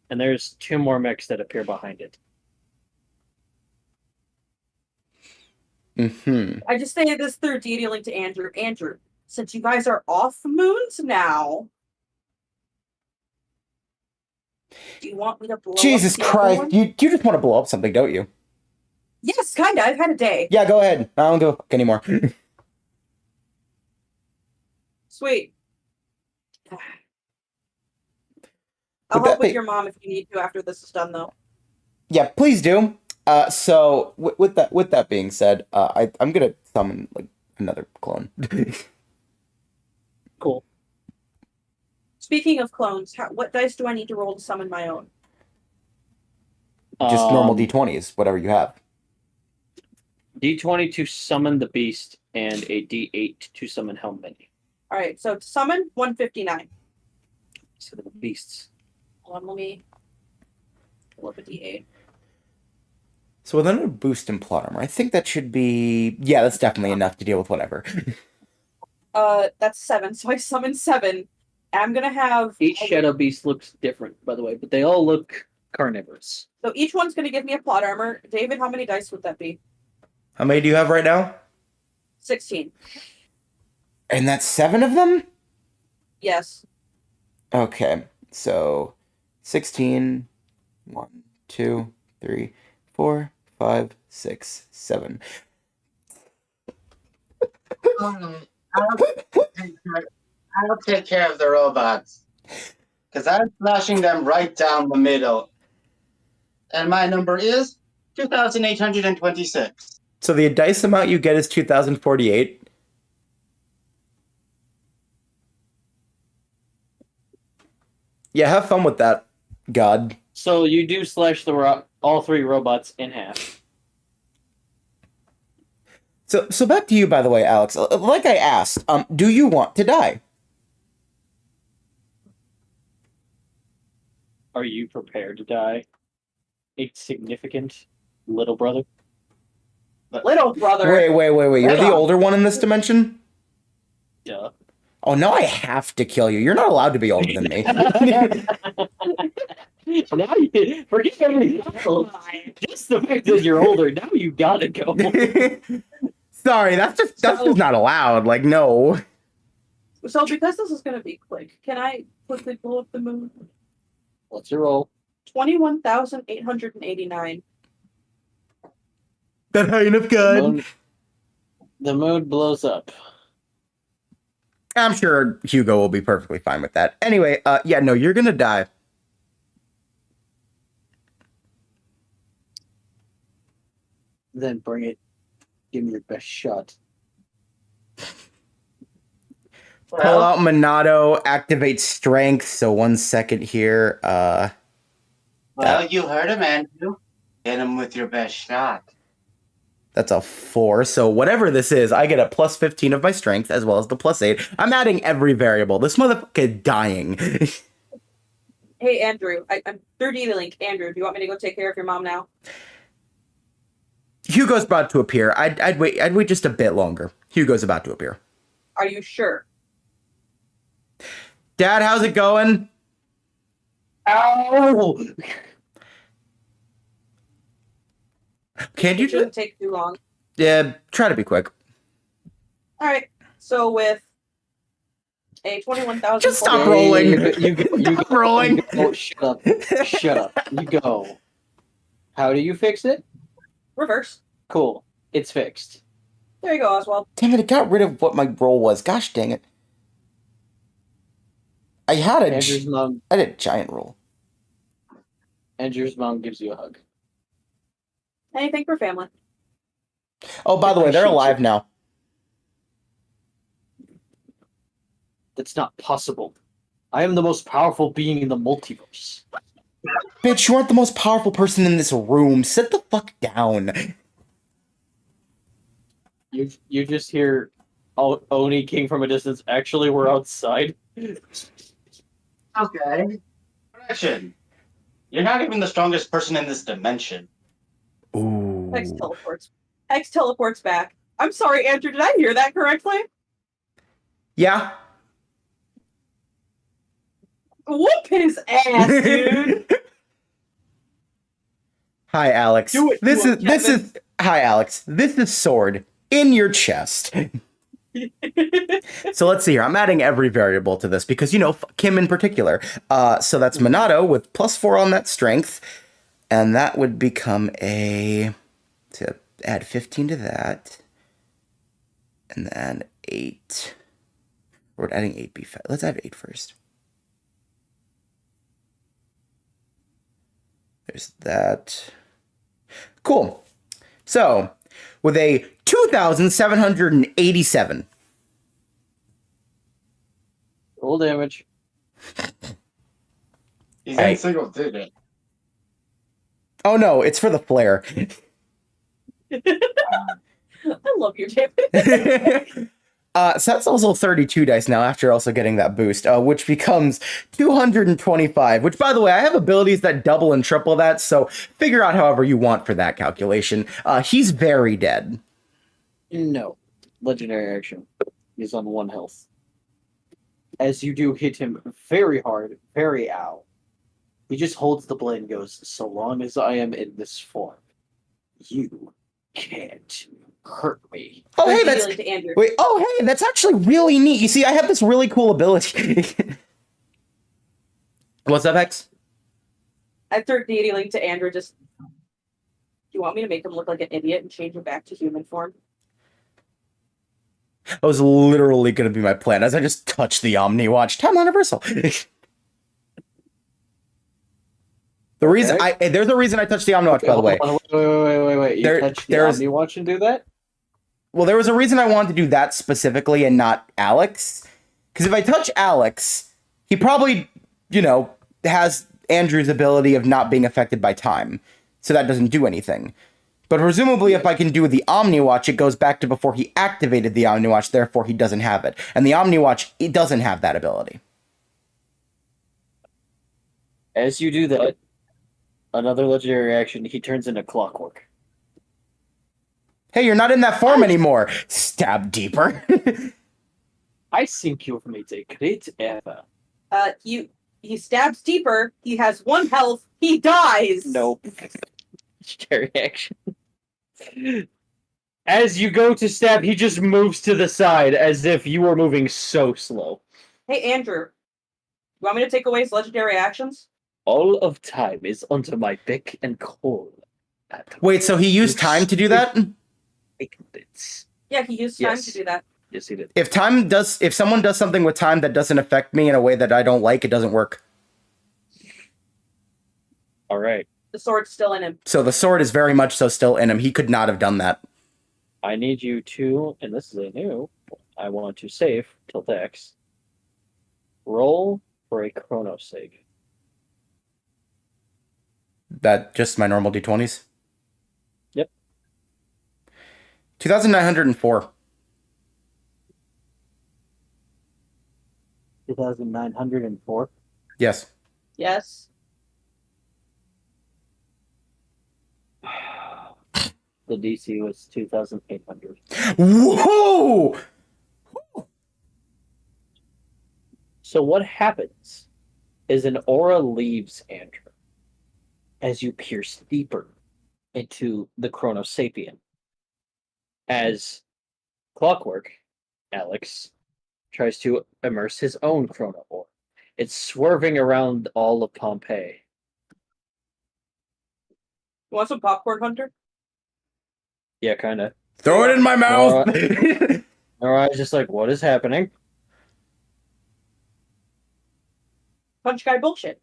And there's two more mechs that appear behind it. I just stated this through deity link to Andrew. Andrew, since you guys are off moons now, do you want me to blow Jesus up the other Christ, one? you just want to blow up something, don't you? Yes, kinda. I've had a day. Yeah, go ahead. I don't give a fuck anymore. Sweet. I'll Would help that with be- your mom if you need to after this is done, though. Yeah, please do. So with that being said, I'm gonna summon like another clone. Cool. Speaking of clones, what dice do I need to roll to summon my own? Just normal Um, D20s, whatever you have. D20 to summon the beast and a D8 to summon Helmbenny. All right, so to summon 159. So the beasts. Hold on, let me pull up a D8. So with another boost in plot armor, I think that should be that's definitely enough to deal with whatever. That's 7. So I summon 7. And I'm gonna have Each shadow beast looks different, by the way, but they all look carnivorous. So each one's gonna give me a plot armor. David, how many dice would that be? How many do you have right now? 16. And that's 7 of them? Yes. Okay, so 16, 1, 2, 3, 4, 5, 6, 7. I'll take care of the robots. Because I'm slashing them right down the middle. And my number is 2,826. So the dice amount you get is 2,048. Yeah, have fun with that, God. So you do slash all three robots in half. So back to you, by the way, Alex. Like I asked, do you want to die? Are you prepared to die? A significant little brother? Little brother. Wait. You're the Yeah. older one in this dimension? Yeah. Oh, now I have to kill you. You're not allowed to be older than me. Now you forget everything else. Just the fact that you're older, now you gotta go. Sorry, that's just not allowed. Like, no. So because this is gonna be quick, can I quickly blow up the moon? What's your roll? 21,889. That high enough, God. The moon blows up. I'm sure Hugo will be perfectly fine with that. Anyway, yeah, no, you're gonna die. Then bring it. Give me your best shot. Pull out Monado, activate strength. So 1 second here. Well, you heard him, Andrew. Hit him with your best shot. That's a 4. So whatever this is, I get a plus 15 of my strength as well as the plus 8. I'm adding every variable. This motherfucker is dying. Hey, Andrew, I'm 3D Link. Andrew, do you want me to go take care of your mom now? Hugo's about to appear. I'd wait just a bit longer. Hugo's about to appear. Are you sure? Dad, how's it going? Ow! Can't you It shouldn't take too long. Yeah, try to be quick. All right. So with a 21,000. Just stop rolling. You Stop rolling. go. Shut up. Shut up. You go. How do you fix it? Reverse. Cool. It's fixed. There you go, Oswald. Damn it, it got rid of what my roll was. Gosh dang it. I had Andrew's mom. I had a giant roll. Andrew's mom gives you a hug. Anything for family. Oh, by the way, they're alive now. That's not possible. I am the most powerful being in the multiverse. Bitch, you aren't the most powerful person in this room. Sit the fuck down. You just hear Oni King from a distance. Actually, we're outside. Okay. Correction. You're not even the strongest person in this dimension. Ooh. X teleports. X teleports back. I'm sorry, Andrew. Did I hear that correctly? Yeah. Whoop his ass, dude. Hi, Alex. Do it, This Kevin. is hi, Alex. This is sword in your chest. So let's see here. I'm adding every variable to this because, you know, Kim in particular. So that's Monado with +4 on that strength. And that would become to add 15 to that. And then 8. We're adding 8 B. Let's add 8 first. There's that. Cool. So, with a 2,787. Roll damage. He's Hey. in single digit. Oh no, it's for the flare. I love you, David. So that's also 32 dice now after also getting that boost, which becomes 225, which, by the way, I have abilities that double and triple that, so figure out however you want for that calculation. He's very dead. No. Legendary action. He's on 1 health. As you do hit him very hard, very ow. He just holds the blade and goes, so long as I am in this form, you can't hurt me. Oh, hey, I'm that's... dealing to Andrew. Wait, oh, hey, that's actually really neat. You see, I have this really cool ability. What's up, Hex? I third deity link to Andrew. Just, do you want me to make him look like an idiot and change him back to human form? That was literally going to be my plan, as I just touched the Omni Watch. Time Universal. The reason there's a reason I touched the Omni Watch, by the way. Wait. You touched the Omni Watch and do that? Well, there was a reason I wanted to do that specifically and not Alex. Because if I touch Alex, he probably, you know, has Andrew's ability of not being affected by time. So that doesn't do anything. But presumably, if I can do the Omni Watch, it goes back to before he activated the Omni Watch, therefore he doesn't have it. And the Omni Watch, it doesn't have that ability. As you do that, another legendary action, he turns into clockwork. Hey, you're not in that form anymore. Stab deeper. I think you've made a great error. He stabs deeper. He has 1 health. He dies. Nope. Legendary action. As you go to stab, he just moves to the side as if you were moving so slow. Hey, Andrew. You want me to take away his legendary actions? All of time is under my beck and call. Wait, so he used time to do that? Ignorance. Yeah, he used time Yes. to do that. Yes, he did. If someone does something with time that doesn't affect me in a way that I don't like, it doesn't work. All right. The sword's still in him. So the sword is very much so still in him. He could not have done that. I need you to, and this is a new, I want to save till Dex. Roll for a chrono save. That just my normal d20s? Yep. 2,904. 2,904. Yes. Yes. The DC was 2,800. Whoa! So what happens is an aura leaves Andrew as you pierce deeper into the Chrono Sapien. As clockwork, Alex tries to immerse his own chrono orb. It's swerving around all of Pompeii. You want some popcorn, Hunter? Yeah, kind of. Throw it in my mouth! Nora's just like, what is happening? Punch guy bullshit.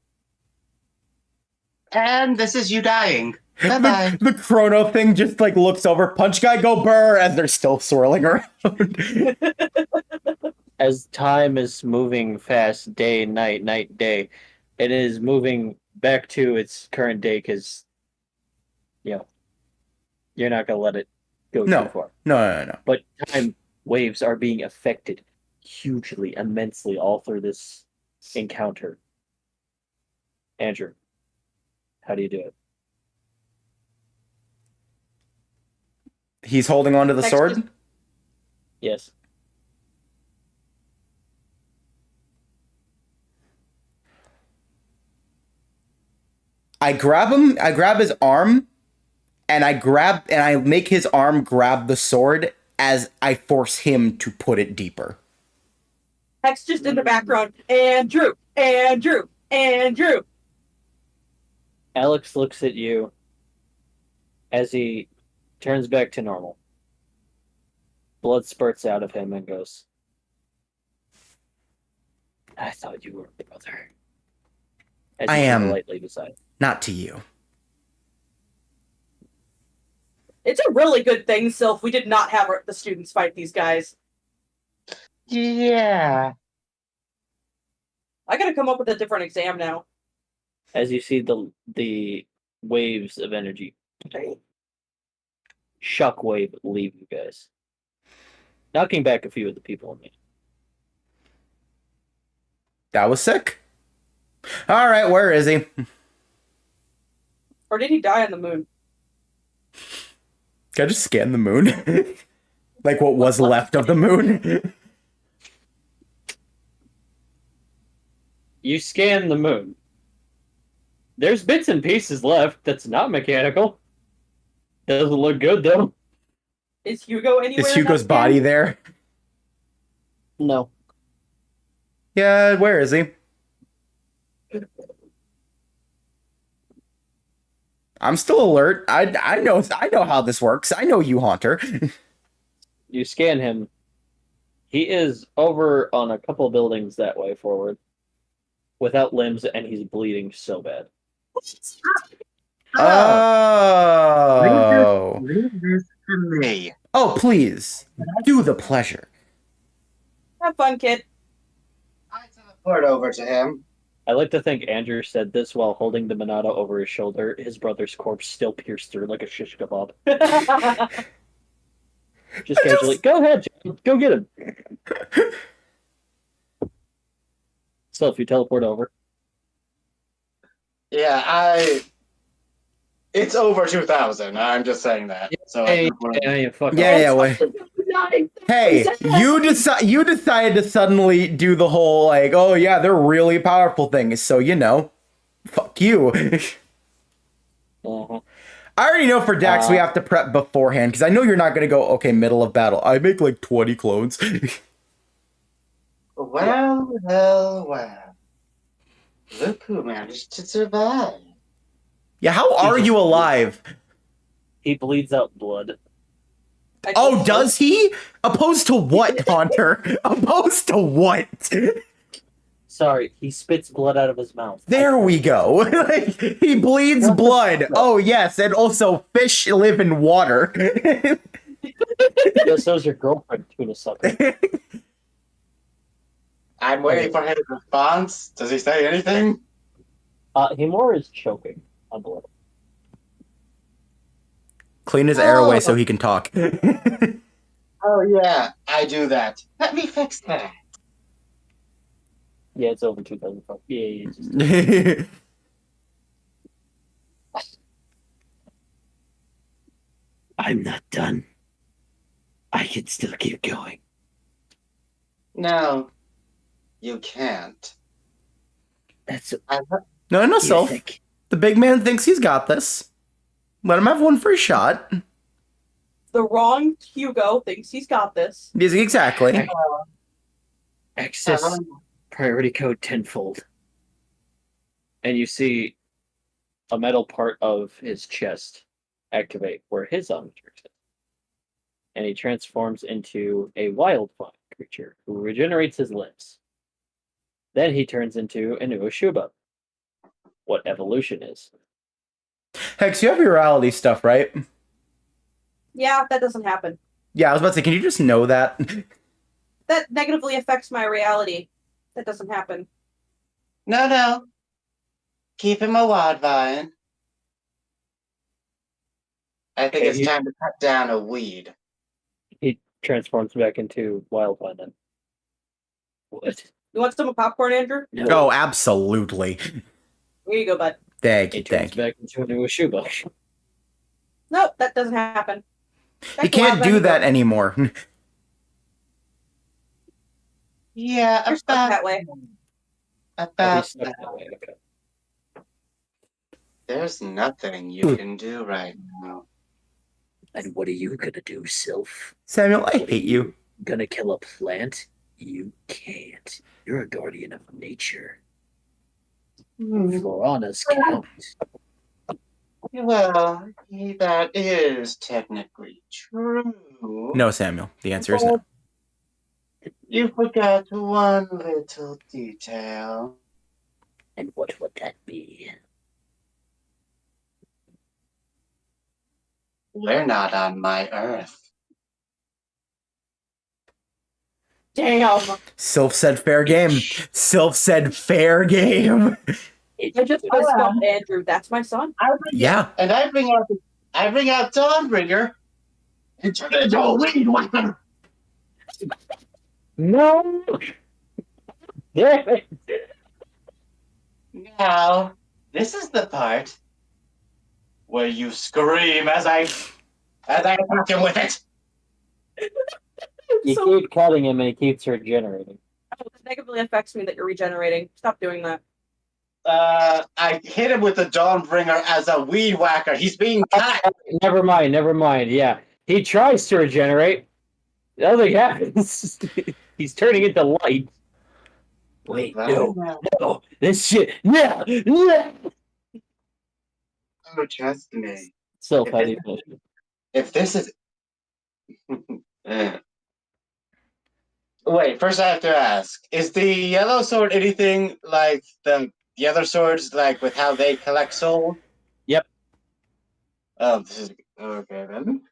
And this is you dying. Bye-bye. The chrono thing just like looks over, punch guy, go burr, as they're still swirling around. As time is moving fast, day, night, night, day, it is moving back to its current day because, you know, you're not going to let it go No. too far. No. But time waves are being affected hugely, immensely, all through this encounter. Andrew, how do you do it? He's holding onto the Next sword? is- Yes. I grab his arm, and I make his arm grab the sword as I force him to put it deeper. Hex just in the background. Andrew. Alex looks at you as he turns back to normal. Blood spurts out of him and goes, I thought you were a brother. As I you am. lightly beside. Not to you. It's a really good thing, Sylph. We did not have the students fight these guys. Yeah. I gotta come up with a different exam now. As you see the waves of energy shockwave leave you guys, knocking back a few of the people in me. That was sick. All right, where is he? Or did he die on the moon? Can I just scan the moon? Like what was left of the moon? You scan the moon. There's bits and pieces left that's not mechanical. Doesn't look good though. Is Hugo anywhere? Is in Hugo's that body scan? there? No. Yeah, where is he? I'm still alert. I know how this works. I know you, Haunter. You scan him. He is over on a couple buildings that way forward, without limbs, and he's bleeding so bad. Oh. Leave this to me. Oh, please. Do the pleasure. Have fun, kid. I teleport over to him. I like to think Andrew said this while holding the Monado over his shoulder, his brother's corpse still pierced through like a shish kebab. Just casually, go ahead, John. Go get him. So if you teleport over. Yeah, it's over 2,000. I'm just saying that. So Hey, fuck Yeah, off. wait. Hey, you decided to suddenly do the whole like, oh yeah, they're really powerful thing. So fuck you. Uh-huh. I already know for Dax we have to prep beforehand because I know you're not gonna go okay middle of battle. I make like 20 clones. Well. Look who managed to survive. Yeah, how are you alive? He bleeds out blood. I Oh, hope so. does he? Opposed to what, Haunter? Opposed to what? Sorry, he spits blood out of his mouth. There we go. Like, he bleeds Shut the blood. fuck up. Oh, yes, and also fish live in water. Yeah, so's your girlfriend, tuna sucker. I'm waiting for his response. Does he say anything? Himura is choking on blood. Clean his airway so he can talk. Oh yeah, I do that. Let me fix that. Yeah, it's over 2005. Yeah, it's just... I'm not done. I can still keep going. No, you can't. That's No, you self. think. The big man thinks he's got this. Let him have one free shot. The wrong Hugo thinks he's got this. Yes, exactly. Access priority code tenfold. And you see a metal part of his chest activate where his omnitrix is. And he transforms into a wildfire creature who regenerates his limbs. Then he turns into a new Ashuba. What evolution is. Hex, you have your reality stuff, right? Yeah, that doesn't happen. Yeah, I was about to say, can you just know that? That negatively affects my reality. That doesn't happen. No. Keep him a wildvine. I think it's time to cut down a weed. He transforms back into wildfire then. What? You want some popcorn, Andrew? No. Oh, absolutely. Here you go, bud. Thank He you, turns thank you. back into a new Ashuba. Nope, that doesn't happen. You can't do that anymore. Yeah, You're stuck that way. about Stuck that. that way. Okay. There's nothing you can do right now. And what are you gonna do, Sylph? Samuel, I hate you. Gonna kill a plant? You can't. You're a guardian of nature. Florana's count. Well, that is technically true. No, Samuel. The answer is no. You forgot one little detail. And what would that be? We're not on my Earth. Damn. Sylph said fair game. Sylph said fair game. I just misspelled Andrew. That's my son. Yeah. And I bring out Dawnbringer and turn it into a weed whacker. No! Damn it! Now, this is the part where you scream as I attack him with it. You So- keep cutting him and he keeps regenerating. Oh, that negatively affects me that you're regenerating. Stop doing that. I hit him with the Dawnbringer as a weed whacker. He's being cut. Never mind. Yeah. He tries to regenerate. Nothing happens. He's turning into light. Wait, no. This shit. Yeah. Oh, trust me. Sylph, how do you finish it? If this is... Wait, first I have to ask, is the yellow sword anything like the other swords, like with how they collect souls? Yep. Oh, this is... Okay, then.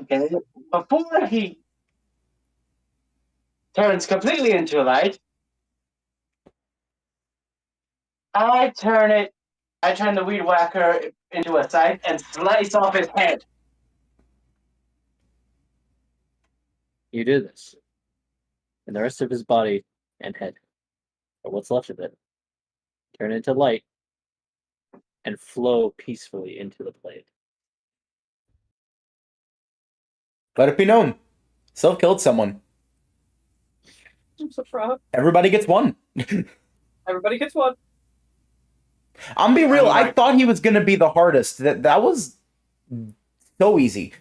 Okay, before he turns completely into a light, I turn the weed whacker into a scythe and slice off his head. You do this. And the rest of his body and head, or what's left of it, turn into light and flow peacefully into the blade. Let it be known. Sylph killed someone. I'm so proud. Everybody gets one. Everybody gets one. I'm be real. I thought he was gonna be the hardest. That was so easy.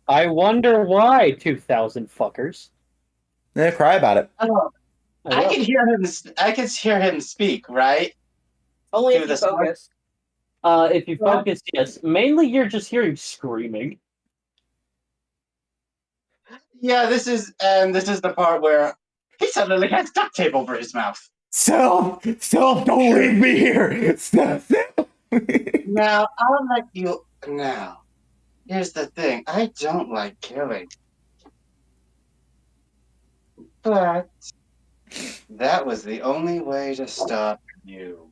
I wonder why, 2,000 fuckers. Cry about it. Oh, I can hear him speak, right? Only Do if the you smart- focus. If you focus, yes. Mainly, you're just hearing screaming. Yeah, this is the part where he suddenly has duct tape over his mouth. Self, don't leave me here. Self. Now, I'll let you. Now, here's the thing. I don't like killing. But that was the only way to stop you.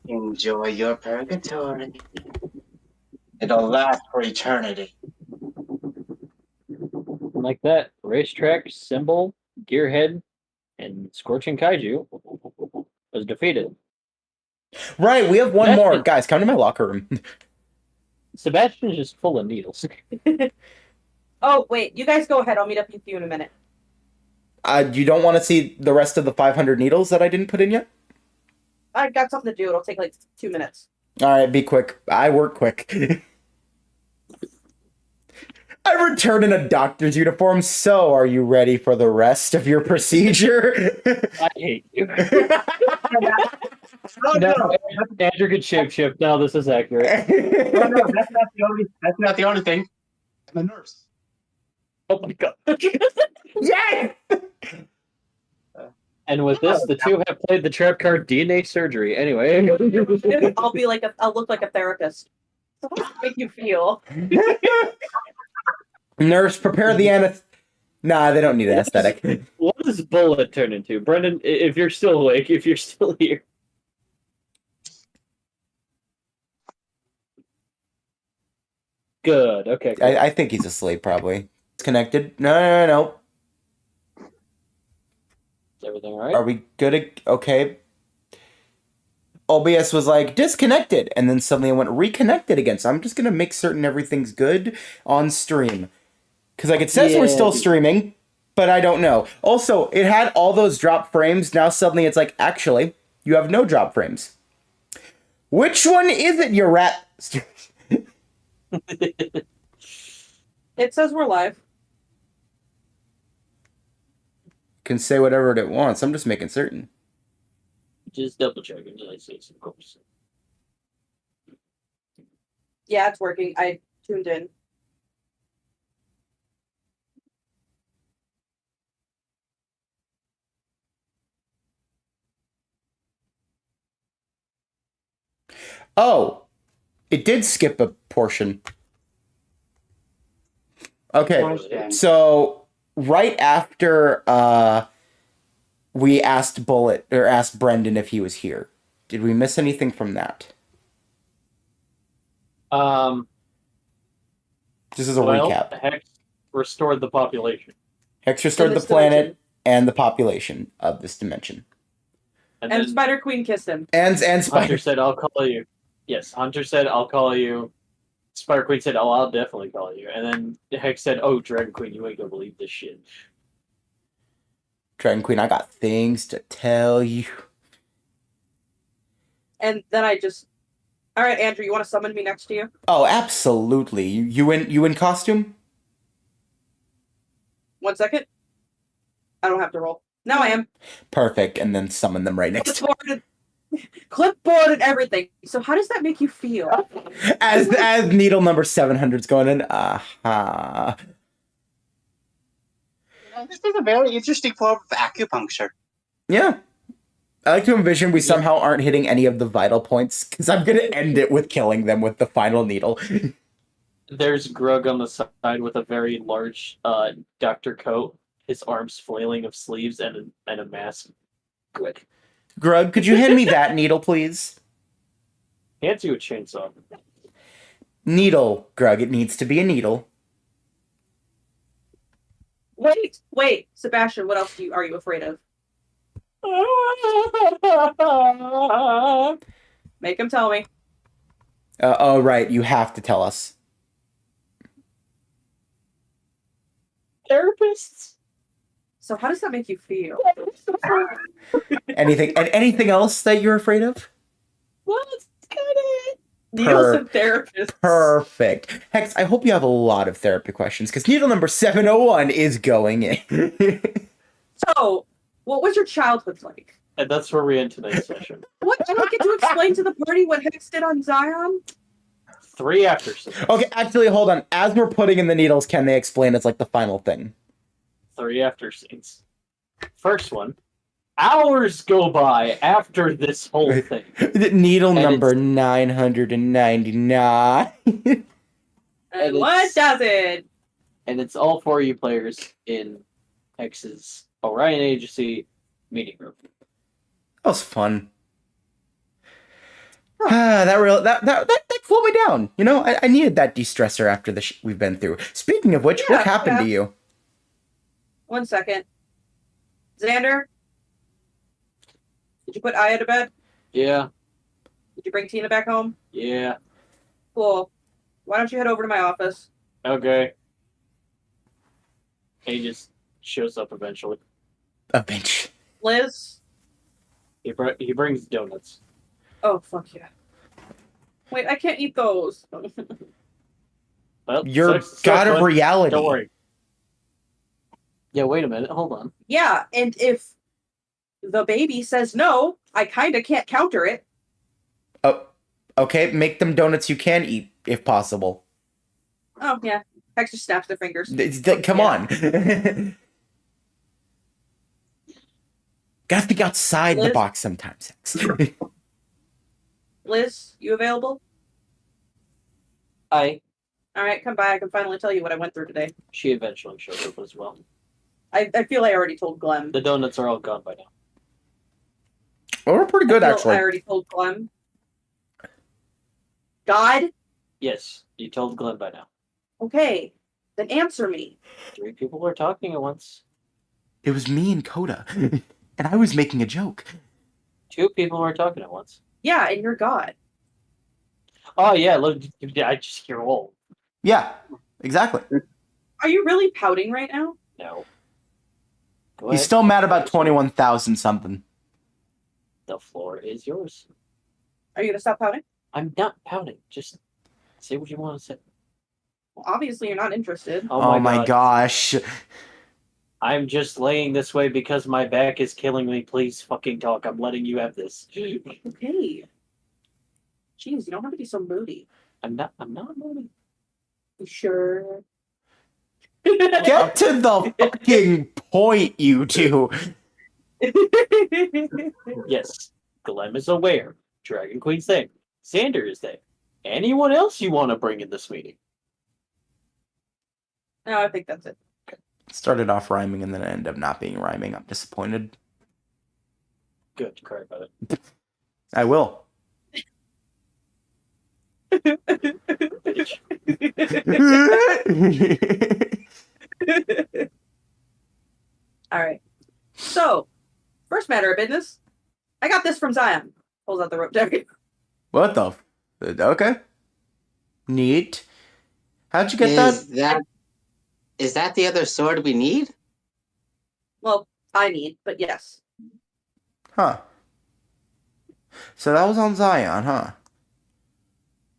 Enjoy your purgatory. It'll last for eternity. Like that, racetrack, symbol, gearhead, and scorching kaiju was defeated. Right, we have one more. Guys, come to my locker room. Sebastian is just full of needles. Oh, wait. You guys go ahead. I'll meet up with you in a minute. You don't want to see the rest of the 500 needles that I didn't put in yet? I got something to do. It'll take like 2 minutes. All right, be quick. I work quick. I return in a doctor's uniform. So, are you ready for the rest of your procedure? I hate you. No, Andrew could shapeshift. No, this is accurate. that's not the only thing. I'm a nurse. Oh my god. Yes! And with this, the two have played the trap card DNA surgery. Anyway. I'll look like a therapist. So how does it make you feel? Nurse, prepare the Nah, they don't need anesthetic. What does Bullet turn into? Brendan, if you're still awake, if you're still here. Good, okay. Cool. I think he's asleep, probably. It's connected. No. Is everything right? Are we good? Okay. OBS was like, disconnected, and then suddenly it went reconnected again. So I'm just going to make certain everything's good on stream. Because like it says we're still streaming, but I don't know. Also, it had all those drop frames. Now suddenly it's like, actually, you have no drop frames. Which one is it, you rat? It says we're live. Can say whatever it wants. I'm just making certain. Just double check until I say some course. Yeah, it's working. I tuned in. Oh, it did skip a portion. Okay, so right after we asked Brendan if he was here, did we miss anything from that? Just as a recap. Hex restored the population. Hex restored the planet and the population of this dimension. And Spider Queen kissed him. And Spider Hunter said, "I'll call you." Yes, Hunter said, "I'll call you." Spider Queen said, "Oh, I'll definitely call you." And then Hex said, "Oh, Dragon Queen, you ain't gonna believe this shit." Dragon Queen, I got things to tell you. And then all right, Andrew, you want to summon me next to you? Oh, absolutely. You in costume? 1 second. I don't have to roll. Now I am. Perfect, and then summon them right next to Clipboard and everything. So how does that make you feel? as needle number 700's going in. This is a very interesting form of acupuncture. Yeah. I like to envision we somehow aren't hitting any of the vital points, because I'm going to end it with killing them with the final needle. There's Grug on the side with a very large doctor coat, his arms flailing of sleeves, and a mask. Quick. Grug, could you hand me that needle, please? Hands you a chainsaw. Needle, Grug. It needs to be a needle. Wait, Sebastian, what else are you afraid of? Make him tell me. Oh, right. You have to tell us. Therapists? So how does that make you feel? Anything else that you're afraid of? Well, that's kind of it. Needles and therapists. Perfect. Hex, I hope you have a lot of therapy questions, because needle number 701 is going in. So, what was your childhood like? And that's where we end today's session. What? I don't get to explain to the party what Hex did on Zion? 3 after scenes. Okay, actually, hold on. As we're putting in the needles, can they explain it's like the final thing? 3 after scenes. First one. Hours go by after this whole thing. Needle And number 999. And what does it? And it's all for you players in Hex's Orion Agency meeting room. That was fun. That cooled me down. You know, I needed that de-stressor after the we've been through. Speaking of which, what happened to you? 1 second. Xander? Did you put Aya to bed? Yeah, Did you bring Tina back home? yeah, Cool. Why don't you head over to my office? okay. He just shows up eventually. A bench. Liz? He brings donuts. Oh, fuck yeah. Wait, I can't eat those. Well, You're sucks, god of bud. reality. Don't worry. Yeah, wait a minute. Hold on. Yeah, and if the baby says no, I kinda can't counter it. Oh, okay. Make them donuts you can eat, if possible. Oh, yeah. Hex just snaps their fingers. Come Yeah. on. Gotta think outside the Liz? box sometimes. Liz, you available? Alright. Alright, come by. I can finally tell you what I went through today. She eventually shows up as well. I feel I already told Glenn. The donuts are all gone by now. Well, we're pretty good, I actually. already told Glenn. God? Yes, you told Glenn by now. Okay, then answer me. 3 people were talking at once. It was me and Coda. And I was making a joke. 2 people were talking at once. Yeah, and you're God. Oh yeah, look, I just hear old. Yeah, exactly. Are you really pouting right now? No. Go He's ahead. still mad about 21,000 something. The floor is yours. Are you gonna stop pouting? I'm not pouting. Just say what you want to say. Well, obviously you're not interested. Oh my gosh. I'm just laying this way because my back is killing me. Please fucking talk. I'm letting you have this. Okay. Jeez, you don't have to be so moody. I'm not moving. You sure? Get to the fucking point, you two. Yes, Glenn is aware. Dragon Queen's there. Xander is there. Anyone else you want to bring in this meeting? No, I think that's it. Started off rhyming and then it ended up not being rhyming. I'm disappointed. Good, cry about it. I will. Bitch. All right. So, first matter of business. I got this from Zion. Pulls out the rope dagger. What the? Okay. Neat. How'd you get that? Is that the other sword we need? Well, I need, but yes. Huh. So that was on Zion, huh?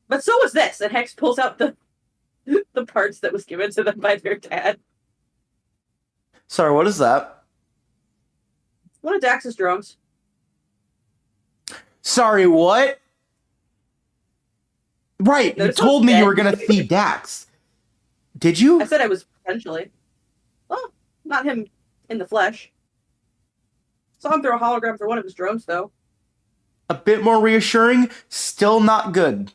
But so was this. And Hex pulls out the parts that was given to them by their dad. Sorry, what is that? One of Dax's drones. Sorry, what? Right, you Notice told how me you dead- were gonna see Dax. Did you? I said I was potentially. Well, not him in the flesh. Saw him throw a hologram for one of his drones, though. A bit more reassuring, still not good.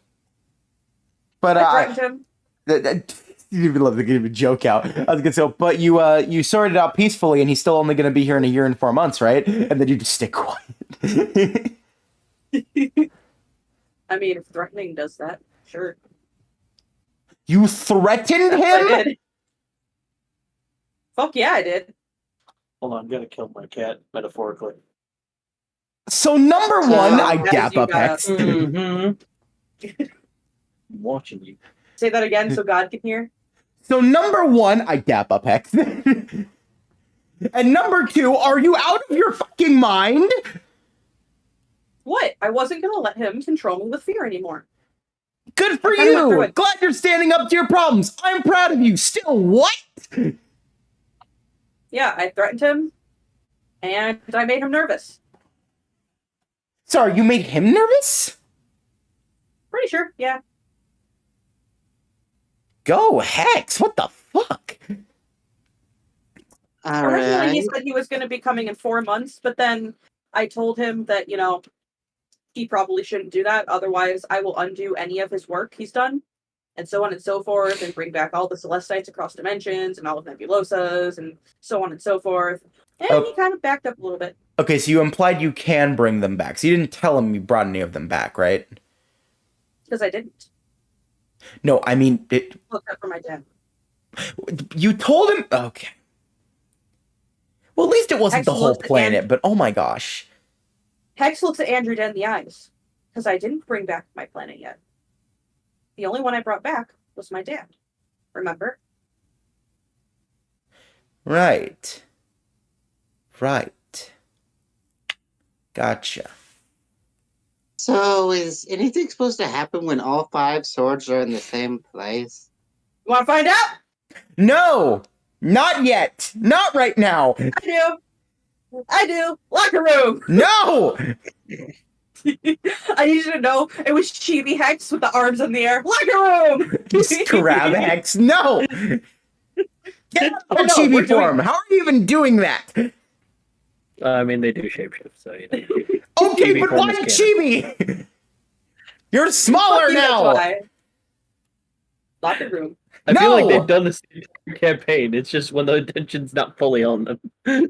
But I threatened him. you'd love to give a joke out. I was gonna say, but you sorted it out peacefully, and he's still only gonna be here in 1 year and 4 months, right? And then you just stay quiet. I mean, if threatening does that, sure. You threatened That's what I him? did. Fuck yeah, I did. Hold on, I'm gonna kill my cat, metaphorically. So number one, I that is dap you up got- Hex. Mm-hmm. I'm watching you. Say that again so God can hear. So number one, I dap up Hex. And number two, are you out of your fucking mind? What? I wasn't gonna let him control me with fear anymore. Good for I kinda went through you. it. Glad you're standing up to your problems. I'm proud of you. Still, what? Yeah, I threatened him, and I made him nervous. Sorry, you made him nervous? Pretty sure, yeah. Go, Hex! What the fuck? Originally, he Alright. said he was going to be coming in 4 months, but then I told him that, he probably shouldn't do that. Otherwise, I will undo any of his work he's done, and so on and so forth, and bring back all the Celestites across dimensions, and all of Nebulosas, and so on and so forth. And he kind of backed up a little bit. Okay, so you implied you can bring them back. So you didn't tell him you brought any of them back, right? Because I didn't. No, I mean, Look up for my dad. you told him... Okay. Well, at least it wasn't Hex the whole looks at planet, but oh my gosh. Hex looks at Andrew dead in the eyes. Because I didn't bring back my planet yet. The only one I brought back was my dad. Remember? Right. Gotcha. So is anything supposed to happen when all 5 swords are in the same place? You want to find out? No! Not yet! Not right now! I do. Locker room. No! I need you to know it was Chibi Hex with the arms in the air. Locker room. Just grab Hex. No! Get out of Oh, no, chibi we're doing- form! How are you even doing that? I mean, they do shapeshift, so Okay, Chibi but form why is canon. chibi? You're smaller Fuck you, that's now! why. Locker room. I feel like No! they've done this entire campaign. It's just when the attention's not fully on them.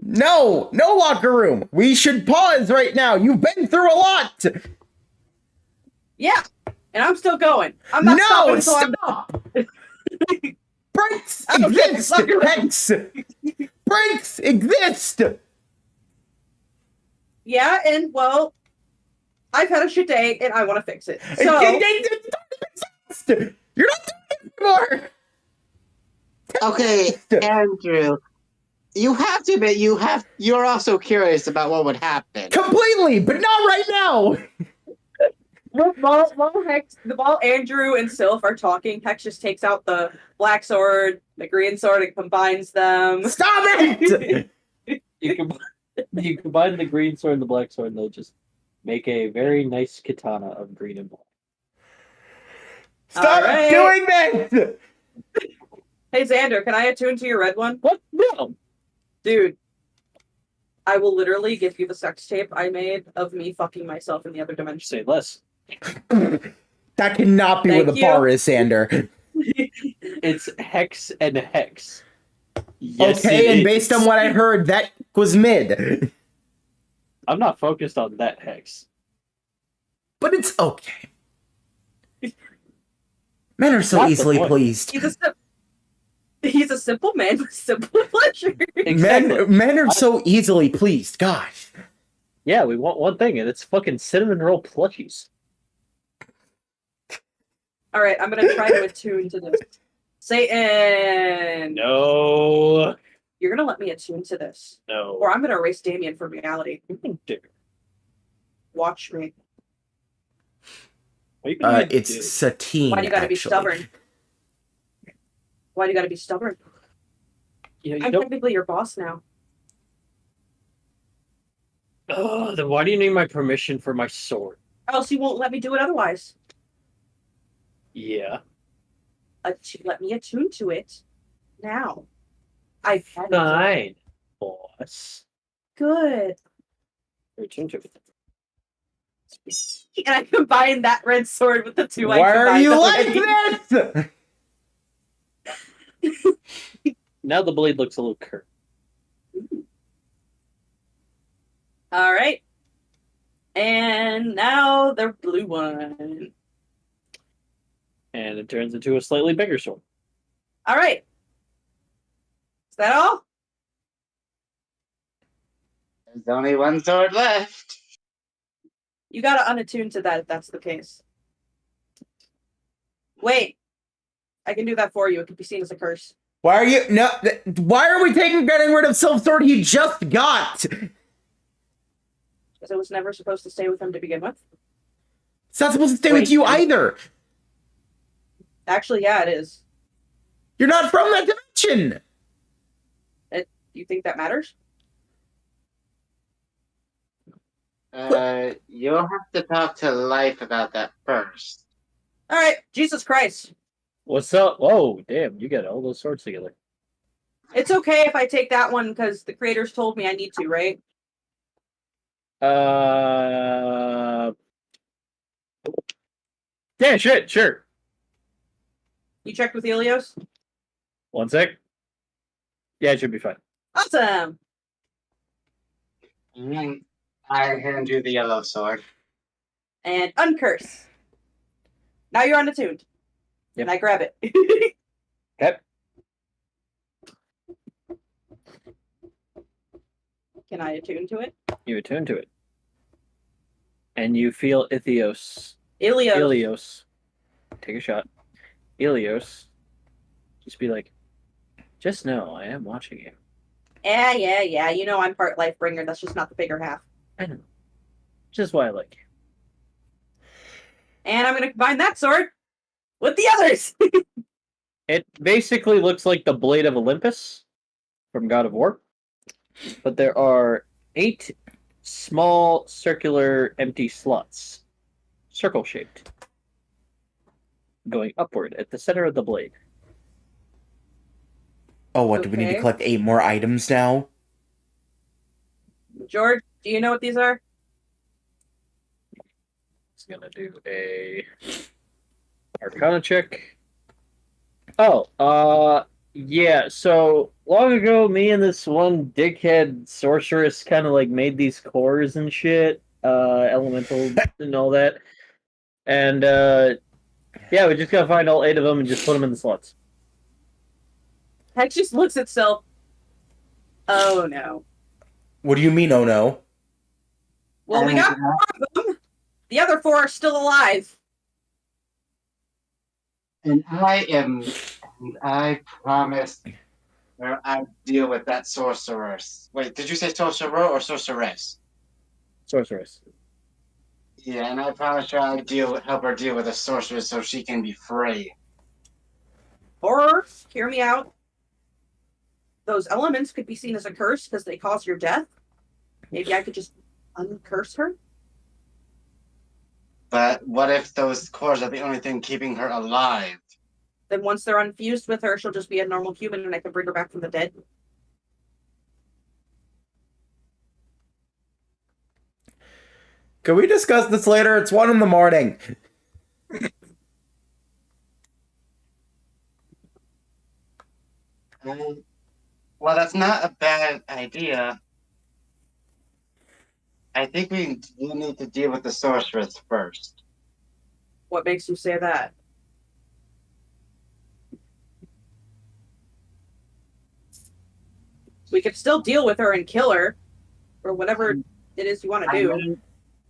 No! No locker room! We should pause right now! You've been through a lot! Yeah. And I'm still going. I'm not No! stopping until I'm Stop! Breaks Okay, exist! locker room. Hex! Breaks exist! Yeah, and well, I've had a shit day and I want to fix it. So You're not doing it anymore! Okay, Andrew. You have to admit you're also curious about what would happen. Completely, but not right now! while Andrew and Sylph are talking, Hex just takes out the black sword, the green sword, and combines them. Stop it! You combine the green sword and the black sword, and they'll just make a very nice katana of green and black. Stop Alright. doing this! Hey Xander, can I attune to your red one? What? No. Dude, I will literally give you the sex tape I made of me fucking myself in the other dimension. Say less. That cannot be Thank where the you. bar is, Sander. It's Hex and Hex. Yes, Okay, it and is. based on what I heard, that was mid. I'm not focused on that Hex. But it's okay. Men are so Not the easily point. pleased. He's a simple man with simple pleasure. Exactly. Men are so easily pleased. Gosh. Yeah, we want one thing, and it's fucking cinnamon roll plushies. Alright, I'm gonna try to attune to this. Satan! No. You're gonna let me attune to this. No. Or I'm gonna erase Damien from reality. Dude, Watch me. what are you gonna do? It's Satine, Why do you gotta be actually. stubborn? Why do you gotta be stubborn? You know, you I'm don't. technically your boss now. Oh, then why do you need my permission for my sword? Or else you won't let me do it otherwise. Yeah. Let me attune to it now. I've had it. Fine, boss. Good. Return to it. And I combine that red sword with the two I Why are combined you like already. this? Now the blade looks a little curved. All right. And now the blue one. And it turns into a slightly bigger sword. All right. Is that all? There's only one sword left. You gotta unattune to that if that's the case. Wait. I can do that for you. It could be seen as a curse. Why are you why are we getting rid of Self Sword he just got? Because it was never supposed to stay with him to begin with. It's not supposed to stay Wait, with you either. Actually, yeah, it is. You're not from that dimension. You think that matters? You'll have to talk to Life about that first. All right, Jesus Christ. What's up? Oh, damn! You got all those swords together. It's okay if I take that one because the creators told me I need to, right? Yeah, shit, sure. You checked with Helios? One sec. Yeah, it should be fine. Awesome. And I hand you the yellow sword. And uncurse. Now you're unattuned. Yep. And I grab it. Okay. Can I attune to it? You attune to it. And you feel Ithios. Ilios. Ilios. Take a shot. Ilios. Just be like, just know I am watching you. Yeah. You know I'm part Lifebringer. That's just not the bigger half. I know. Just why I like you. And I'm going to combine that sword with the others. It basically looks like the Blade of Olympus from God of War. But there are 8 small circular empty slots, circle-shaped, going upward at the center of the blade. Oh, what, do we need to Okay. collect 8 more items now? George, do you know what these are? It's gonna do a Arcana check. Oh, yeah, so long ago, me and this one dickhead sorceress kind of like made these cores and shit, elemental and all that. And, yeah, we just gotta find all 8 of them and just put them in the slots. Hex just looks at itself. Oh no. What do you mean, oh no? Well, we got 4 of them. The other 4 are still alive. And I promised where I deal with that sorceress. Wait, did you say sorcerer or sorceress? Sorceress. Yeah, and I promised her I'd help her deal with a sorceress so she can be free. Or, hear me out. Those elements could be seen as a curse because they cause your death. Maybe I could just uncurse her? But what if those cores are the only thing keeping her alive? Then once they're unfused with her, she'll just be a normal human and I can bring her back from the dead. Can we discuss this later? It's 1 in the morning. Well, that's not a bad idea. I think we need to deal with the sorceress first. What makes you say that? We could still deal with her and kill her, or whatever it is you want to do.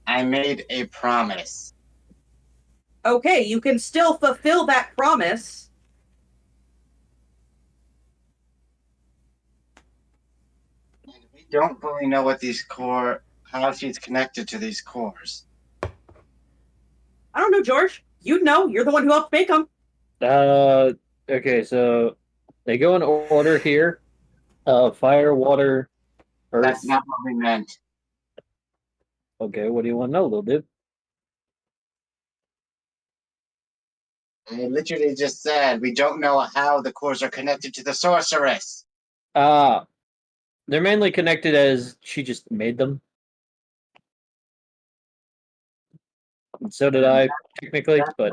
I made a promise. Okay, you can still fulfill that promise. And we don't fully know what how she's connected to these cores. I don't know, George. You'd know. You're the one who helped make them. Okay, so they go in order here. Fire, water, earth. That's not what we meant. Okay, what do you want to know, little dude? I literally just said we don't know how the cores are connected to the sorceress. They're mainly connected as she just made them. And so did I, technically, but...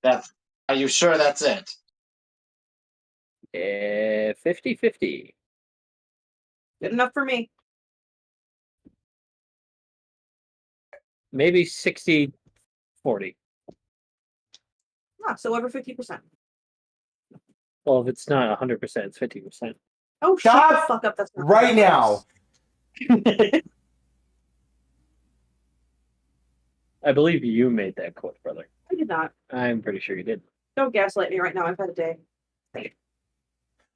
Are you sure that's it? 50-50. Good enough for me. Maybe 60-40. Ah, so over 50%. Well, if it's not 100%, it's 50%. Oh, shut Stop the fuck up. That's not right now. I believe you made that quote, brother. I did not. I'm pretty sure you did. Don't gaslight me right now. I've had a day.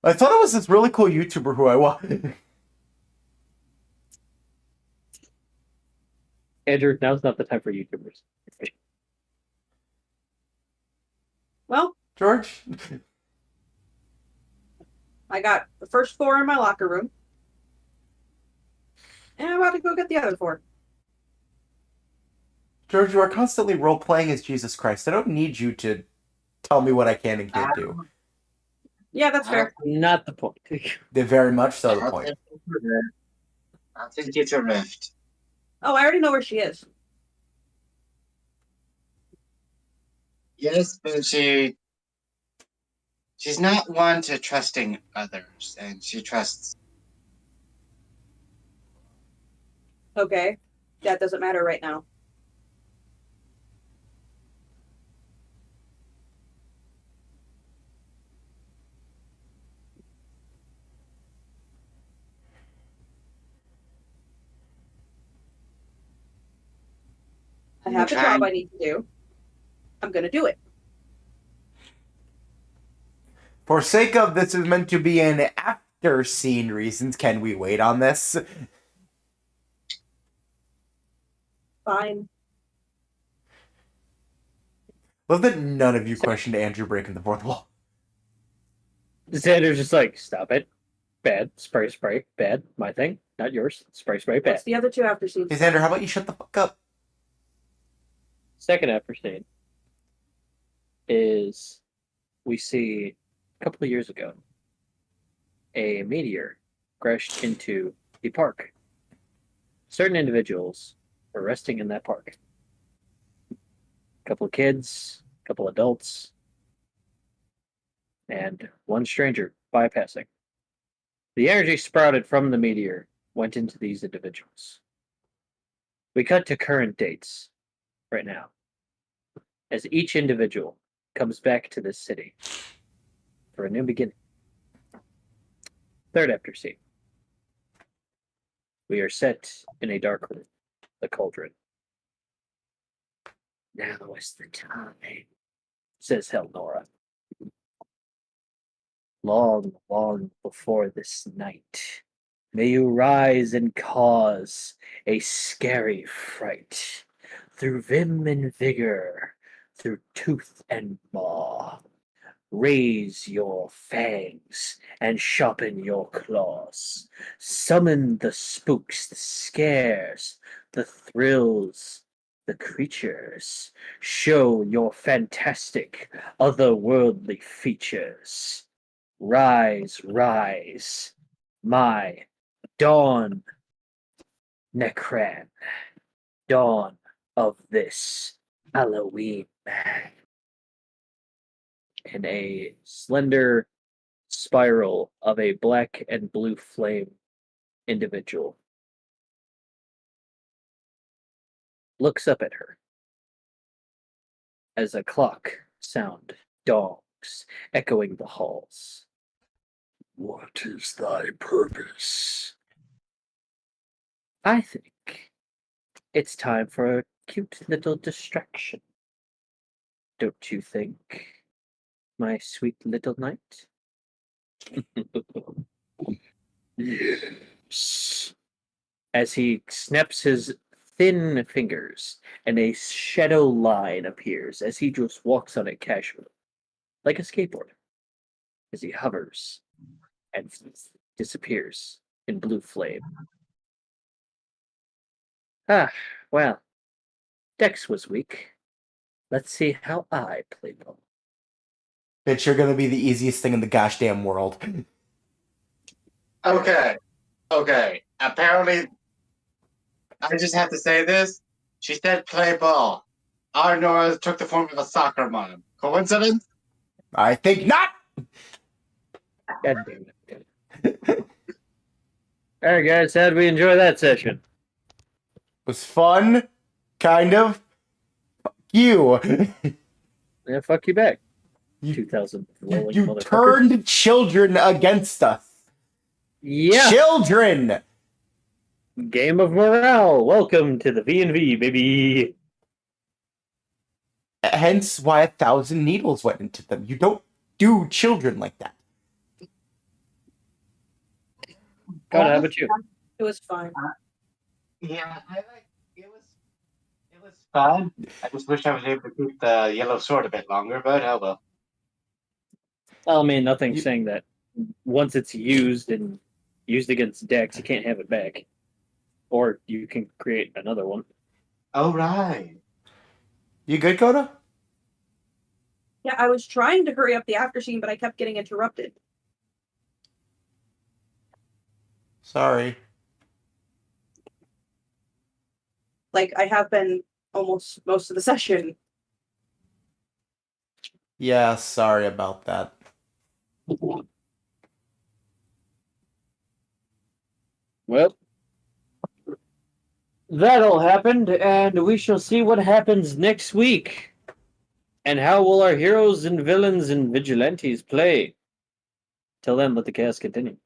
I thought it was this really cool YouTuber who I watched. Andrew, now's not the time for YouTubers. Well, George? I got the first 4 in my locker room. And I'm about to go get the other 4. George, you are constantly role-playing as Jesus Christ. I don't need you to tell me what I can and can't do. Yeah, that's fair. Not the point. They're very much so the I'll point. take you to Rift. Oh, I already know where she is. Yes, but she's not one to trusting others, and she trusts. Okay. That doesn't matter right now. I have a job I need to do. I'm gonna do it. For sake of this is meant to be an after scene reasons, can we wait on this? Fine. Love that none of you questioned Andrew breaking the fourth wall. Xander's just like, stop it. Bad. Spray, spray. Bad. My thing. Not yours. Spray, spray. Bad. What's the other two after scenes? Hey, Xander, how about you shut the fuck up? Second after scene is we see a couple of years ago a meteor crashed into the park. Certain individuals were resting in that park. A couple of kids, a couple of adults, and one stranger bypassing. The energy sprouted from the meteor went into these individuals. We cut to current dates right now, as each individual comes back to this city for a new beginning. Third after scene. We are set in a dark room, the cauldron. Now is the time, says Helnora. Long, long before this night, may you rise and cause a scary fright, through vim and vigor, through tooth and maw. Raise your fangs and sharpen your claws. Summon the spooks, the scares, the thrills, the creatures. Show your fantastic, otherworldly features. Rise, rise, my dawn, Necran, dawn of this Halloween. In a slender spiral of a black and blue flame individual looks up at her as a clock sound dongs, echoing the halls. What is thy purpose? I think it's time for a cute little distraction. Don't you think, my sweet little knight? Yes. As he snaps his thin fingers, and a shadow line appears as he just walks on it casually, like a skateboard, as he hovers and disappears in blue flame. Ah, well, Dex was weak. Let's see how I play ball. Bitch, you're gonna be the easiest thing in the gosh damn world. Okay. Apparently, I just have to say this. She said play ball. Our Nora took the form of a soccer mom. Coincidence? I think not! God damn it. Alright, guys, how'd we enjoy that session? Was fun, kind of. Fuck you. Yeah, fuck you back. You- 2000 You turned children against us. Yeah. Children! Game of morale. Welcome to the V&V, baby. Hence why 1,000 needles went into them. You don't do children like that. God, how about you? It was fine. Yeah, it was fun. I just wish I was able to keep the yellow sword a bit longer, but oh well. Well, I mean, nothing's saying that once it's used and used against Dex, you can't have it back. Or you can create another one. Oh right. You good, Coda? Yeah, I was trying to hurry up the after scene, but I kept getting interrupted. Sorry. Like I have been almost most of the session. Yeah, sorry about that. Well, that all happened, and we shall see what happens next week. And how will our heroes and villains and vigilantes play? Till then, let the chaos continue.